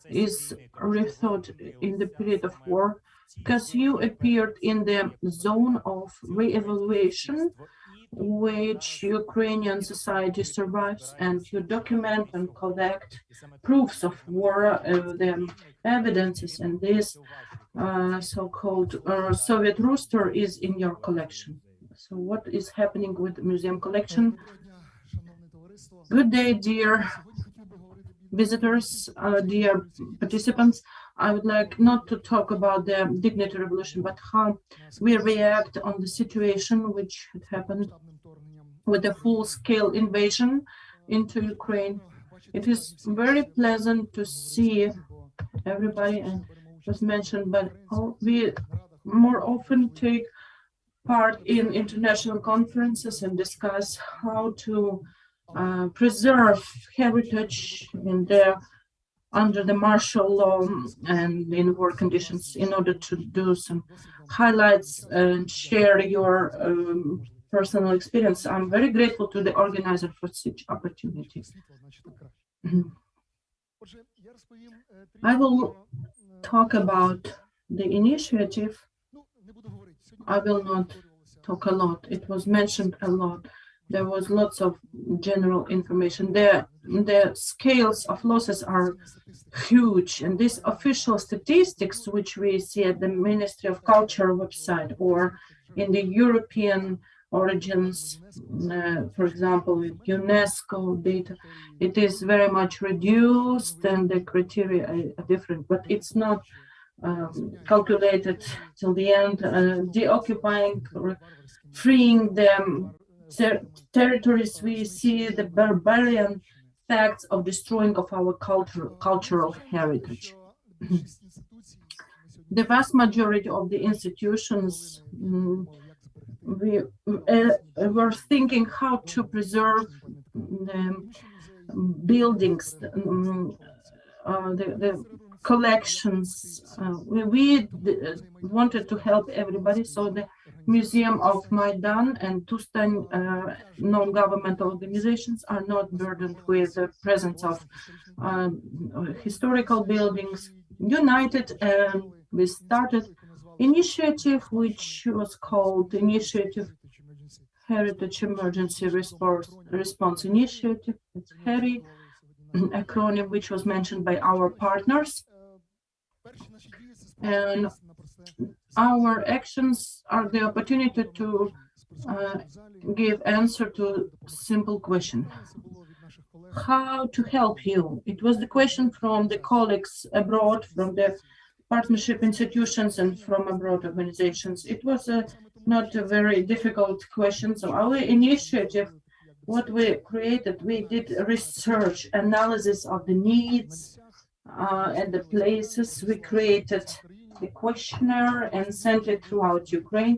is rethought in the period of war, because you appeared in the zone of re-evaluation, which Ukrainian society survives, and you document and collect proofs of war, the evidences, and this so-called Soviet rooster is in your collection. So what is happening with the museum collection? Good day, dear visitors, dear participants. I would like not to talk about the Dignity Revolution, but how we react on the situation which had happened with the full-scale invasion into Ukraine. It is very pleasant to see everybody, and was mentioned, but we more often take part in international conferences and discuss how to preserve heritage in under the martial law and in war conditions, in order to do some highlights and share your personal experience. I'm very grateful to the organizer for such opportunities. I will talk about the initiative. I will not talk a lot. It was mentioned a lot. There was lots of general information. The scales of losses are huge, and these official statistics, which we see at the Ministry of Culture website or in the European origins, for example, with UNESCO data, it is very much reduced and the criteria are different, but it's not calculated till the end, deoccupying, freeing the territories. We see the barbarian facts of destroying of our cultural heritage. The vast majority of the institutions, we were thinking how to preserve the buildings, the collections. We wanted to help everybody, so the Museum of Maidan and Tustan non-governmental organizations are not burdened with the presence of historical buildings. United, we started initiative which was called Initiative Heritage Emergency Response Initiative. It's HERI acronym, which was mentioned by our partners. And our actions are the opportunity to give answer to simple question. How to help you? It was the question from the colleagues abroad, from the partnership institutions and from abroad organizations. It was a not a very difficult question. So our initiative, what we created, we did research analysis of the needs and the places. We created the questionnaire and sent it throughout Ukraine.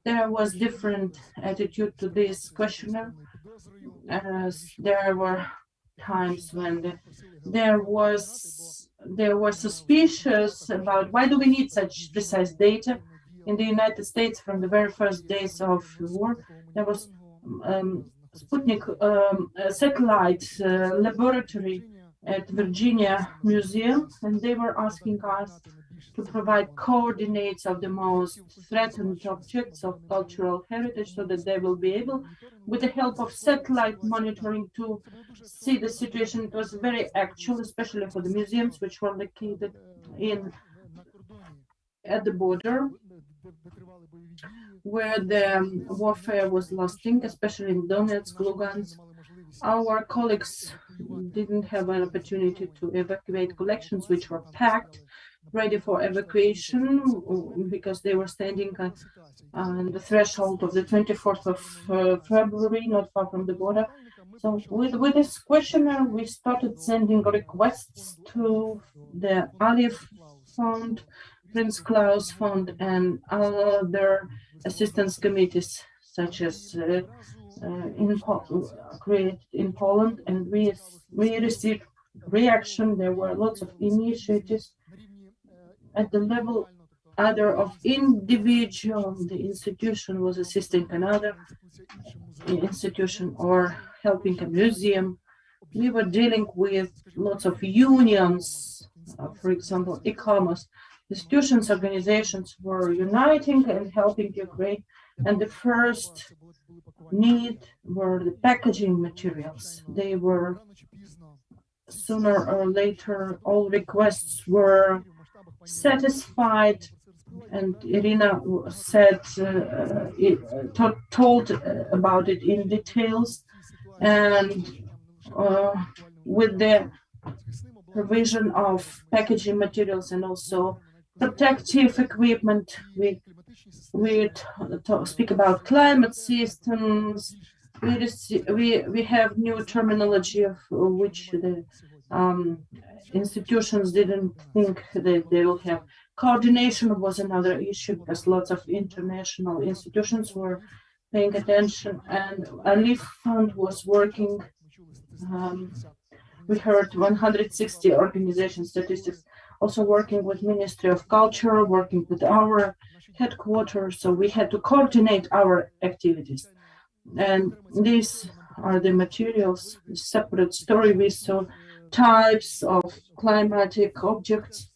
There was different attitude to this questionnaire. There were times when they were suspicious about why do we need such precise data. In the United States, from the very first days of the war, there was Sputnik satellite laboratory at Virginia Museum, and they were asking us to provide coordinates of the most threatened objects of cultural heritage so that they will be able, with the help of satellite monitoring, to see the situation. It was very actual, especially for the museums which were located at the border, where the warfare was lasting, especially in Donetsk, Lugansk. Our colleagues didn't have an opportunity to evacuate collections which were packed, ready for evacuation, because they were standing on the threshold of the 24th of February, not far from the border. So with this questionnaire, we started sending requests to the Aliyev Fund, Prince Claus Fund, and other assistance committees, such as created in Poland, and we received reaction. There were lots of initiatives at the level either of individual, the institution was assisting another institution or helping a museum. We were dealing with lots of unions, for example, e-commerce. Institutions, organizations were uniting and helping Ukraine. And the first need were the packaging materials. They were, sooner or later, all requests were satisfied, and Irina said, told about it in details. And with the provision of packaging materials and also protective equipment, we speak about climate systems. We have new terminology of which the institutions didn't think that they will have. Coordination was another issue because lots of international institutions were paying attention, and Aliyev Fund was working. We heard 160 organization statistics, also working with Ministry of Culture, working with our headquarters. So we had to coordinate our activities. And these are the materials, separate story. We saw types of climatic objects,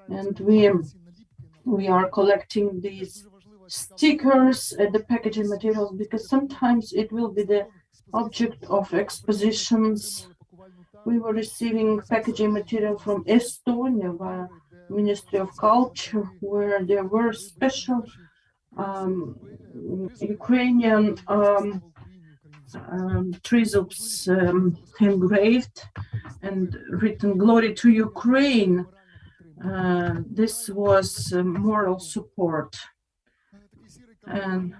and we are collecting these stickers at the packaging materials because sometimes it will be the object of expositions. We were receiving packaging material from Estonia via Ministry of Culture, where there were special Ukrainian trizups engraved and written "Glory to Ukraine." This was moral support. And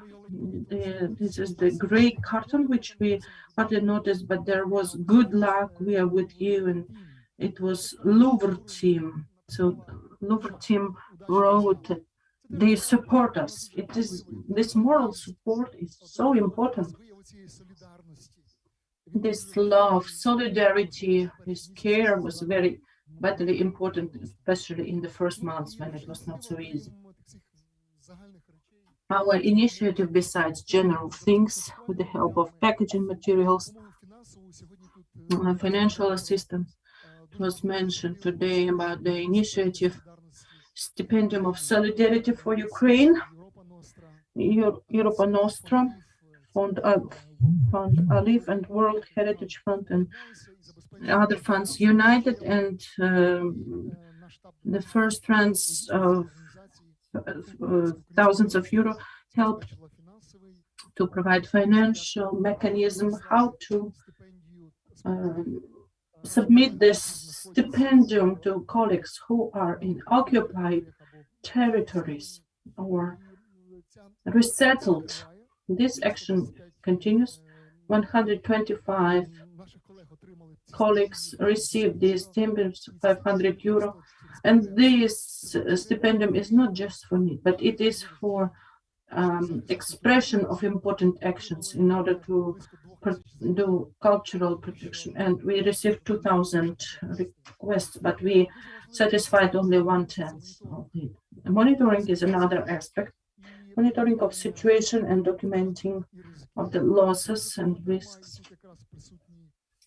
this is the gray carton, which we hardly noticed, but there was "Good luck, we are with you," and it was Louvre team. So Louvre team wrote, they support us. It is this moral support is so important. This love, solidarity, this care was very vitally important, especially in the first months when it was not so easy. Our initiative, besides general things, with the help of packaging materials, financial assistance, was mentioned today about the initiative Stipendium of Solidarity for Ukraine, Europa Nostra, Fund Aliyev, and World Heritage Fund, and other funds united, and the first tranche of thousands of euro helped to provide financial mechanism how to submit this stipendium to colleagues who are in occupied territories or resettled. This action continues. 125 colleagues received these stipendiums, 500 euro. And this stipendium is not just for me, but it is for expression of important actions in order to do cultural protection. And we received 2,000 requests, but we satisfied only 1/10 of it. Monitoring is another aspect. Monitoring of situation and documenting of the losses and risks.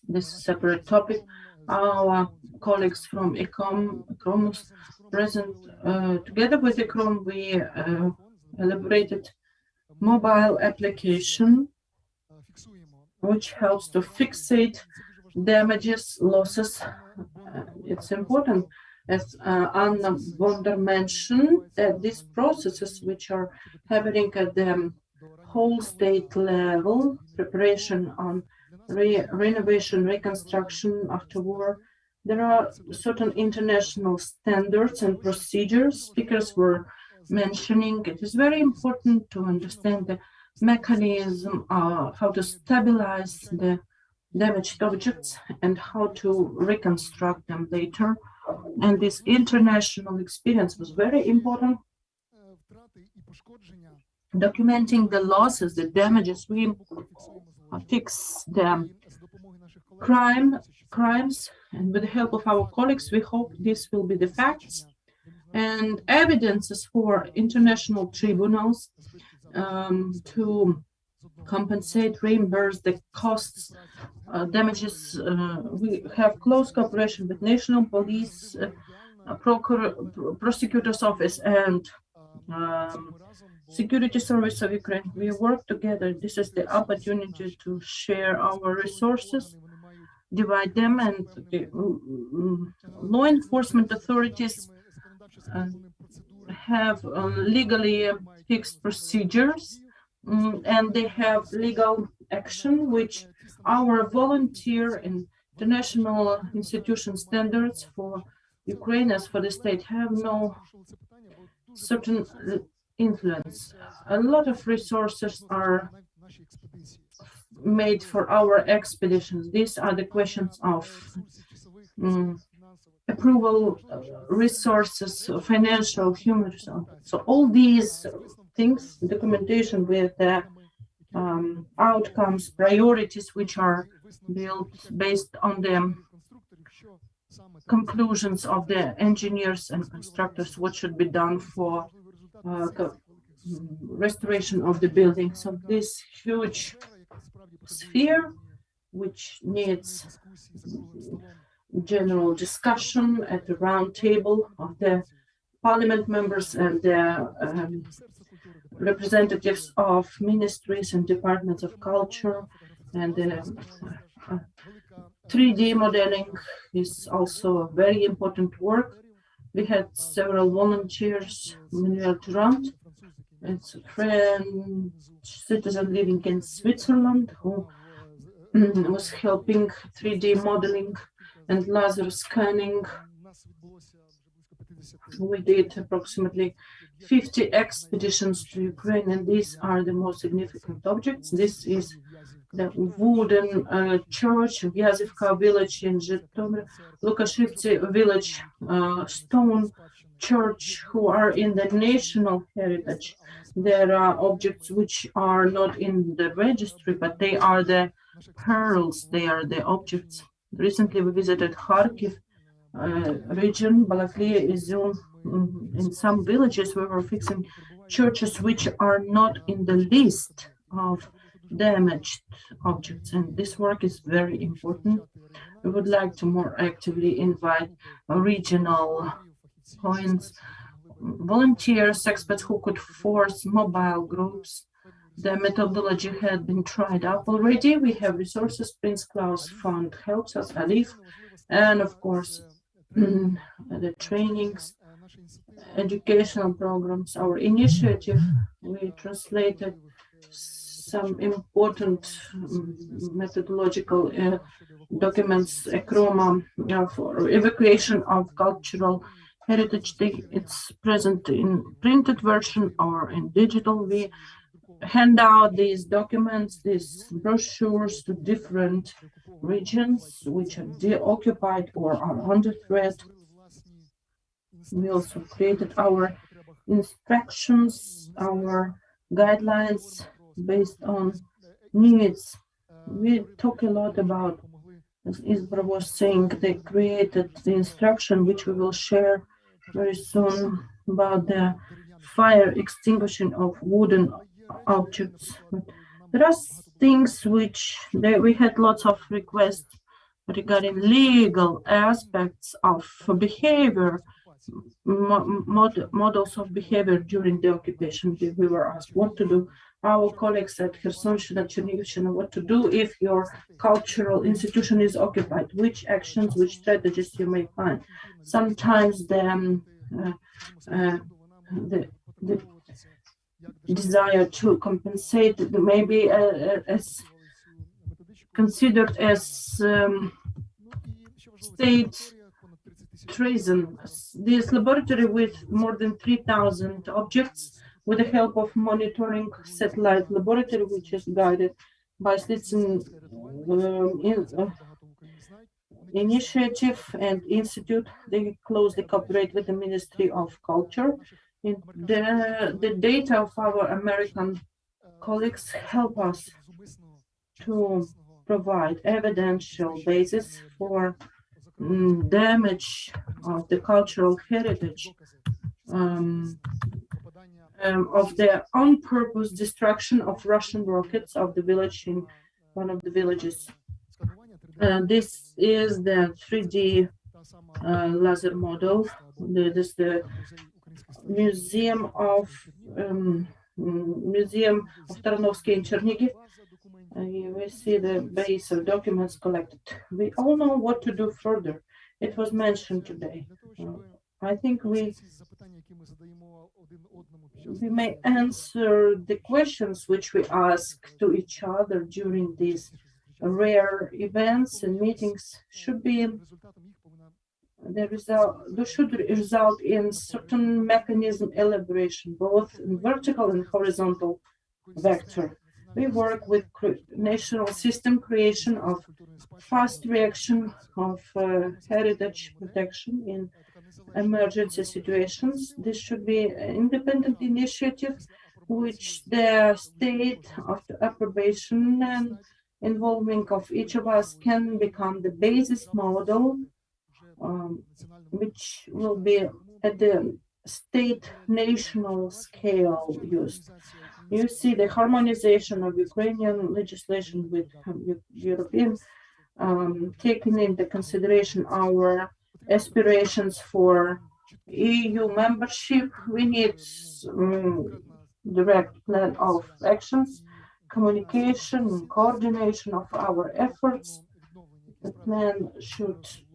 This is a separate topic. Our colleagues from ECROM present together with ECROM, we elaborated mobile application which helps to fixate damages, losses. It's important, as Anna Bonder mentioned, that these processes which are happening at the whole state level, preparation on renovation, reconstruction after war, there are certain international standards and procedures speakers were mentioning. It is very important to understand the mechanism of how to stabilize the damaged objects and how to reconstruct them later. And this international experience was very important. Documenting the losses, the damages, we fix the crimes, and with the help of our colleagues, we hope this will be the facts and evidences for international tribunals to compensate, reimburse the costs, damages. We have close cooperation with National Police, Prosecutor's Office, and Security Service of Ukraine. We work together. This is the opportunity to share our resources, divide them, and the law enforcement authorities have legally fixed procedures, and they have legal action which our volunteer and international institution standards for Ukraine as for the state have no certain influence. A lot of resources are made for our expeditions. These are the questions of approval, resources, financial, human resources. So all these things, documentation with the outcomes, priorities, which are built based on the conclusions of the engineers and constructors, what should be done for restoration of the building. So this huge sphere, which needs general discussion at the round table of the parliament members and the representatives of ministries and departments of culture, and the 3D modeling is also a very important work. We had several volunteers, Manuel Durand, it's a French citizen living in Switzerland, who was helping 3D modeling and laser scanning. We did approximately 50 expeditions to Ukraine, and these are the most significant objects. This is the wooden church, Vyazivka village in Zhytomyr, Lukashivtsi village, stone church, who are in the national heritage. There are objects which are not in the registry, but they are the pearls, they are the objects. Recently we visited Kharkiv region, Balaklia, Izium. In some villages we were fixing churches which are not in the list of damaged objects, and this work is very important. We would like to more actively invite regional points, volunteers, experts who could force mobile groups. The methodology had been tried out already. We have resources. Prince Claus Fund helps us, Alif, and of course the trainings, educational programs. Our initiative, we translated some important methodological documents, ECROMA, for evacuation of cultural Heritage Day. It's present in printed version or in digital. We hand out these documents, these brochures to different regions which are deoccupied or are under threat. We also created our instructions, our guidelines based on needs. We talk a lot about, as Isabel was saying, they created the instruction which we will share very soon about the fire extinguishing of wooden objects. There are things which we had lots of requests regarding legal aspects of behavior, models of behavior during the occupation. We were asked what to do. Our colleagues at Khersonshchina, Chernigivщина, what to do if your cultural institution is occupied, which actions, which strategies you may find. Sometimes the desire to compensate maybe as considered as state treason. This laboratory with more than 3,000 objects, with the help of monitoring satellite laboratory, which is guided by Slitsyn initiative and institute. They closely cooperate with the Ministry of Culture. The data of our American colleagues help us to provide evidential basis for damage of the cultural heritage, of the on-purpose destruction of Russian rockets of the village in one of the villages. This is the 3D laser model. This is the Museum of Tarnovsky in Chernigiv. We see the base of documents collected. We all know what to do further. It was mentioned today. I think we may answer the questions which we ask to each other during these rare events and meetings should be should result in certain mechanism elaboration, both in vertical and horizontal vector. We work with national system creation of fast reaction of heritage protection in emergency situations. This should be an independent initiative which the state after approbation and involvement of each of us can become the basis model, which will be at the state national scale used. You see the harmonization of Ukrainian legislation with European, taking into consideration our aspirations for EU membership. We need direct plan of actions, communication and coordination of our efforts.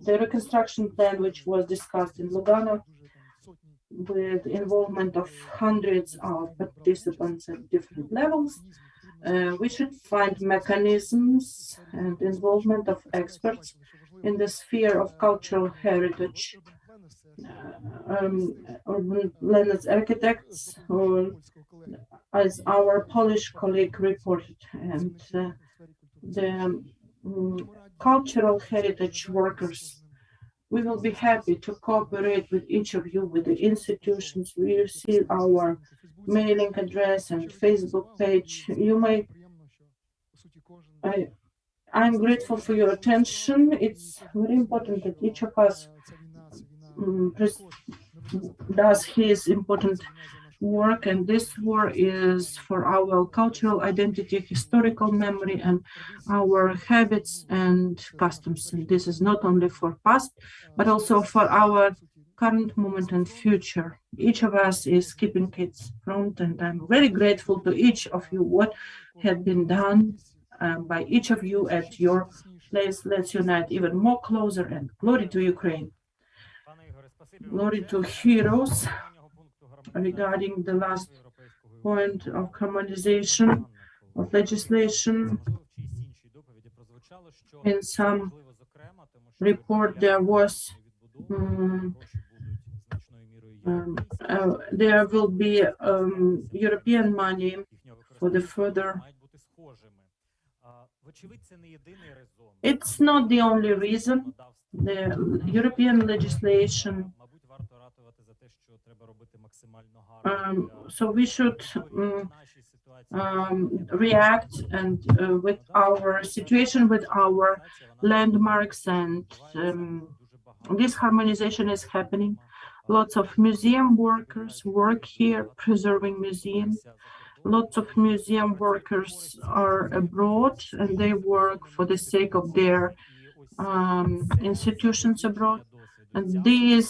The reconstruction plan, which was discussed in Lugano, with involvement of hundreds of participants at different levels. We should find mechanisms and involvement of experts in the sphere of cultural heritage, urban planners, architects, as our Polish colleague reported, and the cultural heritage workers. We will be happy to cooperate with each of you, with the institutions. We see our mailing address and Facebook page. You may. I'm grateful for your attention. It's very important that each of us does his important work, and this work is for our cultural identity, historical memory, and our habits and customs. And this is not only for past, but also for our current moment and future. Each of us is keeping its front, and I'm very grateful to each of you what had been done by each of you at your place. Let's unite even more closer, and glory to Ukraine. Glory to heroes. Regarding the last point of harmonization of legislation, in some report there was There will be European money for the further. It's not the only reason. The European legislation. So we should react and with our situation, with our landmarks, and this harmonization is happening. Lots of museum workers work here, preserving museums. Lots of museum workers are abroad, and they work for the sake of their institutions abroad. And this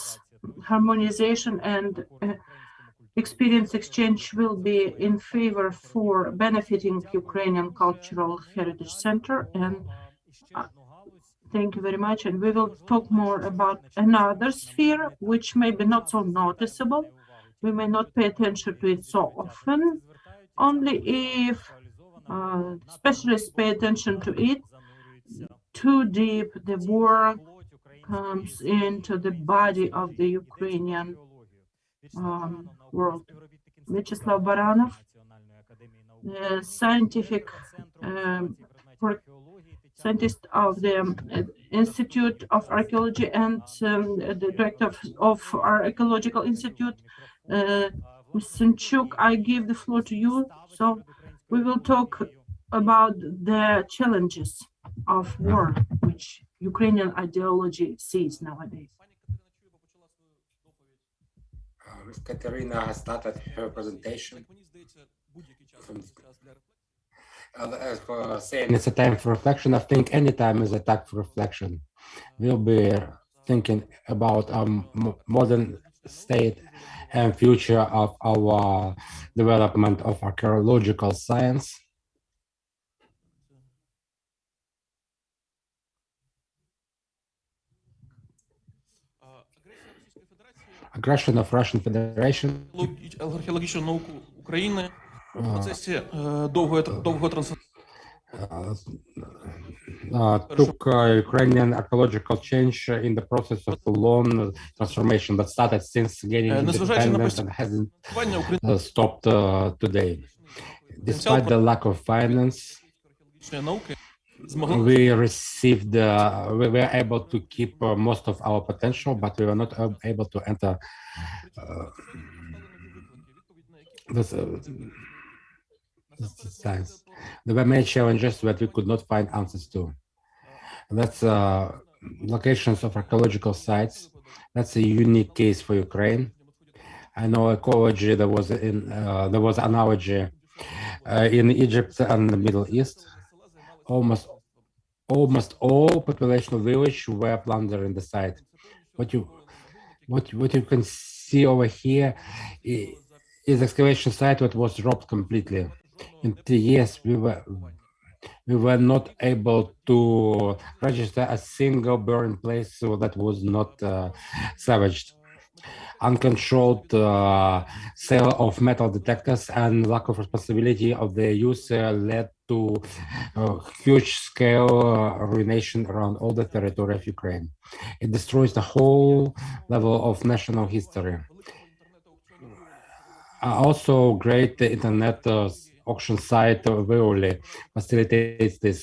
harmonization and experience exchange will be in favor for benefiting Ukrainian Cultural Heritage Center. And thank you very much. And we will talk more about another sphere, which may be not so noticeable. We may not pay attention to it so often, only if specialists pay attention to it. Too deep, the work comes into the body of the Ukrainian world. Vyacheslav Baranov, the scientist of the Institute of Archaeology and the director of our Archaeological Institute, Ms. Sinchuk, I give the floor to you. So we will talk about the challenges of war, which Ukrainian ideology sees nowadays. Katerina started her presentation. Saying it's a time for reflection. I think any time is a time for reflection. We'll be thinking about modern state and future of our development of archaeological science. Aggression of Russian Federation археологічну науку України в процесі довгої трансформації. Took Ukrainian archaeological change in the process of a long transformation that started since gaining independence and hasn't stopped today. Despite the lack of finance, we received, we were able to keep most of our potential, but we were not able to enter this science. There were many challenges that we could not find answers to. That's locations of archaeological sites. That's a unique case for Ukraine. I know ecology, there was analogy in Egypt and the Middle East. Almost all populational village were plundered in the site. What you can see over here is excavation site that was dropped completely. In 3 years, we were not able to register a single burial place that was not salvaged. Uncontrolled sale of metal detectors and lack of responsibility of their use led to huge scale ruination around all the territory of Ukraine. It destroys the whole level of national history. Also, great internet auction site Veoli facilitates this.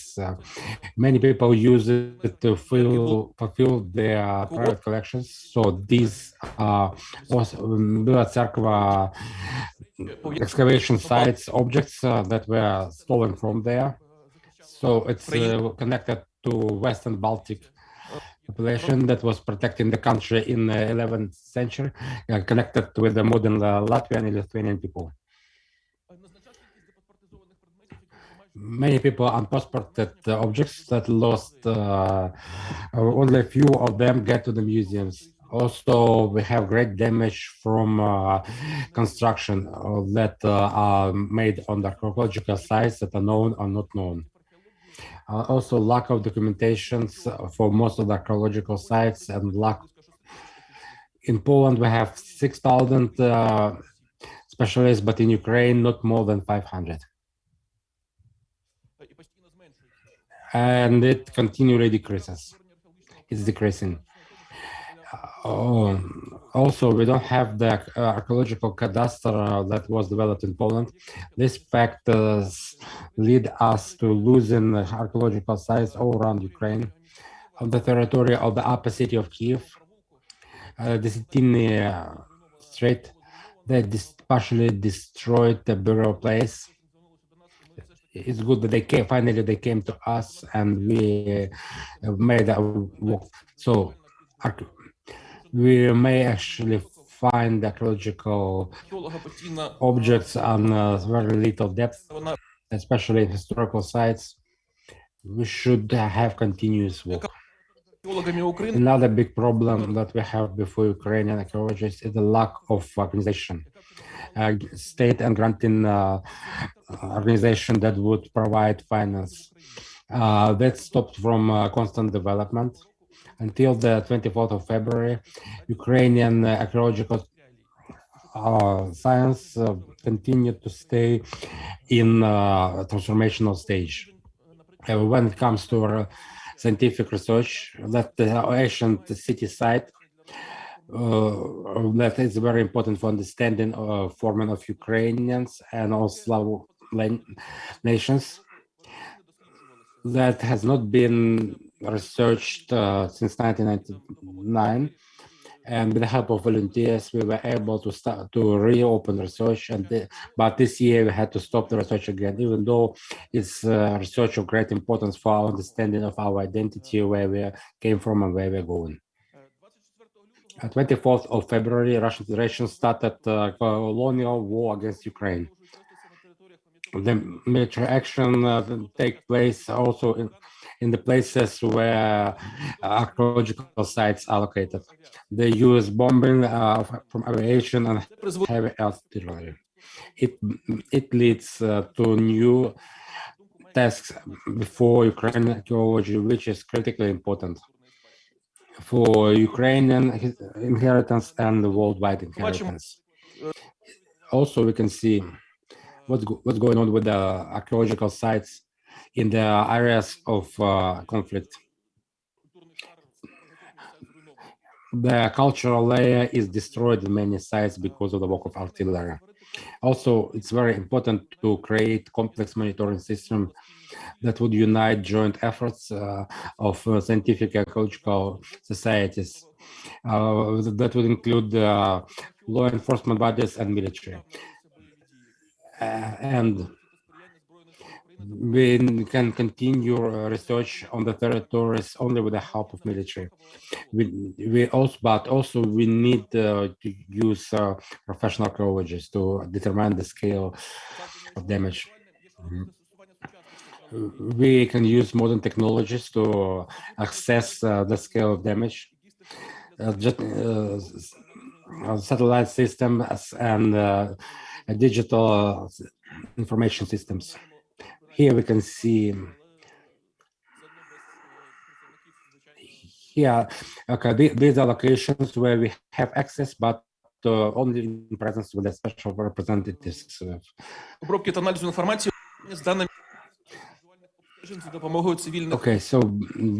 Many people use it to fulfill their private collections. So these Bila Tserkva excavation sites, objects that were stolen from there. So it's connected to Western Baltic population that was protecting the country in the 11th century, connected with the modern Latvian and Lithuanian people. Many people unpassported objects that lost, only a few of them get to the museums. Also, we have great damage from construction that are made on the archaeological sites that are known or not known. Also, lack of documentations for most of the archaeological sites, and lack. In Poland, we have 6,000 specialists, but in Ukraine, not more than 500. And it continually decreases. It's decreasing. Also, we don't have the archaeological cadastre that was developed in Poland. These factors lead us to losing archaeological sites all around Ukraine. On the territory of the upper city of Kiev, the Sitini Strait, they partially destroyed the burial place. It's good that they came to us and we made a walk. So we may actually find archaeological objects on very little depth, especially in historical sites. We should have continuous work. Another big problem that we have before Ukrainian archaeologists is the lack of organization. State and granting organization that would provide finance. That stopped from constant development. Until the 24th of February, Ukrainian archaeological science continued to stay in transformational stage. When it comes to scientific research, that the ancient city site that is very important for understanding forming of Ukrainians and all Slav nations that has not been researched since 1999, and with the help of volunteers we were able to start to reopen research, but this year we had to stop the research again, even though it's research of great importance for our understanding of our identity, where we came from and where we're going. 24th of February, Russian Federation started a colonial war against Ukraine. The military action take place also in the places where archaeological sites are located. They use bombing from aviation and heavy artillery. It leads to new tasks before Ukrainian archaeology, which is critically important for Ukrainian inheritance and the worldwide inheritance. Also, we can see what's going on with the archaeological sites in the areas of conflict. The cultural layer is destroyed in many sites because of the work of artillery. Also, it's very important to create complex monitoring system that would unite joint efforts of scientific archaeological societies that would include law enforcement bodies and military. And we can continue research on the territories only with the help of military. But also we need to use professional archaeologists to determine the scale of damage. We can use modern technologies to assess the scale of damage. Satellite systems and digital information systems. Here we can see here, okay, these are locations where we have access, but only in presence with the special representatives. Обробки та аналізу інформації з даними за допомогою цивільних. Okay, so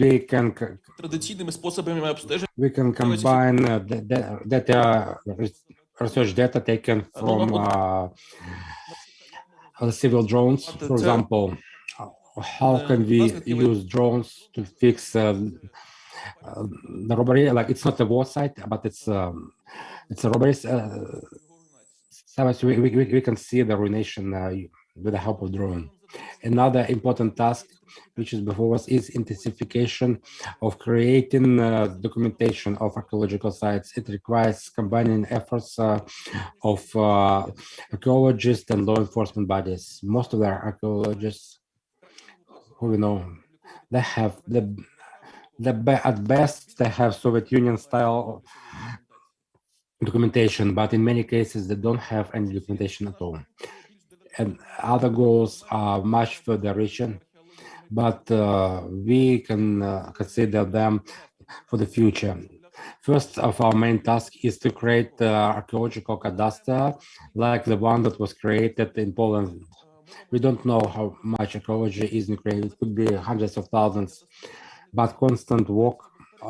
we can традиційними способами обстеження. We can combine data, research data taken from civil drones. For example, how can we use drones to fix the robbery? Like, it's not a war site, but it's a robbery. So we can see the ruination with the help of drone. Another important task, which is before us, is intensification of creating documentation of archaeological sites. It requires combining efforts of archaeologists and law enforcement bodies. Most of the archaeologists, who we know, they have at best they have Soviet Union style documentation, but in many cases they don't have any documentation at all. And other goals are much further reaching, but we can consider them for the future. First of our main task is to create archaeological cadastre like the one that was created in Poland. We don't know how much archaeology is in Ukraine. It could be hundreds of thousands, but constant work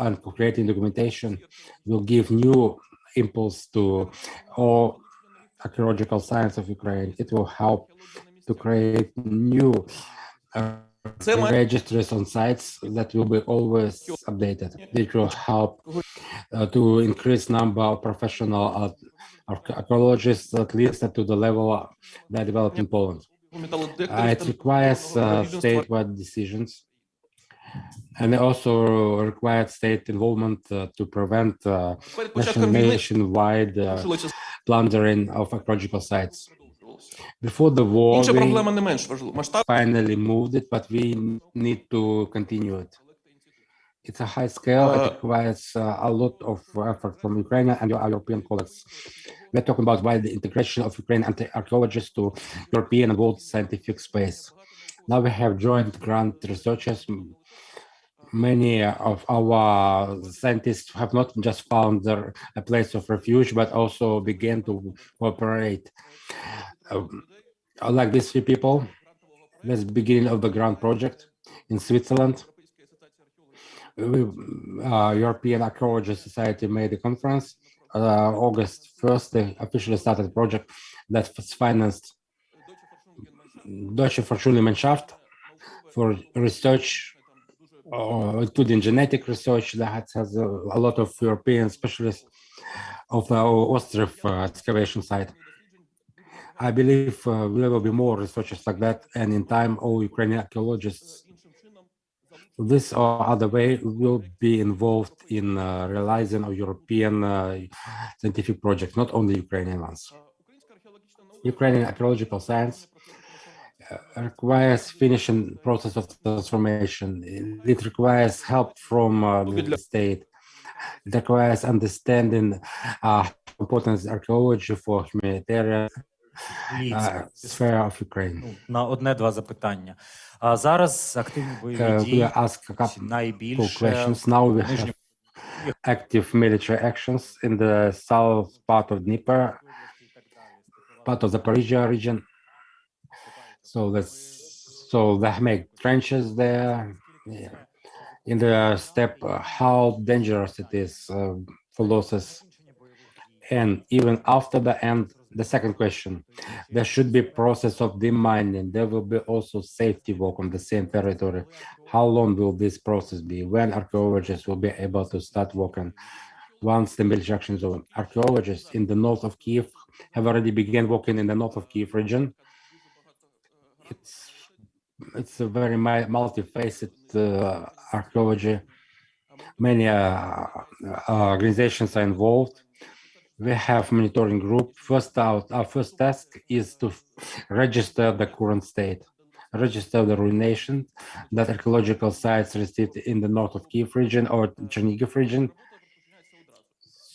and creating documentation will give new impulse to all archaeological science of Ukraine. It will help to create new registries on sites that will be always updated. It will help to increase number of professional archaeologists, at least to the level that developed in Poland. It requires statewide decisions, and it also required state involvement to prevent nationwide plundering of archaeological sites. Before the war, we finally moved it, but we need to continue it. It's a high scale. It requires a lot of effort from Ukrainian and European colleagues. We're talking about wide integration of Ukrainian archaeologists to European and world scientific space. Now we have joint grant researchers. Many of our scientists have not just found a place of refuge, but also began to cooperate. Like these three people, that's the beginning of the grant project in Switzerland. European Archaeology Society made a conference. August 1st, they officially started a project that was financed Deutsche Forschungsgemeinschaft for research, including genetic research that has a lot of European specialists of the Ostrov excavation site. I believe there will be more researchers like that, and in time, all Ukrainian archaeologists this or other way will be involved in realizing a European scientific project, not only Ukrainian ones. Ukrainian archaeological science requires finishing process of transformation. It requires help from the state. It requires understanding importance of archaeology for humanitarian sphere of Ukraine. На одне-два запитання. Зараз активні бойові дії найбільше Now we have active military actions in the south part of Dnieper, part of the Zaporizhia region. So they make trenches there. In the steppe, how dangerous it is for losses. And even after the end, the second question, there should be process of demining. There will be also safety work on the same territory. How long will this process be? When archaeologists will be able to start working? Once the military action is over. Archaeologists in the north of Kiev have already begun working in the north of Kiev region. It's a very multifaceted archaeology. Many organizations are involved. We have monitoring group. Our first task is to register the current state, register the ruination that archaeological sites received in the north of Kiev region or Chernihiv region.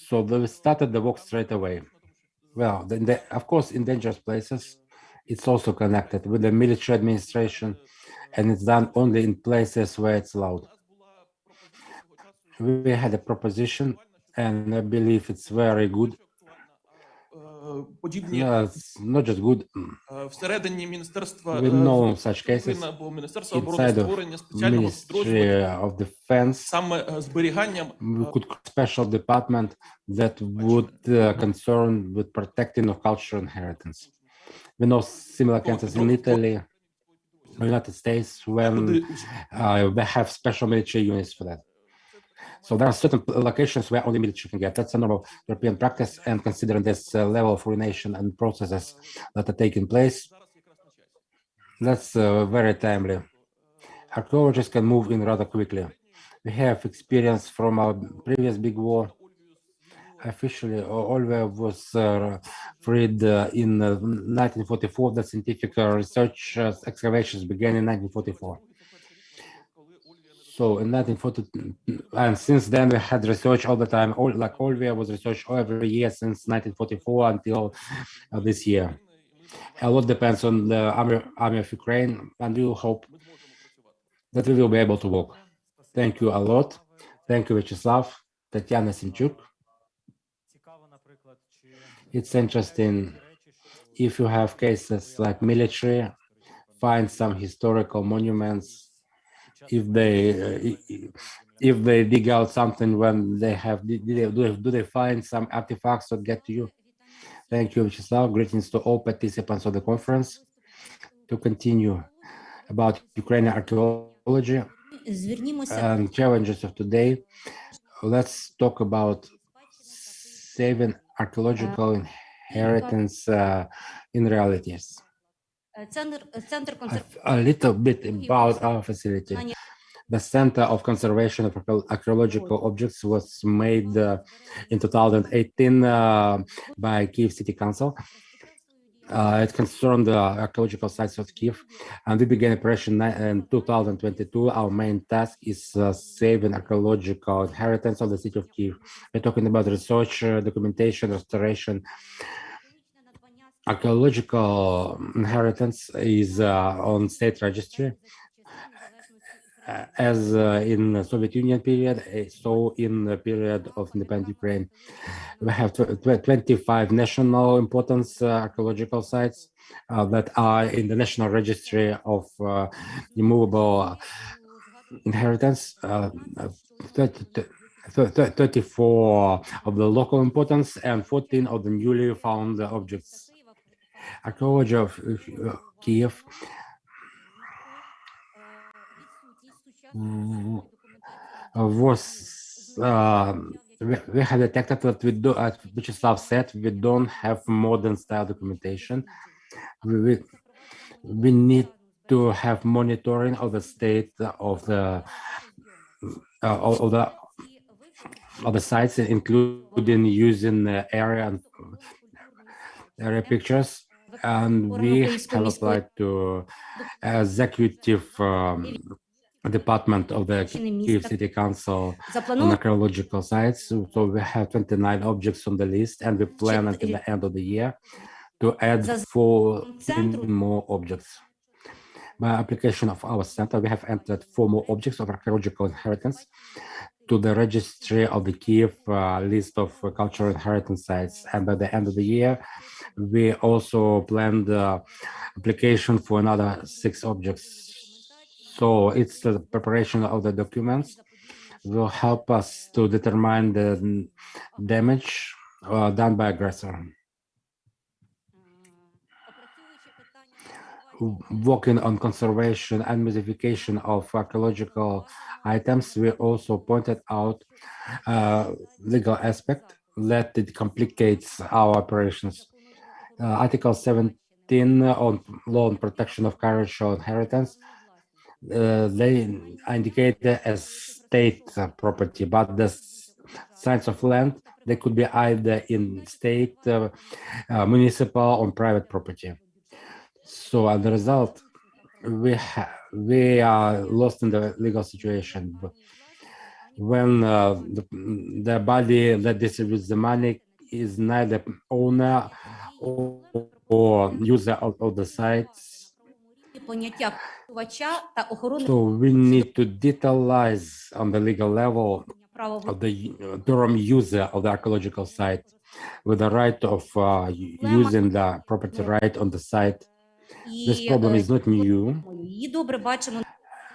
So we started the work straight away. Well, of course, in dangerous places, it's also connected with the military administration, and it's done only in places where it's allowed. We had a proposition, and I believe it's very good. It's not just good. We know such cases inside of Ministry of Defense. We could create a special department that would concern with protecting of cultural inheritance. We know similar cases in Italy, United States, when they have special military units for that. So there are certain locations where only military can get. That's a normal European practice, and considering this level of ruination and processes that are taking place, that's very timely. Archaeologists can move in rather quickly. We have experience from our previous big war. Officially, Olve was freed in 1944. The scientific research excavations began in 1944. So in 1940, and since then we had research all the time. Like Olvia was researched every year since 1944 until this year. A lot depends on the army of Ukraine, and we will hope that we will be able to work. Thank you a lot. Thank you, Vyacheslav, Tatiana Simchuk. It's interesting if you have cases like military, find some historical monuments. If they if they dig out something when they have, do they find some artifacts that get to you? Thank you, Vyacheslav. Greetings to all participants of the conference. To continue about Ukrainian archaeology and challenges of today, let's talk about saving archaeological inheritance in realities. A little bit about our facility. The Center of Conservation of Archaeological Objects was made in 2018 by Kyiv City Council. It concerned the archaeological sites of Kyiv, and we began operation in 2022. Our main task is saving archaeological inheritance of the city of Kyiv. We're talking about research, documentation, restoration. Archaeological inheritance is on state registry, as in the Soviet Union period, so in the period of independent Ukraine. We have 25 national importance archaeological sites that are in the National Registry of Immovable Inheritance, 34 of the local importance and 14 of the newly found objects. Archaeology of Kyiv was we had detected that we do, as Vyacheslav said, we don't have modern style documentation. We need to have monitoring of the state of the sites, including using area pictures, and we have applied to executive department of the Kyiv City Council on archaeological sites. So we have 29 objects on the list, and we plan until the end of the year to add 14 more objects. By application of our center, we have entered 4 more objects of archaeological inheritance to the registry of the Kyiv list of cultural inheritance sites. And by the end of the year, we also planned the application for another 6 objects. So it's the preparation of the documents will help us to determine the damage done by aggressor. Working on conservation and modification of archaeological items, we also pointed out legal aspect that it complicates our operations. Article 17 on law and protection of cultural inheritance, they indicate as state property, but the sites of land, they could be either in state, municipal, or private property. So as a result, we are lost in the legal situation. When the body that distributes the money is neither owner or user of the sites, so we need to detailize on the legal level of the term user of the archaeological site with the right of using the property right on the site. This problem is not new,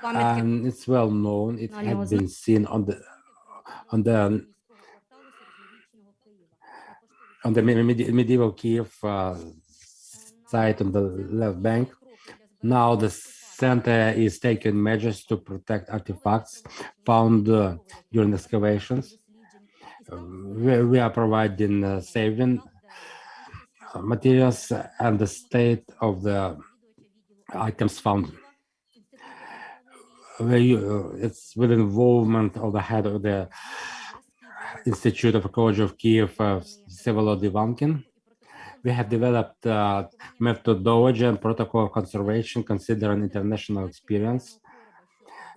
and it's well known. It had been seen on the medieval Kyiv site on the left bank. Now the center is taking measures to protect artifacts found during excavations. We are providing saving materials and the state of the items found. It's with involvement of the head of the Institute of Archaeology of Kyiv, Vsevolod Ivankin. We have developed methodology and protocol of conservation considering international experience.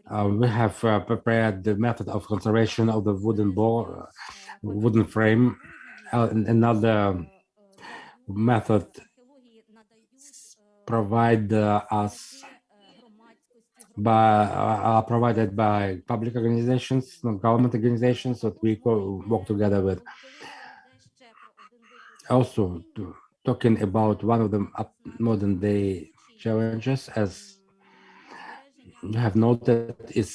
We have prepared the method of conservation of the wooden frame. Another method provided by public organizations, non-government organizations that we work together with. Also, talking about one of the modern day challenges, as you have noted, is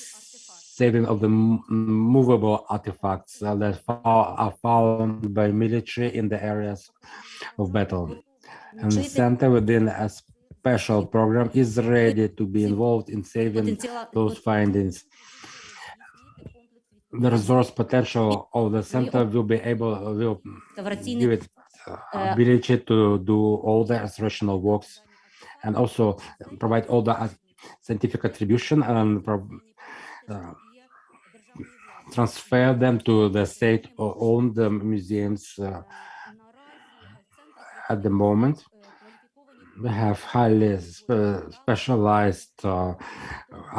saving of the movable artifacts that are found by military in the areas of battle. And the center within a special program is ready to be involved in saving those findings. The resource potential of the center will give it ability to do all the restorational works and also provide all the scientific attribution and transfer them to the state-owned museums. At the moment, we have highly specialized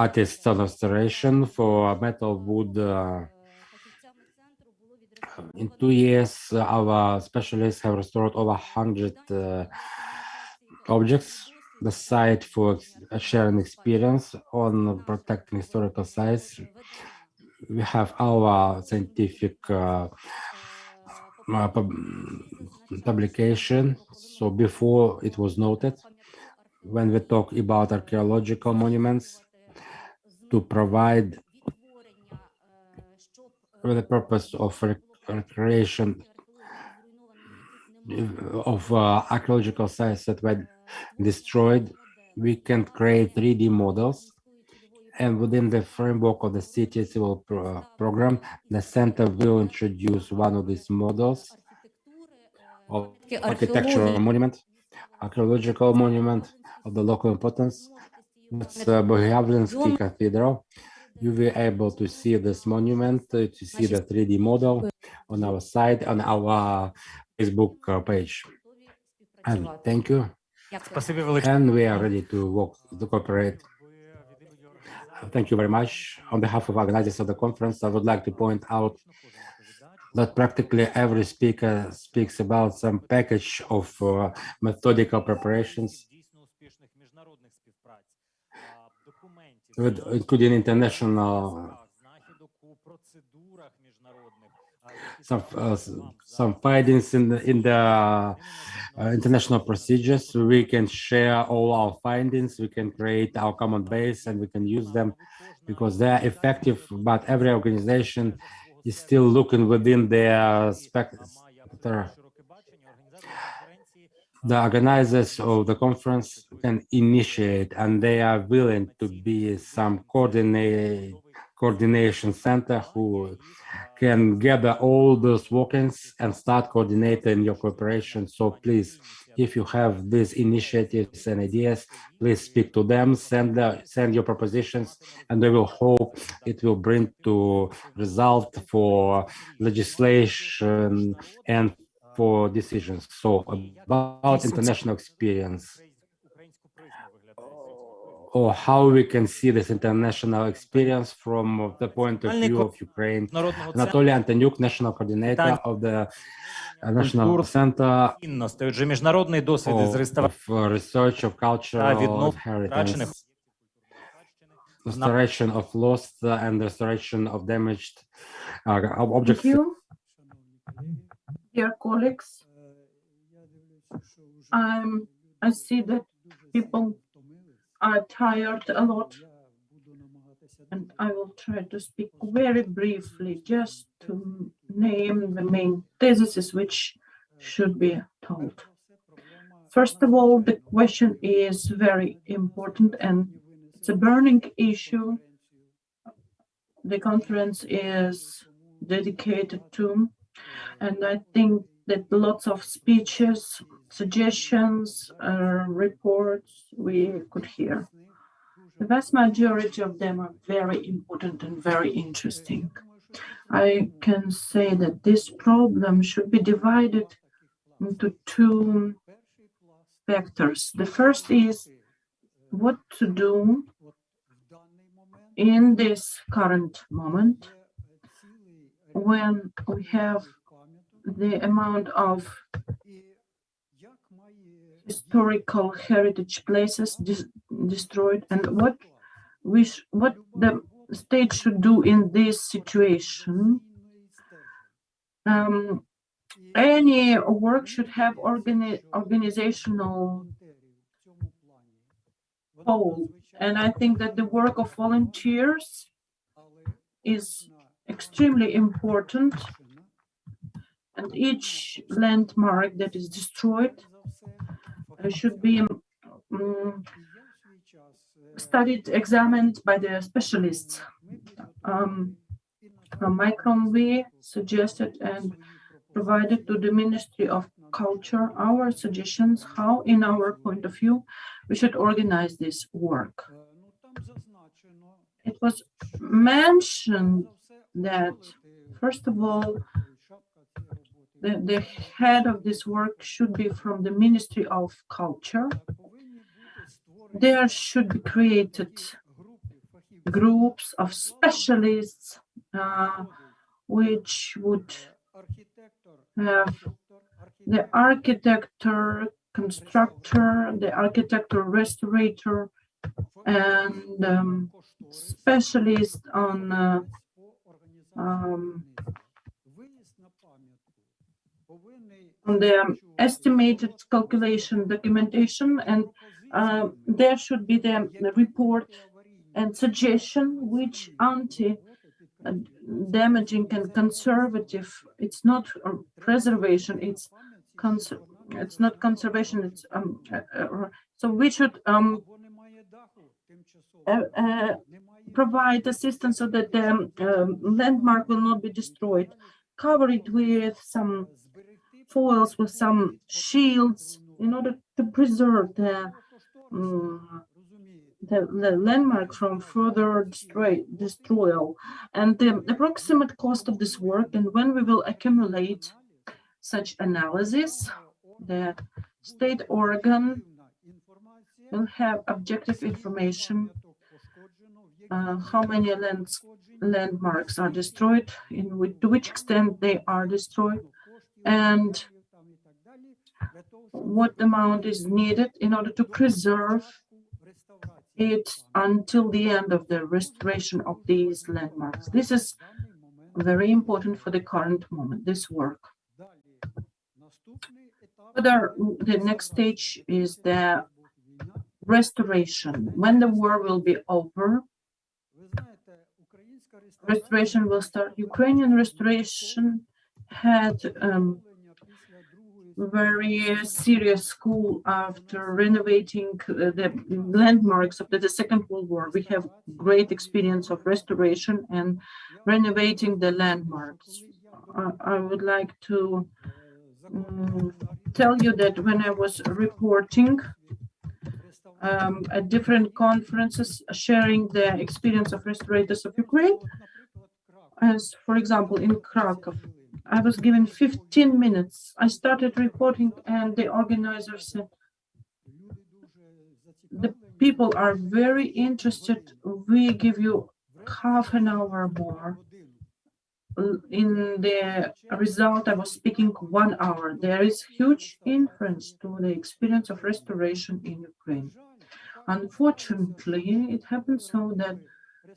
artists on restoration for metal, wood. In 2 years, our specialists have restored over 100 objects. The site for sharing experience on protecting historical sites. We have our scientific publication. So before it was noted, when we talk about archaeological monuments, to provide for the purpose of recreation of archaeological sites that were destroyed, we can create 3D models. And within the framework of the City Civil program, the center will introduce one of these models of architectural monument, archaeological monument of the local importance. It's Bohuyavlinsky Cathedral. You will be able to see this monument, to see the 3D model on our site, on our Facebook page. And thank you. And we are ready to work, to cooperate. Thank you very much. On behalf of organizers of the conference, I would like to point out that practically every speaker speaks about some package of methodical preparations, including international, some findings in the international procedures. We can share all our findings, we can create our common base, and we can use them because they are effective, but every organization is still looking within their spectrum. The organizers of the conference can initiate, and they are willing to be some coordination center who can gather all those workings and start coordinating your cooperation. So please, if you have these initiatives and ideas, please speak to them, send your propositions, and we will hope it will bring to result for legislation and for decisions. So about international experience, or how we can see this international experience from the point of view of Ukraine. Anatoly Antoniuk, National Coordinator of the National Center of Research of Cultural Heritage, restoration of lost and restoration of damaged objects. Thank you. Dear colleagues, I see that people are tired a lot, and I will try to speak very briefly just to name the main theses which should be told. First of all, the question is very important and it's a burning issue. The conference is dedicated to, and I think that lots of speeches, suggestions, reports we could hear. The vast majority of them are very important and very interesting. I can say that this problem should be divided into two factors. The first is what to do in this current moment when we have the amount of historical heritage places destroyed, and what the state should do in this situation. Any work should have organizational whole, and I think that the work of volunteers is extremely important, and each landmark that is destroyed should be studied, examined by the specialists. Micron, we suggested and provided to the Ministry of Culture our suggestions how, in our point of view, we should organize this work. It was mentioned that, first of all, the head of this work should be from the Ministry of Culture. There should be created groups of specialists which would have the architect, constructor, the architect or restorator, and specialist on the estimated calculation documentation, and there should be the report and suggestion which anti-damaging and conservative. It's not preservation. It's not conservation. It's so we should provide assistance so that the landmark will not be destroyed. Cover it with some foils, with some shields, in order to preserve the landmark from further destroyal. And the approximate cost of this work, and when we will accumulate such analysis, the state organ will have objective information, how many landmarks are destroyed, to which extent they are destroyed, and what amount is needed in order to preserve it until the end of the restoration of these landmarks. This is very important for the current moment, this work. The next stage is the restoration. When the war will be over, restoration will start. Ukrainian restoration had very serious school after renovating the landmarks of the Second World War. We have great experience of restoration and renovating the landmarks. I would like to tell you that when I was reporting at different conferences, sharing the experience of restorators of Ukraine, as for example in Krakow, I was given 15 minutes. I started reporting, and the organizer said, the people are very interested. We give you half an hour more. In the result, I was speaking 1 hour. There is huge influence to the experience of restoration in Ukraine. Unfortunately, it happened so that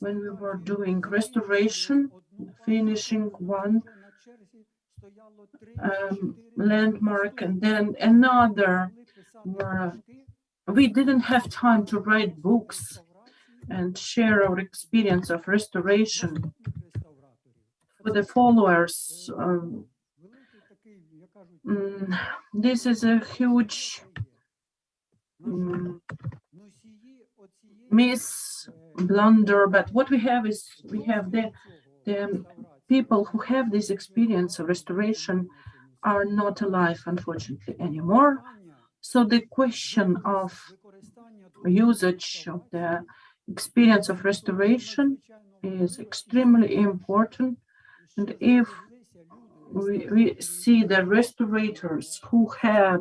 when we were doing restoration, finishing one landmark and then another, we didn't have time to write books and share our experience of restoration for the followers. This is a huge blunder, but what we have is we have the people who have this experience of restoration are not alive, unfortunately, anymore. So the question of usage of the experience of restoration is extremely important. And if we see the restorators who have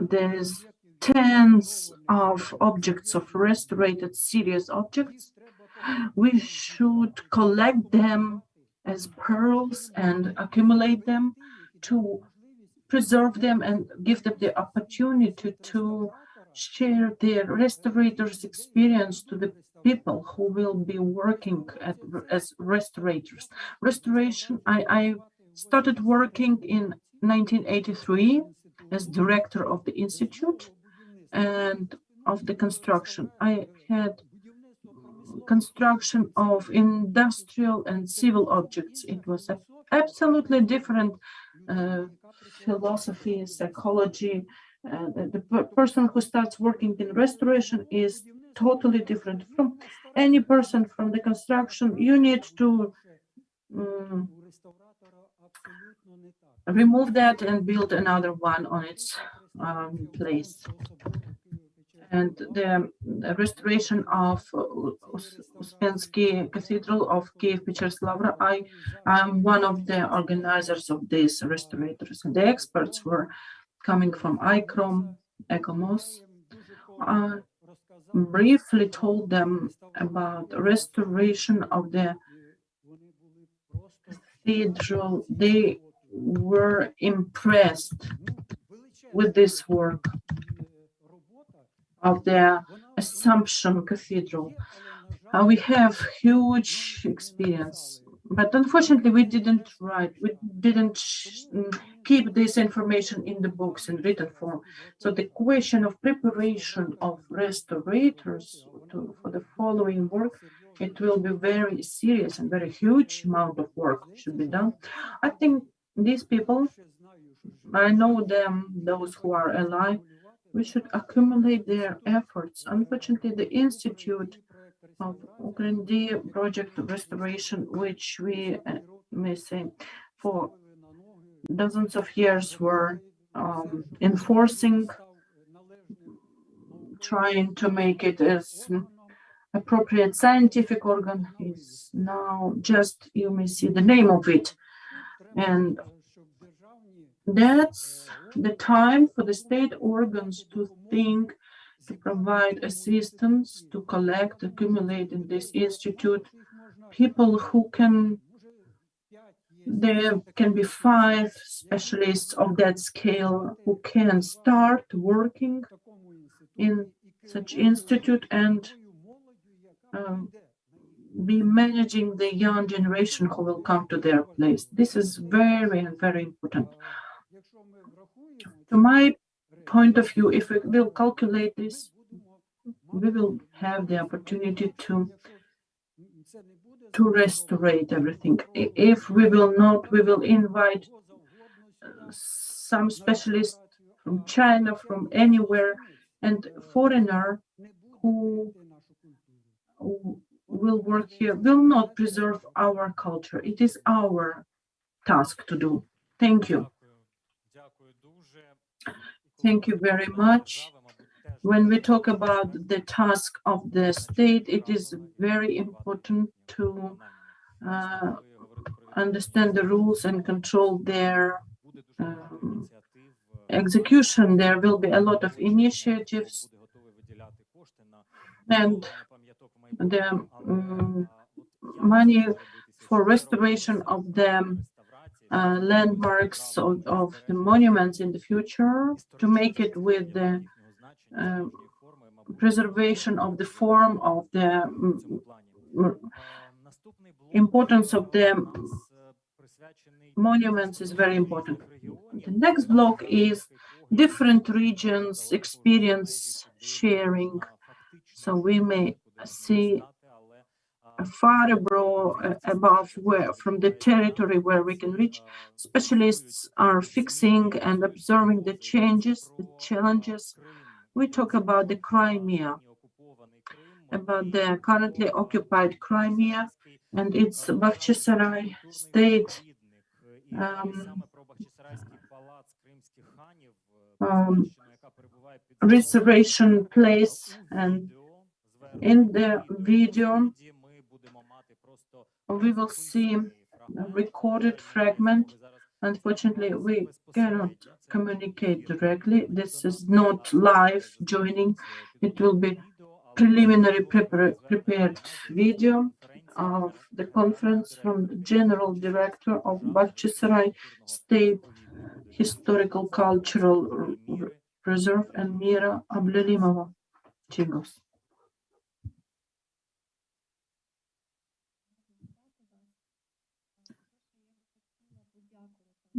these tens of objects of restored serious objects, we should collect them as pearls and accumulate them to preserve them and give them the opportunity to share their restorators' experience to the people who will be working as restorators. Restoration, I started working in 1983 as director of the institute and of the construction. I had construction of industrial and civil objects. It was a absolutely different philosophy, psychology. The person who starts working in restoration is totally different from any person from the construction. You need to remove that and build another one on its place. And the restoration of Uspensky Cathedral of Kiev-Pechersk Lavra, I am one of the organizers of these restorators. And the experts were coming from ICROM, ECOMOS. Briefly told them about restoration of the cathedral. They were impressed with this work of the Assumption Cathedral. We have huge experience, but unfortunately we didn't keep this information in the books in written form. So the question of preparation of restorators for the following work, it will be very serious and very huge amount of work should be done. I think these people, I know them, those who are alive, we should accumulate their efforts. Unfortunately, the Institute of Ukraine project restoration, which we may say for dozens of years were enforcing, trying to make it as appropriate scientific organ, is now just, you may see the name of it. And that's the time for the state organs to think, to provide assistance, to collect, accumulate in this institute people who can, there can be 5 specialists of that scale who can start working in such institute and be managing the young generation who will come to their place. This is very, very important. To my point of view, if we will calculate this, we will have the opportunity to restaurate everything. If we will not, we will invite some specialists from China, from anywhere, and foreigner who will work here will not preserve our culture. It is our task to do. Thank you. Thank you very much. When we talk about the task of the state, it is very important to understand the rules and control their execution. There will be a lot of initiatives, and the money for restoration of the landmarks of the monuments in the future, to make it with the preservation of the form of the importance of the monuments is very important. The next block is different regions experience sharing. So we may see far above where from the territory where we can reach. Specialists are fixing and observing the changes, the challenges. We talk about the Crimea, about the currently occupied Crimea and its Bakhchisarai state restoration place. And in the video we will see a recorded fragment. Unfortunately, we cannot communicate directly. This is not live joining. It will be preliminary prepared video of the conference from the General Director of Bakhchisarai State Historical Cultural Reserve and Mira Ablalimova. Chigos.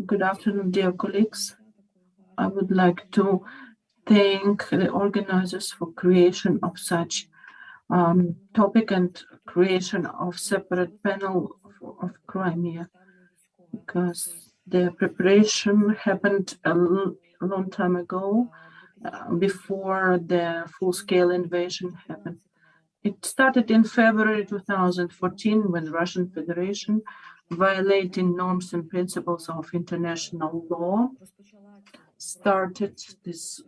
Good afternoon, dear colleagues. I would like to thank the organizers for creation of such topic and creation of separate panel of Crimea, because the preparation happened a long time ago, before the full-scale invasion happened. It started in February 2014 when Russian Federation, violating norms and principles of international law, started this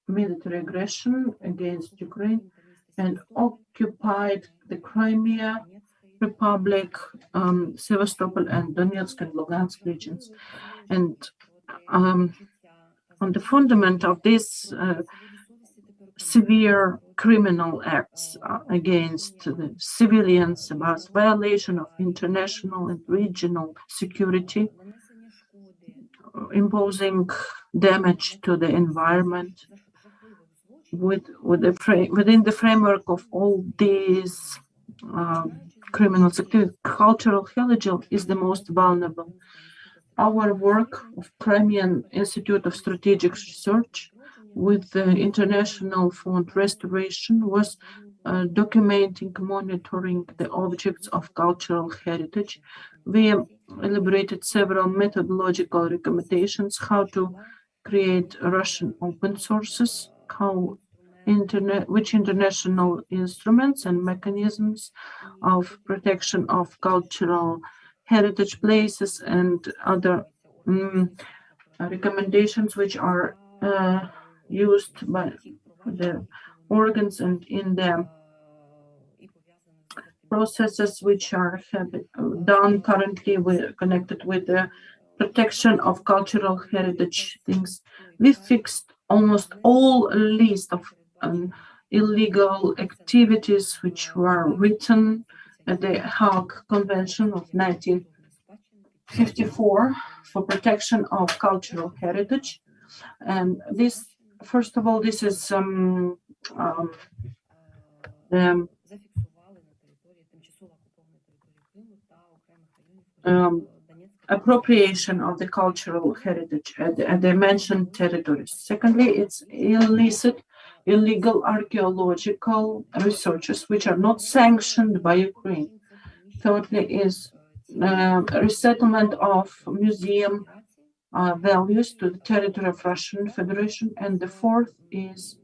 military aggression against Ukraine and occupied the Crimea Republic, Sevastopol and Donetsk and Lugansk regions. And on the fundament of this severe criminal acts against the civilians, about violation of international and regional security, imposing damage to the environment. Within the framework of all these criminal activities, cultural heritage is the most vulnerable. Our work of Crimean Institute of Strategic Research with the International Fund Restoration was documenting, monitoring the objects of cultural heritage. We elaborated several methodological recommendations how to create Russian open sources, which international instruments and mechanisms of protection of cultural heritage places and other recommendations which are used by the organs and in the processes which are done currently connected with the protection of cultural heritage things. We fixed almost all list of illegal activities which were written at the Hague Convention of 1954 for protection of cultural heritage. And this, first of all, this is the appropriation of the cultural heritage at the mentioned territories. Secondly, it's illicit, illegal archaeological researches which are not sanctioned by Ukraine. Thirdly, is resettlement of museum values to the territory of Russian Federation. And the fourth is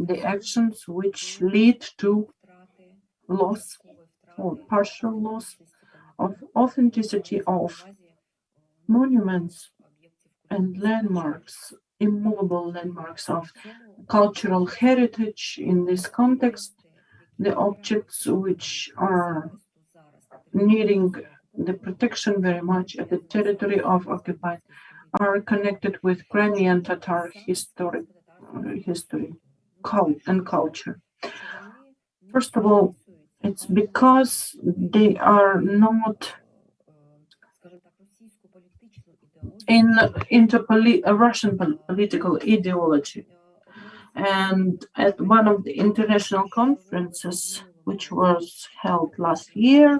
the actions which lead to loss or partial loss of authenticity of monuments and landmarks, immovable landmarks of cultural heritage. In this context, the objects which are needing the protection very much at the territory of occupied are connected with Crimean Tatar history and culture. First of all, it's because they are not into a Russian political ideology. And at one of the international conferences, which was held last year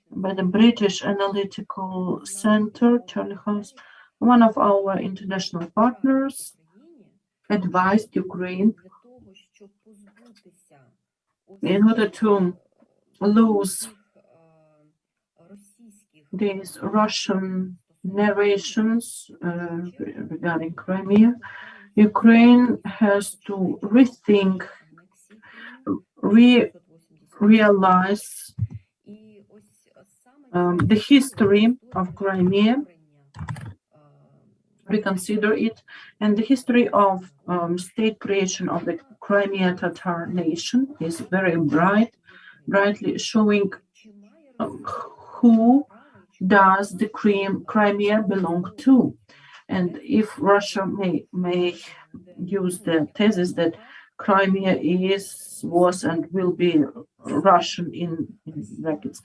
by the British Analytical Center, Charlie House, one of our international partners advised Ukraine in order to lose these Russian narrations regarding Crimea, Ukraine has to rethink, realize the history of Crimea, reconsider it, and the history of state creation of the Crimea Tatar nation is very brightly showing who does the Crimea belong to. And if Russia may use the thesis that Crimea was and will be Russian in brackets,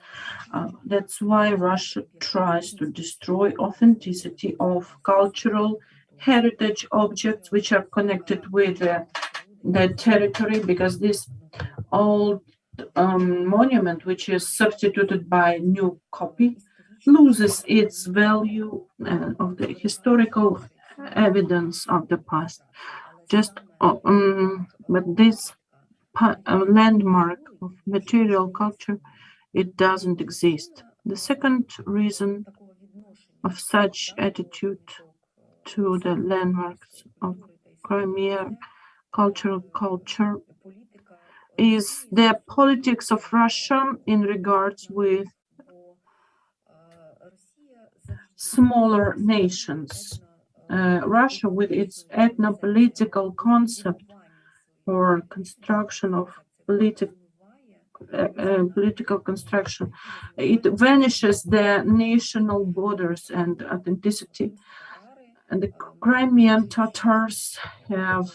that's why Russia tries to destroy authenticity of cultural heritage objects which are connected with the territory, because this old monument, which is substituted by new copy, loses its value of the historical evidence of the past. But this landmark of material culture, it doesn't exist. The second reason of such attitude to the landmarks of Crimea culture is the politics of Russia in regards with smaller nations. Russia, with its ethno-political concept or construction of political construction, it vanishes the national borders and authenticity. And the Crimean Tatars have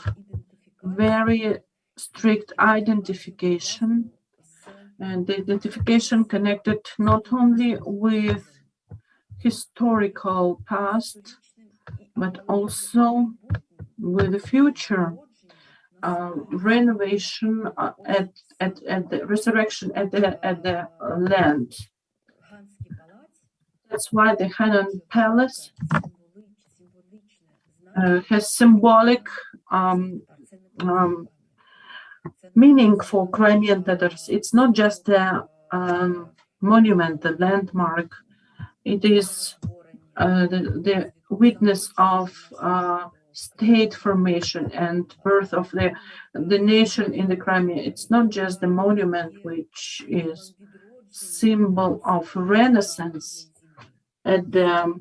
very strict identification, and the identification connected not only with historical past, but also with the future renovation at the resurrection at the land. That's why the Hanan Palace has symbolic meaning for Crimean Tatars. It's not just a monument, a landmark. It is the witness of state formation and birth of the nation in the Crimea. It's not just the monument, which is symbol of Renaissance at the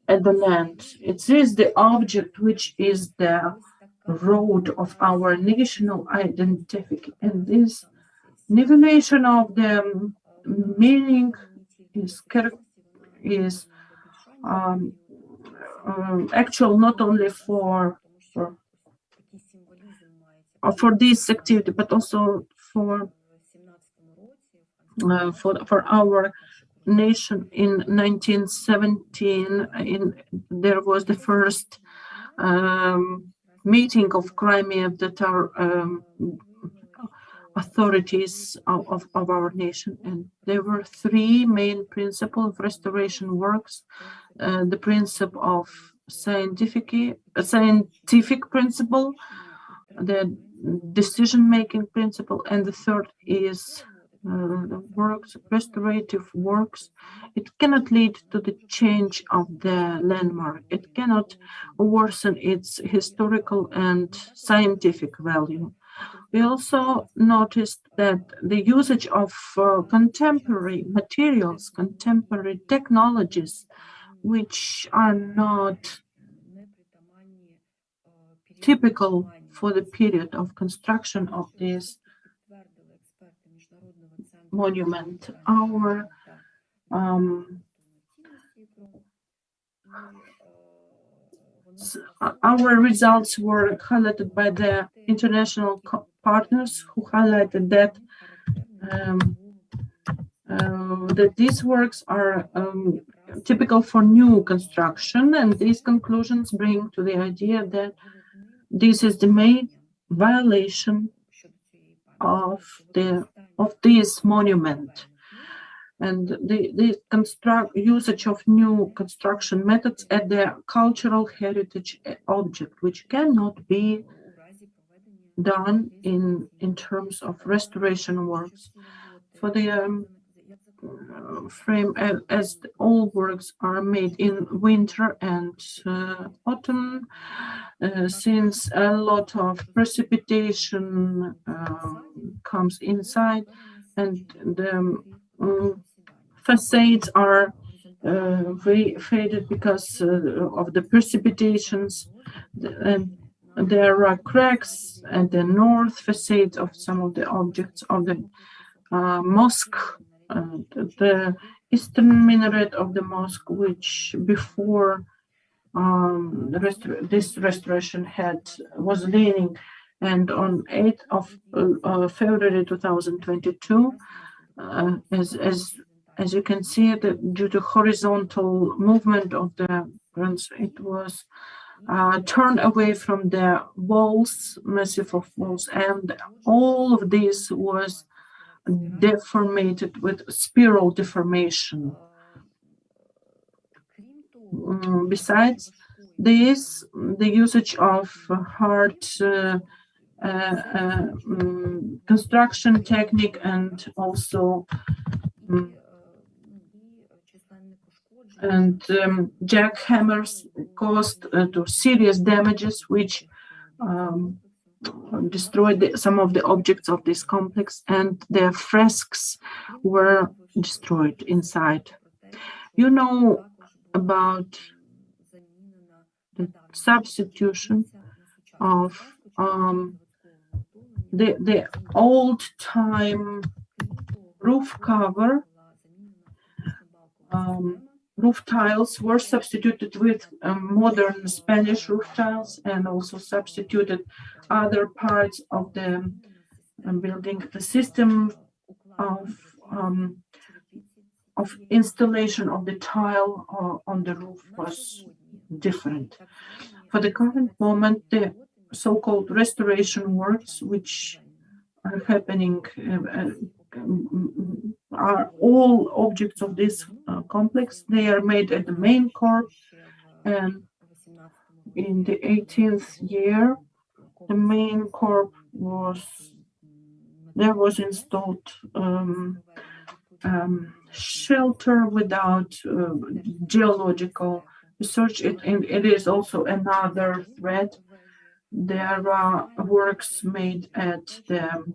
land. It is the object which is the road of our national identity, and this nivellation of the meaning is actual not only for this activity, but also for our nation. In 1917, there was the first meeting of Crimean Tatar authorities of our nation, and there were three main principles of restoration works: the principle of scientific principle, the decision-making principle, and the third is the works, restorative works. It cannot lead to the change of the landmark. It cannot worsen its historical and scientific value. We also noticed that the usage of contemporary materials, contemporary technologies, which are not typical for the period of construction of this monument. Our results were highlighted by the international partners, who highlighted that these works are typical for new construction, and these conclusions bring to the idea that this is the main violation of this monument. And the usage of new construction methods at the cultural heritage object, which cannot be done in terms of restoration works. For the frame, as all works are made in winter and autumn, since a lot of precipitation comes inside, and the facades are very faded because of the precipitations, and there are cracks at the north facade of some of the objects of the mosque, the eastern minaret of the mosque, which before this restoration was leaning, and on 8th of February 2022, as you can see, that due to horizontal movement of the grants, it was turned away from the walls, massive of walls, and all of this was deformated with spiral deformation. Besides this, the usage of hard construction technique, and also jackhammers caused to serious damages, which destroyed some of the objects of this complex, and their fresks were destroyed inside. You know about the substitution of the old-time roof cover. Roof tiles were substituted with modern Spanish roof tiles, and also substituted other parts of the building. The system of installation of the tile on the roof was different. For the current moment, the so-called restoration works, which are happening, are all objects of this complex. They are made at the main core, and in the 18th year, the main core was installed shelter without geological research. It is also another threat. There are works made at the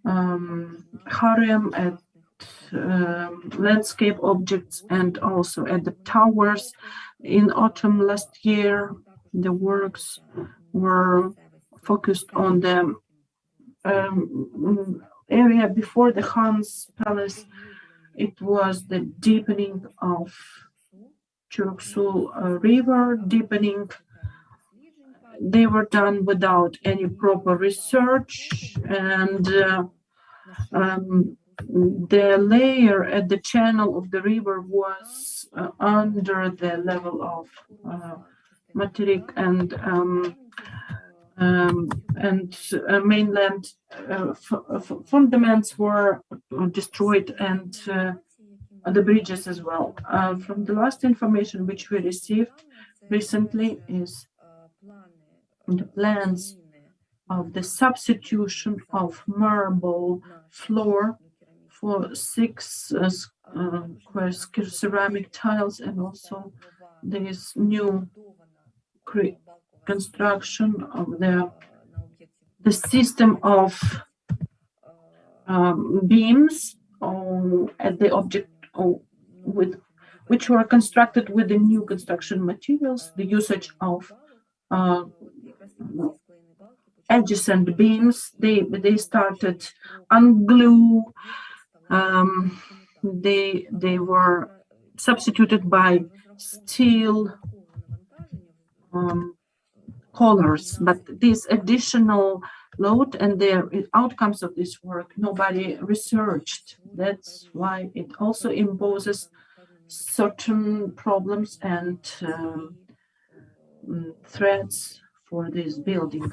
harem, at landscape objects, and also at the towers. In autumn last year, the works were focused on the area before the Khan's palace. It was the deepening of Churuksul river, deepening. They were done without any proper research, and the layer at the channel of the river was under the level of Materik and mainland. Fundaments were destroyed, and the bridges as well. From the last information which we received recently is the plans of the substitution of marble floor for 6 square ceramic tiles, and also there is new construction of the system of beams at the object which were constructed with the new construction materials, the usage of adjacent beams. They started unglue. They were substituted by steel collars, but this additional load and the outcomes of this work, nobody researched. That's why it also imposes certain problems and threats for this building.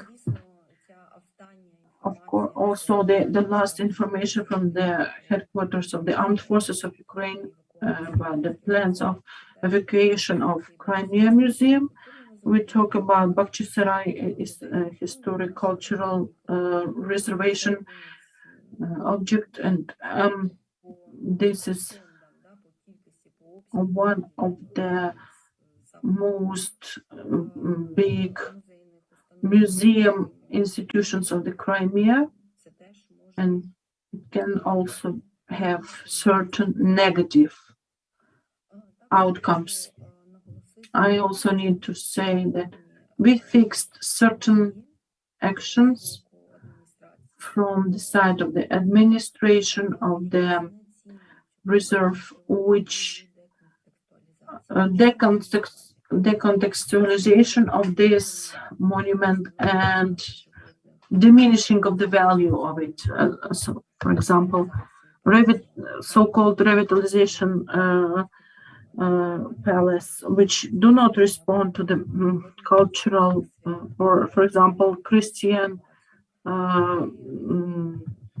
Of course, also the last information from the headquarters of the Armed Forces of Ukraine about the plans of evacuation of Crimea Museum. We talk about Bakhchisarai is a historic cultural reservation object, and this is one of the most big museum institutions of the Crimea, and it can also have certain negative outcomes. I also need to say that we fixed certain actions from the side of the administration of the reserve, which decontextualization of this monument and diminishing of the value of it. So, for example, so-called revitalization palace, which do not respond to the cultural or, for example, Christian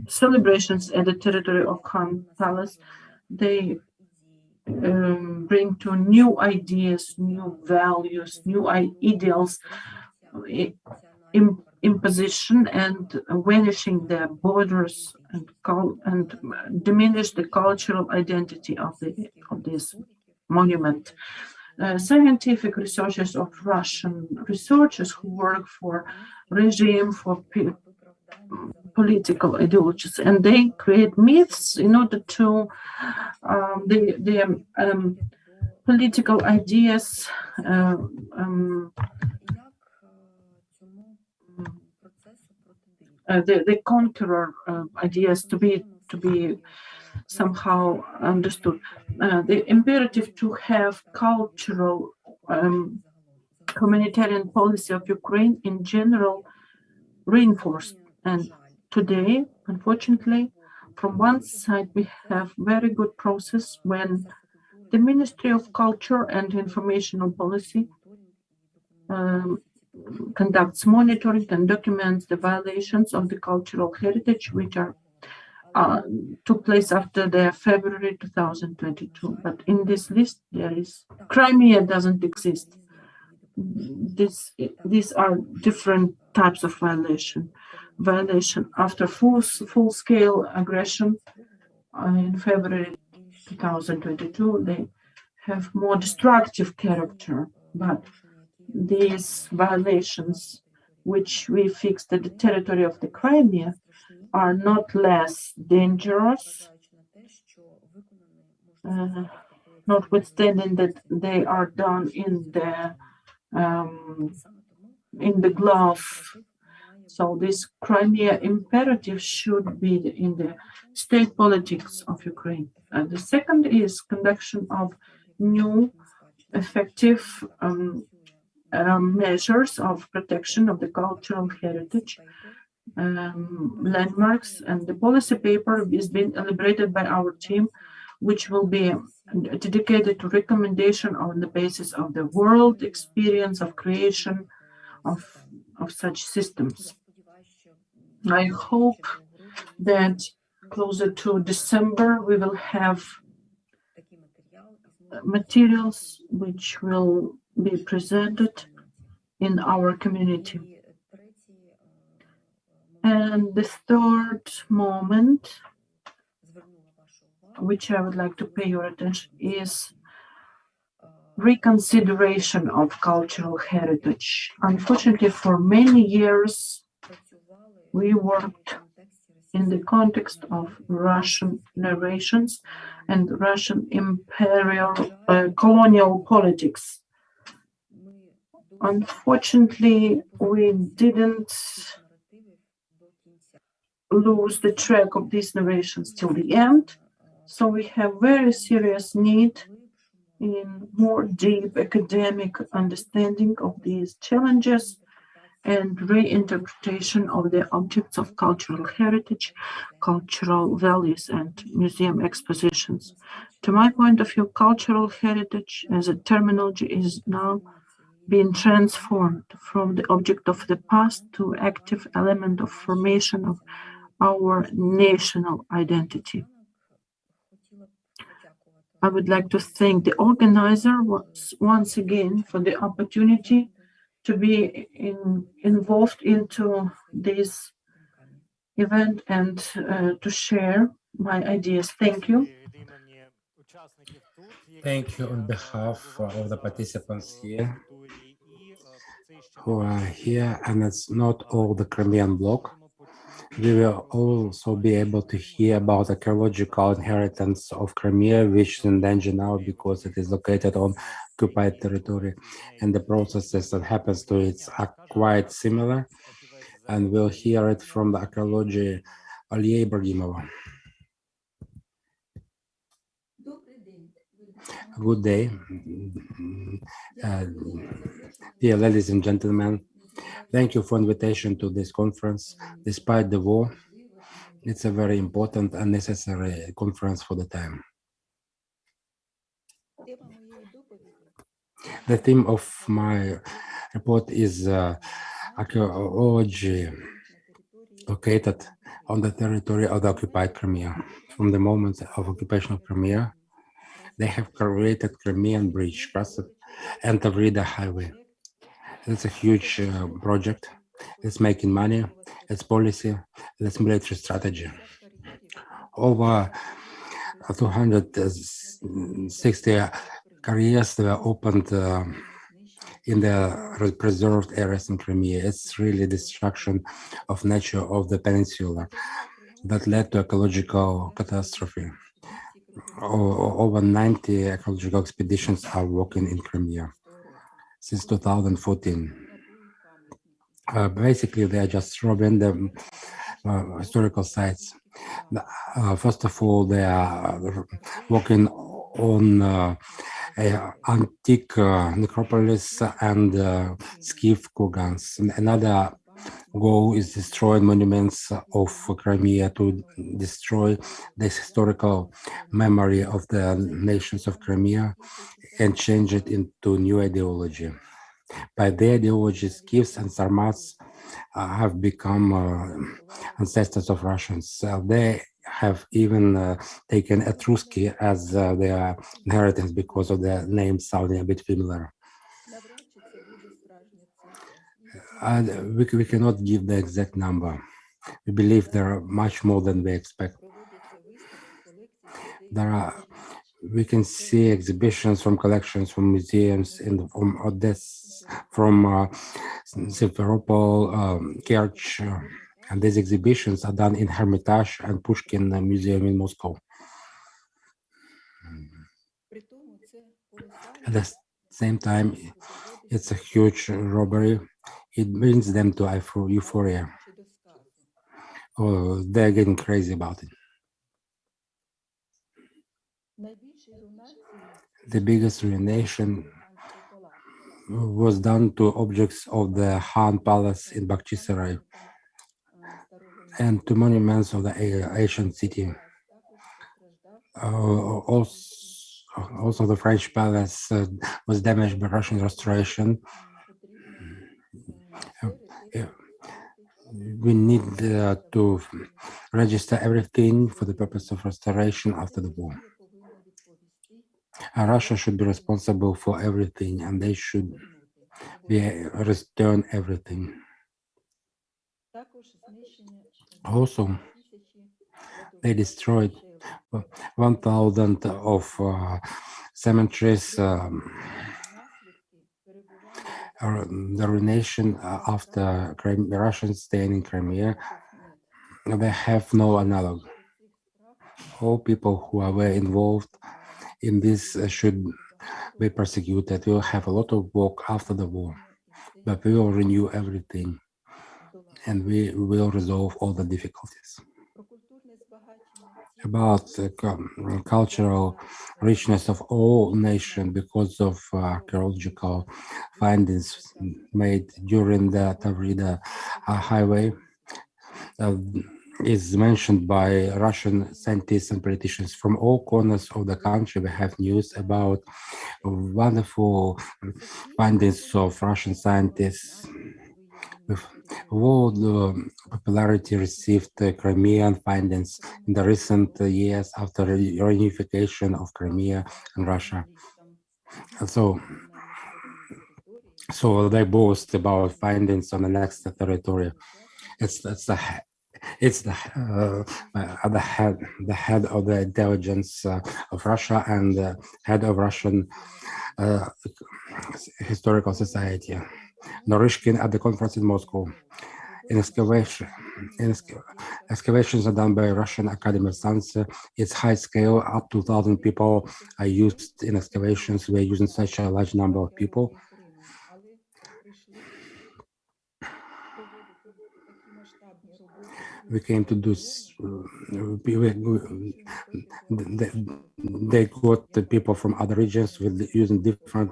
celebrations at the territory of Khan Palace. They bring to new ideas, new values, new ideals. imposition and vanishing the borders and diminish the cultural identity of this monument. Scientific researchers of Russian researchers who work for regime, for political ideologies, and they create myths in order to the political ideas the conqueror ideas to be somehow understood. The imperative to have cultural humanitarian policy of Ukraine in general reinforced. And today, unfortunately, from one side, we have very good process when the Ministry of Culture and Informational Policy conducts monitoring and documents the violations of the cultural heritage which are took place after the February 2022. But in this list, there is Crimea doesn't exist. These are different types of violation. Violation after full-scale aggression in February 2022, they have more destructive character, but these violations which we fixed at the territory of the Crimea are not less dangerous, notwithstanding that they are done in the glove. So this Crimea imperative should be in the state politics of Ukraine. The second is conduction of new effective measures of protection of the cultural heritage landmarks, and the policy paper is being elaborated by our team, which will be dedicated to recommendation on the basis of the world experience of creation of such systems. I hope that closer to December we will have materials which will be presented in our community. And the third moment, which I would like to pay your attention, is reconsideration of cultural heritage. Unfortunately, for many years, we worked in the context of Russian narrations and Russian imperial colonial politics. Unfortunately, we didn't lose the track of these narrations till the end. So we have very serious need in more deep academic understanding of these challenges and reinterpretation of the objects of cultural heritage, cultural values, and museum expositions. To my point of view, cultural heritage as a terminology is now being transformed from the object of the past to active element of formation of our national identity. I would like to thank the organizer once again for the opportunity to be involved into this event and to share my ideas. Thank you. Thank you on behalf of the participants here who are here, and it's not all the Crimean bloc. We will also be able to hear about the archaeological inheritance of Crimea, which is in danger now because it is located on occupied territory, and the processes that happens to it are quite similar. And we'll hear it from the archaeology Aliya Ibragimova. Good day, dear ladies and gentlemen. Thank you for invitation to this conference. Despite the war, it's a very important and necessary conference for the time. The theme of my report is archaeology located on the territory of the occupied Crimea. From the moment of occupation of Crimea, they have created Crimean Bridge, crossed and Tavrida Highway. It's a huge project its making money, its policy, its military strategy. Over 260 careers were opened in the preserved areas in Crimea. It's really destruction of nature of the peninsula that led to ecological catastrophe. Over 90 ecological expeditions are working in Crimea since 2014. Basically, they are just robbing the historical sites. First of all, they are working on antique necropolis and skiff kurgans. Another goal is destroying monuments of Crimea, to destroy the historical memory of the nations of Crimea and change it into new ideology. By their ideology, skifs and sarmats have become ancestors of Russians. They have even taken Etrusky as their inheritance because of their name sounding a bit familiar. We cannot give the exact number. We believe there are much more than we expect. We can see exhibitions from collections from museums from Odessa, from Simferopol, Kerch, and these exhibitions are done in Hermitage and Pushkin Museum in Moscow. At the same time, it's a huge robbery. It brings them to euphoria. Oh, they're getting crazy about it. The biggest ruination was done to objects of the Han Palace in Bakhchisarai and to monuments of the ancient city. Also, the French palace was damaged by Russian restoration. We need to register everything for the purpose of restoration after the war. Russia should be responsible for everything, and they should return everything. Also, they destroyed 1,000 of cemeteries. The ruination after the Russians staying in Crimea, they have no analog. All people who were involved in this should be persecuted. We will have a lot of work after the war, but we will renew everything and we will resolve all the difficulties. About the cultural richness of all nations because of archaeological findings made during the Tavrida highway is mentioned by Russian scientists and politicians from all corners of the country. We have news about wonderful findings of Russian scientists. With world popularity received Crimean findings in the recent years after reunification of Crimea and Russia. So they boast about findings on the next territory. It's the head of the intelligence of Russia and the head of Russian Historical Society. Naryshkin at the conference in Moscow. Excavations are done by Russian Academy of Science. It's high scale, up to 1,000 people are used in excavations. We're using such a large number of people. We came to do, they got the people from other regions with using different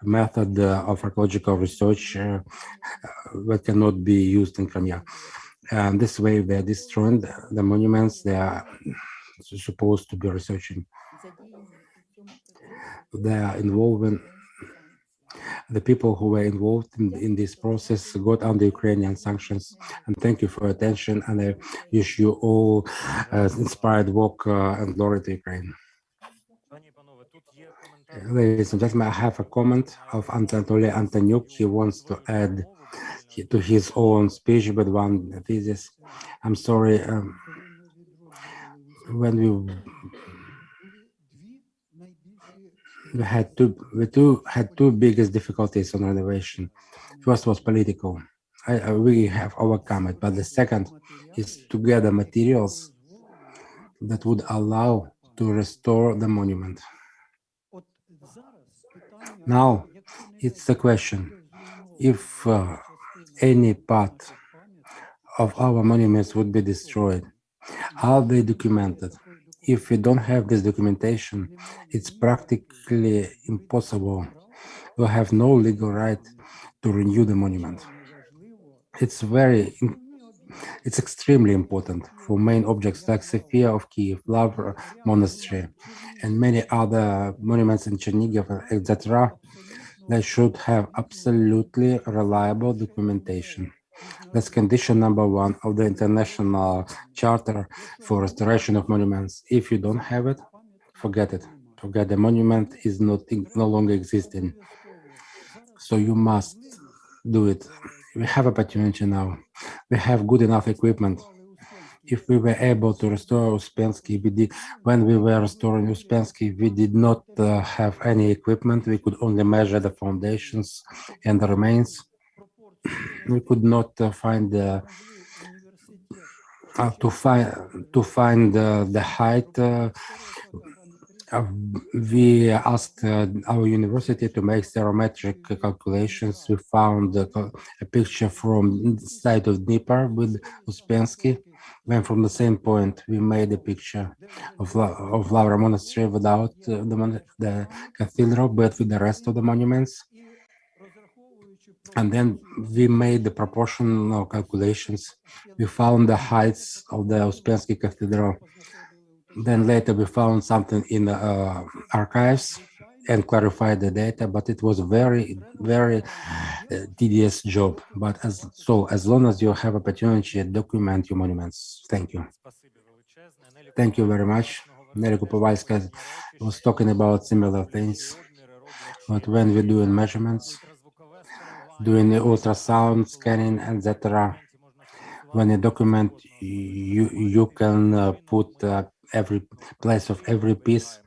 method of archaeological research that cannot be used in Crimea. And this way they're destroying the monuments they are supposed to be researching. They are involving the people who were involved in this process got under Ukrainian sanctions. And thank you for your attention. And I wish you all inspired work and glory to Ukraine. Ladies and gentlemen, I have a comment of Anatoly Antonyuk. He wants to add to his own speech with one thesis. I'm sorry, when we had two biggest difficulties on renovation. First was political. We have overcome it, but the second is to gather materials that would allow to restore the monument. Now, it's the question, if any part of our monuments would be destroyed, are they documented? If we don't have this documentation, it's practically impossible. We have no legal right to renew the monument. It's extremely important for main objects like Sophia of Kiev, Lavra Monastery, and many other monuments in Chernihiv, etc. They should have absolutely reliable documentation. That's condition number one of the International Charter for Restoration of Monuments. If you don't have it, forget it. Forget the monument is no longer existing. So you must do it. We have opportunity now. We have good enough equipment. If we were able to restore Uspensky, when we were restoring Uspensky, we did not have any equipment. We could only measure the foundations and the remains. We could not find the height. We asked our university to make thermometric calculations. We found a picture from the side of Dnieper with Uspensky. Then from the same point, we made a picture of Lavra Monastery without the cathedral, but with the rest of the monuments. And then we made the proportional calculations. We found the heights of the Uspensky Cathedral. Then later we found something in the archives and clarified the data, but it was very, very tedious job. But as long as you have opportunity, document your monuments. Thank you. Thank you very much. Nelia Kupovalska was talking about similar things, but when we're doing measurements, doing the ultrasound scanning, etc., when you document, you can put every place of every piece.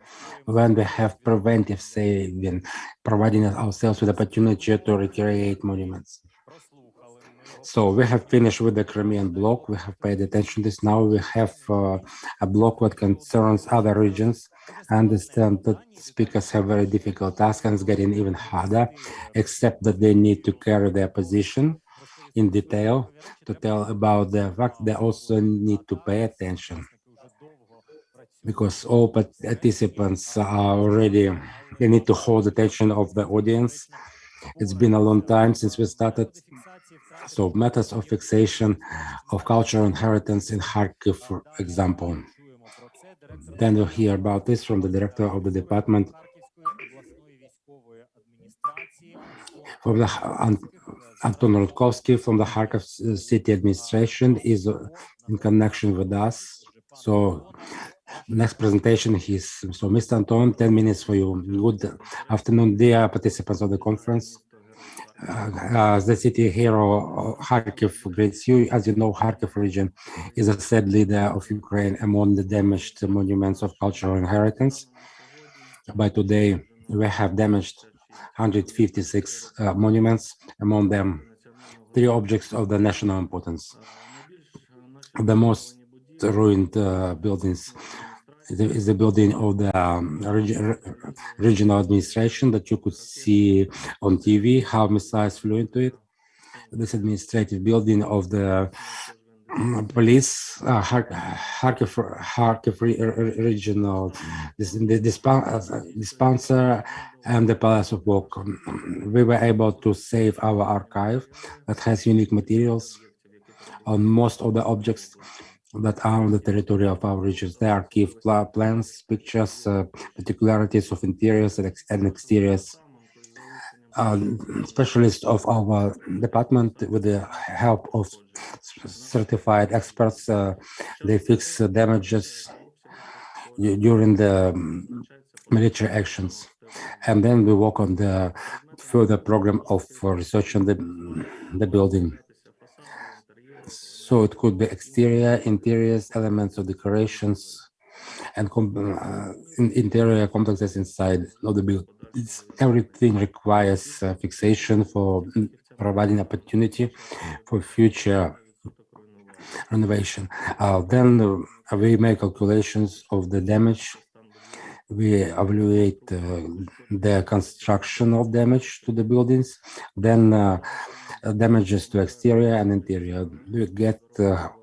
When we have preventive saving, providing ourselves with opportunity to recreate monuments. So we have finished with the Crimean bloc. We have paid attention to this. Now we have a block that concerns other regions. I understand that speakers have very difficult tasks and it's getting even harder, except that they need to carry their position in detail to tell about the fact. They also need to pay attention because all participants are already, they need to hold the attention of the audience. It's been a long time since we started. So methods of fixation of cultural inheritance in Kharkiv, for example. Then we'll hear about this from the director of the department. From the Anton Rudkovsky from the Kharkiv city administration is in connection with us. So next presentation is, so Mr. Anton, 10 minutes for you. Good afternoon, dear participants of the conference. The city hero Kharkiv greets you. As you know, Kharkiv region is a sad leader of Ukraine among the damaged monuments of cultural inheritance. By today, we have damaged 156 monuments, among them 3 objects of the national importance. The most ruined buildings is the building of the regional administration that you could see on TV, how missiles flew into it. This administrative building of the police, Kharkiv regional dispenser, and the Palace of Work. We were able to save our archive that has unique materials on most of the objects that are on the territory of our regions. There are key plans, pictures, particularities of interiors and exteriors. Specialists of our department, with the help of certified experts, they fix damages during the military actions. And then we work on the further program of research on the building. So it could be exterior, interiors, elements of decorations, and interior complexes inside of the building. Everything requires fixation for providing opportunity for future renovation. Then we make calculations of the damage. We evaluate the construction of damage to the buildings, then damages to exterior and interior. We get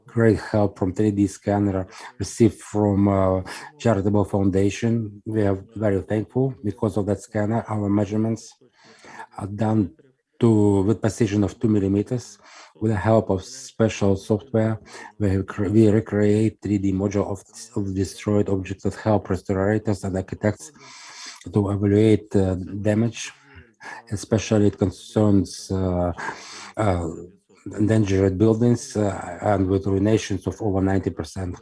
great help from 3D scanner received from Charitable Foundation. We are very thankful because of that scanner. Our measurements are done with precision of 2 millimeters. With the help of special software, we recreate 3D module of destroyed objects that help restorators and architects to evaluate damage. Especially it concerns endangered buildings and with ruinations of over 90%.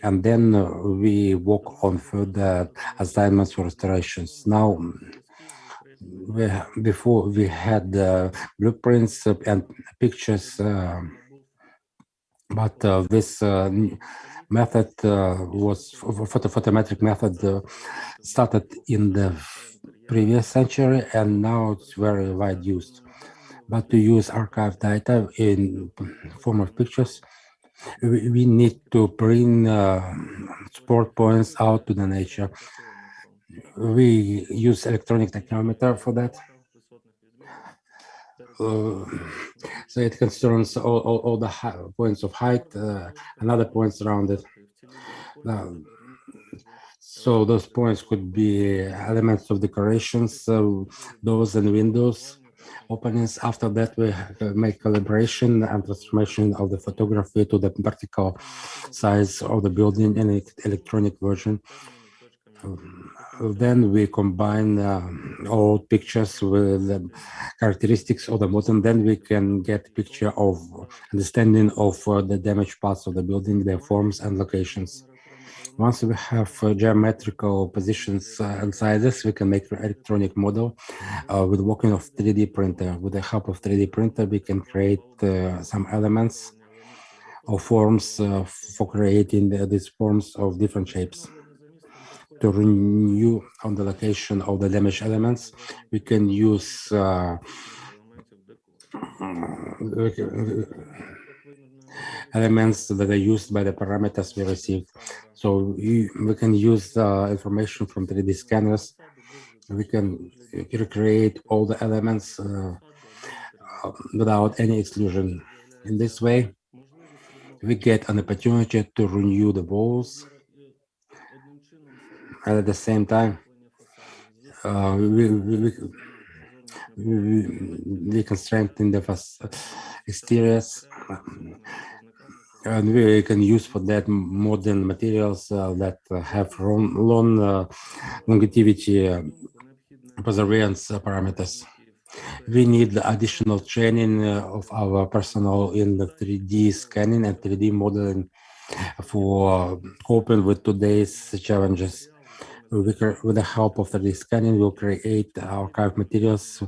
And then we work on further assignments for restorations. Now, before we had blueprints and pictures, but this method was photometric method started in the previous century, and now it's very wide used. But to use archive data in form of pictures, we need to bring support points out to the nature. We use electronic tachometer for that. So it concerns all the points of height and other points around it. So those points could be elements of decorations, doors and windows, openings. After that, we make calibration and transformation of the photography to the vertical size of the building in electronic version. Then we combine all pictures with the characteristics of the model. Then we can get a picture of understanding of the damaged parts of the building, their forms and locations. Once we have geometrical positions and sizes, we can make an electronic model with working of 3D printer. With the help of 3D printer, we can create some elements or forms for creating these forms of different shapes. To renew on the location of the damaged elements, we can use elements that are used by the parameters we received. So we can use information from 3D scanners. We can recreate all the elements without any exclusion. In this way, we get an opportunity to renew the walls. And at the same time, we can strengthen the exteriors, and we can use for that modern materials that have long longevity perseverance parameters. We need the additional training of our personnel in the 3D scanning and 3D modeling for coping with today's challenges. With the help of 3D scanning, we'll create archive materials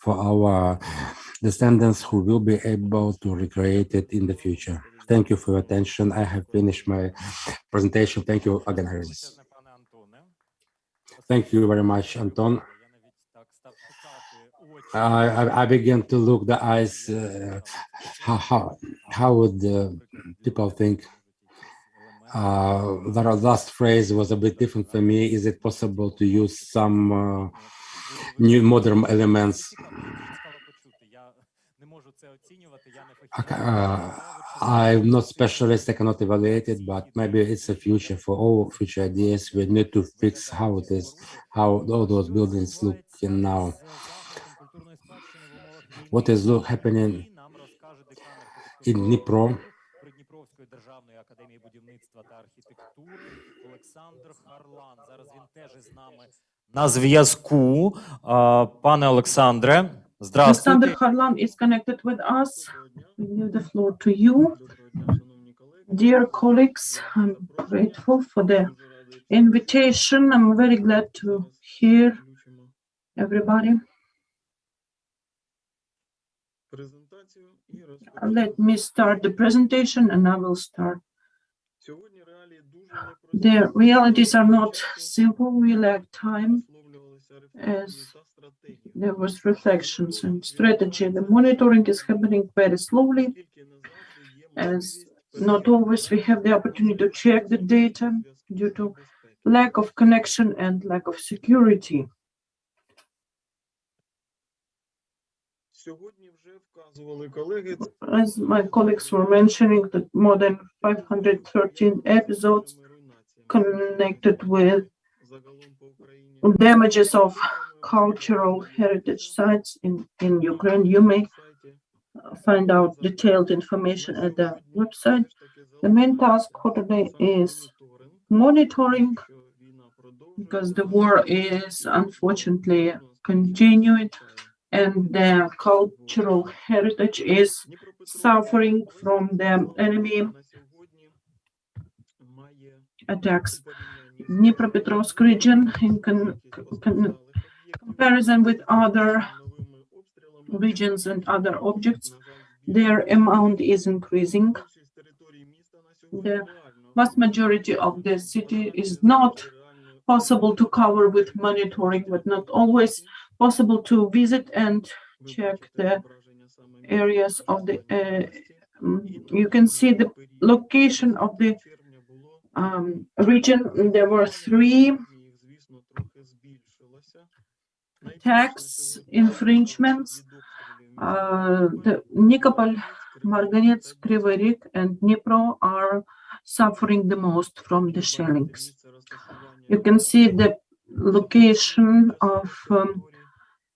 for our descendants who will be able to recreate it in the future. Thank you for your attention. I have finished my presentation. Thank you, organizers. Thank you very much, Anton. I began to look the eyes. How would people think? The last phrase was a bit different for me. Is it possible to use some new modern elements? I'm not specialist, I cannot evaluate it, but maybe it's a future for all future ideas. We need to fix how it is, how all those buildings look now. What is happening in Dnipro? На зв'язку. Пане Олександре, здравствуйте. Alexander Harlan is connected with us. We give the floor to you. Dear colleagues, I'm grateful for the invitation. I'm very glad to hear everybody. Let me start the presentation and I will start. The realities are not simple. We lack time as there was reflections and strategy. The monitoring is happening very slowly, as not always we have the opportunity to check the data due to lack of connection and lack of security. As my colleagues were mentioning, that more than 513 episodes connected with damages of cultural heritage sites in Ukraine. You may find out detailed information at the website. The main task for today is monitoring, because the war is unfortunately continuing and the cultural heritage is suffering from the enemy attacks. Dnipropetrovsk region, in comparison with other regions and other objects, their amount is increasing. The vast majority of the city is not possible to cover with monitoring, but not always possible to visit and check the areas of the you can see the location of the region. There were 3 tax infringements. The Nikopol, Marganets, Kryvyi Rih, and Dnipro are suffering the most from the shellings. You can see the location of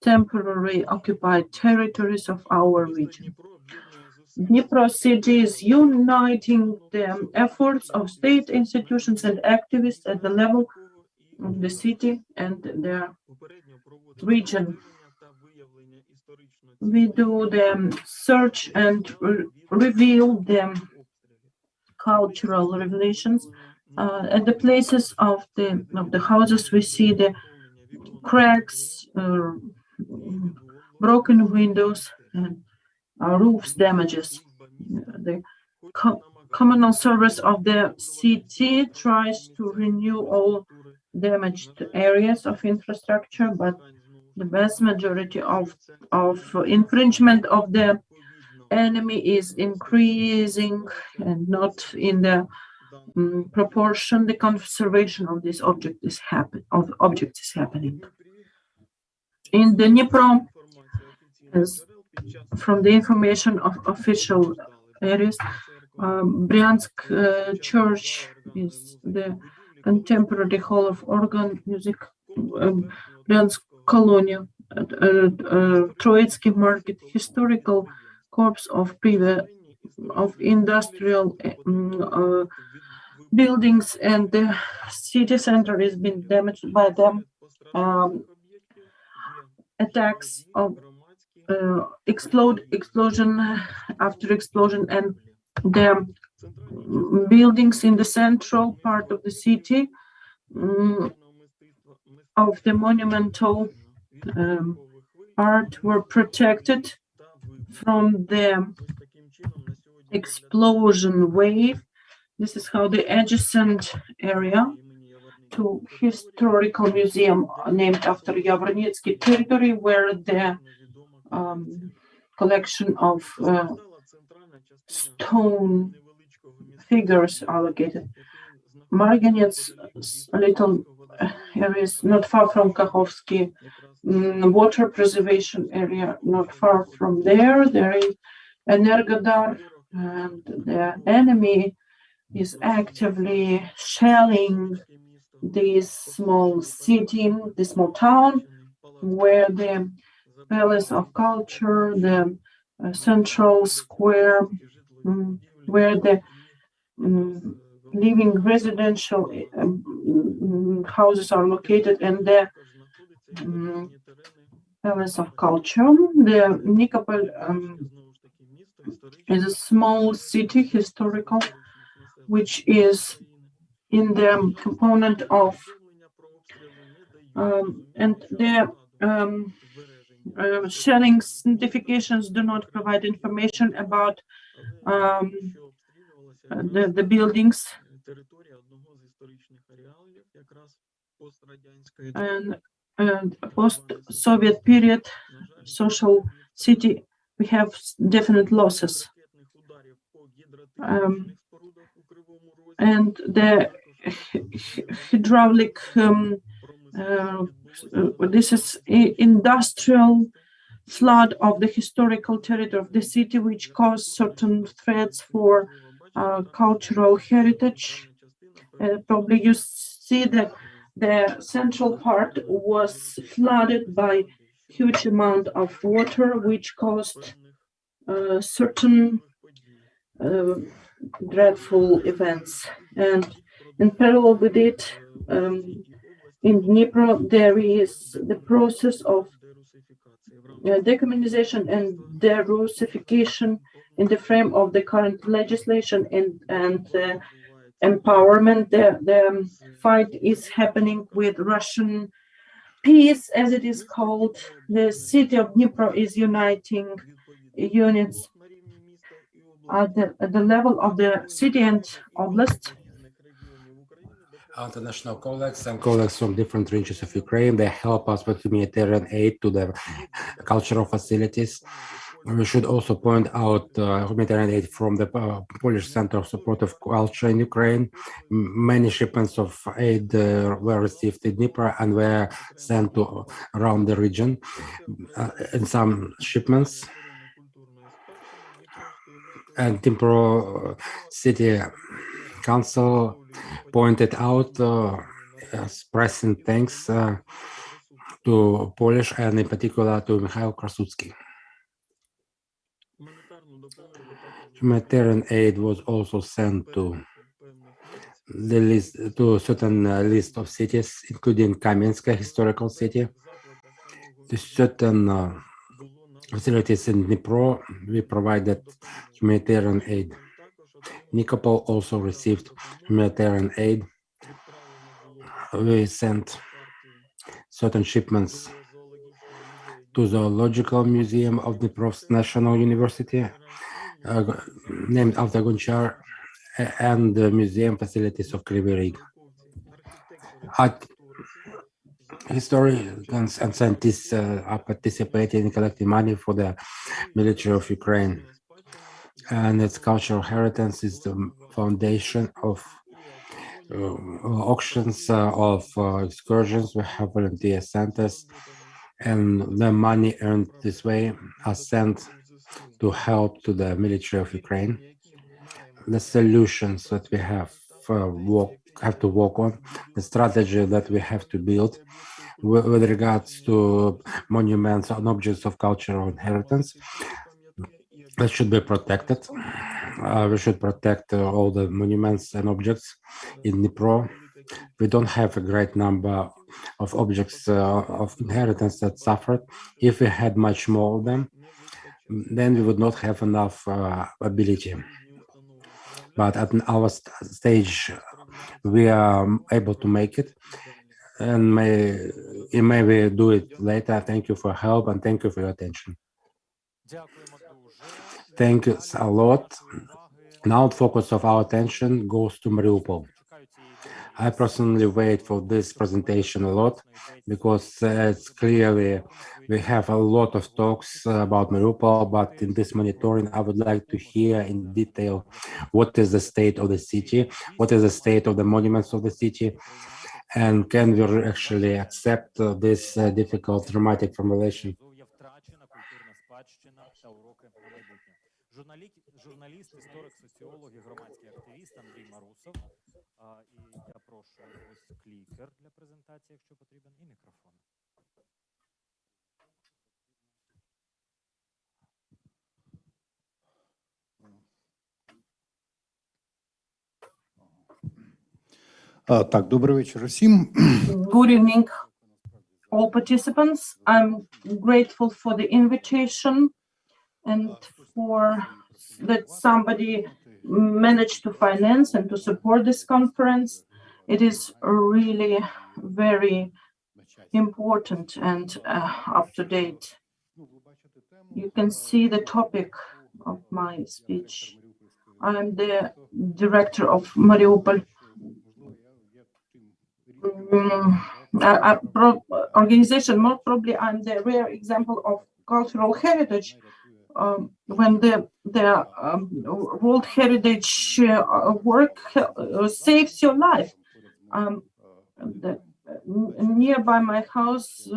temporary occupied territories of our region. Dnipro city is uniting the efforts of state institutions and activists at the level of the city and the region. We do the search and reveal the cultural revelations. At the places of the houses, we see the cracks, broken windows, and roofs damages. The communal service of the city tries to renew all damaged areas of infrastructure, but the vast majority of infringement of the enemy is increasing and not in the proportion the conservation of this objects is happening. In the Dnipro, as from the information of official areas, Bryansk Church is the contemporary hall of organ music, Bryansk Colonia, Troitsky Market, historical corpse of industrial buildings, and the city center has been damaged by the attacks of explosion after explosion, and the buildings in the central part of the city of the monumental art were protected from the explosion wave. This is how the adjacent area to historical museum named after Yavronetsky territory, where the collection of stone figures are located. Marganets, little areas not far from Kakhovsky, water preservation area not far from there. There is Energodar, and the enemy is actively shelling this small city, this small town, where the Palace of Culture, the central square, where the living residential houses are located, and the Palace of Culture. The Nikopol is a small city, historical, which is in the component of and the shelling notifications do not provide information about the buildings and post-Soviet period social city, we have definite losses. And the hydraulic, this is industrial flood of the historical territory of the city, which caused certain threats for cultural heritage. Probably you see that the central part was flooded by huge amount of water, which caused certain dreadful events. And in parallel with it, in Dnipro, there is the process of decommunization and de-Russification in the frame of the current legislation and empowerment. The fight is happening with Russian peace, as it is called. The city of Dnipro is uniting units at the level of the city and oblast. International colleagues and colleagues from different regions of Ukraine, they help us with humanitarian aid to the cultural facilities. We should also point out humanitarian aid from the Polish Center of Support of Culture in Ukraine. Many shipments of aid were received in Dnipro and were sent to around the region. In some shipments, and Dnipro City Council pointed out expressing thanks to Polish and in particular to Mikhail Krasutsky. Humanitarian aid was also sent to the list, to a certain list of cities, including Kamenska historical city, to certain facilities in Dnipro. We provided humanitarian aid. Nikopol also received humanitarian aid. We sent certain shipments to the Zoological Museum of Dniprov's National University, named after Gonchar, and the museum facilities of Kryvyi Rih. Historians and scientists are participating in collecting money for the military of Ukraine. And its cultural heritage is the foundation of auctions, of excursions. We have volunteer centers, and the money earned this way are sent to help to the military of Ukraine. The solutions that we have to work on, the strategy that we have to build with regards to monuments and objects of cultural inheritance that should be protected. We should protect all the monuments and objects in Dnipro. We don't have a great number of objects of inheritance that suffered. If we had much more of them, then we would not have enough ability. But at our stage, we are able to make it, and may we do it later. Thank you for help and thank you for your attention. Thank you a lot. Now the focus of our attention goes to Mariupol. I personally wait for this presentation a lot because it's clearly we have a lot of talks about Mariupol, but in this monitoring, I would like to hear in detail what is the state of the city, what is the state of the monuments of the city, and can we actually accept this difficult, dramatic formulation. Журналіст, історик, соціолог і громадський активіст Андрій Марусов. І я прошу ось клікер для презентації, якщо потрібен, і мікрофон. Так, добрий вечір усім. Good evening, all participants. I'm grateful for the invitation and for that somebody managed to finance and to support this conference. It is really very important and up to date. You can see the topic of my speech. I'm the director of Mariupol organization. Most probably, I'm the rare example of cultural heritage. When the World Heritage work saves your life. Nearby my house,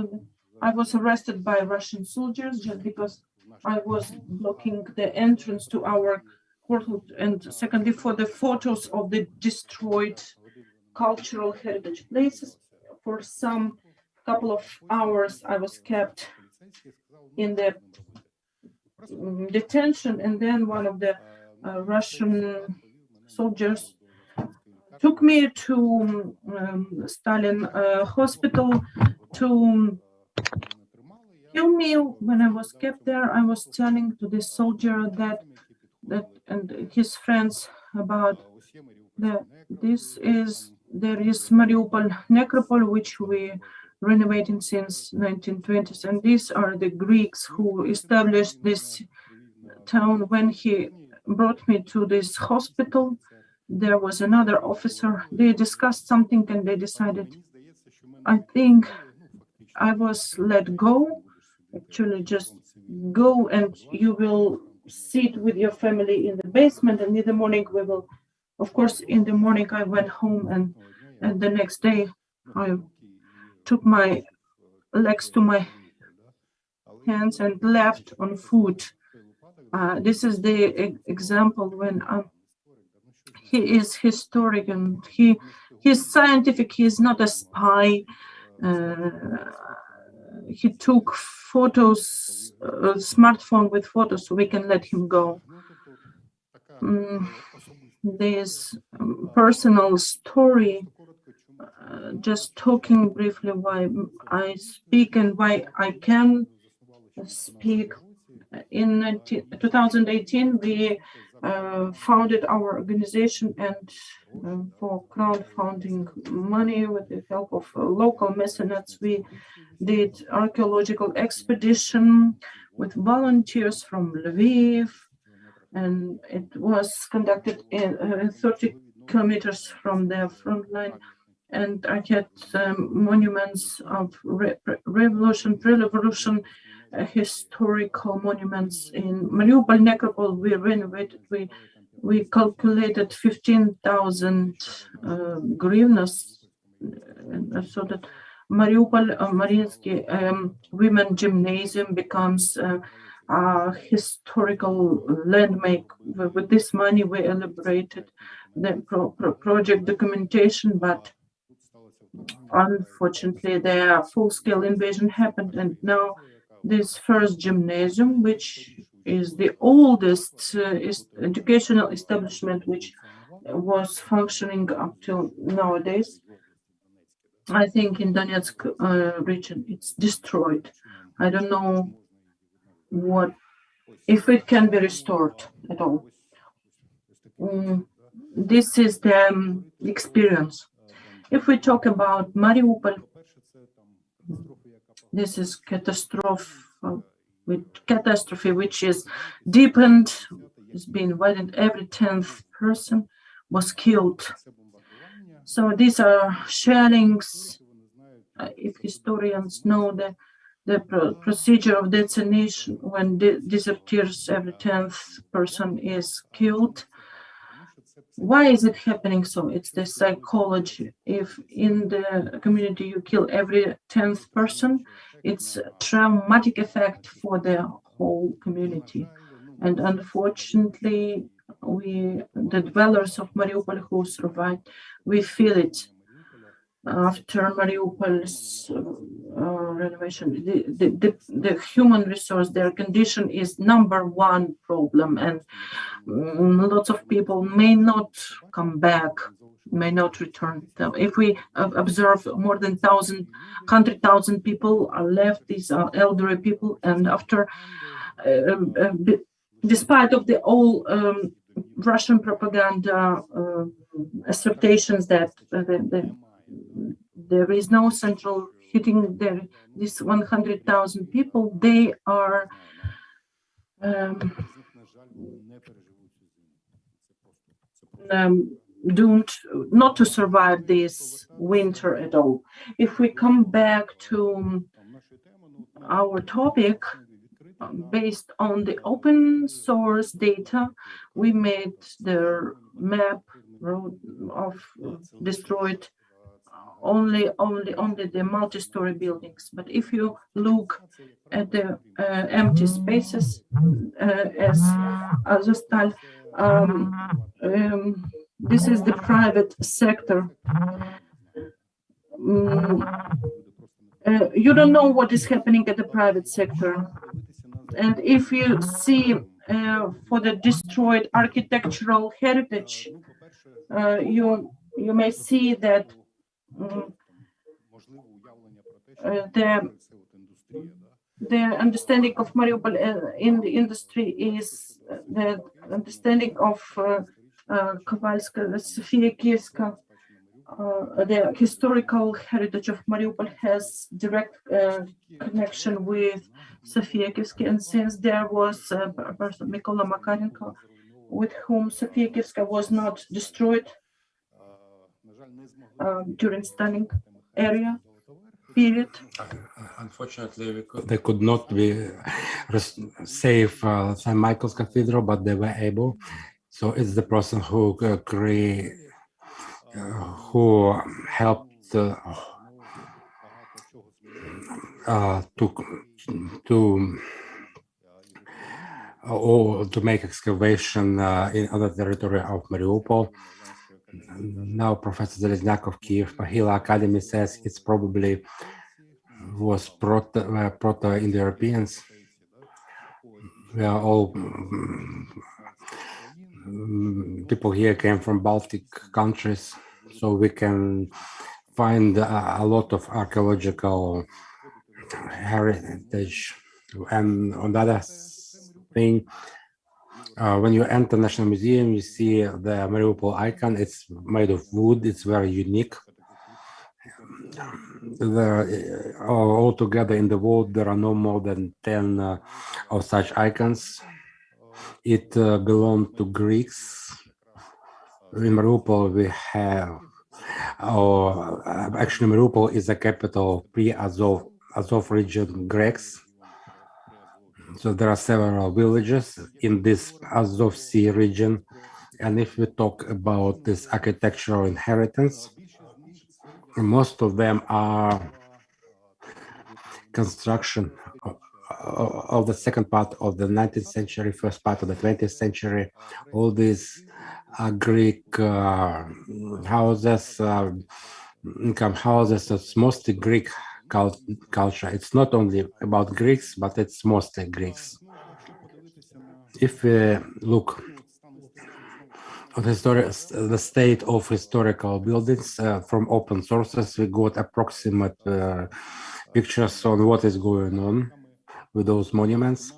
I was arrested by Russian soldiers just because I was blocking the entrance to our courthouse, and secondly for the photos of the destroyed cultural heritage places. For some couple of hours I was kept in the detention, and then one of the Russian soldiers took me to Stalin hospital to kill me. When I was kept there, I was telling to this soldier that and his friends about that there is Mariupol necropole, which we renovating since 1920s, and these are the Greeks who established this town. When he brought me to this hospital, there was another officer. They discussed something and they decided, I think I was let go, actually just go and you will sit with your family in the basement, and in the morning we will, of course, in the morning I went home, and the next day I took my legs to my hands and left on foot. This is the example when he is historic and he's scientific. He is not a spy. He took photos, smartphone with photos, so we can let him go. This personal story, just talking briefly why I speak and why I can speak. In 2018, we founded our organization, and for crowdfunding money with the help of local mecenates, we did archaeological expedition with volunteers from Lviv, and it was conducted in 30 kilometers from the front line. And I had monuments of revolution, pre-revolution, historical monuments in Mariupol necropole. We renovated. We calculated 15,000 hryvnias, so that Mariupol Mariinsky Women Gymnasium becomes a historical landmark. With this money, we elaborated the project documentation, but unfortunately, the full-scale invasion happened, and now this first gymnasium, which is the oldest educational establishment which was functioning up till nowadays, I think in Donetsk region, it's destroyed. I don't know if it can be restored at all. This is the experience. If we talk about Mariupol, this is catastrophe which is deepened, has been widened. Every 10th person was killed. So these are shellings. If historians know the procedure of detonation, when disappears, every 10th person is killed. Why is it happening so? It's the psychology. If in the community you kill every 10th person, it's a traumatic effect for the whole community. And unfortunately, the dwellers of Mariupol who survived, we feel it. After Mariupol's renovation, the human resource, their condition is number-one problem, and lots of people may not come back, may not return. If we observe more than 100,000 people are left, these are elderly people, and after, despite of the all Russian propaganda assertions that there is no central heating there. These 100,000 people, they are doomed not to survive this winter at all. If we come back to our topic, based on the open source data, we made the map of destroyed only the multi-story buildings. But if you look at the empty spaces, as Azovstal, this is the private sector. You don't know what is happening at the private sector. And if you see for the destroyed architectural heritage, you may see that the understanding of Mariupol in the industry is the understanding of Kovalska, Sofia Kievska. The historical heritage of Mariupol has direct connection with Sofia Kievska, and since there was a person, Mykola Makarenko, with whom Sofia Kievska was not destroyed during stunning area period. Unfortunately, they could not be save St. Michael's Cathedral, but they were able. So it's the person who who helped to make excavation in other territory of Mariupol. Now Professor Zeleznyak of Kiev Mahila Academy says it's probably was proto-Indo-Europeans. We are all people here came from Baltic countries, so we can find a lot of archaeological heritage. And on the other thing, when you enter National Museum, you see the Mariupol icon. It's made of wood. It's very unique. Altogether in the world, there are no more than 10 of such icons. It belonged to Greeks. In Mariupol, we have, actually Mariupol is the capital of pre-Azov region Greeks. So there are several villages in this Azov Sea region. And if we talk about this architectural inheritance, most of them are construction of the second part of the 19th century, first part of the 20th century. All these Greek houses, income houses, it's mostly Greek culture. It's not only about Greeks, but it's mostly Greeks. If we look at the state of historical buildings from open sources, we got approximate pictures on what is going on with those monuments.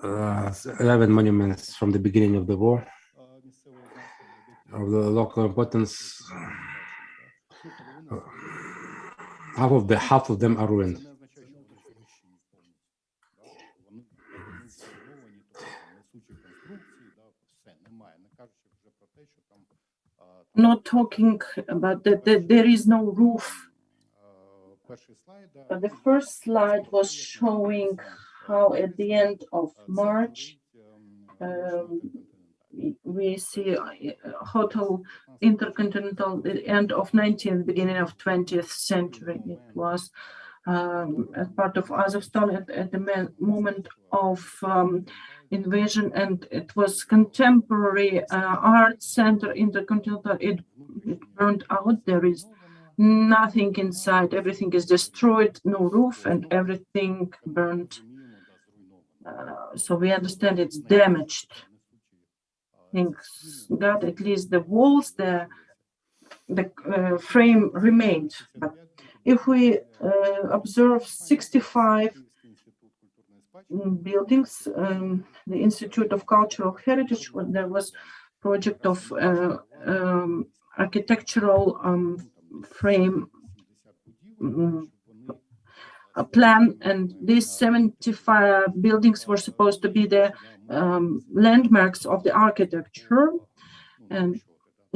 11 monuments from the beginning of the war, of the local importance. Half of them are ruined. Not talking about that, there is no roof. The first slide was showing how at the end of March we see Hotel Intercontinental, the end of 19th, beginning of 20th century. It was as part of Azovstal at the moment of invasion, and it was contemporary art center Intercontinental. It burned out. There is nothing inside. Everything is destroyed, no roof, and everything burned. So we understand it's damaged. Thank God, at least the walls, the frame remained. But if we observe 65 buildings. The Institute of Cultural Heritage, when there was project of architectural frame a plan, and these 75 buildings were supposed to be the landmarks of the architecture. And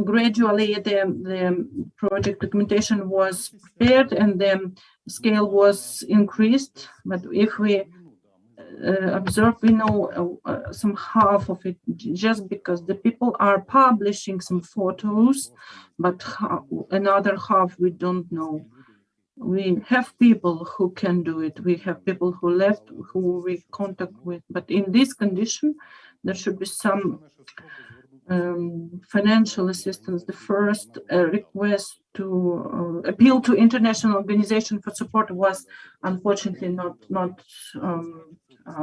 gradually the project documentation was prepared and the scale was increased. But if we observe, we know some half of it, just because the people are publishing some photos, but another half we don't know. We have people who can do it. We have people who left, who we contact with. But in this condition, there should be some financial assistance. The first request to appeal to international organization for support was unfortunately not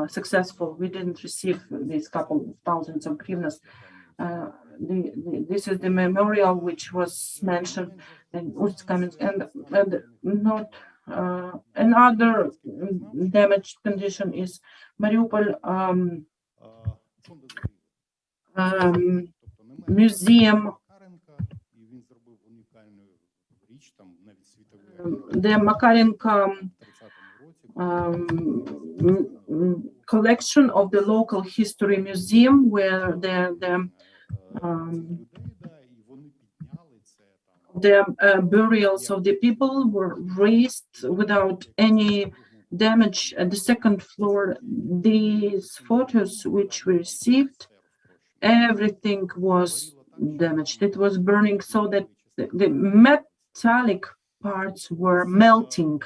successful. We didn't receive these couple of thousands of hryvnias. This is the memorial which was mentioned in Ust-Kamensk, and not another damaged condition is Mariupol museum. The Makarenko collection of the local history museum, where the burials of the people were raised without any damage at the second floor. These photos which we received, everything was damaged. It was burning so that the metallic parts were melting.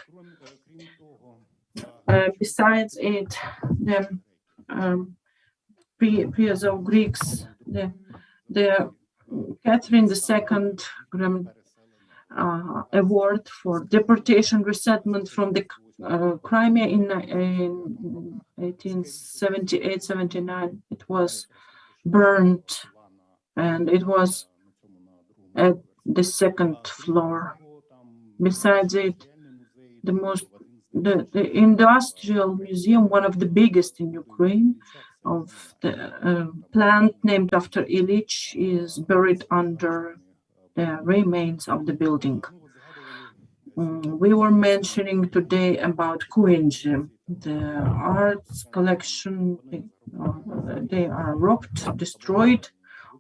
Besides it, the Priazov Greeks, the Catherine II award for deportation resettlement from the Crimea in 1878-79. It was burnt, and it was at the second floor. Besides it, the industrial museum, one of the biggest in Ukraine, of the plant named after Ilyich, is buried under the remains of the building. We were mentioning today about Kuinji, the arts collection. They are robbed, destroyed,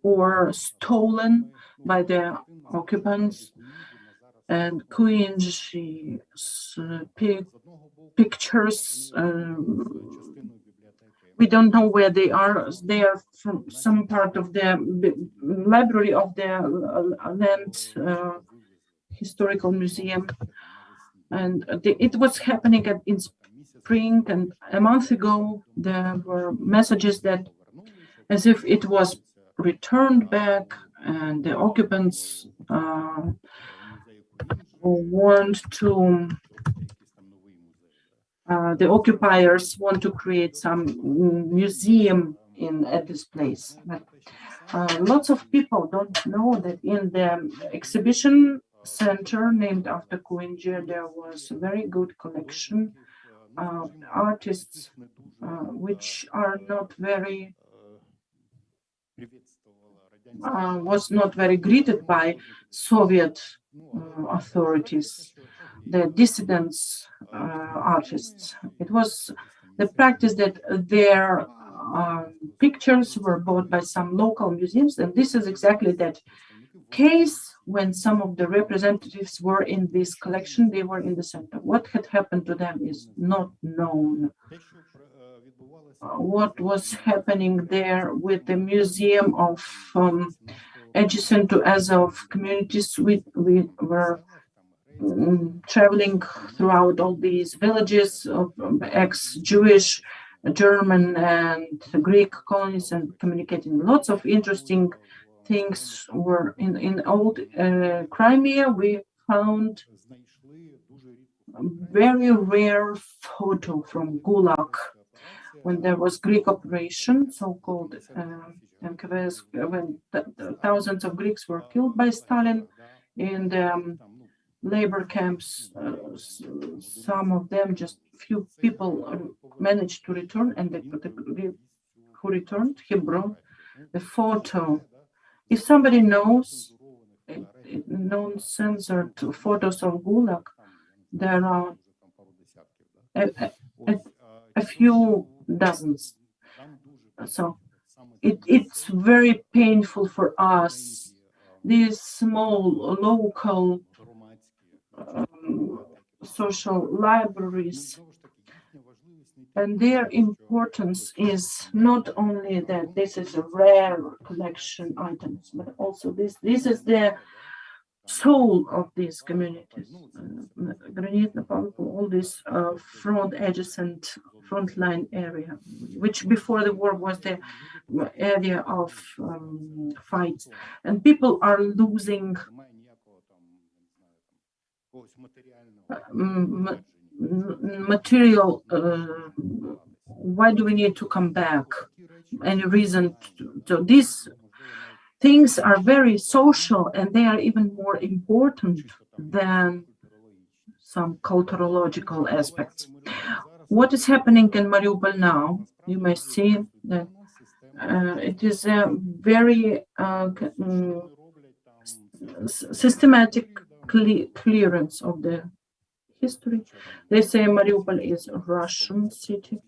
or stolen by the occupants. And Kuinji's pictures, we don't know where they are. They are from some part of the library of the land historical museum. And it was happening in spring, and a month ago there were messages that as if it was returned back, and the occupants want to the occupiers want to create some museum at this place. But lots of people don't know that in the exhibition center named after Kuinji, there was a very good collection of artists which are not very was not very greeted by Soviet authorities, the dissidents artists. It was the practice that their pictures were bought by some local museums, and this is exactly that case. When some of the representatives were in this collection, they were in the center. What had happened to them is not known. What was happening there with the museum of adjacent to Azov communities, we were traveling throughout all these villages of ex-Jewish, German and Greek colonies and communicating. Lots of interesting things were in old Crimea. We found a very rare photo from Gulag when there was Greek operation, so-called NKVS, when thousands of Greeks were killed by Stalin in the labor camps. Some of them, just few people managed to return, and who returned, he brought the photo. If somebody knows non-censored photos of Gulag, there are a few dozens. So it's very painful for us. These small local social libraries, and their importance is not only that this is a rare collection items, but also this is the soul of these communities. Granitna Pampa, all these front adjacent frontline area, which before the war was the area of fights, and people are losing material. Why do we need to come back? Any reason? So these things are very social, and they are even more important than some culturological aspects. What is happening in Mariupol now? You may see that it is a very systematic clearance of the history. They say Mariupol is a Russian city,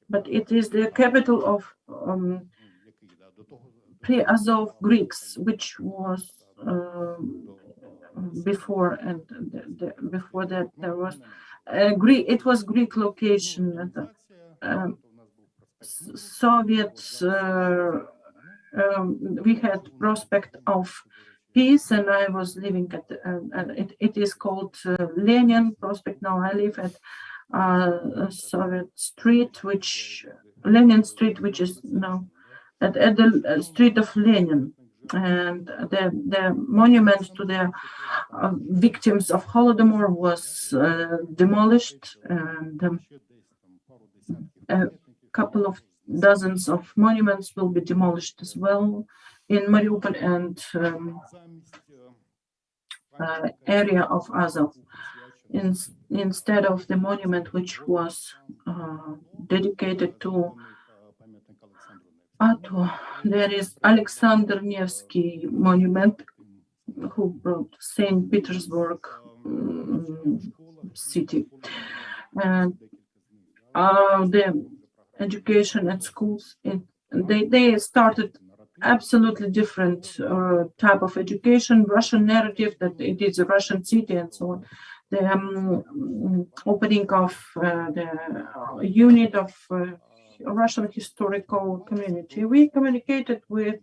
but it is the capital of pre-Azov Greeks, which was before, and before that there was Greek. It was Greek location. Soviets. We had prospect of peace, and I was living at. It is called Lenin Prospect. Now I live at Soviet Street, Lenin Street, which is now at the street of Lenin, and the monument to the victims of Holodomor was demolished, and a couple of dozens of monuments will be demolished as well in Mariupol and area of Azov. Instead of the monument which was dedicated to Ato, there is Alexander Nevsky monument, who brought St. Petersburg city. And the education at schools, they started absolutely different type of education, Russian narrative that it is a Russian city and so on. The opening of the unit of Russian historical community. We communicated with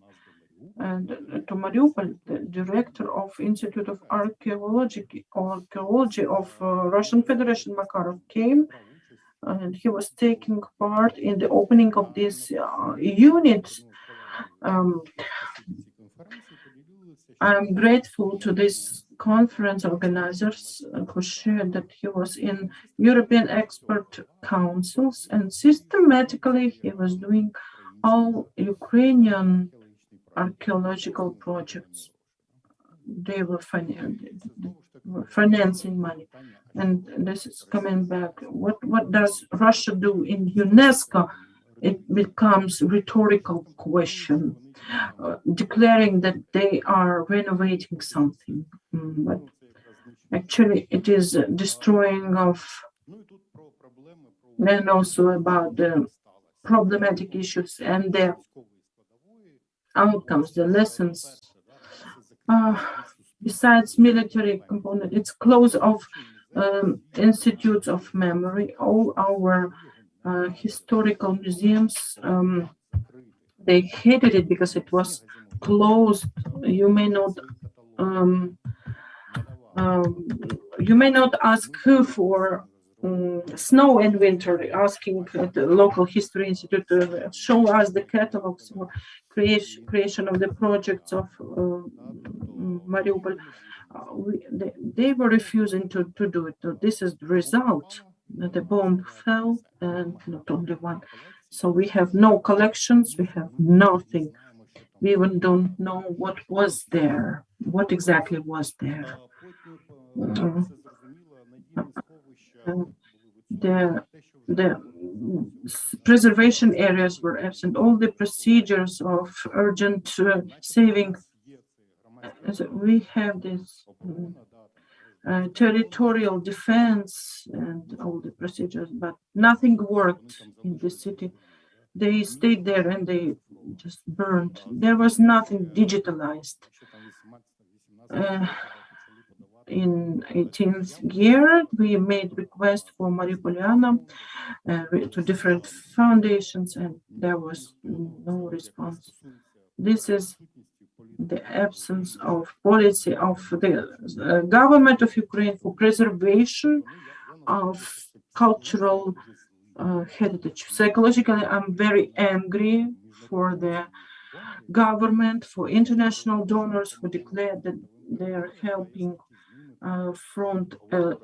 to Mariupol, the director of Institute of Archaeology of Russian Federation, Makarov, came, and he was taking part in the opening of this unit. I'm grateful to this conference organizers who shared that he was in European expert councils, and systematically he was doing all Ukrainian archaeological projects. They were financing money, and this is coming back. What does Russia do in UNESCO? It becomes rhetorical question, declaring that they are renovating something, but actually it is destroying of, and also about the problematic issues and the outcomes, the lessons. Besides military component, it's close of institutes of memory. All our historical museums, they hated it because it was closed. You may not ask for snow in winter, asking the local history institute to show us the catalogs or creation of the projects of Mariupol. They were refusing to do it. So this is the result. The bomb fell, and not only one. So we have no collections, we have nothing. We even don't know what was there, what exactly was there. the preservation areas were absent. All the procedures of urgent saving. So we have this territorial defense and all the procedures, but nothing worked in the city. They stayed there and they just burned. There was nothing digitalized. In 18th year, we made request for Mariupoliana to different foundations, and there was no response. This is the absence of policy of the government of Ukraine for preservation of cultural heritage. Psychologically, I'm very angry for the government, for international donors who declared that they are helping front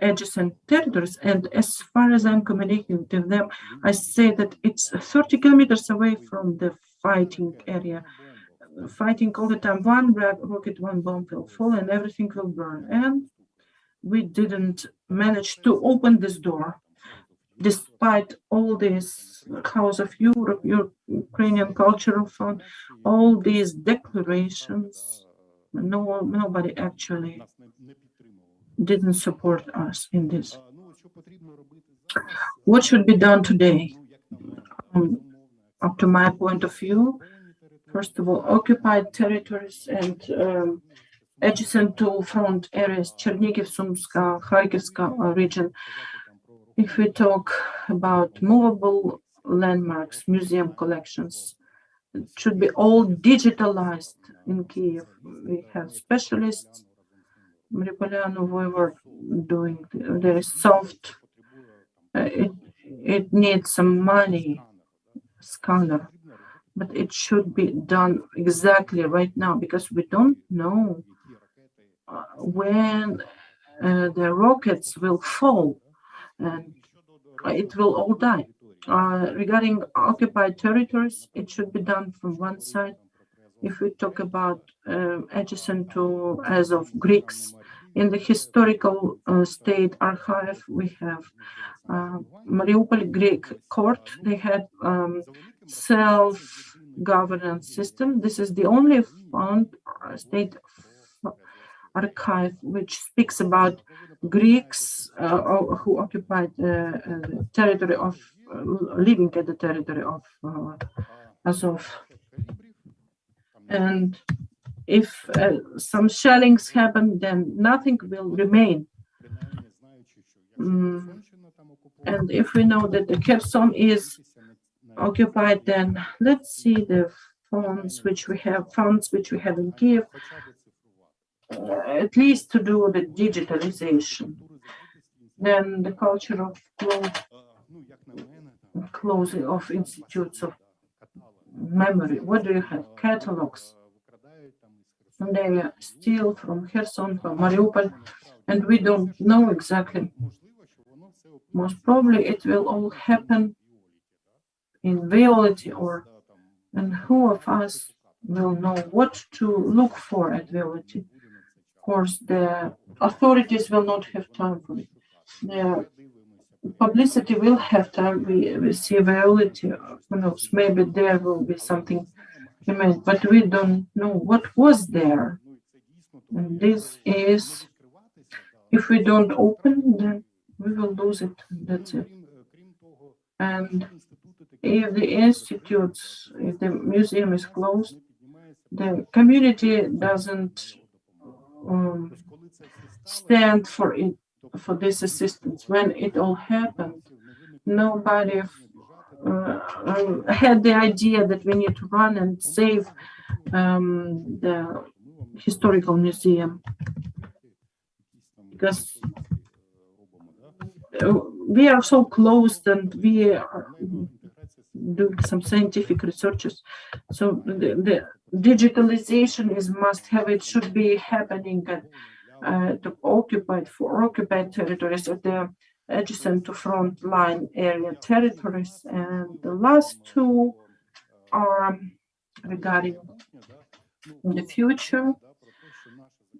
adjacent territories. And as far as I'm communicating with them, I say that it's 30 kilometers away from the fighting area. Fighting all the time, one rocket, one bomb will fall and everything will burn. And we didn't manage to open this door. Despite all this House of Europe, Ukrainian Cultural Fund, all these declarations, nobody actually didn't support us in this. What should be done today? Up to my point of view, first of all, occupied territories and adjacent to front areas, Chernihiv, Sumska, Kharkivska region. If we talk about movable landmarks, museum collections, it should be all digitalized in Kyiv. We have specialists. Mariupoliana, we were doing very soft. It needs some money, scanner, but it should be done exactly right now because we don't know when the rockets will fall and it will all die. Regarding occupied territories, it should be done from one side. If we talk about adjacent to Azov Greeks, in the historical state archive, we have Mariupol Greek court. They had self-governance system. This is the only state archive which speaks about Greeks who occupied territory of living at the territory of Azov. And if some shellings happen, then nothing will remain. And if we know that the Kherson is occupied, then let's see the funds which we have in Kiev, at least to do the digitalization. Then the culture of closing of institutes of memory. What do you have? Catalogs. And they steal from Kherson, from Mariupol, and we don't know exactly. Most probably it will all happen in Violeti, and who of us will know what to look for at Violeti? Of course, the authorities will not have time for it. The publicity will have time. We see Violeti, who knows, maybe there will be something made, but we don't know what was there. And this is, if we don't open, then we will lose it. That's it. And if the institutes, if the museum is closed, the community doesn't stand for it, for this assistance. When it all happened, nobody had the idea that we need to run and save the historical museum, because we are so close and we are doing some scientific researches. So the digitalization is must have. It should be happening at occupied territories, at the adjacent to front line area territories. And the last two are regarding the future.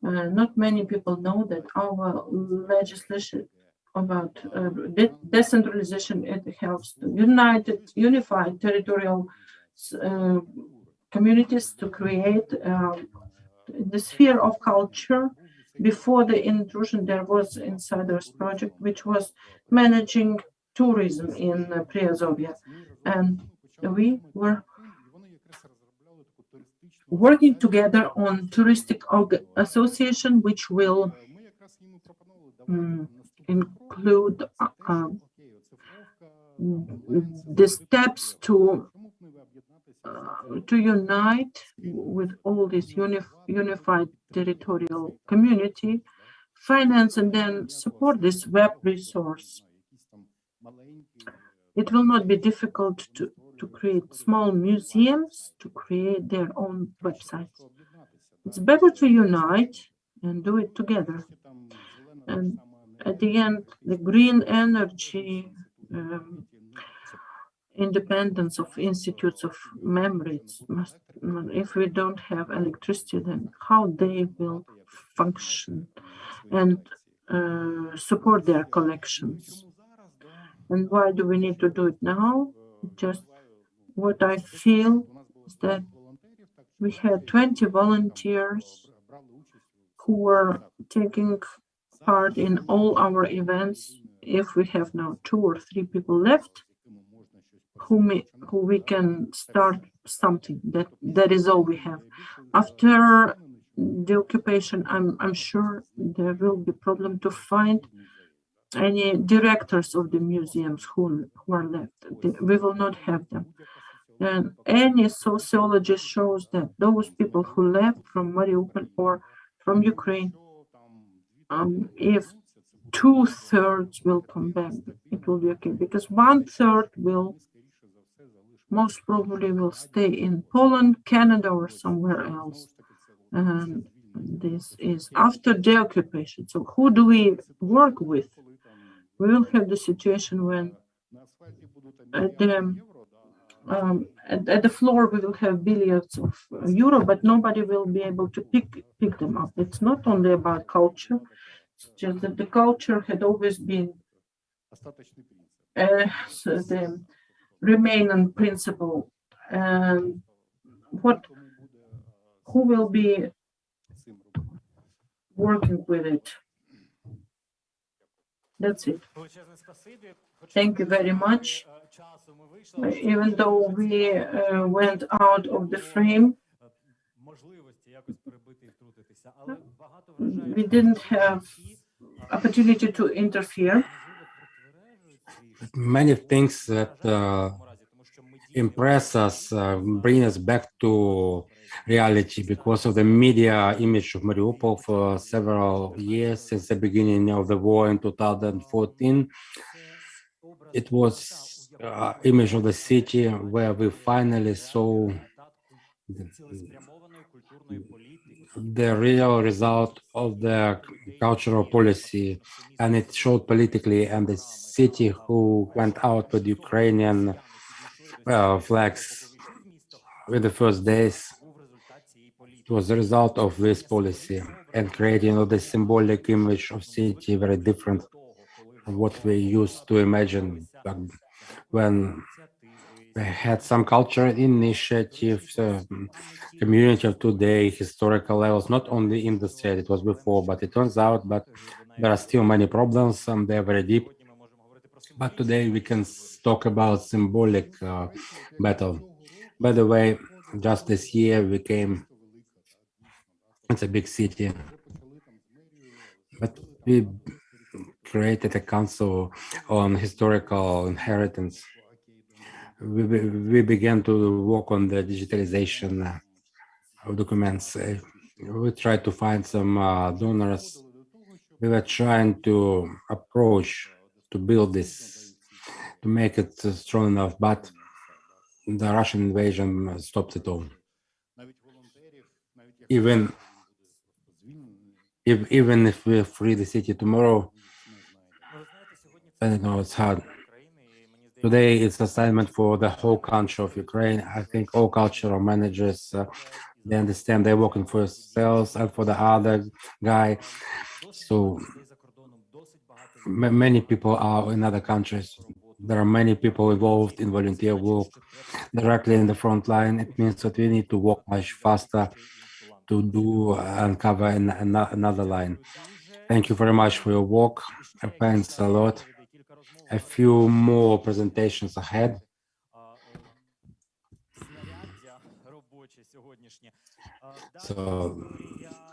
Not many people know that our legislation about decentralization, it helps to unify territorial communities to create the sphere of culture. Before the intrusion, there was Insiders Project, which was managing tourism in Priazovia, and we were working together on touristic association, which will include the steps to unite with all this unified territorial community, finance and then support this web resource. It will not be difficult to create small museums, to create their own websites. It's better to unite and do it together. And at the end, the green energy, independence of institutes of memory, if we don't have electricity, then how they will function and support their collections. And why do we need to do it now? Just what I feel is that we had 20 volunteers who were taking part in all our events. If we have now 2 or 3 people left, who we can start something, that is all we have. After the occupation, I'm sure there will be problem to find any directors of the museums who are left. We will not have them. And any sociologist shows that those people who left from Mariupol or from Ukraine, if 2/3 will come back, it will be okay, because 1/3 will most probably will stay in Poland, Canada, or somewhere else. And this is after the occupation. So who do we work with? We will have the situation when at the floor we will have billions of euro, but nobody will be able to pick them up. It's not only about culture, it's just that the culture had always been the remaining principle. And who will be working with it? That's it. Thank you very much. Even though we went out of the frame, we didn't have opportunity to interfere. Many things that impress us, bring us back to reality because of the media image of Mariupol for several years since the beginning of the war in 2014. It was image of the city where we finally saw the real result of the cultural policy, and it showed politically, and the city who went out with Ukrainian flags in the first days. It was the result of this policy and creating of the symbolic image of city very different from what we used to imagine back when we had some cultural initiatives, community of today, historical levels, not only industry, it was before, but it turns out that there are still many problems, and they're very deep. But today we can talk about symbolic battle. By the way, just this year we came, it's a big city, but we created a council on historical inheritance. We began to work on the digitalization of documents. We tried to find some donors. We were trying to approach to build this, to make it strong enough, but the Russian invasion stopped it all. Even if we free the city tomorrow, I don't know, it's hard. Today, it's assignment for the whole country of Ukraine. I think all cultural managers They understand they're working for themselves and for the other guy. So many people are in other countries. There are many people involved in volunteer work directly in the front line. It means that we need to work much faster to do and cover another line. Thank you very much for your work. Thanks a lot. A few more presentations ahead. So,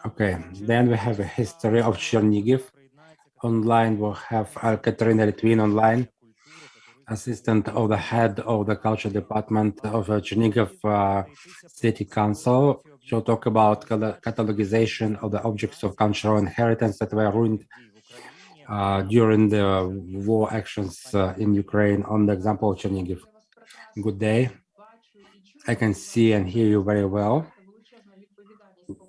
okay, then we have a history of Chernigiv. Online, we'll have Katerina Litvin online, assistant of the head of the culture department of Chernigiv City Council. She'll talk about catalogization of the objects of cultural inheritance that were ruined during the war actions in Ukraine on the example of Chernigiv. Good day. I can see and hear you very well.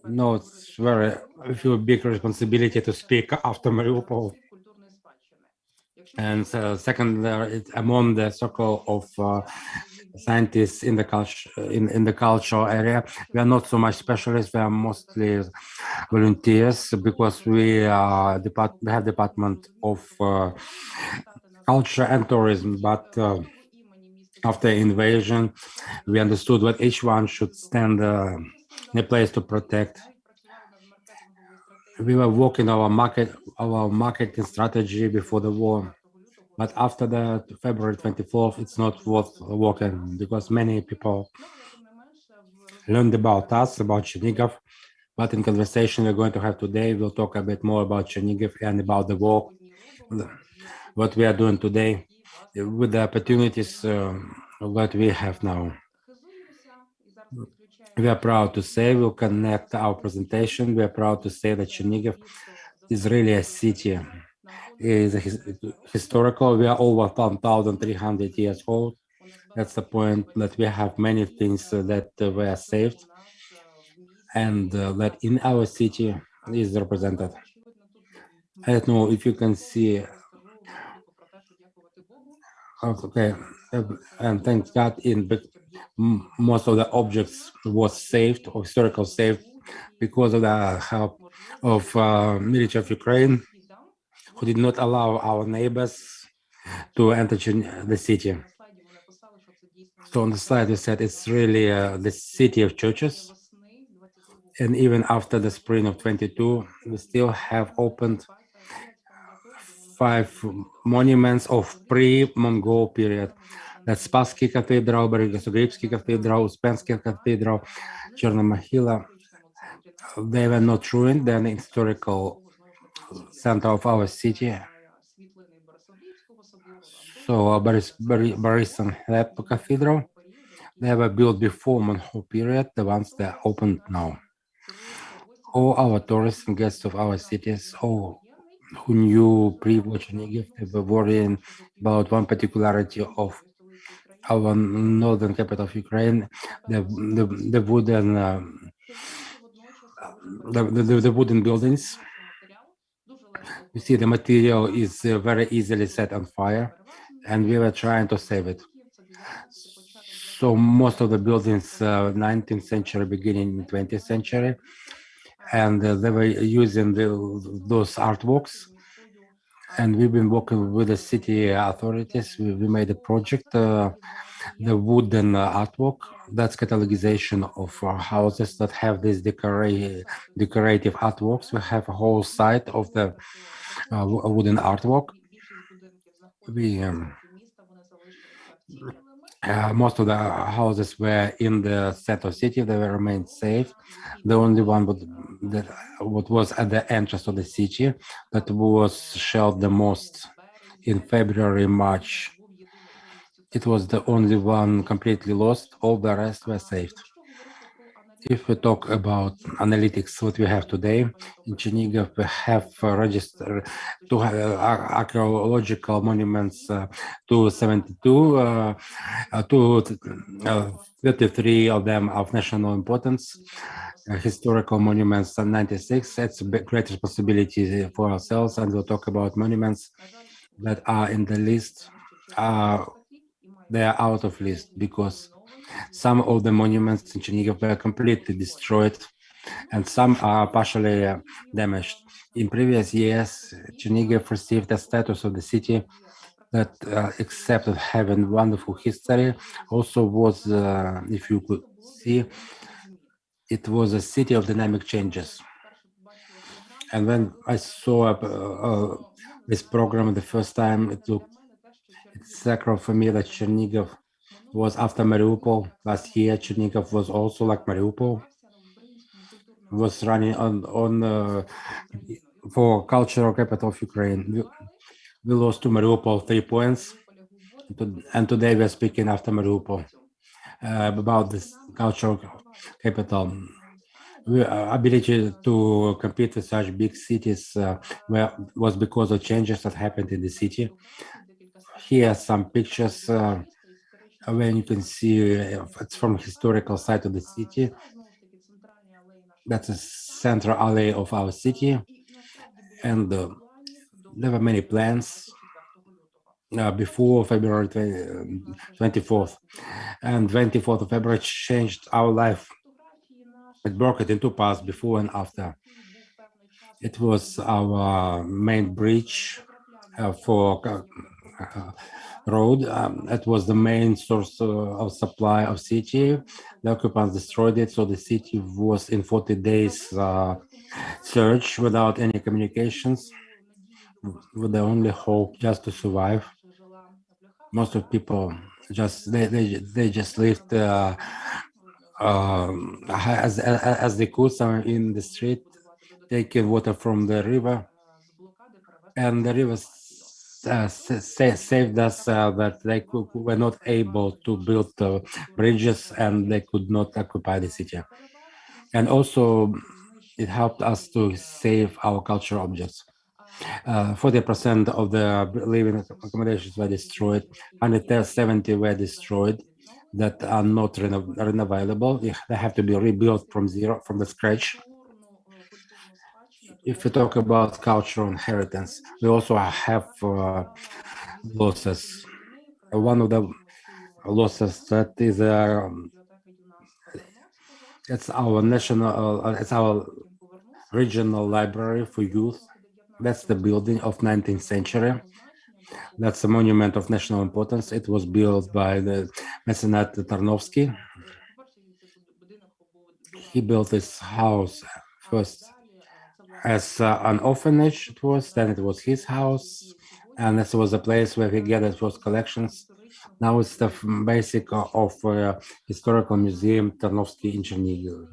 No, it's I feel a big responsibility to speak after Mariupol. And second, I'm on the circle of scientists in the culture in the cultural area. We are not so much specialists; we are mostly volunteers because we have department of culture and tourism. But after invasion, we understood that each one should stand in a place to protect. We were working our marketing strategy before the war, but after the February 24th, it's not worth working because many people learned about us, about Chernigiv. But in conversation we're going to have today, we'll talk a bit more about Chernigiv and about the work, what we are doing today with the opportunities that we have now. We are proud to say we'll connect our presentation. We are proud to say that Chernigiv is really a city. It is historical. We are over 1,300 years old. That's the point that we have many things that were saved and that in our city is represented. I don't know if you can see. Okay, and thank God most of the objects was saved or historical saved because of the help of military of Ukraine, who did not allow our neighbors to enter the city. So on the slide you said it's really the city of churches, and even after the spring of 22 we still have opened 5 monuments of pre-Mongol period. That's Spassky Cathedral, Boryspilsky Cathedral, Uspensky Cathedral, Chernomahila. They were not ruined. They're an historical center of our city. So Boris and Hleb Cathedral, they were built before Mongol period, the ones that are opened now. All our tourists and guests of our cities, all who knew pre-war Chernigiv, they were worrying about one particularity of our northern capital of Ukraine, the wooden buildings. You see, the material is very easily set on fire, and we were trying to save it. So most of the buildings, 19th century, beginning in 20th century, and they were using those artworks. And we've been working with the city authorities. We made a project, the wooden artwork. That's catalogization of houses that have these decorative artworks. We have a whole site of the wooden artwork. We most of the houses were in the center city. They were remained safe. The only one what was at the entrance of the city that was shelled the most in February, March. It was the only one completely lost. All the rest were saved. If we talk about analytics, what we have today in Chernigiv, we have registered archaeological monuments 272, 33 of them of national importance, historical monuments 96. It's a great responsibility for ourselves, and we'll talk about monuments that are in the list. They are out of list because Some of the monuments in Chernihiv were completely destroyed, and some are partially damaged. In previous years, Chernihiv received the status of the city that, except of having wonderful history, also was, if you could see, it was a city of dynamic changes. And when I saw this program the first time, it's sacred for me that Chernihiv was after Mariupol. Last year, Chernihiv was also like Mariupol, was running on for cultural capital of Ukraine. We lost to Mariupol 3 points, and today we are speaking after Mariupol about this cultural capital. Ability to compete with such big cities was because of changes that happened in the city. Here are some pictures where you can see it's from historical side of the city. That's a central alley of our city, and there were many plans before February 24th, and 24th of February changed our life. It broke it into parts before and after. It was our main bridge for road. It was the main source of supply of city. The occupants destroyed it, so the city was in 40 days search without any communications, with the only hope just to survive. Most of people just they just lived as they could, some in the street, taking water from the river, and the river saved us that they were not able to build bridges, and they could not occupy the city. And also, it helped us to save our cultural objects. 40% of the living accommodations were destroyed, 170 were destroyed that are not renovable. They have to be rebuilt from zero, from the scratch. If we talk about cultural inheritance, we also have losses. One of the losses that is it's our national, it's our regional library for youth. That's the building of 19th century. That's a monument of national importance. It was built by the Mecenat Tarnovsky. He built this house first as an orphanage, then it was his house, and this was a place where he gathered first collections. Now it's the basic of historical museum Tarnovsky in Chernihiv.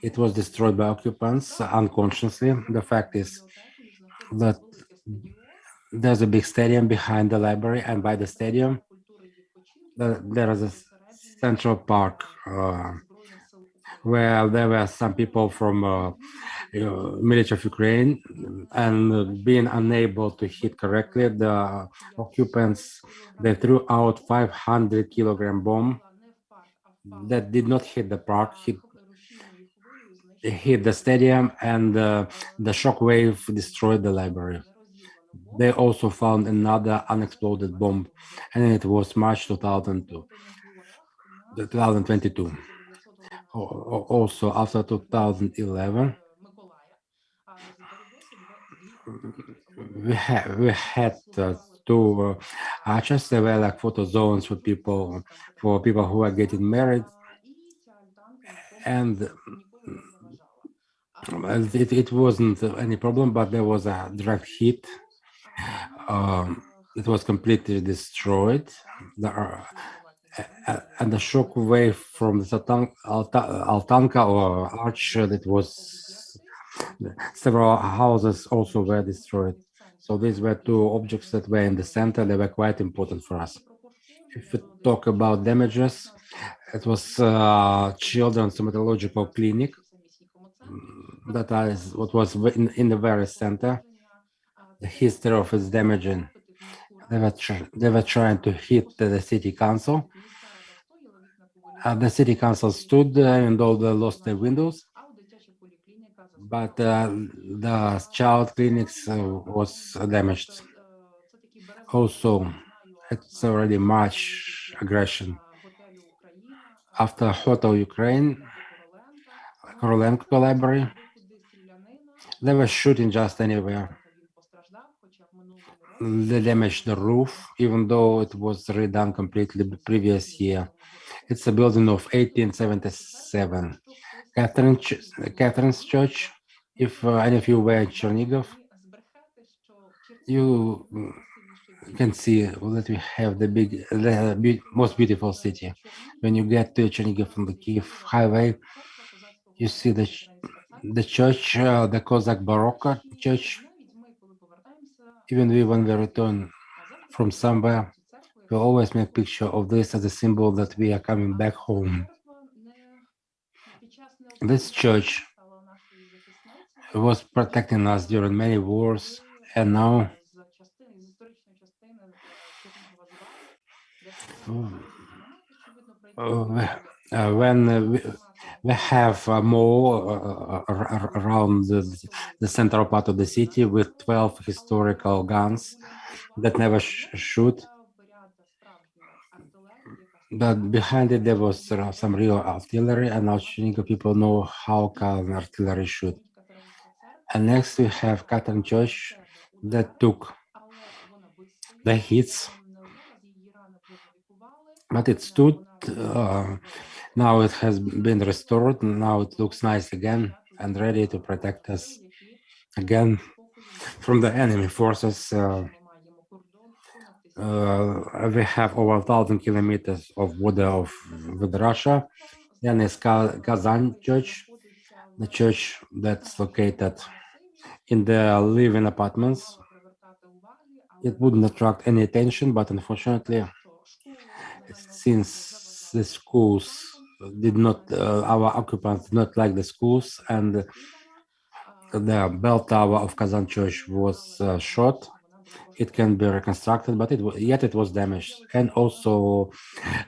It was destroyed by occupants unconsciously. The fact is that there's a big stadium behind the library, and by the stadium there is a central park where there were some people from military of Ukraine, and being unable to hit correctly, the occupants, they threw out 500-kilogram bomb that did not hit the park, hit the stadium, and the shock wave destroyed the library. They also found another unexploded bomb, and it was March 2022. Also, after 2011, we had two arches. There were like photo zones for people who are getting married, and it wasn't any problem, but there was a direct hit. It was completely destroyed. And the shock wave from the Altanka or arch, that was several houses also were destroyed. So these were two objects that were in the center. They were quite important for us. If we talk about damages, it was children's stomatological clinic. That is what was in the very center. The history of its damaging. They were trying to hit the city council. The city council stood, even though they lost their windows. But the child clinics was damaged. Also, it's already March aggression. After Hotel Ukraine, Korolenko Library, they were shooting just anywhere. They damaged the roof, even though it was redone completely the previous year. It's a building of 1877. Catherine's Church. If any of you were in Chernigov, you can see that we have the most beautiful city. When you get to Chernigov from the Kiev highway, you see the church, the Cossack Baroque church. Even when we return from somewhere, we always make picture of this as a symbol that we are coming back home. This church was protecting us during many wars, and now when we have more around the central part of the city with 12 historical guns that never shoot. But behind it, there was some real artillery, and now Chernigov people know how can artillery shoot. And next, we have Catherine Church that took the hits, but it stood. Now it has been restored. Now it looks nice again and ready to protect us again from the enemy forces. We have over 1,000 kilometers of border with Russia. Then is Kazan Church, the church that's located in the living apartments. It wouldn't attract any attention, but unfortunately, since the schools did not, our occupants did not like the schools, and the bell tower of Kazan Church was shot. It can be reconstructed, but yet it was damaged. And also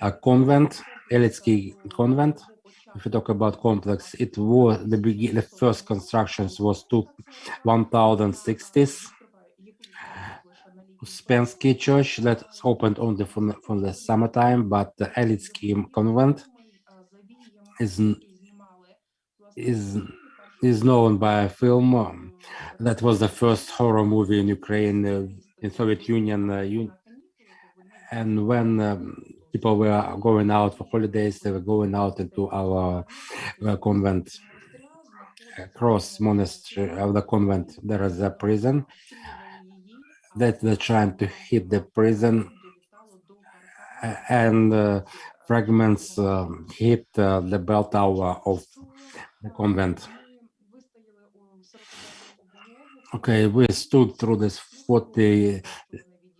a convent, Elitsky convent. If we talk about complex, it was the first constructions was 1060s. Uspensky Church that's opened only for the summertime, but the Elitsky convent is known by a film that was the first horror movie in Ukraine, in Soviet Union. And when people were going out for holidays, they were going out into our convent. Across monastery of the convent, there is a prison that they're trying to hit the prison, and fragments hit the bell tower of the convent. Okay, we stood through this 40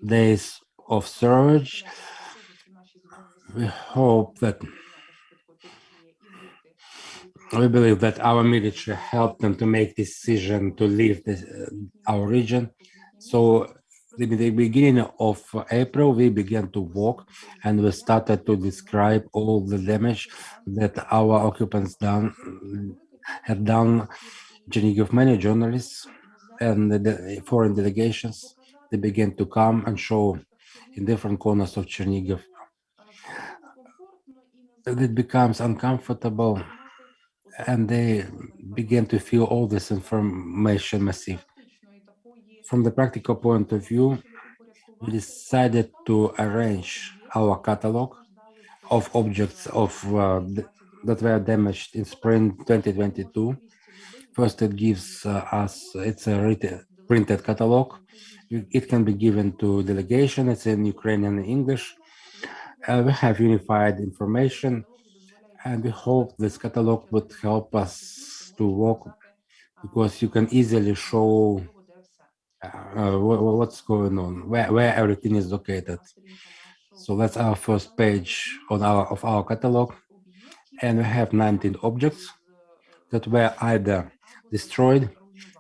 days of surge. We hope that we believe that our military helped them to make decision to leave our region. So in the beginning of April, we began to walk, and we started to describe all the damage that our occupants had done. Chernigov, many journalists and the foreign delegations, they began to come and show in different corners of Chernigov. It becomes uncomfortable, and they began to feel all this information massive. From the practical point of view, we decided to arrange our catalog of objects that were damaged in spring 2022. First, it gives us, it's a printed catalog. It can be given to delegation. It's in Ukrainian and English. We have unified information, and we hope this catalog would help us to walk, because you can easily show what's going on, where everything is located. So that's our first page of our catalog, and we have 19 objects that were either destroyed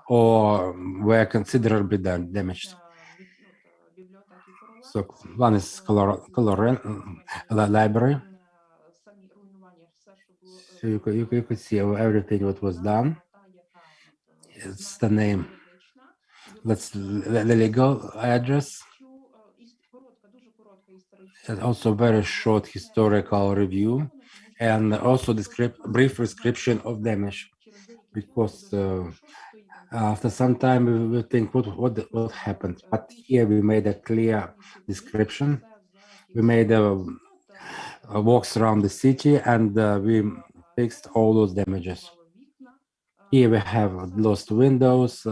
or were considerably damaged. So one is library. So you could see everything what was done. It's the name. That's the legal address. And also very short historical review. and also brief description of damage, because after some time we will think what happened. But here we made a clear description. We made walks around the city, and we fixed all those damages. Here we have lost windows.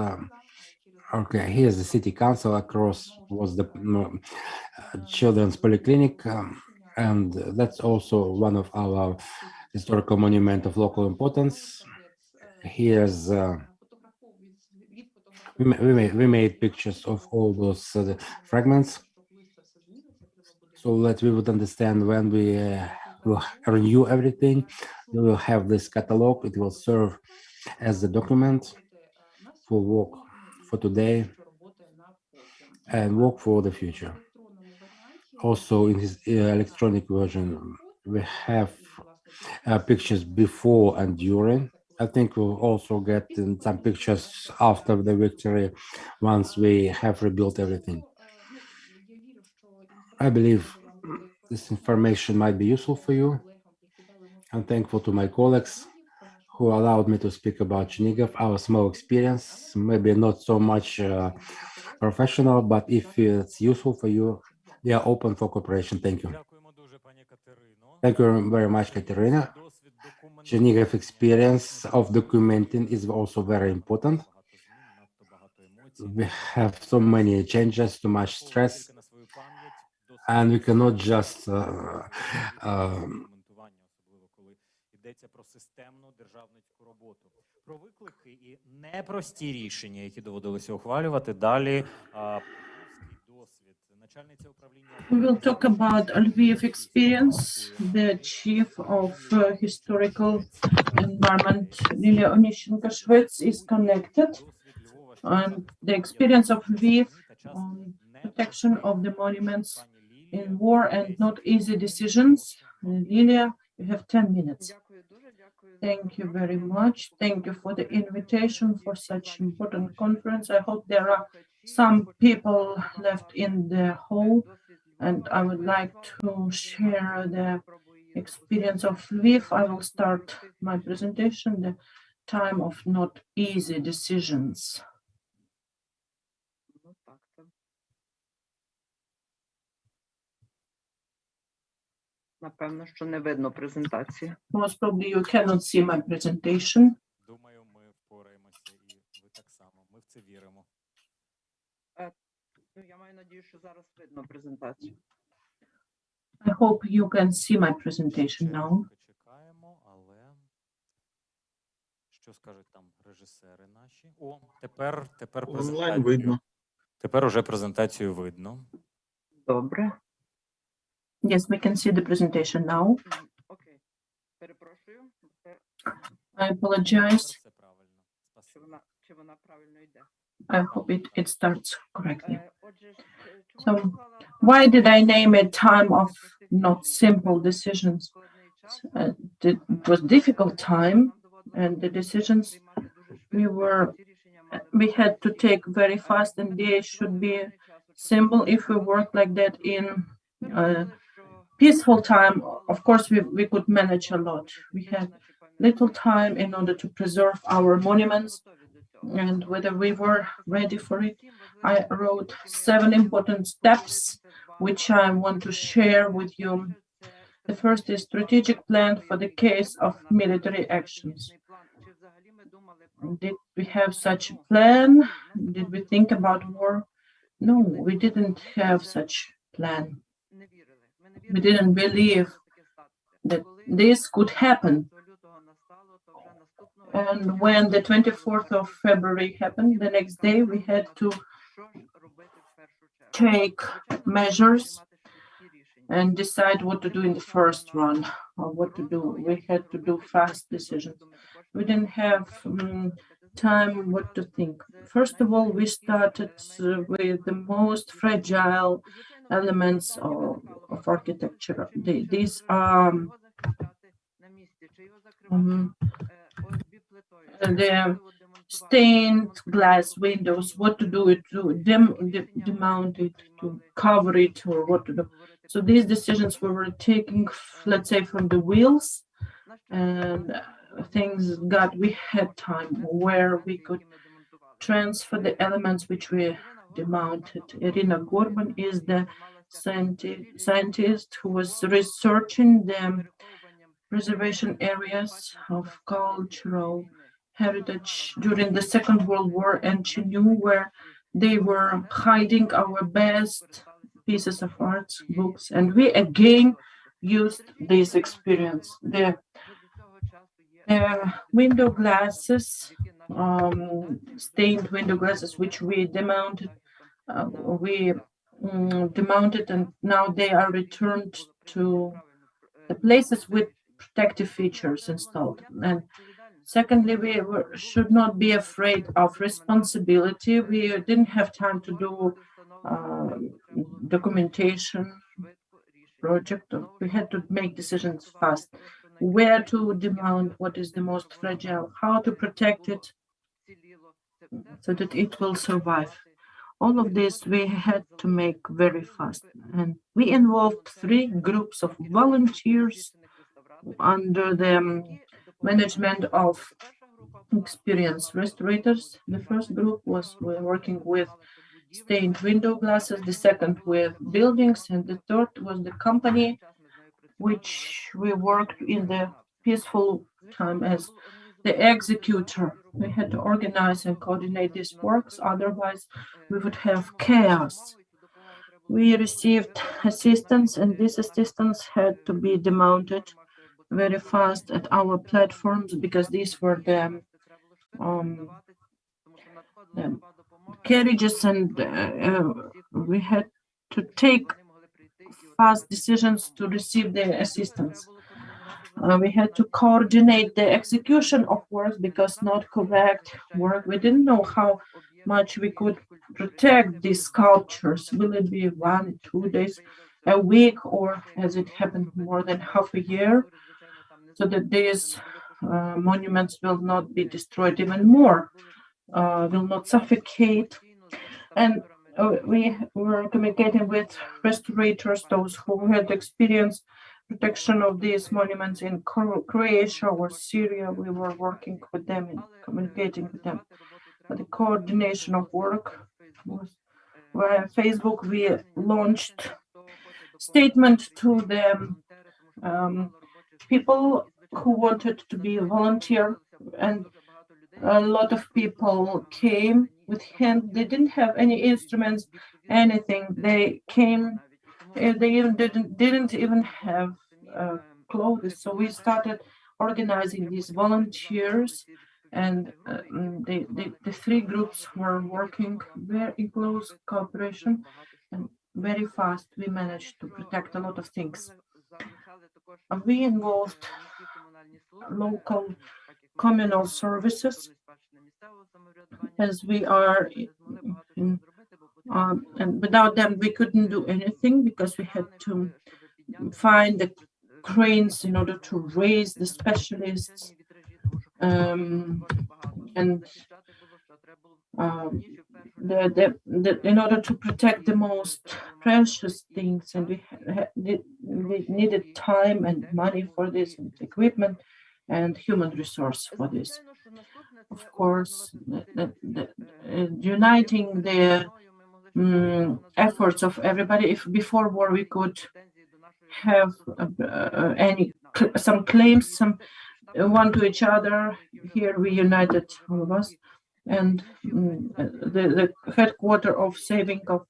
Okay, here's the city council. Across was the children's polyclinic, and that's also one of our historical monument of local importance. Here's we made pictures of all those fragments, so that we would understand when we will renew everything. We will have this catalog. It will serve as a document for work for today and work for the future. Also, in his electronic version, we have pictures before and during. I think we'll also get some pictures after the victory, once we have rebuilt everything. I believe this information might be useful for you. I'm thankful to my colleagues who allowed me to speak about Chernihiv, our small experience, maybe not so much professional, but if it's useful for you, we are open for cooperation. Thank you. Thank you very much, Katerina. Chernihiv experience of documenting is also very important. We have so many changes, too much stress, and we cannot just йдеться про системну державницьку роботу. Про виклики і непрості рішення, які доводилося ухвалювати. Далі досвід. Начальниця управління. We will talk about Lviv experience. The chief of historical environment, Lilia Onishchenko-Shvets, is connected. And the experience of Lviv on protection of the monuments in war and not easy decisions. Lilia, you have 10 minutes. Thank you very much. Thank you for the invitation for such important conference. I hope there are some people left in the hall, and I would like to share the experience of Lviv. I will start my presentation, the time of not easy decisions. Напевно, що не видно презентації. Most probably you cannot see my presentation. Думаю, ми впораємося, і ви так само. Ми в це віримо. Я маю надію, що зараз видно презентацію. I hope you can see my presentation now. Чекаємо, але що скажуть там режисери наші? О, тепер Онлайн видно. Тепер уже презентацію видно. Добре. Yes, we can see the presentation now. Окей. Перепрошую. I apologize. Чи вона правильно йде? I hope it starts correctly. So, why did I name it time of not simple decisions? It was difficult time, and the decisions we had to take very fast, and they should be simple. If we work like that in peaceful time, of course, we could manage a lot. We had little time in order to preserve our monuments, and whether we were ready for it. I wrote 7 important steps, which I want to share with you. The first is strategic plan for the case of military actions. Did we have such a plan? Did we think about war? No, we didn't have such plan. We didn't believe that this could happen. And when the 24th of February happened, the next day we had to take measures and decide what to do in the first run, or what to do. We had to do fast decisions. We didn't have time what to think. First of all, we started with the most fragile elements of architecture. These are the stained glass windows, what to do it, to demount it, to cover it, or what to do. So these decisions we were taking, let's say, from the wheels, and we had time where we could transfer the elements which we demounted. Irina Gorban is the scientist who was researching the preservation areas of cultural heritage during the Second World War, and she knew where they were hiding our best pieces of art, books, and we again used this experience. The window glasses, stained window glasses, which we demounted, demounted, and now they are returned to the places with protective features installed. And secondly, we should not be afraid of responsibility. We didn't have time to do documentation project. We had to make decisions fast. Where to demount, what is the most fragile, how to protect it so that it will survive. All of this we had to make very fast. And we involved 3 groups of volunteers under the management of experienced restorators. The first group was working with stained window glasses, the second with buildings, and the third was the company which we worked in the peaceful time as the executor. We had to organize and coordinate these works, otherwise we would have chaos. We received assistance, and this assistance had to be demounted very fast at our platforms because these were the carriages, and we had to take fast decisions to receive the assistance. We had to coordinate the execution of work because not correct work. We didn't know how much we could protect these sculptures. Will it be 1, 2 days, a week, or has it happened more than half a year? So that these monuments will not be destroyed even more, will not suffocate. And we were communicating with restorators, those who had experienced protection of these monuments in Croatia or Syria. We were working with them and communicating with them. But the coordination of work was via Facebook. We launched statement to the people who wanted to be a volunteer, and a lot of people came with hand. They didn't have any instruments, anything. They came. They even didn't even have clothes. So we started organizing these volunteers, and the 3 groups were working very in close cooperation, and very fast we managed to protect a lot of things. We involved local communal services, as we are and without them we couldn't do anything, because we had to find the cranes in order to raise the specialists, and in order to protect the most precious things, and we needed time and money for this, and equipment and human resource for this. Of course, uniting the efforts of everybody. If before war we could have some claims, some one to each other, here we united all of us, and the headquarters of Saving of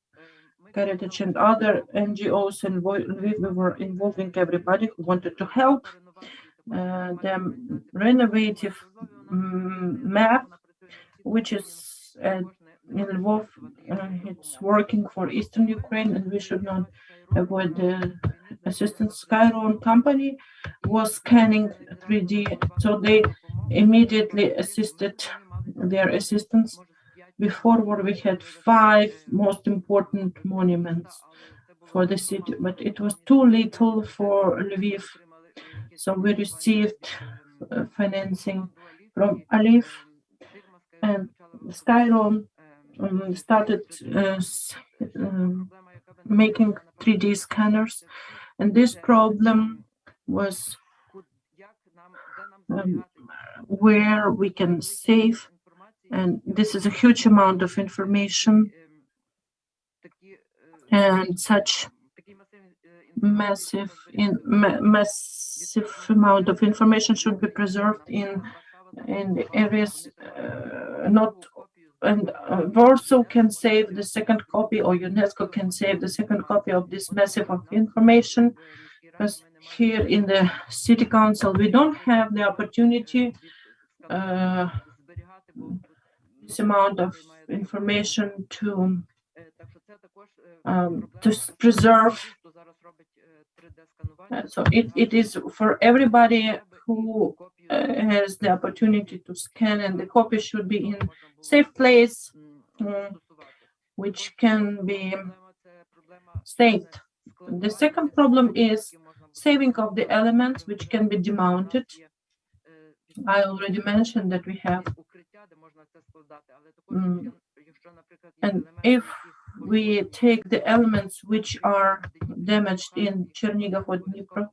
Heritage and other NGOs in Lviv, we were involving everybody who wanted to help. The renovative map, which is in Lvov, it's working for Eastern Ukraine, and we should not avoid the assistance. Skyron company was scanning 3D, so they immediately assisted their assistance. Before war, we had 5 most important monuments for the city, but it was too little for Lviv. So we received financing from Alif, and Skyron started making 3D scanners, and this problem was where we can save, and this is a huge amount of information, and such massive amount of information should be preserved in the areas and Warsaw can save the second copy, or UNESCO can save the second copy of this massive of information, because here in the City Council we don't have the opportunity this amount of information to preserve. So it is for everybody who has the opportunity to scan, and the copy should be in safe place, which can be saved. The second problem is saving of the elements which can be demounted. I already mentioned that we have, and if we take the elements which are damaged in Chernihiv or Dnipro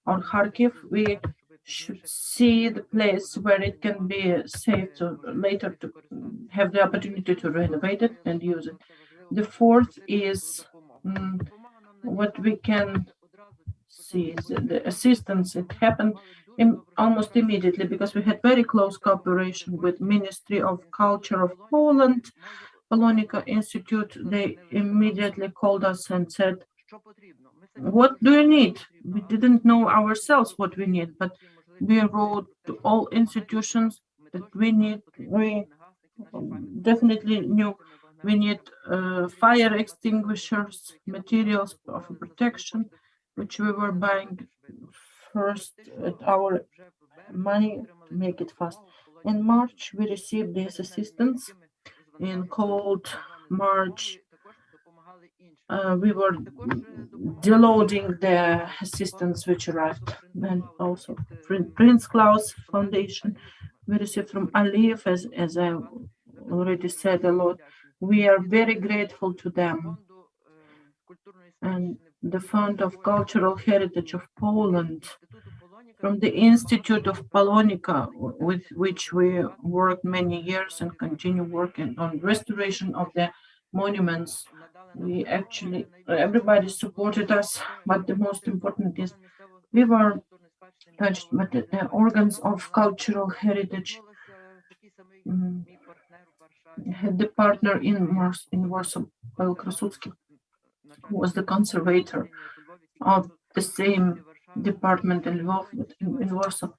or Kharkiv, we should see the place where it can be saved to later to have the opportunity to renovate it and use it. The fourth is what we can see is the assistance. It happened almost immediately because we had very close cooperation with Ministry of Culture of Poland, Polonika Institute. They immediately called us and said, what do you need? We didn't know ourselves what we need, but we wrote to all institutions that we definitely knew we need fire extinguishers, materials of protection, which we were buying first at our money to make it fast. In March, we received this assistance. In cold March, we were downloading the assistance which arrived, and also Prince Claus Foundation we received from Aliyev, as I already said a lot. We are very grateful to them. And the Fund of Cultural Heritage of Poland, from the Institute of Polonika, with which we worked many years and continue working on restoration of the monuments. We actually, everybody supported us, but the most important is we were touched by the organs of cultural heritage. Had the partner in Warsaw, Paweł Krasucki, who was the conservator of the same department in Lvov, in Warsaw.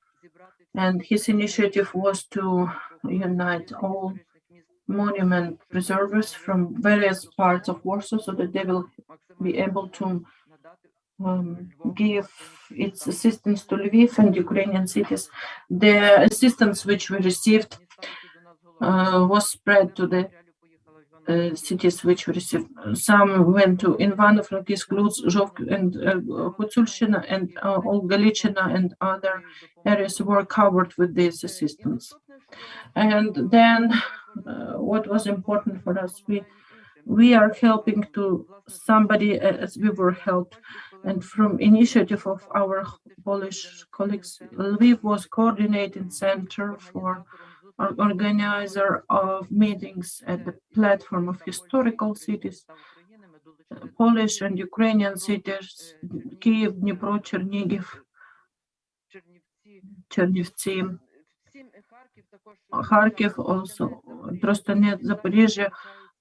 And his initiative was to unite all monument preservers from various parts of Warsaw so that they will be able to give its assistance to Lviv and Ukrainian cities. The assistance which we received was spread to the cities which we received. Some went to Ivano-Frankivsk, Lutsk, Zhovk, and Huculshina, and all Galichina and other areas were covered with this assistance. And then what was important for us, we are helping to somebody as we were helped, and from initiative of our Polish colleagues, Lviv was coordinating center for organizer of meetings at the platform of historical cities, Polish and Ukrainian cities, Kyiv, Dnipro, Chernivtsi, Kharkiv also, Trostanet, Zaporizhia.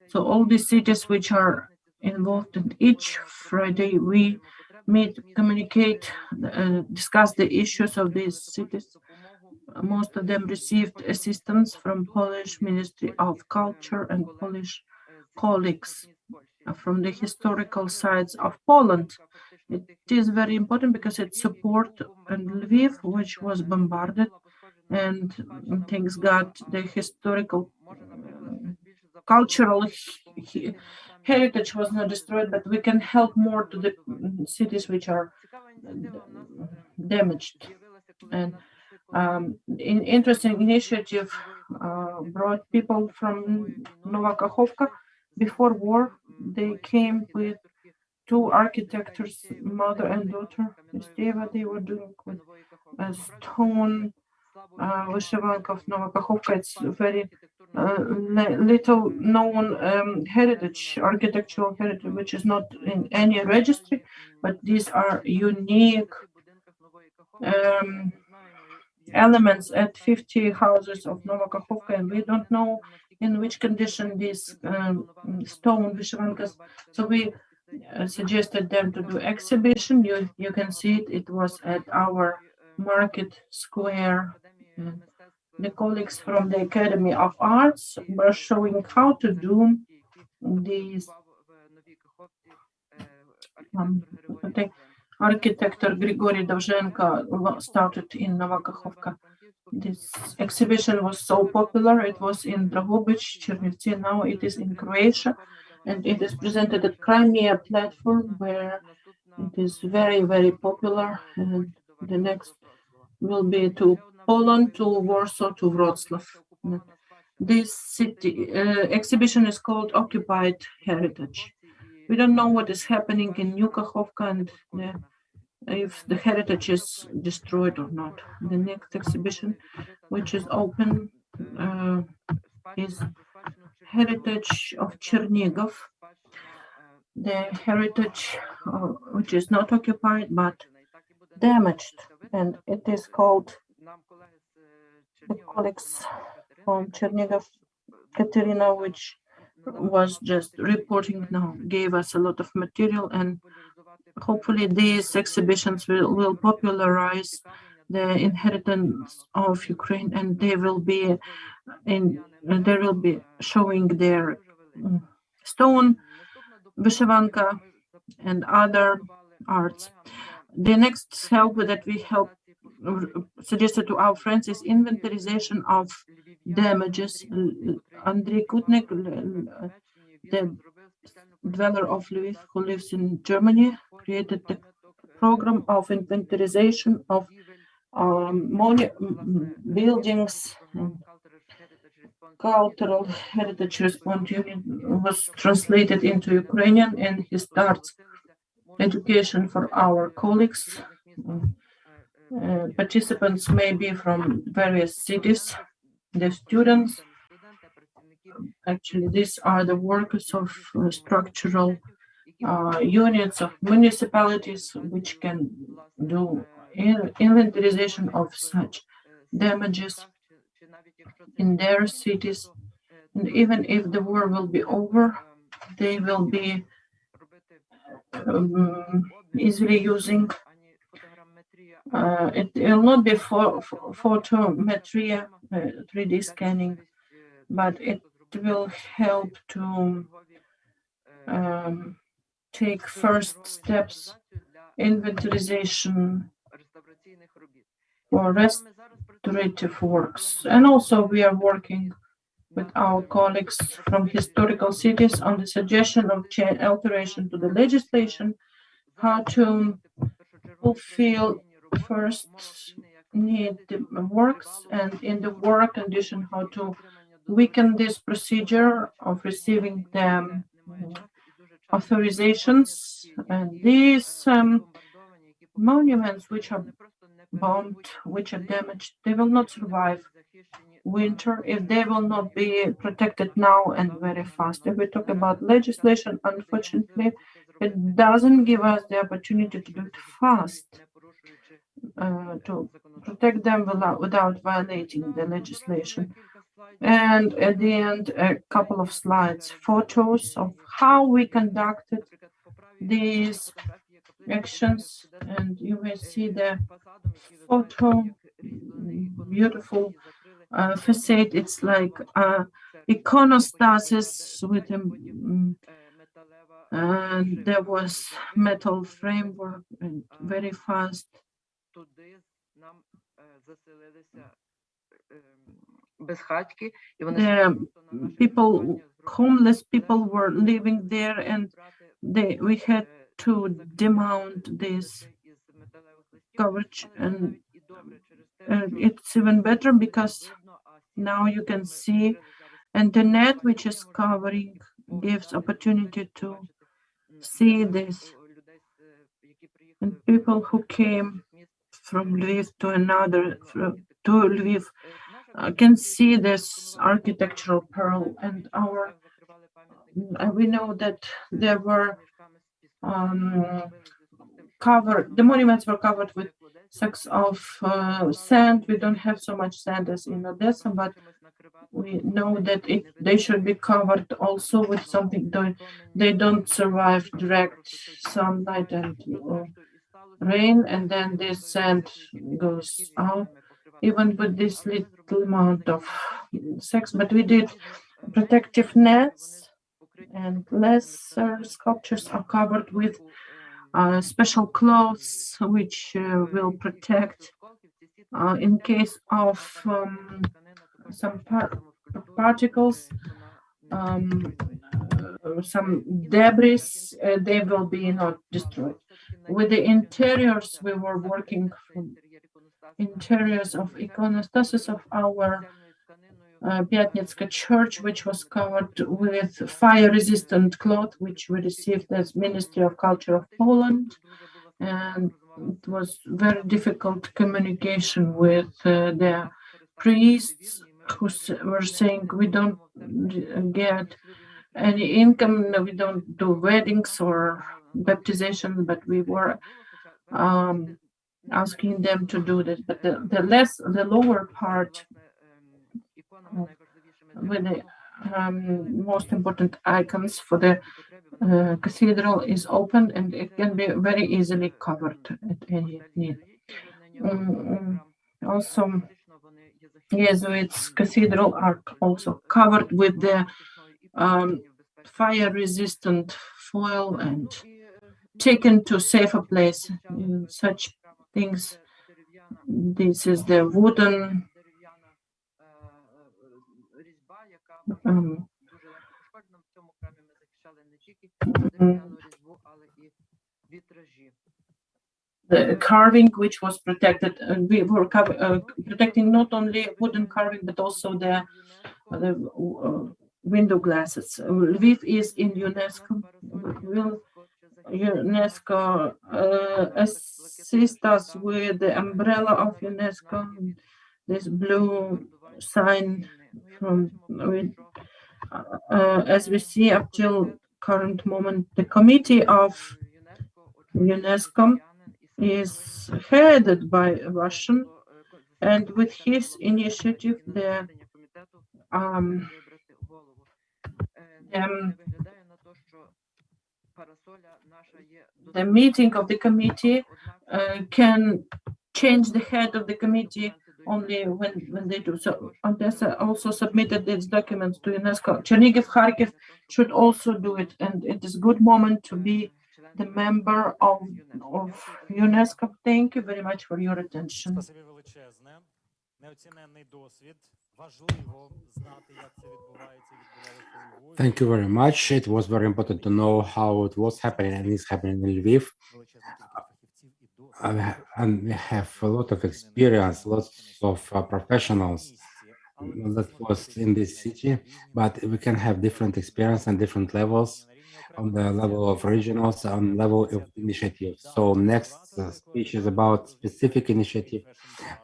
So all these cities which are involved, and each Friday we meet, communicate, discuss the issues of these cities. Most of them received assistance from Polish Ministry of Culture and Polish colleagues from the historical sites of Poland. It is very important because it supports Lviv, which was bombarded, and thanks God, the historical cultural heritage was not destroyed, but we can help more to the cities which are damaged. And interesting initiative brought people from Nova Kakhovka. Before war, they came with two architects, mother and daughter. They were doing with stone Vyshyvanka of Nova Kakhovka. It's very little known heritage, architectural heritage, which is not in any registry, but these are unique elements at 50 houses of Nova Kakhovka, and we don't know in which condition these stone Vyshyvankas. So we suggested them to do exhibition. You can see it. It was at our market square. The colleagues from the Academy of Arts were showing how to do these. The architect Grigory Dovzhenko started in Nova Kakhovka. This exhibition was so popular. It was in Dragobich, Chernivtsi. Now it is in Croatia, and it is presented at Crimea platform, where it is very, very popular. And the next will be to Poland, to Warsaw, to Wrocław. This city exhibition is called Occupied Heritage. We don't know what is happening in New Kakhovka and if the heritage is destroyed or not. The next exhibition, which is open, is Heritage of Chernigov. The heritage which is not occupied but damaged, and it is called, the colleagues from Chernigov, Katerina, which was just reporting now, gave us a lot of material, and hopefully these exhibitions will popularize the inheritance of Ukraine, and they will be showing their stone, Vyshyvanka, and other arts. The next help that we suggested to our friends is inventarization of damages. Andrei Kutnik, the dweller of Lviv who lives in Germany, created the program of inventarization of buildings. Cultural Heritage Response Unit was translated into Ukrainian, and he starts education for our colleagues. Participants may be from various cities. The students, actually, these are the workers of structural units of municipalities, which can do inventarization of such damages in their cities. And even if the war will be over, they will be easily using it will not be photometry, 3D scanning, but it will help to take first steps, inventarization for restorative works. And also we are working with our colleagues from historical cities on the suggestion of alteration to the legislation, how to fulfill first need works, and in the war condition, how to weaken this procedure of receiving the authorizations. And these monuments which are bombed, which are damaged, they will not survive winter if they will not be protected now and very fast. If we talk about legislation, unfortunately, it doesn't give us the opportunity to do it fast, to protect them without violating the legislation. And at the end, a couple of slides, photos of how we conducted these actions. And you may see the photo, beautiful facade. It's like iconostasis with and there was metal framework and very fast. The people, homeless people were living there, and we had to demount this coverage, and it's even better because now you can see, and the net which is covering gives opportunity to see this. And people who came from Lviv to another to Lviv can see this architectural pearl, and we know that there were the monuments were covered with sacks of sand. We don't have so much sand as in Odessa, but we know that they should be covered also with something. They don't survive direct sunlight and rain, and then this sand goes out, even with this little amount of sacks. But we did protective nets, and lesser sculptures are covered with special clothes which will protect in case of some particles, some debris, they will be not destroyed. With the interiors, we were working from interiors of iconostasis of our Pyatnitska church, which was covered with fire-resistant cloth, which we received as Ministry of Culture of Poland. And it was very difficult communication with the priests who were saying, we don't get any income, we don't do weddings or baptization, but we were asking them to do this. But the lower part with the most important icons for the cathedral is open, and it can be very easily covered at any need. Also, Jesuits cathedral are also covered with the fire-resistant foil and taken to safer place. Such things. This is the wooden the carving, which was protected. We were protecting not only wooden carving, but also the window glasses. Lviv is in UNESCO. Will UNESCO assist us with the umbrella of UNESCO? This blue sign from as we see up till current moment, the committee of UNESCO is headed by a Russian, and with his initiative, the meeting of the committee can change the head of the committee only when they do. So Odessa also submitted its documents to UNESCO. Chernihiv, Kharkiv should also do it, and it is a good moment to be the member of UNESCO. Thank you very much for your attention. Thank you very much. It was very important to know how it was happening and is happening in Lviv. And we have a lot of experience, lots of professionals that was in this city, but we can have different experience and different levels, on the level of regionals, on level of initiative. So next speech is about specific initiative,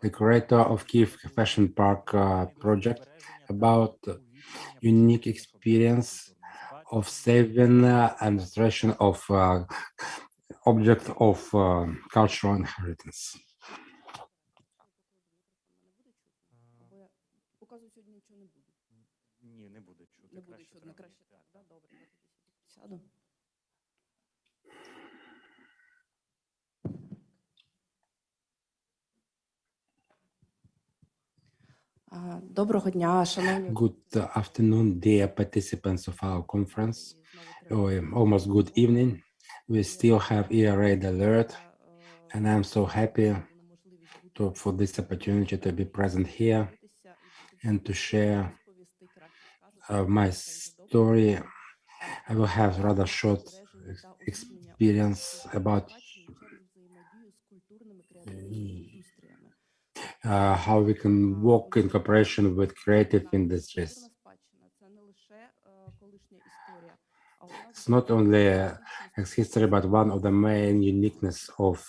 the curator of Kyiv Fashion Park project, about unique experience of saving and restoration of object of cultural inheritance. Доброго дня, шановні. Good afternoon, dear participants of our conference, or almost good evening. We still have ERA alert, and I'm so happy for this opportunity to be present here and to share my story. I will have rather short experience about how we can work in cooperation with creative industries. It's not only its history, but one of the main uniqueness of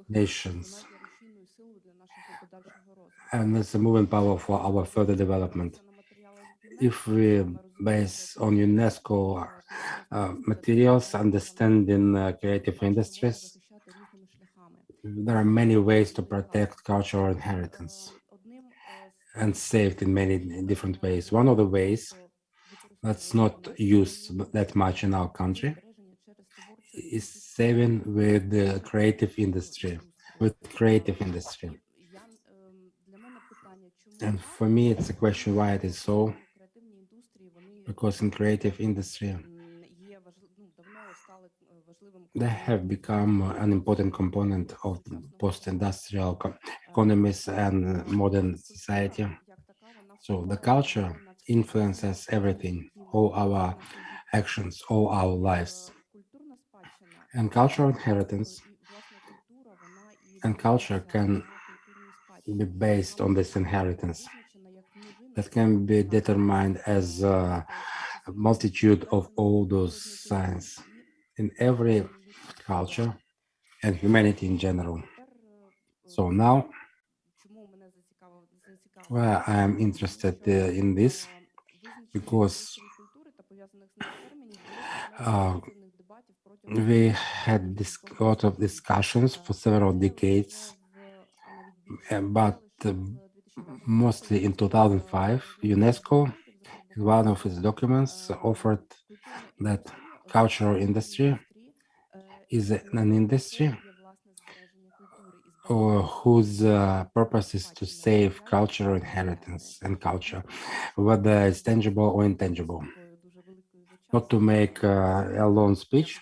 nations. and it's a moving power for our further development. If we base on UNESCO materials, understanding creative industries, there are many ways to protect cultural inheritance and saved in many different ways. One of the ways that's not used that much in our country is saving with the creative industry, And for me, it's a question why it is so, because in creative industry, they have become an important component of the post-industrial economies and modern society. So the culture influences everything, all our actions, all our lives. And cultural inheritance and culture can be based on this inheritance that can be determined as a multitude of all those signs in every culture and humanity in general. So now, well, I am interested in this because we had this lot of discussions for several decades, but mostly in 2005, UNESCO, in one of its documents, offered that cultural industry is an industry whose purpose is to save cultural inheritance and culture, whether it's tangible or intangible. Not to make a long speech,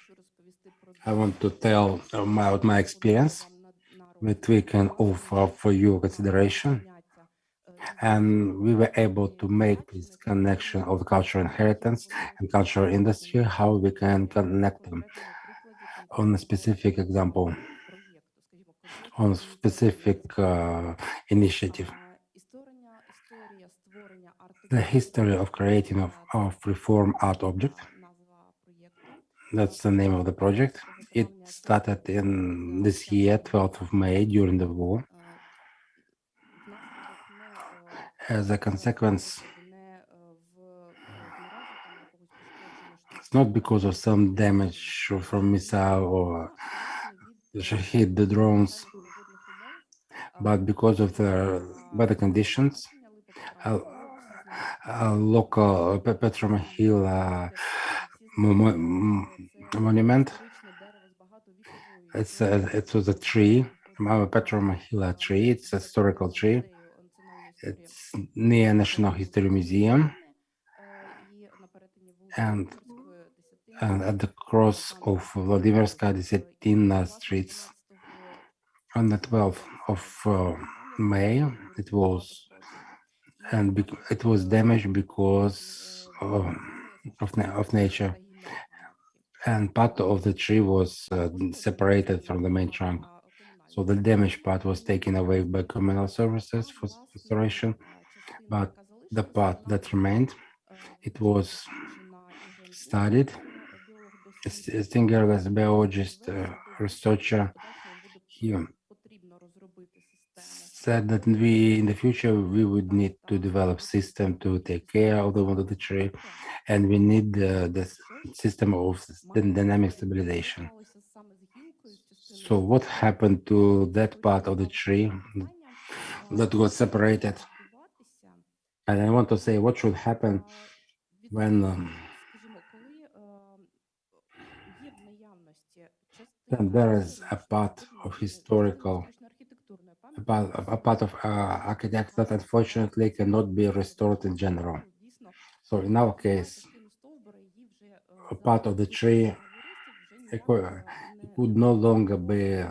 I want to tell about my experience that we can offer for your consideration. And we were able to make this connection of cultural inheritance and cultural industry, how we can connect them on a specific example, on a specific initiative. The history of creating of reform art object. That's the name of the project. It started in this year, 12th of May, during the war. As a consequence, it's not because of some damage from missile or hit the drones, but because of the weather conditions. A local Petromahila monument. It was a tree, Petromahila tree. It's a historical tree. It's near National History Museum, and at the cross of Vladimirska Desetina streets on the 12th of May. It was damaged because of nature, and part of the tree was separated from the main trunk. So the damaged part was taken away by communal services for restoration, but the part that remained, it was studied. Stingerless biologist, researcher here said that in the future, we would need to develop system to take care of the wound of the tree, and we need the system of dynamic stabilization. So what happened to that part of the tree that was separated? And I want to say what should happen when there is a part of historical, a part of architecture that unfortunately cannot be restored in general. So in our case, a part of the tree it could no longer be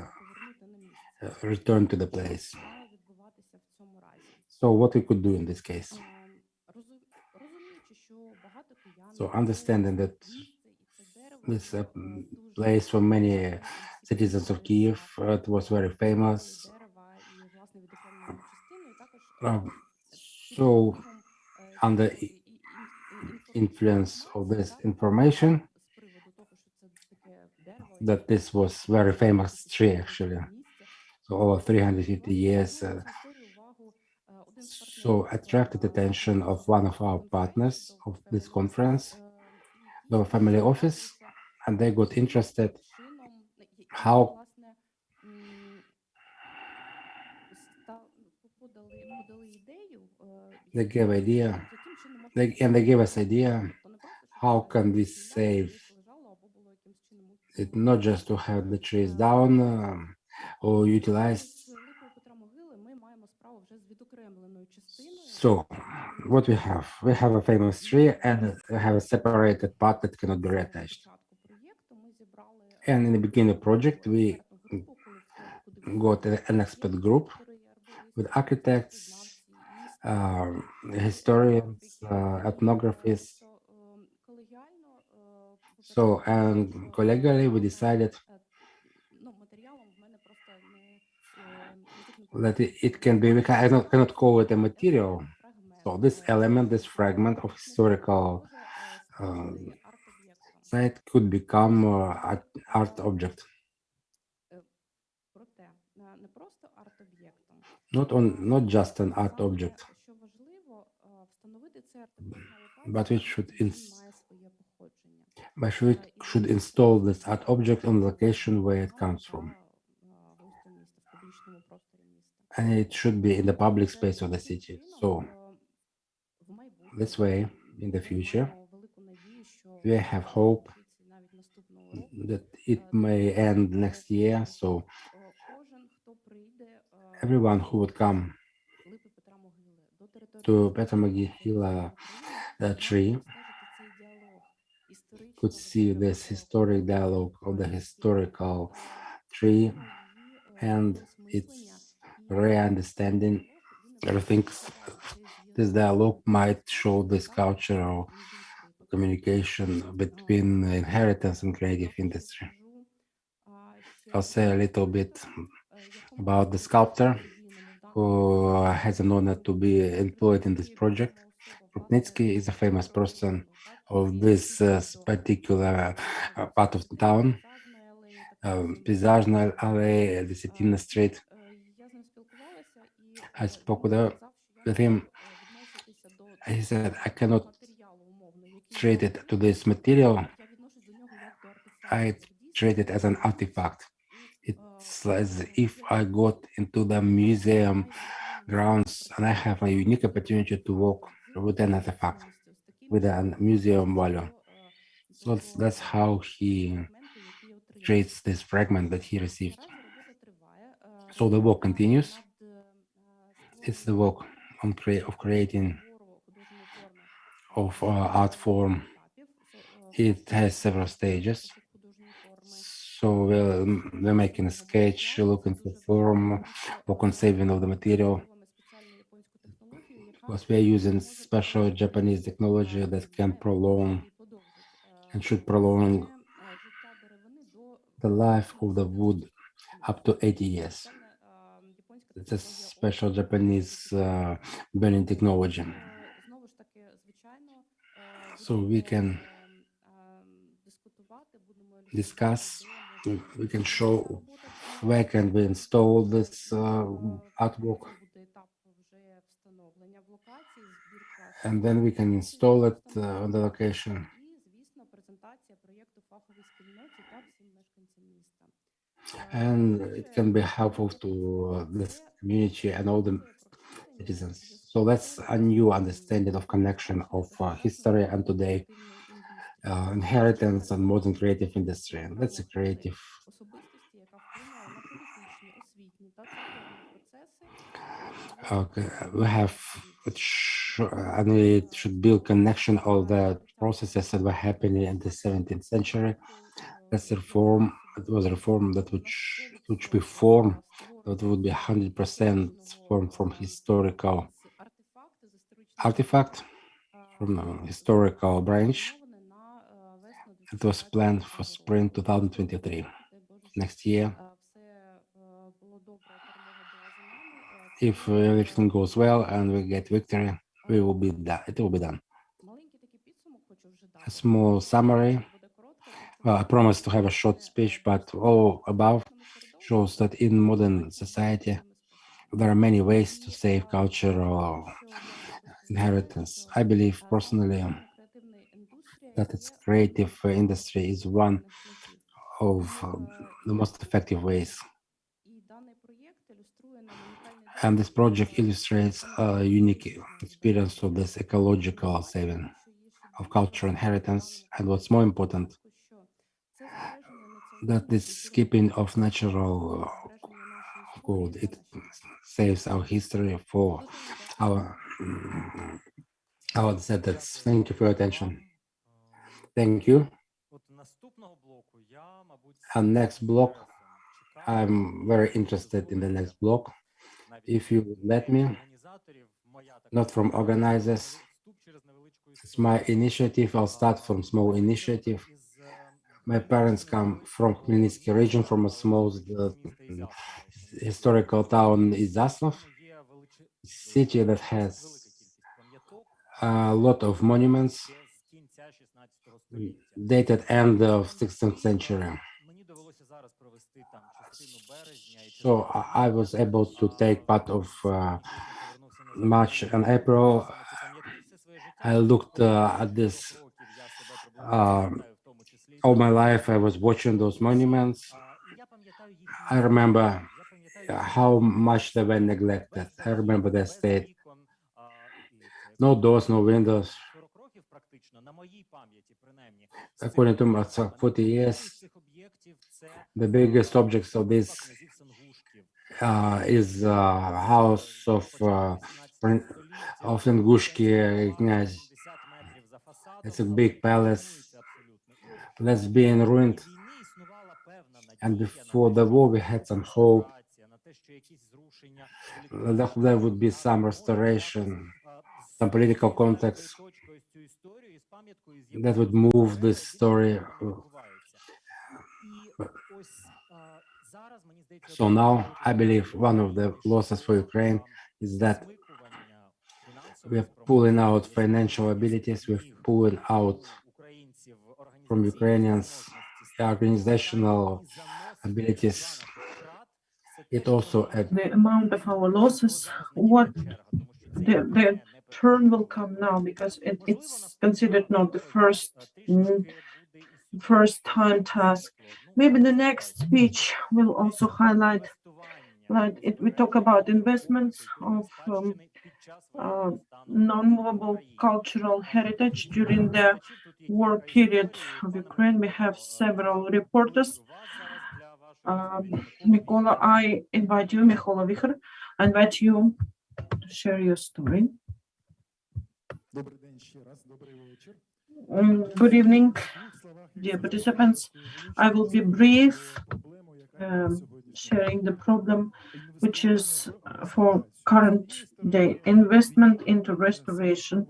returned to the place. So what we could do in this case? So understanding that this place for many citizens of Kiev, it was very famous. So under influence of this information, that this was very famous tree actually. So over 350 years, so attracted attention of one of our partners of this conference, the family office, and they got interested how they gave idea, they gave us idea how can we save it, not just to have the trees down or utilized. So what we have a famous tree and we have a separated part that cannot be reattached. And in the beginning of the project, we got an expert group with architects, historians, ethnographists. So, and collegially, we decided that it can be, I cannot call it a material. So this element, this fragment of historical site could become art object. Not just an art object, but we should install this art object on the location where it comes from. And it should be in the public space of the city. So this way, in the future, we have hope that it may end next year. So everyone who would come to Petra Могила tree could see this historic dialogue of the historical tree and its re-understanding. I think this dialogue might show this cultural communication between inheritance and creative industry. I'll say a little bit about the sculptor who has an honor to be employed in this project. Krupnitsky is a famous person of this particular part of the town, Pizajna Alley, Desetina Street. I spoke with him. He said, I cannot treat it to this material. I treat it as an artifact. It's as if I got into the museum grounds and I have a unique opportunity to walk with an artifact, with a museum value. So that's how he treats this fragment that he received. So the work continues. It's the work of creating of art form. It has several stages. So we're making a sketch, looking for form, work on saving of the material. Because we're using special Japanese technology that can prolong and should prolong the life of the wood up to 80 years. It's a special Japanese burning technology. So we can discuss, we can show where can we install this artwork, and then we can install it on the location. And it can be helpful to this community and all the citizens. So that's a new understanding of connection of history and today, inheritance and modern creative industry. And that's a creative. Okay, we have, and we should build connection of the processes that were happening in the 17th century. That's a reform. It was a reform that which be formed, that would be 100% formed from historical artifact, from the historical branch. It was planned for spring 2023, next year. If everything goes well and we get victory, we will be done. It will be done. A small summary. Well, I promised to have a short speech, but all above shows that in modern society, there are many ways to save cultural inheritance. I believe personally that its creative industry is one of the most effective ways. And this project illustrates a unique experience of this ecological saving of cultural inheritance. And what's more important, that this keeping of natural code, it saves our history for our descendants. Thank you for your attention. Thank you. And next block, I'm very interested in the next block. If you let me, not from organizers, it's my initiative. I'll start from small initiative. My parents come from Khmelnytsky region, from a small historical town Izaslov, city that has a lot of monuments dated end of 16th century. So I was able to take part of March and April. I looked at this all my life. I was watching those monuments. I remember how much they were neglected. I remember their state. No doors, no windows. According to me, 40 years, the biggest objects of this is house of Ingushki Knyaz. It's a big palace that's being ruined. And before the war, we had some hope that there would be some restoration, some political context that would move this story. So now I believe one of the losses for Ukraine is that we're pulling out financial abilities, we're pulling out from Ukrainians organizational abilities. It also the amount of our losses, what the turn will come now, because it's considered not the first time task. Maybe the next speech will also highlight, we talk about investments of non-movable cultural heritage during the war period of Ukraine. We have several reporters. Mykola, I invite you, Mykola Vichar, I invite you to share your story. Good evening, dear participants. I will be brief, sharing the problem, which is for current day investment into restoration.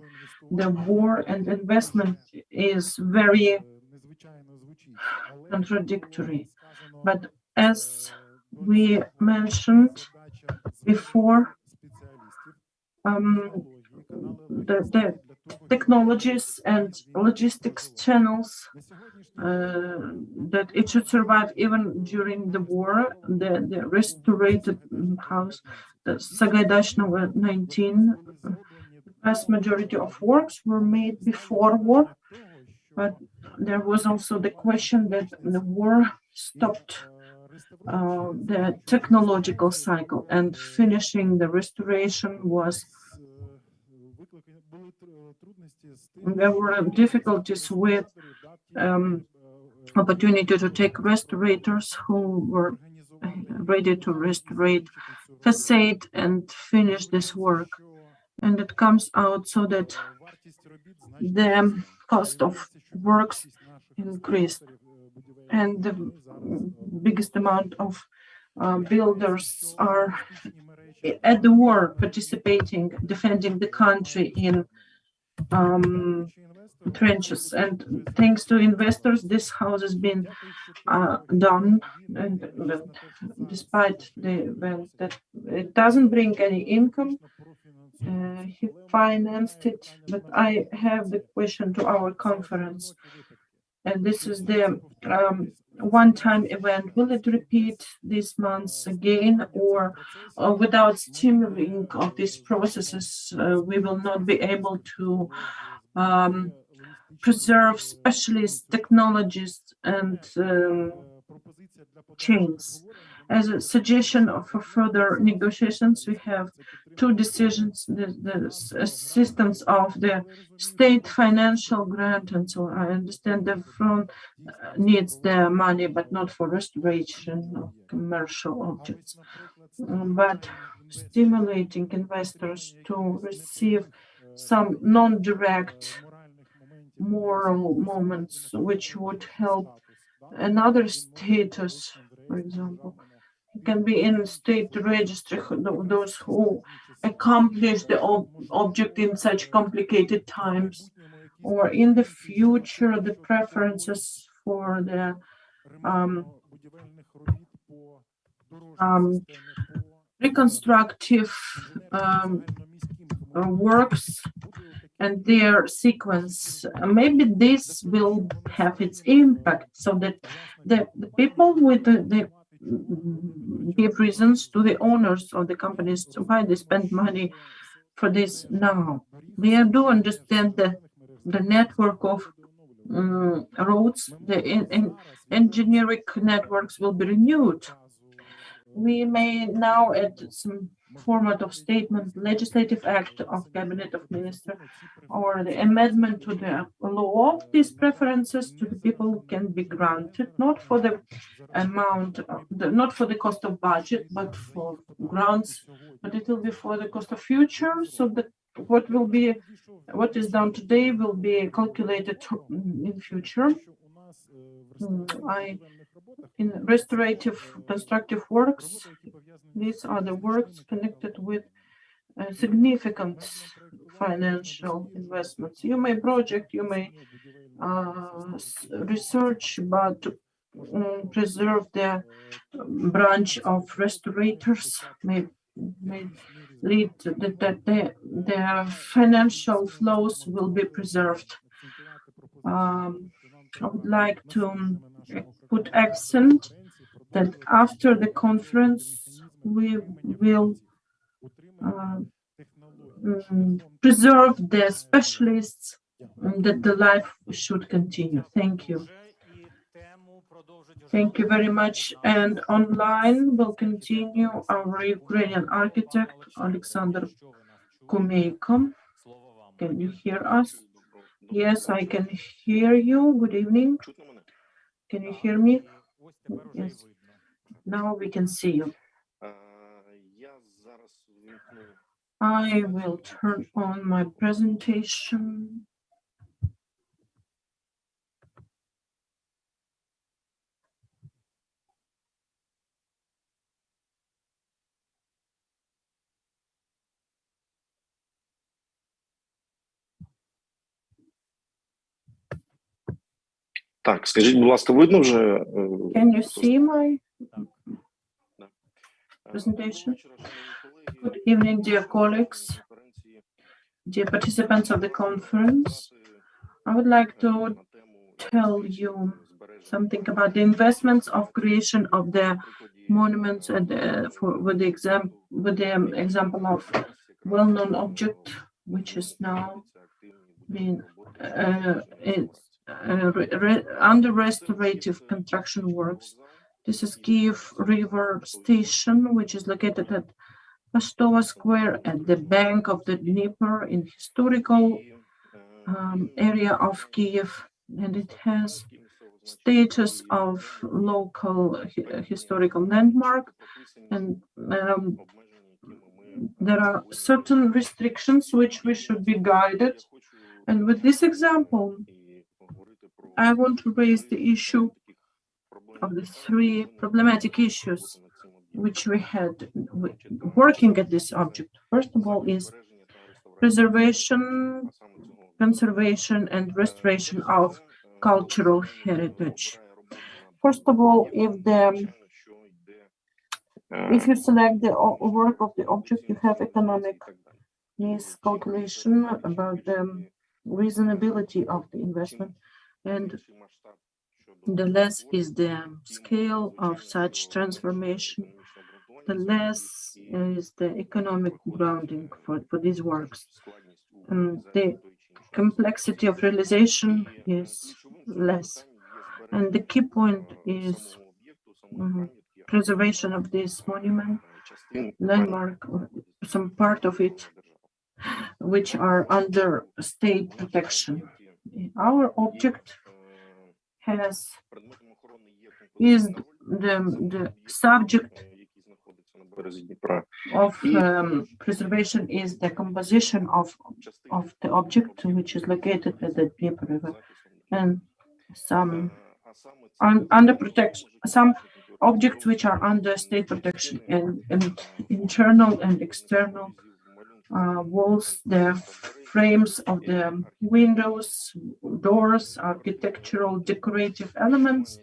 The war and investment is very contradictory, but as we mentioned before, the technologies and logistics channels that it should survive even during the war. The restored house, the Sagaidachnova 19, the vast majority of works were made before war, but there was also the question that the war stopped the technological cycle, and finishing the restoration was, there were difficulties with opportunity to take restorators who were ready to restore facade and finish this work. And it comes out so that the cost of works increased, and the biggest amount of builders are at the war, participating, defending the country in trenches. And thanks to investors, this house has been done, and despite the event that it doesn't bring any income, he financed it. But I have the question to our conference, and this is the one-time event. Will it repeat these months again, or without stimulating of these processes, we will not be able to preserve specialist technologies and chains. As a suggestion for further negotiations, we have two decisions: the assistance of the state financial grant, and so I understand the front needs the money, but not for restoration of commercial objects, but stimulating investors to receive some non-direct moral moments, which would help another status, for example. It can be in state registry, those who accomplish the object in such complicated times, or in the future, the preferences for the reconstructive works and their sequence. Maybe this will have its impact, so that the people with the give reasons to the owners of the companies why they spend money for this now. They do understand that the network of roads, the engineering networks will be renewed. We may now add some format of statement, legislative act of Cabinet of Ministers, or the amendment to the law. These preferences to the people can be granted, not for the amount, not for the cost of budget, but for grants, but it will be for the cost of future, so that what is done today will be calculated in future. In restorative constructive works, these are the works connected with significant financial investments. You may project, you may research, but preserve the branch of restorators may lead that the financial flows will be preserved. I would like to put accent that after the conference we will preserve the specialists, that the life should continue. Thank you. Thank you very much. And online will continue our Ukrainian architect, Alexander Kumeiko. Can you hear us? Yes, I can hear you. Good evening. Can you hear me? Yes. Now we can see you. I will turn on my presentation. Так, скажіть, будь ласка, видно вже? Can you see my presentation? Good evening, dear colleagues, dear participants of the conference. I would like to tell you something about the investments of creation of the monuments and with the example of well-known object, which is now being under restorative construction works. This is Kyiv River Station, which is located at Pastova Square at the bank of the Dnieper in historical area of Kyiv, and it has status of local historical landmark, and there are certain restrictions which we should be guided. And with this example, I want to raise the issue of the three problematic issues which we had working at this object. First of all is preservation, conservation, and restoration of cultural heritage. First of all, if you select the work of the object, you have economic miscalculation about the reasonability of the investment. And the less is the scale of such transformation, the less is the economic grounding for these works. The complexity of realization is less. And the key point is preservation of this monument, landmark, or some part of it, which are under state protection. Our object is the subject of preservation is the composition of the object, which is located at the Dnieper River, and some under protection, some objects which are under state protection, and internal and external walls, the frames of the windows, doors, architectural decorative elements,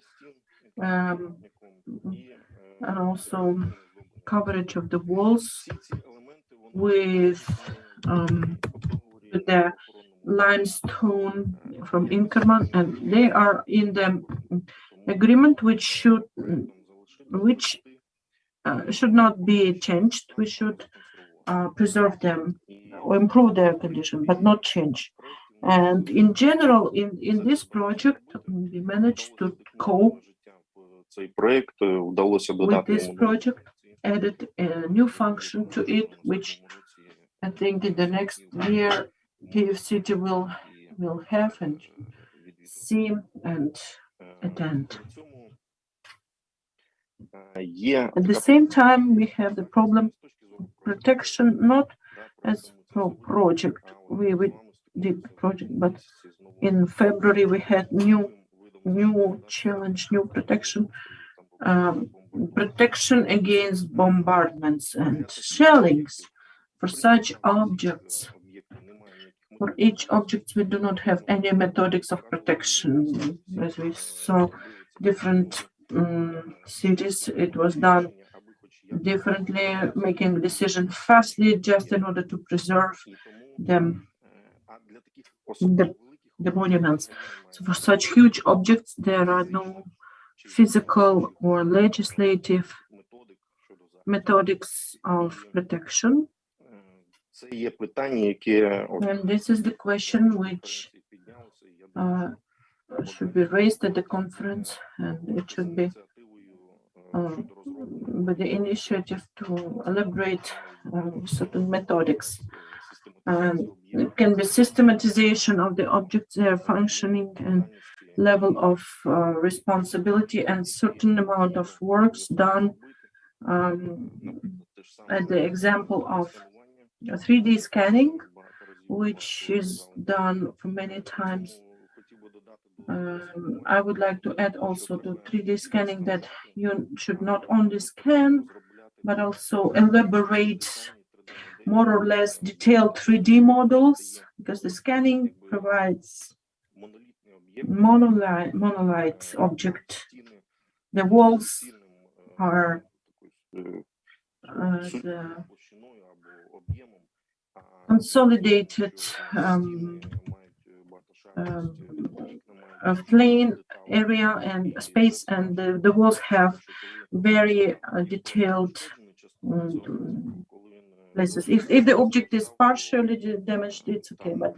and also coverage of the walls with the limestone from Inkerman, and they are in the agreement which should not be changed. We should preserve them or improve their condition, but not change. And in general, in this project, we managed to cope with this project, added a new function to it, which I think in the next year Kyiv City will have and see and attend. At the same time, we have the problem protection, not as project. We did the project, but in February we had new challenge, new protection. Protection against bombardments and shellings for such objects. For each object, we do not have any methodics of protection. As we saw, different cities, it was done differently, making decision fastly just in order to preserve them, the monuments. So for such huge objects, there are no physical or legislative methodics of protection. And this is the question which should be raised at the conference, and it should be with the initiative to elaborate certain methodics. It can be systematization of the objects, their functioning and level of responsibility, and certain amount of works done at the example of 3D scanning, which is done for many times. I would like to add also to 3D scanning that you should not only scan, but also elaborate more or less detailed 3D models, because the scanning provides monolith object. The walls are the consolidated plain area and space, and the walls have very detailed places. If the object is partially damaged, it's okay, but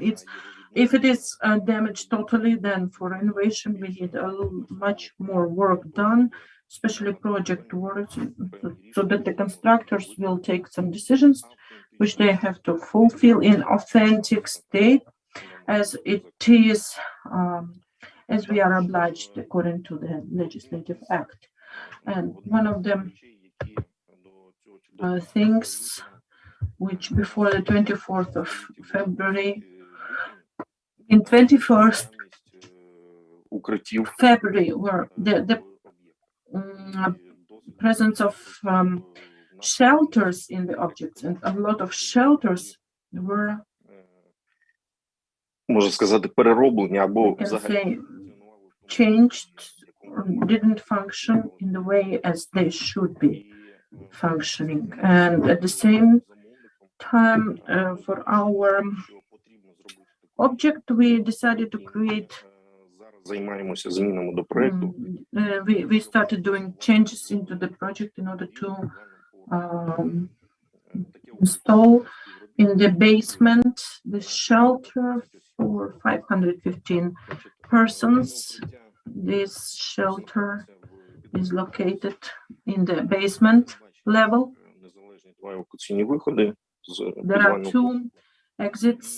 if it is damaged totally, then for renovation we need much more work done, especially project work, so that the constructors will take some decisions which they have to fulfill in authentic state, as it is, as we are obliged according to the legislative act. And one of the things which before the 24th of February, in 21st February, were the presence of shelters in the objects, and a lot of shelters were, можна сказати, перероблені або взагалі changed or didn't function in the way as they should be functioning. And at the same time, for our object, we decided to create Займаємося змінами до проекту. We started doing changes into the project in order to install in the basement the shelter for 515 persons. This shelter is located in the basement level. Евакуаційні виходи з There are підвального two exits,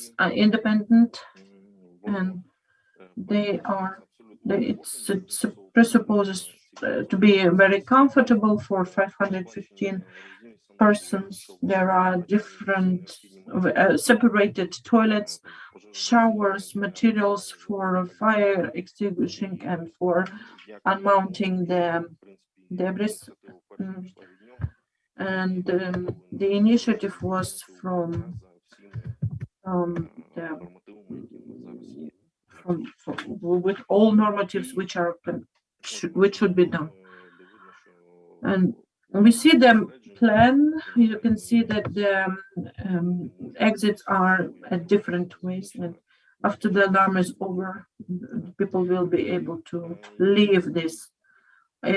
independent, and it presupposes to be very comfortable for 515 persons. There are different separated toilets, showers, materials for fire extinguishing and for unmounting the debris. And the initiative was from with all normatives which should be done. And we see the plan. You can see that the exits are at different ways, and after the alarm is over, people will be able to leave this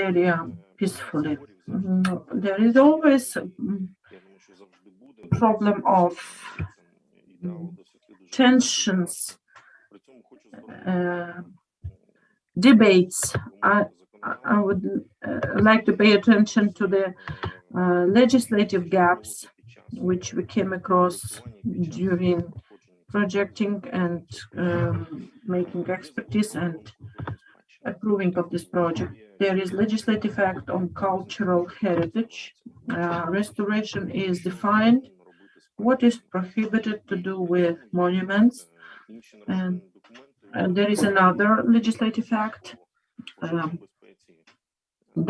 area peacefully. There is always a problem of tensions, debates. I would like to pay attention to the legislative gaps which we came across during projecting and making expertise and approving of this project. There is legislative act on cultural heritage. Restoration is defined. What is prohibited to do with monuments? And there is another legislative act,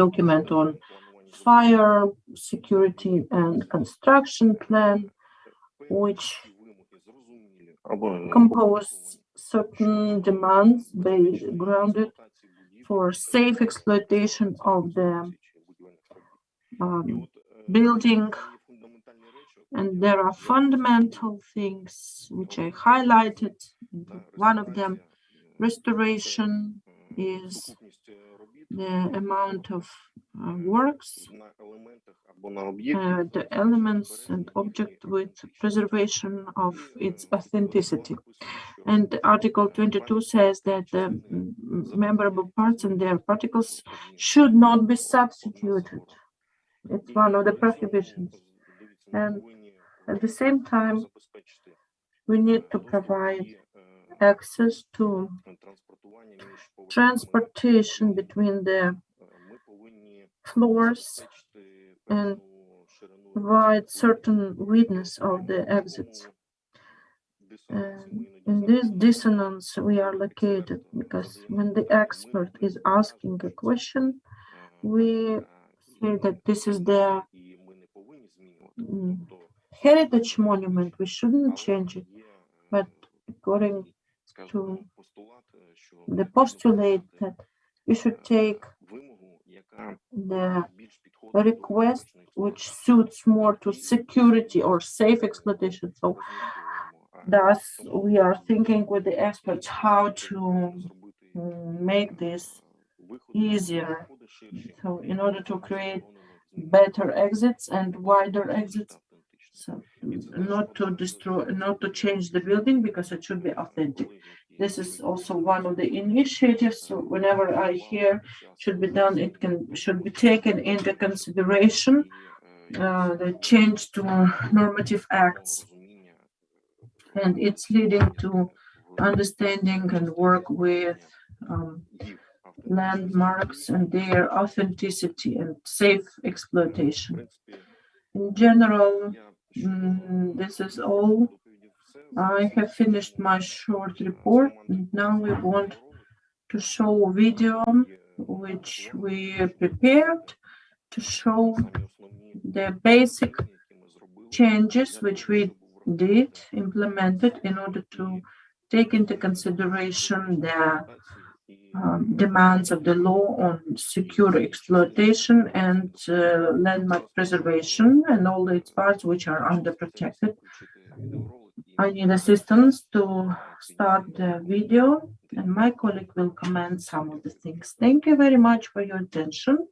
document on fire, security and construction plan, which compose certain demands grounded for safe exploitation of the building. And there are fundamental things which I highlighted. One of them, restoration, is the amount of works, the elements and object with preservation of its authenticity. And Article 22 says that the memorable parts and their particles should not be substituted. It's one of the prohibitions. And at the same time, we need to provide access to transportation between the floors and provide certain width of the exits. And in this dissonance we are located, because when the expert is asking a question, we say that this is the heritage monument, we shouldn't change it, but according to the postulate that we should take the request which suits more to security or safe exploitation. So thus we are thinking with the experts how to make this easier. So in order to create better exits and wider exits, so not to destroy, not to change the building, because it should be authentic. This is also one of the initiatives. So whenever I hear should be done, it should be taken into consideration, the change to normative acts, and it's leading to understanding and work with landmarks and their authenticity and safe exploitation. In general, this is all. I have finished my short report, and now we want to show a video which we prepared to show the basic changes which we implemented in order to take into consideration the demands of the law on secure exploitation and landmark preservation and all its parts which are underprotected. I need assistance to start the video. And my colleague will comment some of the things. Thank you very much for your attention.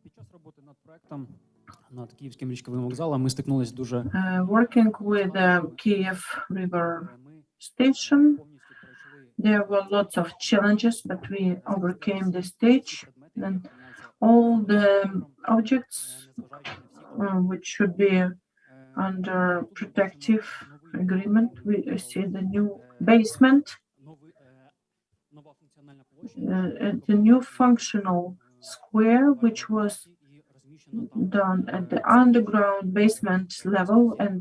Під час роботи над проектом над Київським річковим вокзалом ми стикнулись дуже Working with the Kiev River Station, there were lots of challenges, but we overcame the stage. And all the objects which should be under protective agreement, we see the new basement, the new functional square, which was done at the underground basement level, and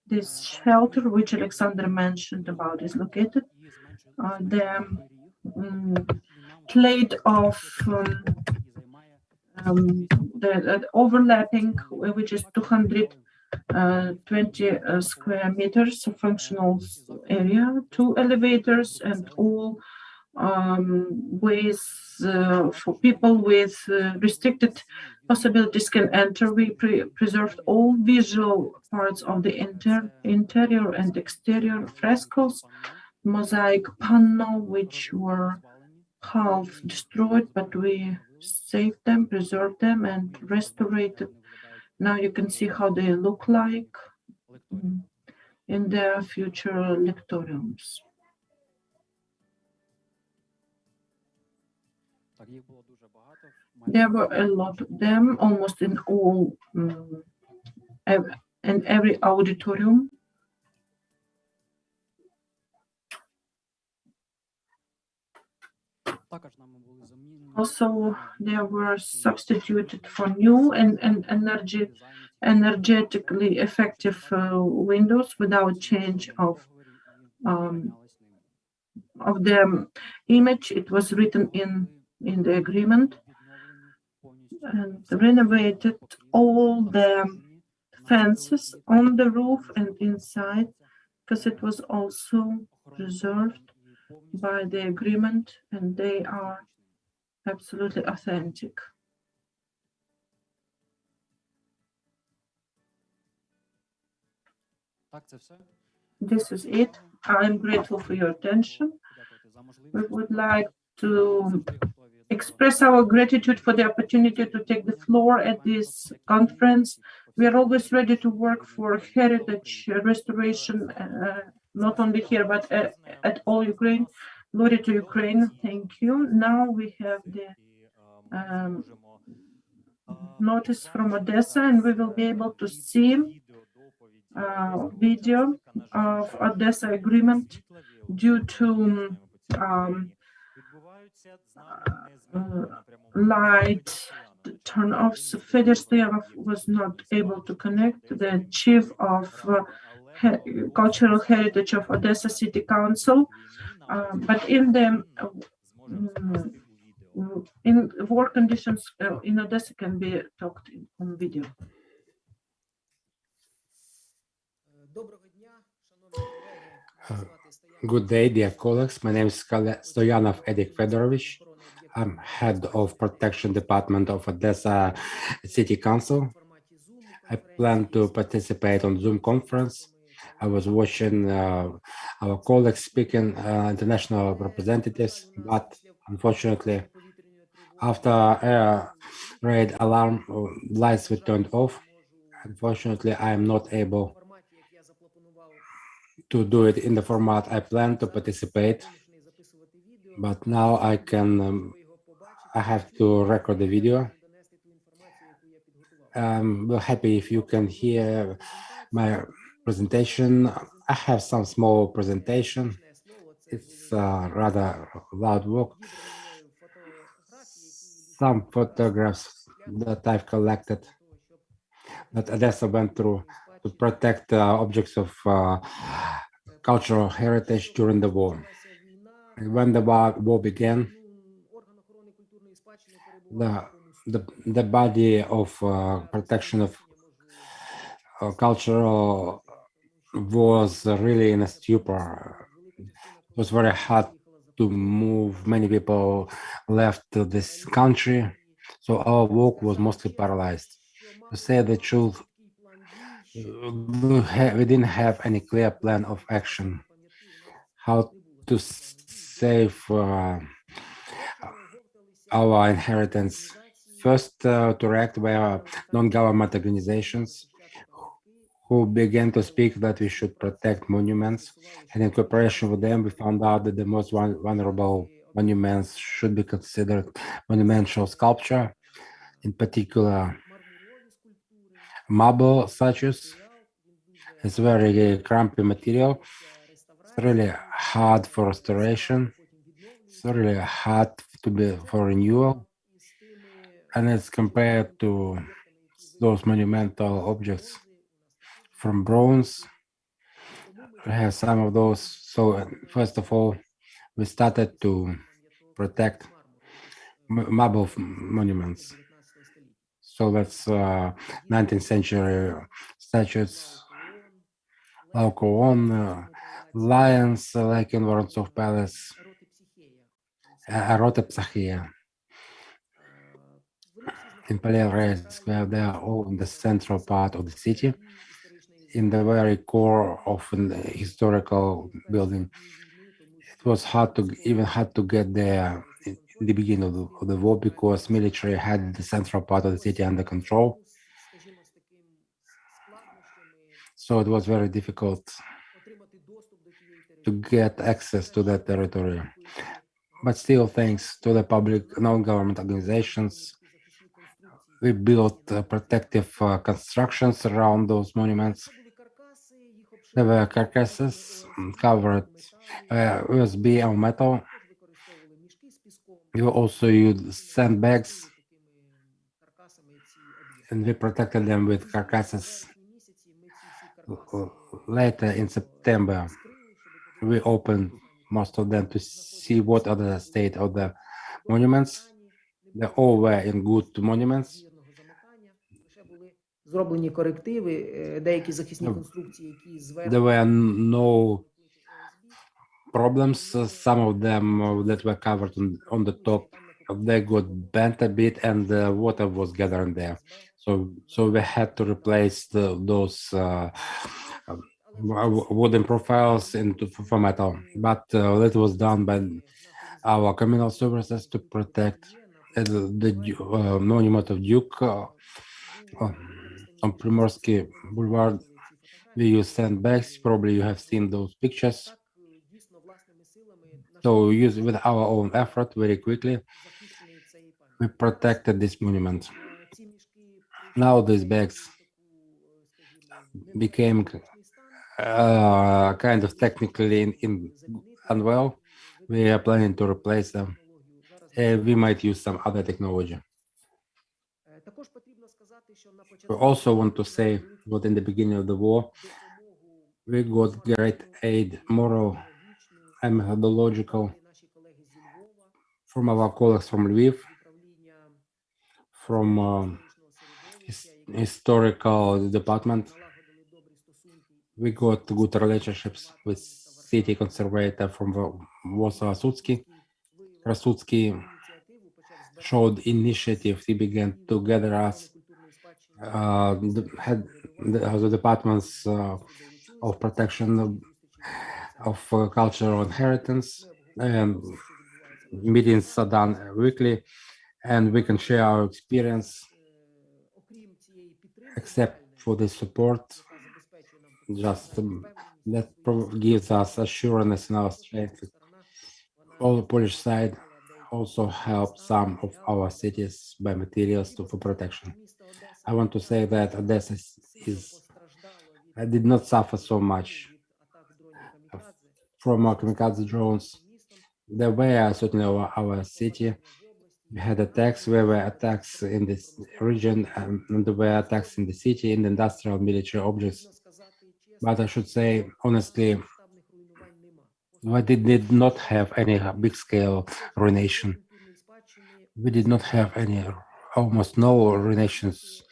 this shelter, which Alexander mentioned about, is located. The plate of the overlapping, which is 220 square meters of functional area, 2 elevators, and all ways for people with restricted possibilities can enter. We preserved all visual parts of the interior and exterior frescoes, mosaic panel, which were half destroyed, but we saved them, preserved them, and restored. Now you can see how they look like in their future lectoriums. There were a lot of them, almost in all, in every auditorium. Also, they were substituted for new and energetically effective windows without change of the image. It was written in the agreement, and renovated all the fences on the roof and inside, because it was also preserved by the agreement, and they are absolutely authentic. This is it. I'm grateful for your attention. We would like to express our gratitude for the opportunity to take the floor at this conference. We are always ready to work for heritage restoration, not only here, but at all Ukraine. Glory to Ukraine. Thank you. Now we have the notice from Odessa, and we will be able to see video of Odessa agreement due to light turn-offs. Fedor Stoyanov was not able to connect, the chief of cultural heritage of Odessa City Council, but in the in war conditions in Odessa can be talked on video. Good day, dear colleagues. My name is Stoyanov Edik Fedorovich. I'm head of protection department of Odessa City Council. I plan to participate on Zoom conference. I was watching our colleagues speaking, international representatives, but unfortunately, after air raid alarm, lights were turned off. Unfortunately, I am not able to do it in the format I plan to participate, but now I can, I have to record the video. I'm happy if you can hear my presentation. I have some small presentation. It's rather loud work. Some photographs that I've collected that Odessa went through to protect objects of cultural heritage during the war. And when the war began, the body of protection of cultural was really in a stupor. It was very hard to move. Many people left this country, so our work was mostly paralyzed. To say the truth, we didn't have any clear plan of action. how to save our inheritance. First, to react were non-government organizations who began to speak that we should protect monuments, and in cooperation with them, we found out that the most vulnerable monuments should be considered monumental sculpture, in particular marble statues. It's very crumbly material. It's really hard for restoration. It's really hard for renewal, and it's compared to those monumental objects from bronze. We have some of those. So first of all, we started to protect marble monuments. So that's 19th century statues, Laocoon, lions like in Vorontsov Palace, Rotopsychia. In Palearez, where they are all in the central part of the city, in the very core of an historical building. It was even hard to get there in the beginning of the war because military had the central part of the city under control. So it was very difficult to get access to that territory. But still, thanks to the public non-government organizations, we built protective constructions around those monuments. There were carcasses covered USB or metal. We also used sandbags, and we protected them with carcasses. Later in September, we opened most of them to see what are the state of the monuments. They all were in good monuments. Зроблені корективи, деякі захисні конструкції, які зверху. There were no problems. Some of them that were covered on the top, they got bent a bit, and the water was gathering there. So we had to replace those wooden profiles for metal. But that was done by our communal services to protect the monument of Duke on Primorsky Boulevard. We use sandbags. Probably you have seen those pictures. So we use with our own effort very quickly. We protected this monument. Now these bags became kind of technically unwell. We are planning to replace them. We might use some other technology. We also want to say that in the beginning of the war, we got great aid, moral and methodological, from our colleagues from Lviv, from historical department. We got good relationships with city conservator from Warsaw, Krasutsky showed initiative. He began to gather us, had the departments of protection of cultural inheritance, and meetings are done weekly, and we can share our experience. Except for the support, just that gives us assurance in our strength. All the Polish side also helped some of our cities by materials for protection. I want to say that Odessa did not suffer so much from kamikaze drones. There were certainly our city. We had attacks. There were attacks in this region, and there were attacks in the city, in the industrial military objects. But I should say, honestly, we did not have any big-scale ruination. We did not have any, almost no ruinations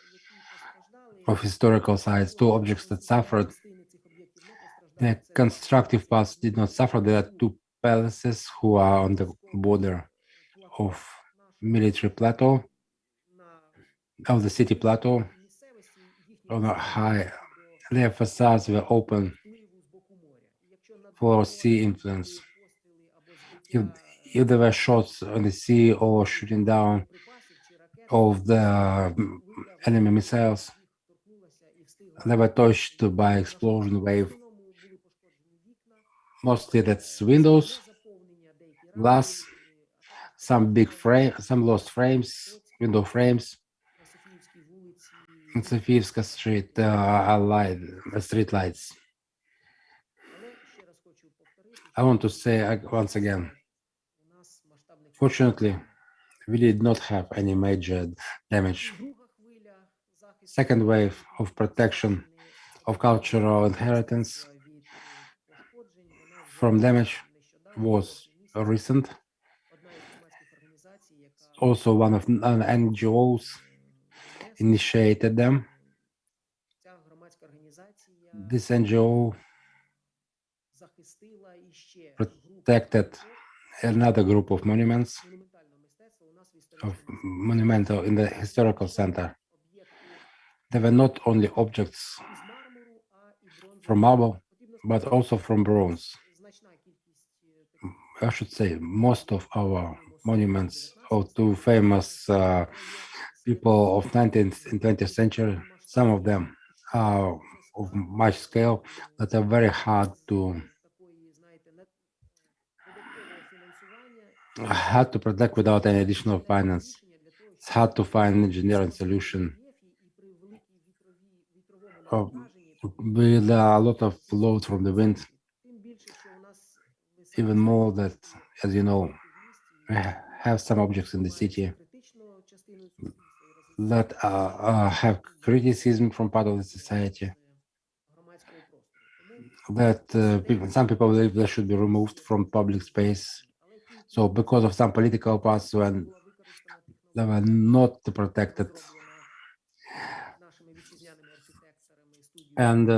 of historical size. Two objects that suffered. The constructive parts did not suffer. There are two palaces who are on the border of military plateau, of the city plateau, on a high. Their facades were open for sea influence. If there were shots on the sea or shooting down of the enemy missiles, they were touched by explosion wave. Mostly that's windows, glass, some lost frames, window frames. In Sofievska Street, street lights. I want to say once again, fortunately, we did not have any major damage. Second wave of protection of cultural inheritance from damage was recent. Also, one of NGOs initiated them. This NGO protected another group of monuments, monumental in the historical center. They were not only objects from marble, but also from bronze. I should say most of our monuments to famous people of 19th and 20th century, some of them are of much scale that are very hard to protect without any additional finance. It's hard to find engineering solution with a lot of load from the wind. Even more that, as you know, we have some objects in the city that have criticism from part of the society, that some people believe they should be removed from public space. So because of some political parts when they were not protected, and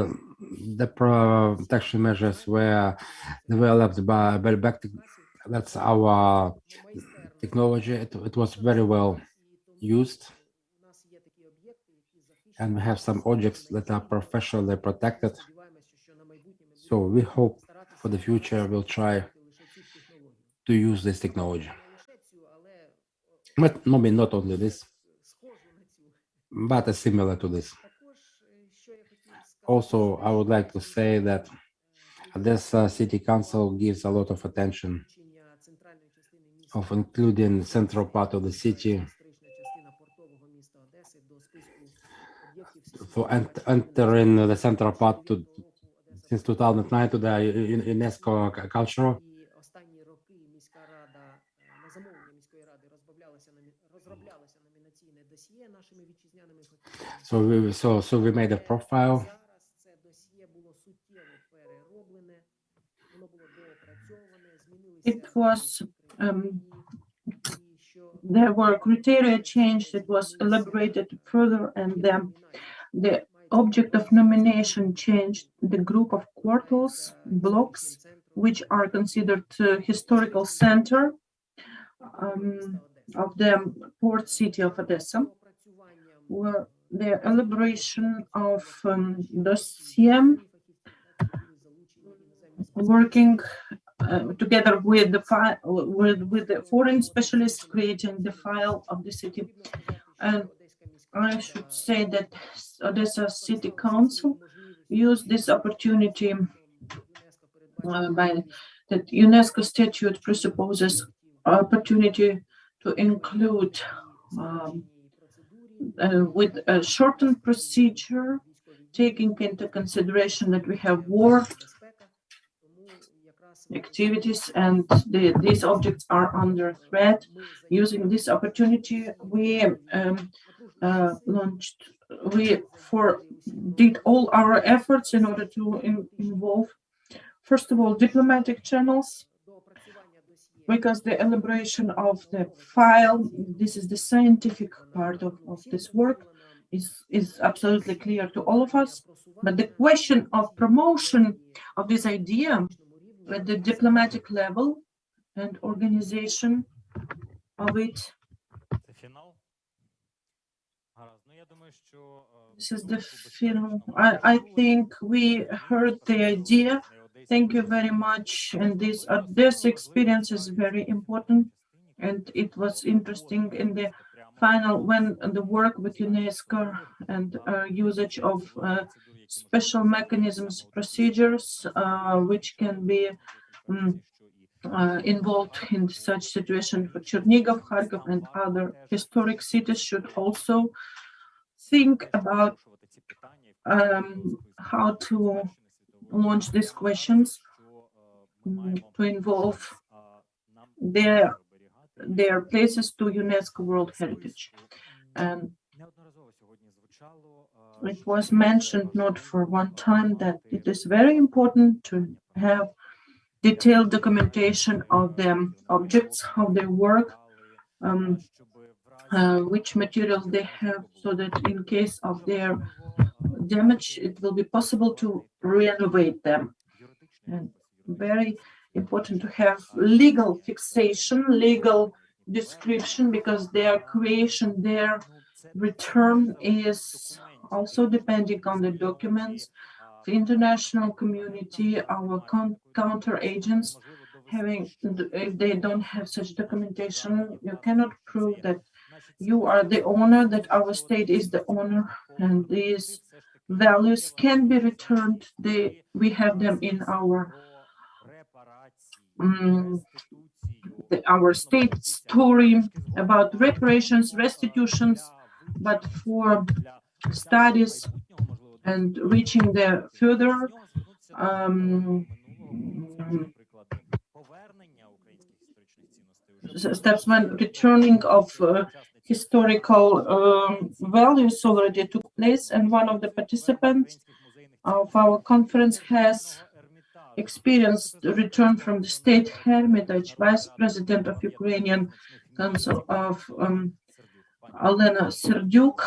the protection measures were developed by that's our technology. It was very well used, and we have some objects that are professionally protected. So we hope for the future we'll try to use this technology. But maybe not only this, but similar to this. Also, I would like to say that this city council gives a lot of attention of including the central part of the city for entering the central part since 2009 to the UNESCO cultural. So we made a profile. It was there were criteria changed. It was elaborated further, and the object of nomination changed. The group of quarters, blocks, which are considered historical center of the port city of Odessa, were the elaboration of dossier, working together with the with the foreign specialists, creating the file of the city. And I should say that Odessa City Council used this opportunity by that UNESCO statute presupposes opportunity to include with a shortened procedure, taking into consideration that we have war activities and these objects are under threat. Using this opportunity, we did all our efforts in order to involve, first of all, diplomatic channels, because the elaboration of the file, this is the scientific part of this work, is absolutely clear to all of us. But the question of promotion of this idea at the diplomatic level and organization of it, this is the final. I think we heard the idea Thank you very much. And this experience is very important. And it was interesting in the final when the work with UNESCO and usage of special mechanisms, procedures, which can be involved in such situation for Chernigov, Kharkov, and other historic cities should also think about how to launch these questions to involve their places to UNESCO World Heritage. And it was mentioned not for one time that it is very important to have detailed documentation of the objects, of their work, which materials they have, so that in case of their damage, it will be possible to renovate them. And very important to have legal fixation, legal description, because their creation, their return is also depending on the documents. The international community, our counter agents, if they don't have such documentation, you cannot prove that you are the owner, that our state is the owner, and these values can be returned. We have them in our state story about reparations, restitutions, but for studies and reaching the further steps when returning of historical values already took place, and one of the participants of our conference has experienced return from the state hermitage, Vice President of Ukrainian Council of Olena Serdyuk.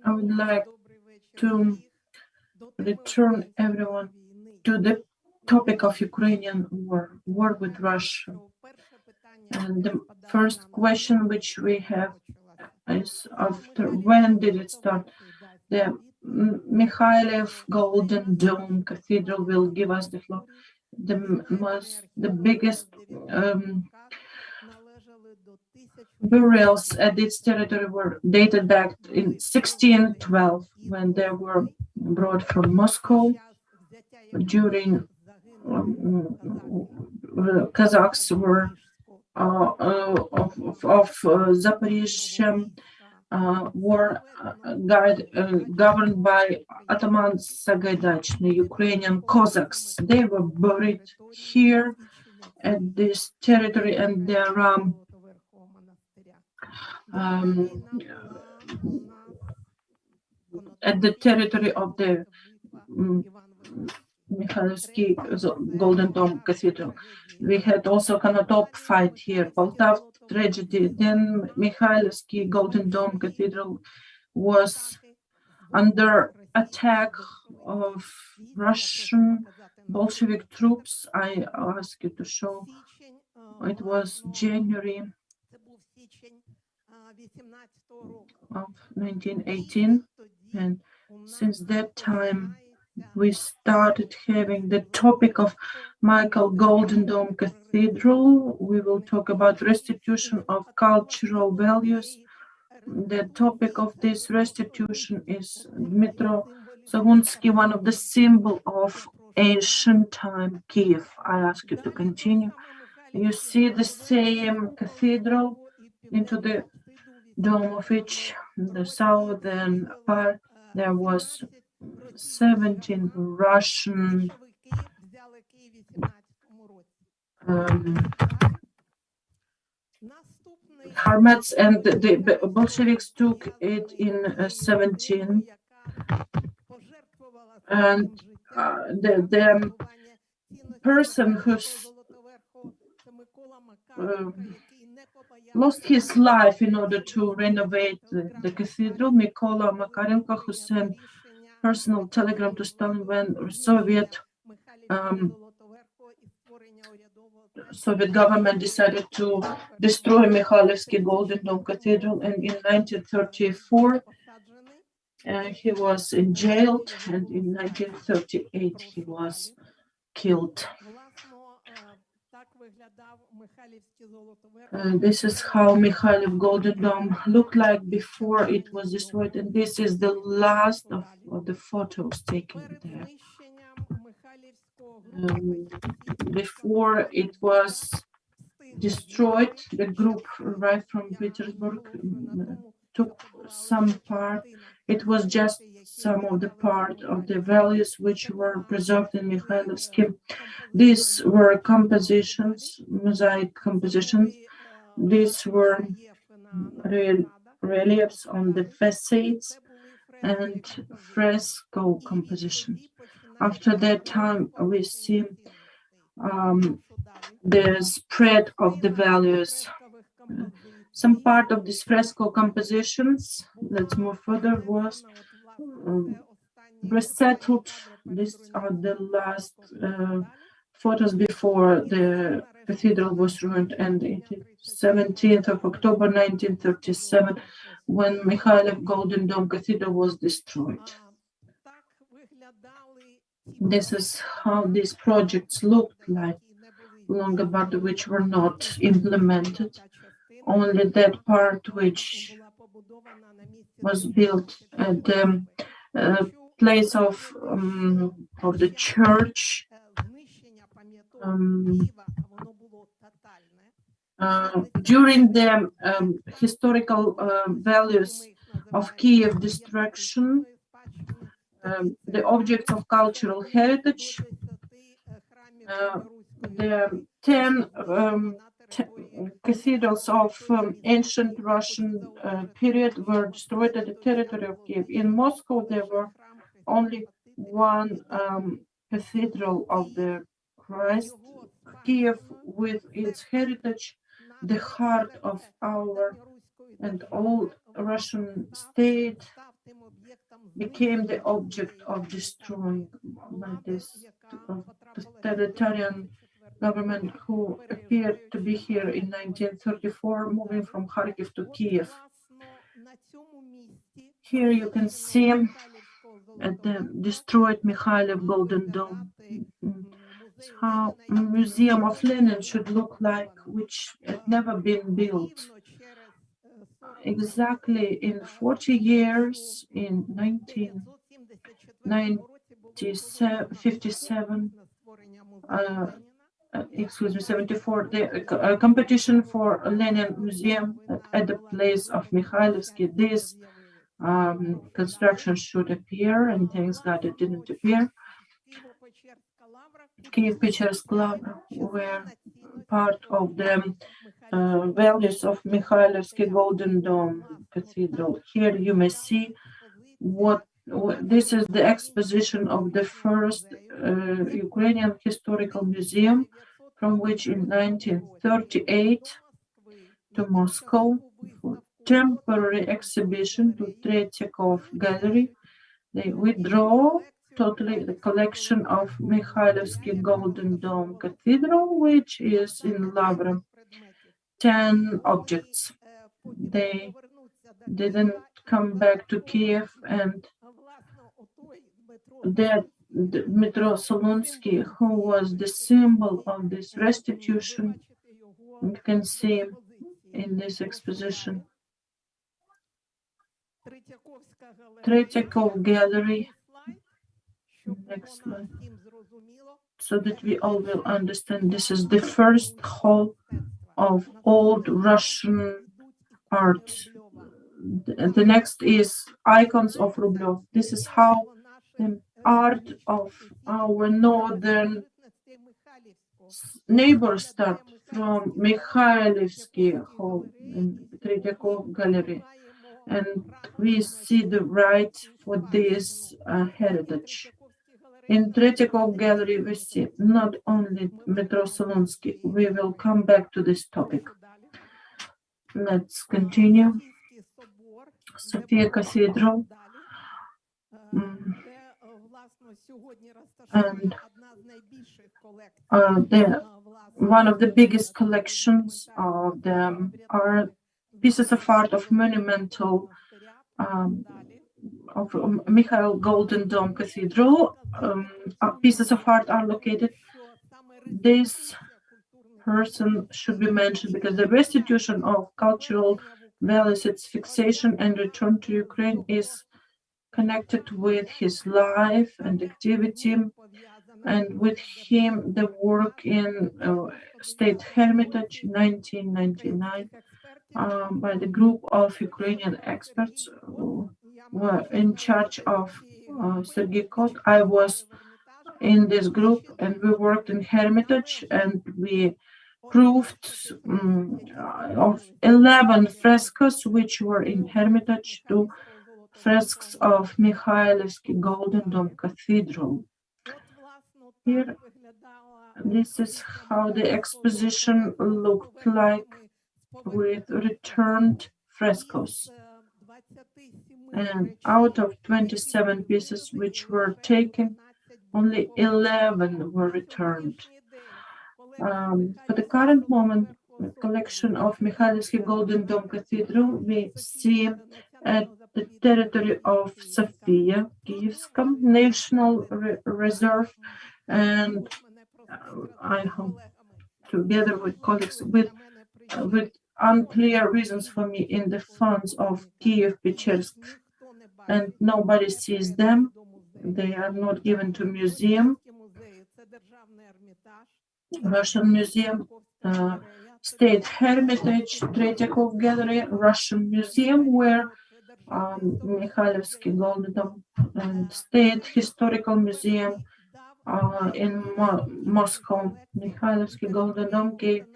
I would like to return everyone to the topic of Ukrainian war with Russia. And the first question which we have is after when did it start? The Mikhailov Golden Dome Cathedral will give us the floor. The biggest burials at its territory were dated back in 1612 when they were brought from Moscow during Kazakhs were of Zaporizhzhia were governed by Ataman Sagaidachny, Ukrainian Cossacks. They were buried here at this territory, and there are at the territory of the Mikhailovsky Golden Dome Cathedral. We had also Konotop fight here, Poltav tragedy. Then Mikhailovsky Golden Dome Cathedral was under attack of Russian Bolshevik troops. I ask you to show. It was January of 1918, and since that time we started having the topic of Michael Golden Dome Cathedral. We will talk about restitution of cultural values. The topic of this restitution is Dmitro Sagunsky, one of the symbol of ancient time Kiev. I ask you to continue. You see the same cathedral into the dome of which the southern part there was 17 Russian armats, and the Bolsheviks took it in 17. And the person who lost his life in order to renovate the cathedral, Mykola Makarenko, who sent personal telegram to Stalin when Soviet Soviet government decided to destroy Mikhailivsky Golden Dome Cathedral, and in 1934 he was jailed, and in 1938 he was killed. This is how Mikhailov Golden Dome looked like before it was destroyed, and this is the last of the photos taken there. Before it was destroyed, the group arrived from Petersburg, took some part. It was just some of the part of the values which were preserved in Mikhailovsky. These were compositions, mosaic compositions. These were reliefs on the facades and fresco compositions. After that time, we see the spread of the values. Some part of these fresco compositions, let's move further, was resettled. These are the last photos before the cathedral was ruined, and it is 17th of October 1937 when Mikhailov Golden Dome Cathedral was destroyed. This is how these projects looked like long ago, which were not implemented. Only that part which was built at the place of the church. During the historical values of Kiev destruction, the objects of cultural heritage, the 10 cathedrals of ancient Russian period were destroyed at the territory of Kiev. In Moscow, there were only one cathedral of the Christ. Kiev, with its heritage, the heart of our and old Russian state, became the object of destroying by this totalitarian government who appeared to be here in 1934, moving from Kharkiv to Kiev. Here you can see at the destroyed Mikhailov Golden Dome how a museum of Lenin should look like, which had never been built. Exactly in 40 years, in 1957, 74, the competition for a Lenin Museum at the place of Mikhailovsky. This construction should appear, and thanks God it didn't appear. Kiev-Pechersk Lavra were part of the values of Mikhailovsky Golden Dome Cathedral. Here you may see what this is the exposition of the first Ukrainian historical museum, from which in 1938 to Moscow for temporary exhibition to Tretyakov Gallery. They withdraw totally the collection of Mikhailovsky Golden Dome Cathedral, which is in Lavra, 10 objects. They didn't come back to Kiev, and that Dmytro Solunsky, who was the symbol of this restitution, you can see in this exposition. Tretyakov Gallery. Next slide. So that we all will understand, this is the first hall of old Russian art. The next is icons of Rublev. This is how the art of our northern neighbors start from Mikhailivsky Hall in Tretyakov Gallery. And we see the right for this heritage. In Tretyakov Gallery, we see not only Dmytro Solunsky. We will come back to this topic. Let's continue. Sofia Cathedral. And one of the biggest collections of them are pieces of art of monumental of Mikhail Golden Dome Cathedral. Pieces of art are located. This person should be mentioned because the restitution of cultural values, its fixation and return to Ukraine is connected with his life and activity, and with him the work in State Hermitage 1999 by the group of Ukrainian experts who were in charge of Sergei Kot. I was in this group and we worked in Hermitage and we proved of 11 frescoes which were in Hermitage to frescoes of Mikhailivsky Golden Dome Cathedral. Here, this is how the exposition looked like with returned frescoes. And out of 27 pieces which were taken, only 11 were returned. For the current moment, the collection of Mikhailivsky Golden Dome Cathedral, we see at the territory of Sofia, Kievska National Reserve, and I hope together with colleagues with unclear reasons for me in the funds of Kiev-Pechersk, and nobody sees them. They are not given to museum, Russian Museum, State Hermitage, Tretyakov Gallery, Russian Museum, where Mikhailivsky Golden Dome, and State Historical Museum in Moscow. Mikhailivsky Golden Dome gave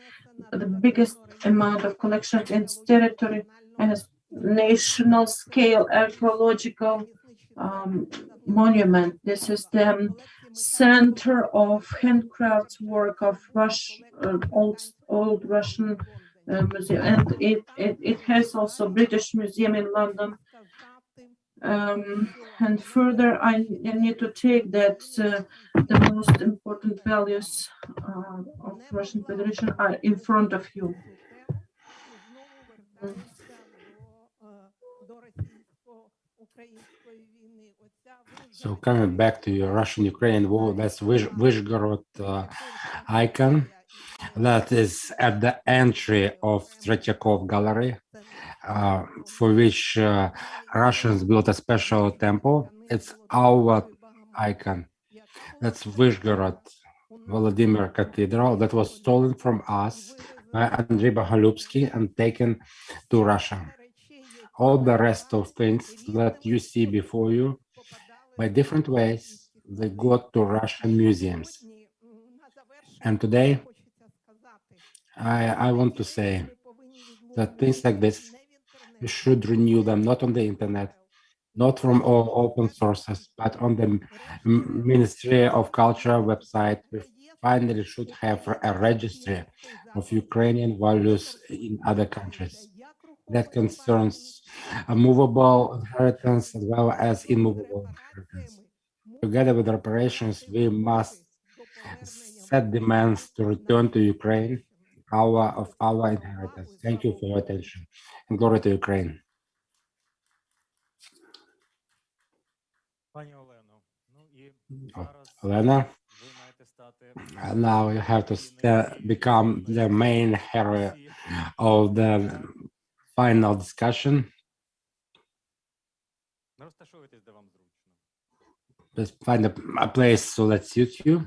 the biggest amount of collections in its territory as national scale archaeological monument. This is the center of handcrafts work of old Russian museum, and it has also British Museum in London. And further, I need to take that the most important values of Russian Federation are in front of you. So coming back to your Russian-Ukrainian war, that's Vyshgorod icon that is at the entry of Tretyakov Gallery, for which Russians built a special temple. It's our icon. That's Vyshgorod Vladimir Cathedral that was stolen from us by Andrei Boголюбский and taken to Russia. All the rest of things that you see before you, by different ways, they go to Russian museums. And today, I want to say that things like this, we should renew them not on the internet, not from all open sources, but on the Ministry of Culture website. We finally should have a registry of Ukrainian values in other countries. That concerns a movable inheritance as well as immovable inheritance. Together with operations, we must set demands to return to Ukraine of our inheritance. Thank you for your attention, and glory to Ukraine. Olena, now you have to become the main hero of the final discussion. Just find a place so that suits you.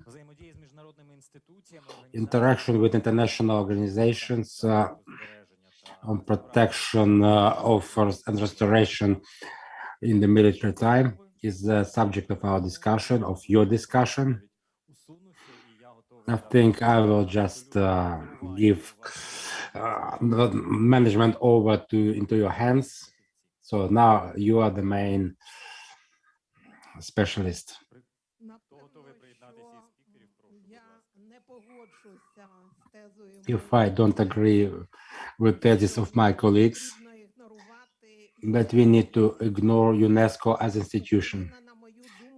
Interaction with international organizations on protection of and restoration in the military time is the subject of our discussion, of your discussion. I think I will just give management over into your hands. So now you are the main specialist. If I don't agree with thesis of my colleagues, that we need to ignore UNESCO as an institution.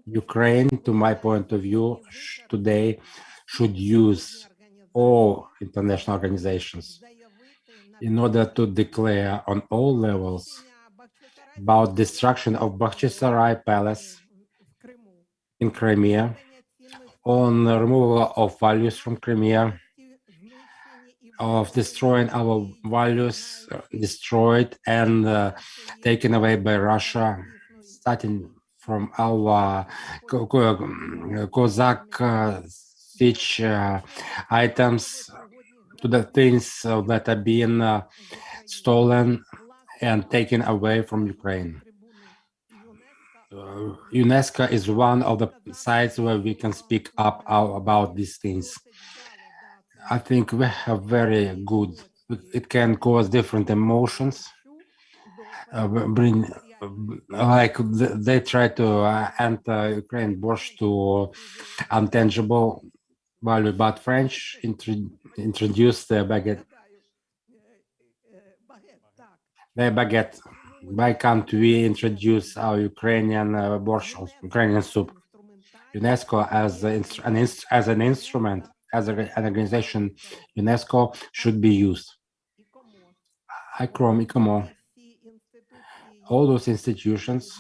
Ukraine, to my point of view, today should use all international organizations in order to declare on all levels about destruction of Bakhchisarai Palace in Crimea, on the removal of values from Crimea, of destroying our values, destroyed and taken away by Russia, starting from our Cossack speech items to the things that are being stolen and taken away from Ukraine. UNESCO is one of the sites where we can speak up about these things. I think we have very good, it can cause different emotions, like they try to enter Ukraine borscht to untangible value, but French introduced the baguette. Why can't we introduce our Ukrainian borscht, Ukrainian soup? UNESCO as an instrument, as an organization, UNESCO should be used. ICROM, ICOMO, all those institutions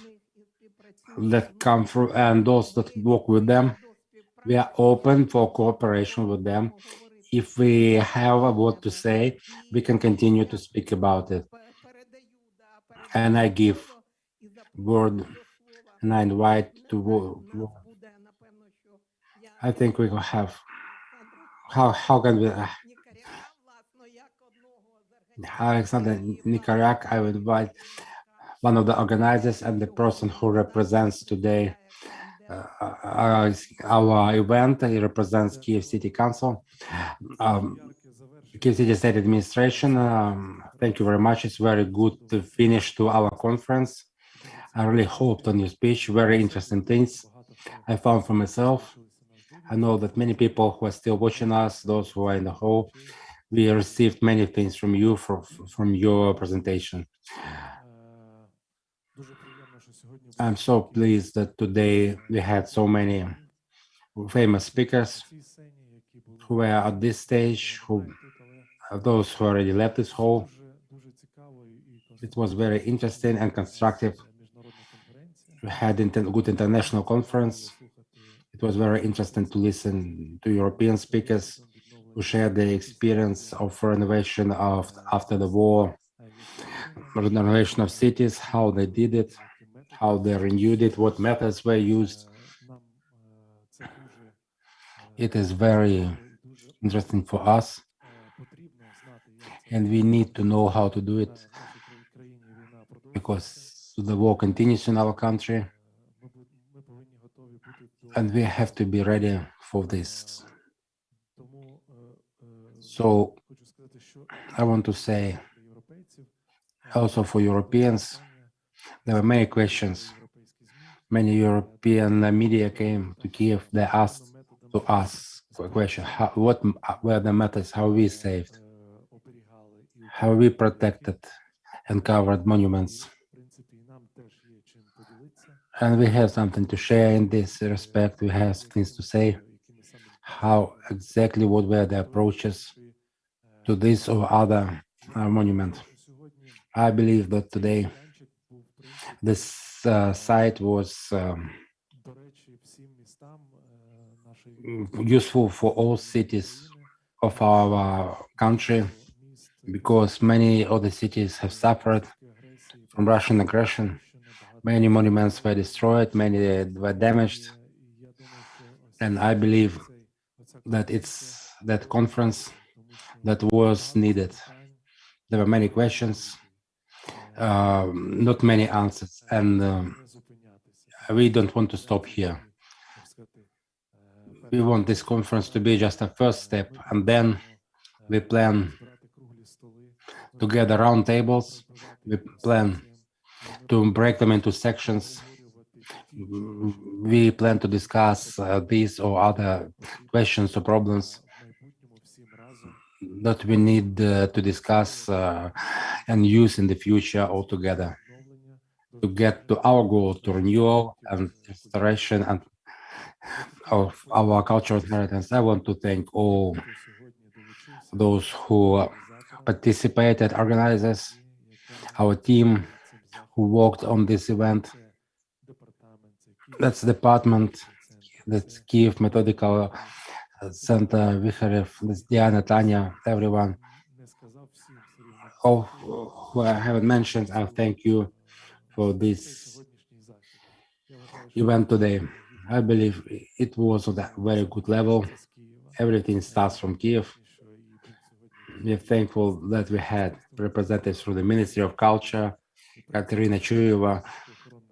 that come through and those that work with them, we are open for cooperation with them. If we have a word to say, we can continue to speak about it. And I give word and I invite to. I think we will have. How can we? Alexander Nikaryak, I will invite one of the organizers and the person who represents today our event. He represents Kyiv City Council, Kyiv City State Administration. Thank you very much. It's very good to finish to our conference. I really hoped on your speech, very interesting things I found for myself. I know that many people who are still watching us, those who are in the hall, we received many things from you, from your presentation. I'm so pleased that today we had so many famous speakers who were at this stage, those who already left this hall. It was very interesting and constructive. We had a good international conference. It was very interesting to listen to European speakers who shared their experience of renovation after the war, renovation of cities, how they did it, how they renewed it, what methods were used. It is very interesting for us, and we need to know how to do it because the war continues in our country, and we have to be ready for this. So I want to say also for Europeans, there were many questions. Many European media came to Kyiv. They asked to us a question: what were the methods? How we saved? How we protected and covered monuments? And we have something to share in this respect. We have things to say. How exactly what were the approaches to this or other monument? I believe that today this site was useful for all cities of our country because many other cities have suffered from Russian aggression. Many monuments were destroyed, many were damaged, and I believe that it's that conference that was needed. There were many questions, not many answers, and we don't want to stop here. We want this conference to be just a first step, and then we plan to gather round tables. We plan to break them into sections. We plan to discuss these or other questions or problems that we need to discuss and use in the future altogether. to get to our goal to renewal and restoration and of our cultural inheritance. I want to thank all those who participated, organizers, our team who worked on this event. That's department, that's Kiev Methodical Center, Vikharev, Diana, Tanya, everyone. All who I haven't mentioned, I thank you for this event today. I believe it was at a very good level. Everything starts from Kiev. We're thankful that we had representatives from the Ministry of Culture, Katerina Chuyeva,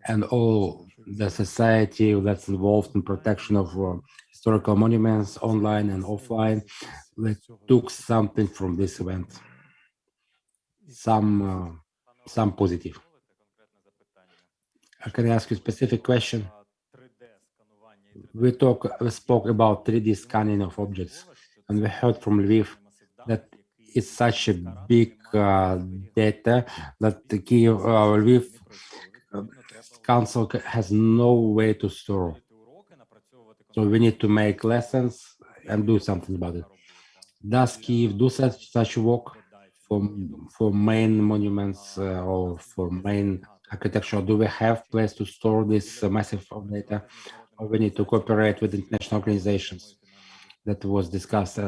and all the society that's involved in protection of historical monuments online and offline. That took something from this event, some positive. Can I ask you a specific question? We spoke about 3D scanning of objects, and we heard from Lviv that it's such a big data that the Kiev Lviv Council has no way to store. So we need to make lessons and do something about it. Does Kiev do such work for main monuments or for main architecture? Do we have place to store this massive data, or we need to cooperate with international organizations? That was discussed.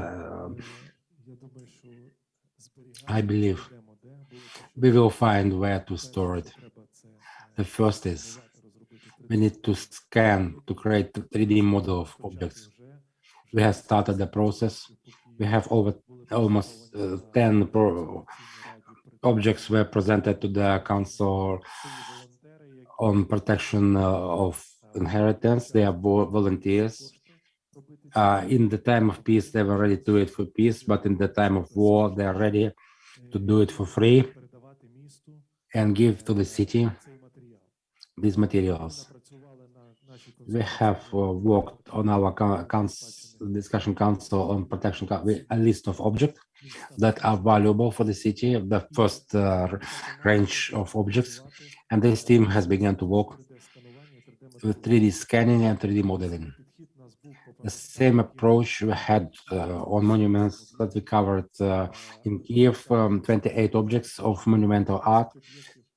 I believe we will find where to store it. The first is we need to scan to create a 3D model of objects. We have started the process. We have over almost 10 objects were presented to the Council on Protection of Inheritance. They are volunteers. In the time of peace, they were ready to do it for peace, but in the time of war, they are ready to do it for free and give to the city these materials. We have worked on our discussion council on protection, a list of objects that are valuable for the city, the first range of objects, and this team has begun to work with 3D scanning and 3D modeling. The same approach we had on monuments that we covered in Kiev, 28 objects of monumental art.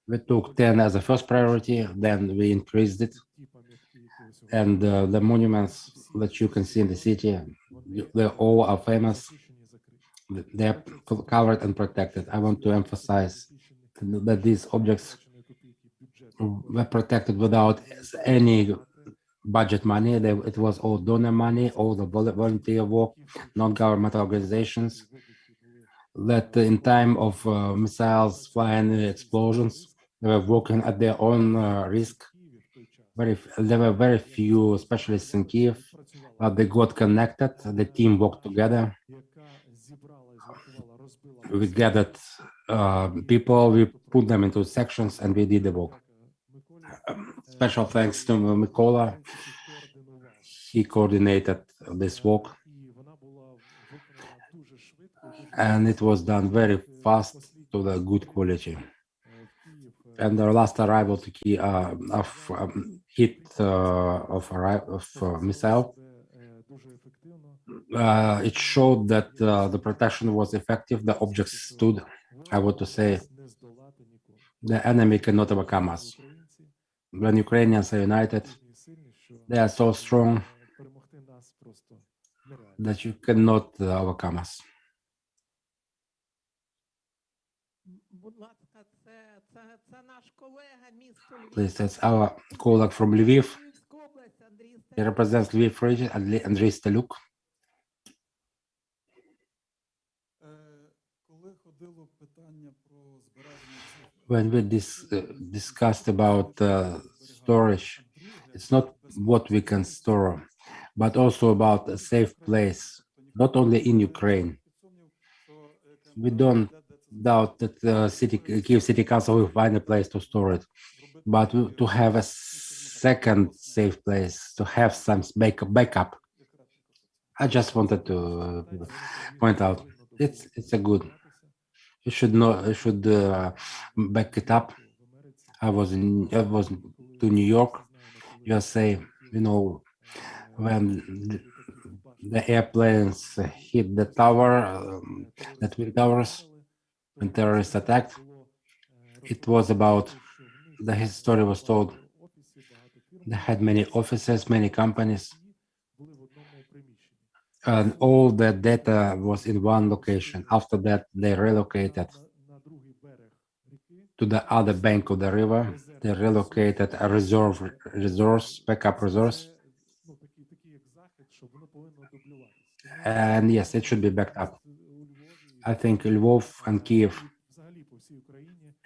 We took 10 as a first priority, then we increased it. And the monuments that you can see in the city, they all are famous. They're covered and protected. I want to emphasize that these objects were protected without any budget money. It was all donor money, all the volunteer work, non-governmental organizations. That in time of missiles flying, explosions, they were working at their own risk. There were very few specialists in Kiev, but they got connected. The team worked together. We gathered people, we put them into sections, and we did the work. Special thanks to Mikola. He coordinated this work. And it was done very fast to the good quality. And the last arrival to Kiev of missile, it showed that the protection was effective. The objects stood. I want to say the enemy cannot overcome us. When Ukrainians are united, they are so strong that you cannot overcome us. Please, that's our colleague from Lviv. He represents Lviv region, Andrei Staluk. When we discussed about storage, it's not what we can store, but also about a safe place, not only in Ukraine. We don't doubt that the Kyiv City Council will find a place to store it, but to have a second safe place, to have some backup. I just wanted to point out it's a good. You should back it up. I was to New York, USA. You know, when the airplanes hit the tower, the Twin Towers, when terrorists attacked, it was about, the history was told, they had many offices, many companies, and all the data was in one location. After that, they relocated to the other bank of the river. They relocated a resource, backup resource. And yes, it should be backed up. I think Lvov and Kiev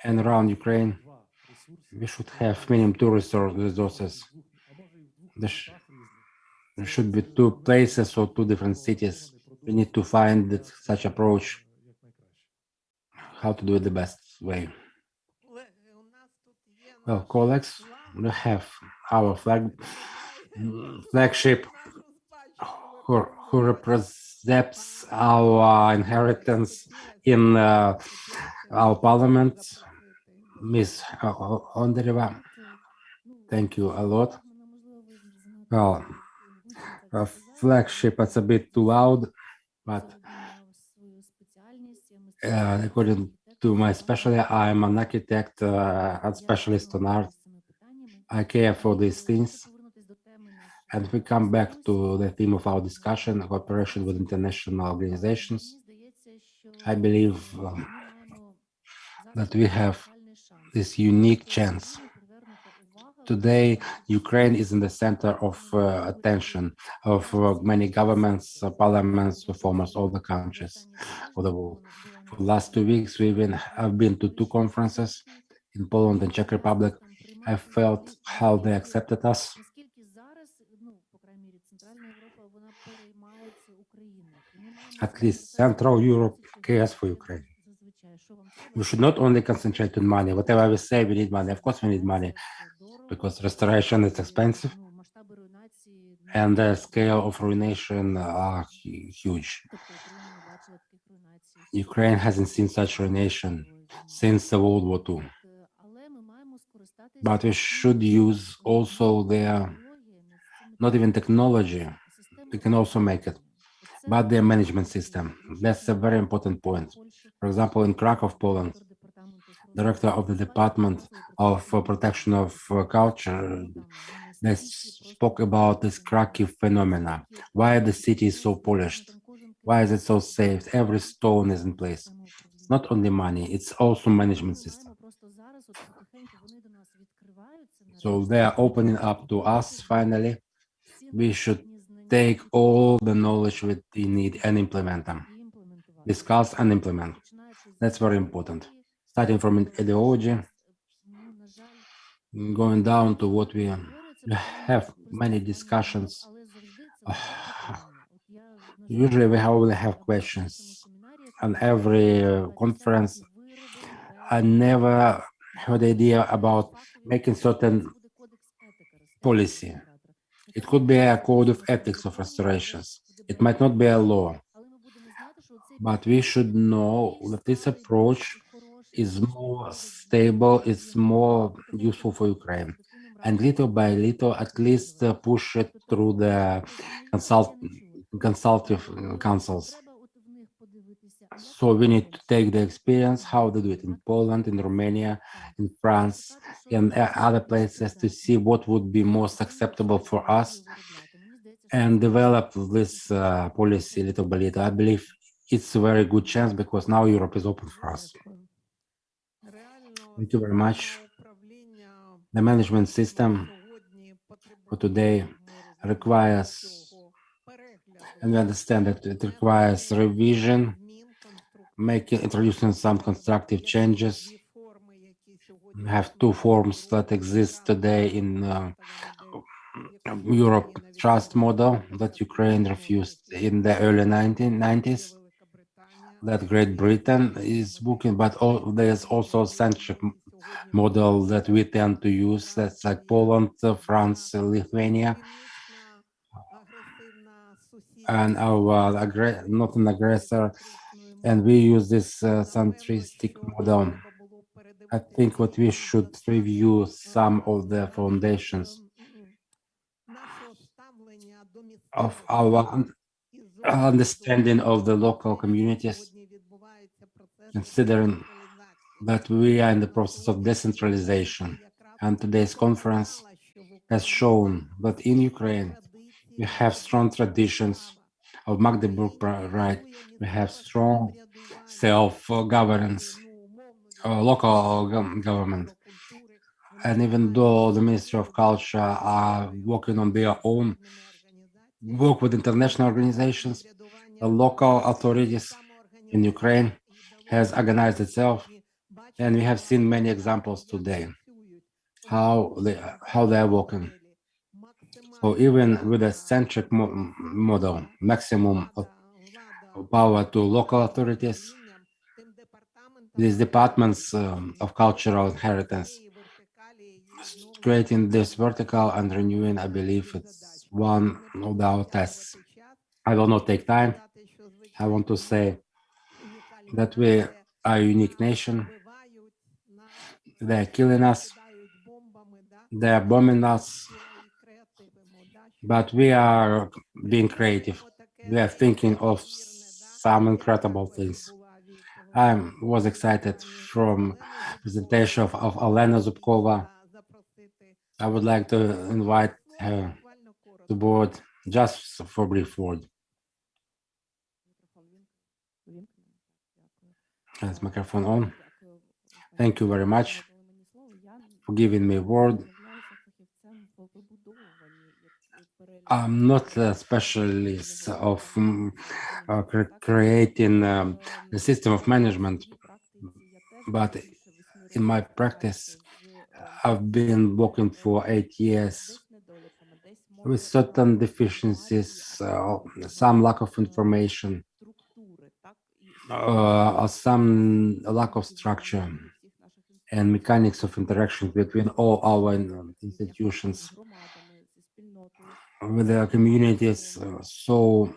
and around Ukraine, we should have minimum two resources. There should be two places or two different cities. We need to find such approach, how to do it the best way. Well, colleagues, we have our flagship who represents our inheritance in our parliament, Ms. Ondereva. Thank you a lot. Well, flagship, it's a bit too loud, but according to my specialty, I'm an architect and specialist on art. I care for these things. And we come back to the theme of our discussion, cooperation with international organizations. I believe that we have this unique chance. Today, Ukraine is in the center of attention of many governments, parliaments of almost all the countries of the world. For the last 2 weeks, I've been to 2 conferences in Poland and Czech Republic. I felt how they accepted us. At least Central Europe cares for Ukraine. We should not only concentrate on money. Whatever we say, we need money. Of course, we need money because restoration is expensive and the scale of ruination are huge. Ukraine hasn't seen such ruination since the World War II. But we should use also their, not even technology, we can also make it, but their management system. That's a very important point. For example, in Krakow, Poland, director of the Department of Protection of Culture, they spoke about this Krakow phenomena. Why the city is so polished? Why is it so safe? Every stone is in place. It's not only money, it's also management system. So they are opening up to us finally. We should take all the knowledge we need and implement them. Discuss and implement. That's very important. Starting from ideology, going down to what we have many discussions. Usually we only have questions. On every conference, I never heard the idea about making certain policy. It could be a code of ethics of restorations. It might not be a law. But we should know that this approach is more stable, it's more useful for Ukraine. And little by little, at least push it through the consultative councils. So we need to take the experience, how they do it in Poland, in Romania, in France, and other places to see what would be most acceptable for us and develop this policy little by little. I believe it's a very good chance because now Europe is open for us. Thank you very much. The management system for today requires, and we understand that it requires revision, introducing some constructive changes. We have 2 forms that exist today in Europe trust model that Ukraine refused in the early 1990s, that Great Britain is booking, but there's also centric model that we tend to use. That's like Poland, France, Lithuania, and our not an aggressor, and we use this centristic model I think what we should review some of the foundations of our understanding of the local communities, considering that we are in the process of decentralization. And today's conference has shown that in Ukraine, we have strong traditions of Magdeburg right. We have strong self-governance, local government. And even though the Ministry of Culture are working on their own work with international organizations, the local authorities in Ukraine has organized itself, and we have seen many examples today how they are working. So even with a centric model, maximum of power to local authorities, these departments of cultural inheritance, creating this vertical and renewing, I believe it's one of our tasks. I will not take time. I want to say that we are a unique nation. They're killing us. They're bombing us. But we are being creative. We are thinking of some incredible things. I was excited from presentation of Alena Zubkova. I would like to invite her to board just for a brief word. Has microphone on. Thank you very much for giving me a word. I'm not a specialist of creating a system of management, but in my practice, I've been working for 8 years with certain deficiencies, some lack of information, some lack of structure and mechanics of interaction between all our institutions with the communities. So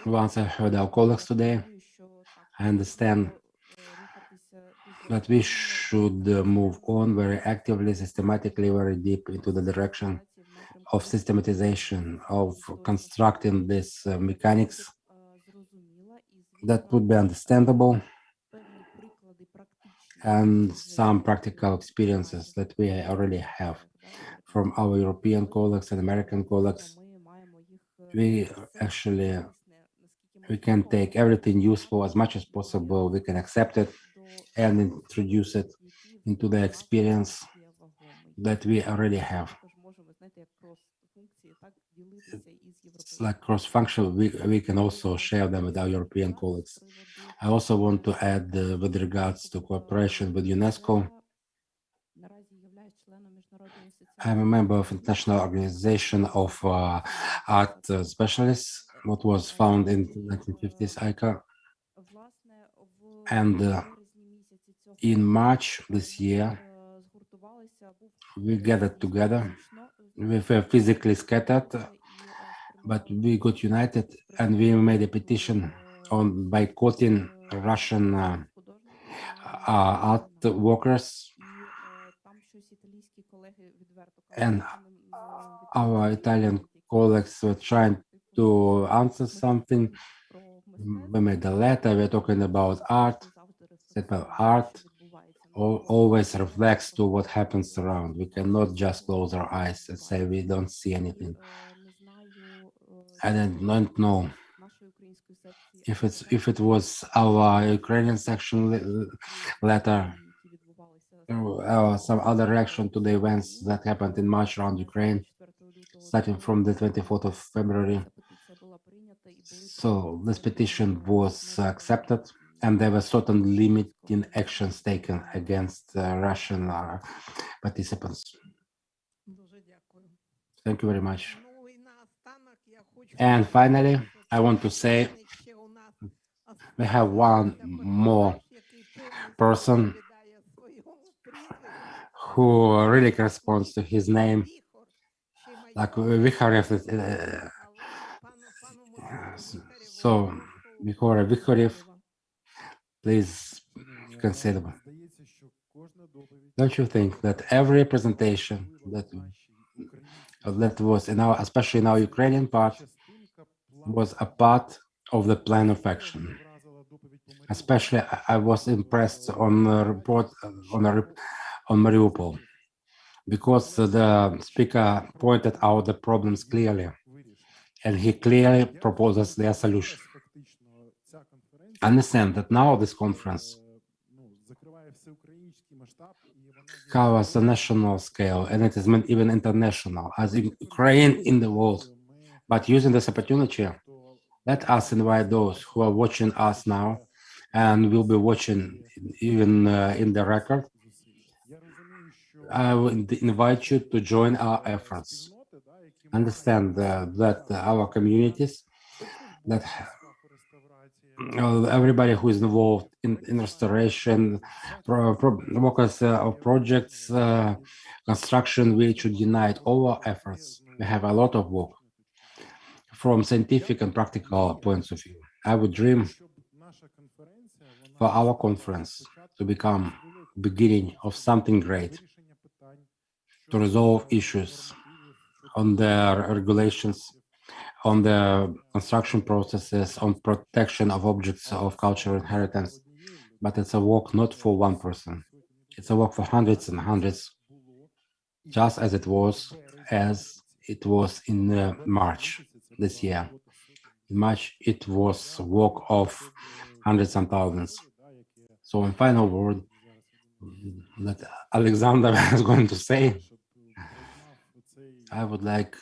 once I heard our colleagues today, I understand that we should move on very actively, systematically, very deep into the direction of systematization, of constructing this mechanics that would be understandable, and some practical experiences that we already have from our European colleagues and American colleagues. We can take everything useful as much as possible. We can accept it and introduce it into the experience that we already have. It's like cross-functional. We can also share them with our European colleagues. I also want to add with regards to cooperation with UNESCO. I'm a member of International Organization of Art Specialists, what was founded in the 1950s, ICA. And in March this year, we gathered together. We were physically scattered, but we got united and we made a petition on boycotting Russian art workers. And our Italian colleagues were trying to answer something. We made a letter. We're talking about art. That art always reflects to what happens around. We cannot just close our eyes and say we don't see anything. I don't know if it was our Ukrainian section letter or some other reaction to the events that happened in March around Ukraine, starting from the 24th of February. So this petition was accepted, and there were certain limiting actions taken against Russian participants. Thank you very much. And finally, I want to say we have one more person who really corresponds to his name, like Vikhorev. So, Vikhorev, please, you can say them. Don't you think that every presentation that was in our, especially in our Ukrainian part, was a part of the plan of action? Especially, I was impressed on the report on Mariupol, because the speaker pointed out the problems clearly, and he clearly proposes their solution. Understand that now this conference covers a national scale, and it is even international, as in Ukraine in the world. But using this opportunity, let us invite those who are watching us now and will be watching even in the record. I would invite you to join our efforts. Understand that our communities, that everybody who is involved in restoration, workers of projects, construction, we should unite all our efforts. We have a lot of work from scientific and practical points of view. I would dream for our conference to become beginning of something great, to resolve issues on the regulations, on the construction processes, on protection of objects of cultural inheritance. But it's a work not for one person. It's a work for hundreds and hundreds, just as it was in March this year. In March, it was work of hundreds and thousands. So in final word, that Alexander is going to say, I would like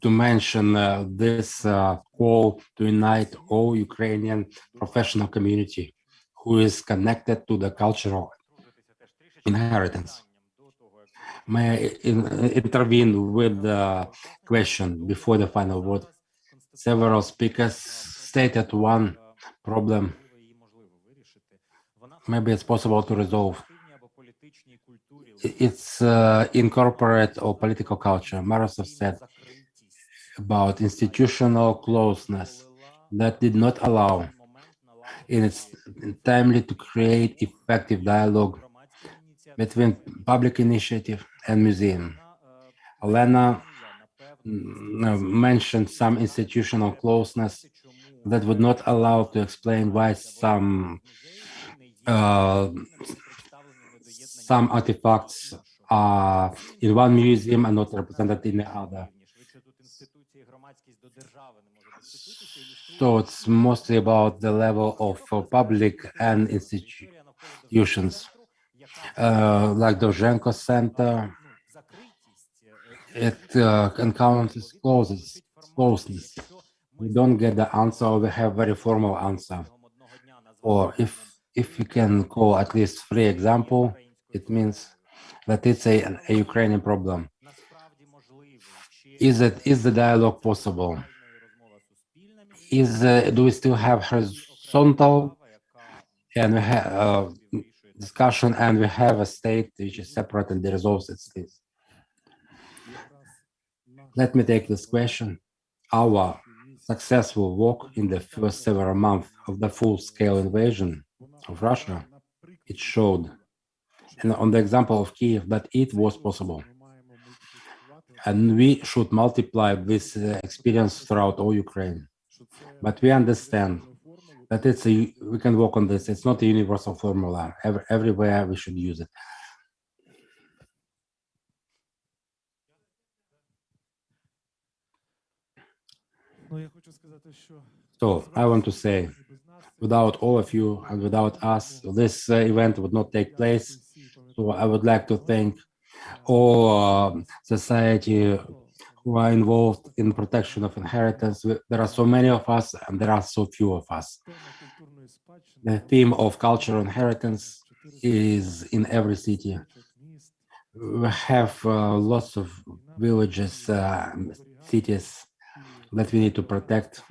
to mention this call to unite all Ukrainian professional community who is connected to the cultural inheritance. May I intervene with the question before the final word? Several speakers stated one problem. Maybe it's possible to resolve. It's in corporate or political culture. Marosov said about institutional closeness that did not allow in its timely to create effective dialogue between public initiative and museum. Elena mentioned some institutional closeness that would not allow to explain why some artifacts are in one museum and not represented in the other. So it's mostly about the level of public and institutions. Like Dovzhenko Center, it encounters closeness. We don't get the answer, or we have very formal answer. Or if we can call at least 3 examples, it means that it's a Ukrainian problem. Is the dialogue possible? Do we still have horizontal and we have discussion, and we have a state which is separate and resolves its needs? Let me take this question. Our successful work in the first several months of the full-scale invasion of Russia, it showed, and on the example of Kiev, that it was possible. And we should multiply this experience throughout all Ukraine. But we understand that we can work on this. It's not a universal formula. Everywhere we should use it. So I want to say, without all of you and without us, this event would not take place. So I would like to thank all society who are involved in protection of inheritance. There are so many of us and there are so few of us. The theme of cultural inheritance is in every city. We have lots of villages, cities that we need to protect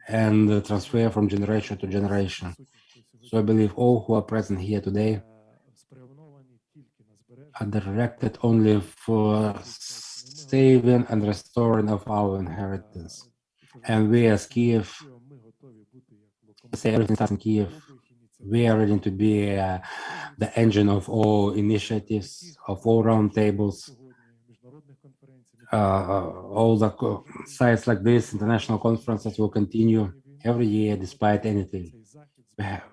and transfer from generation to generation. So I believe all who are present here today are directed only for saving and restoring of our inheritance. And we as Kiev, say everything starts in Kiev, we are ready to be the engine of all initiatives, of all roundtables, all the sites like this, international conferences will continue every year despite anything.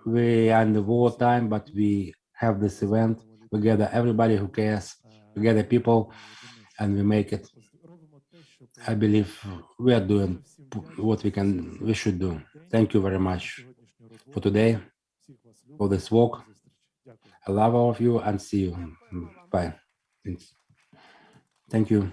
We are in the wartime, but we have this event. We gather everybody who cares, we gather people, and we make it. I believe we are doing what we should do. Thank you very much for today, for this walk. I love all of you and see you. Bye. Thank you.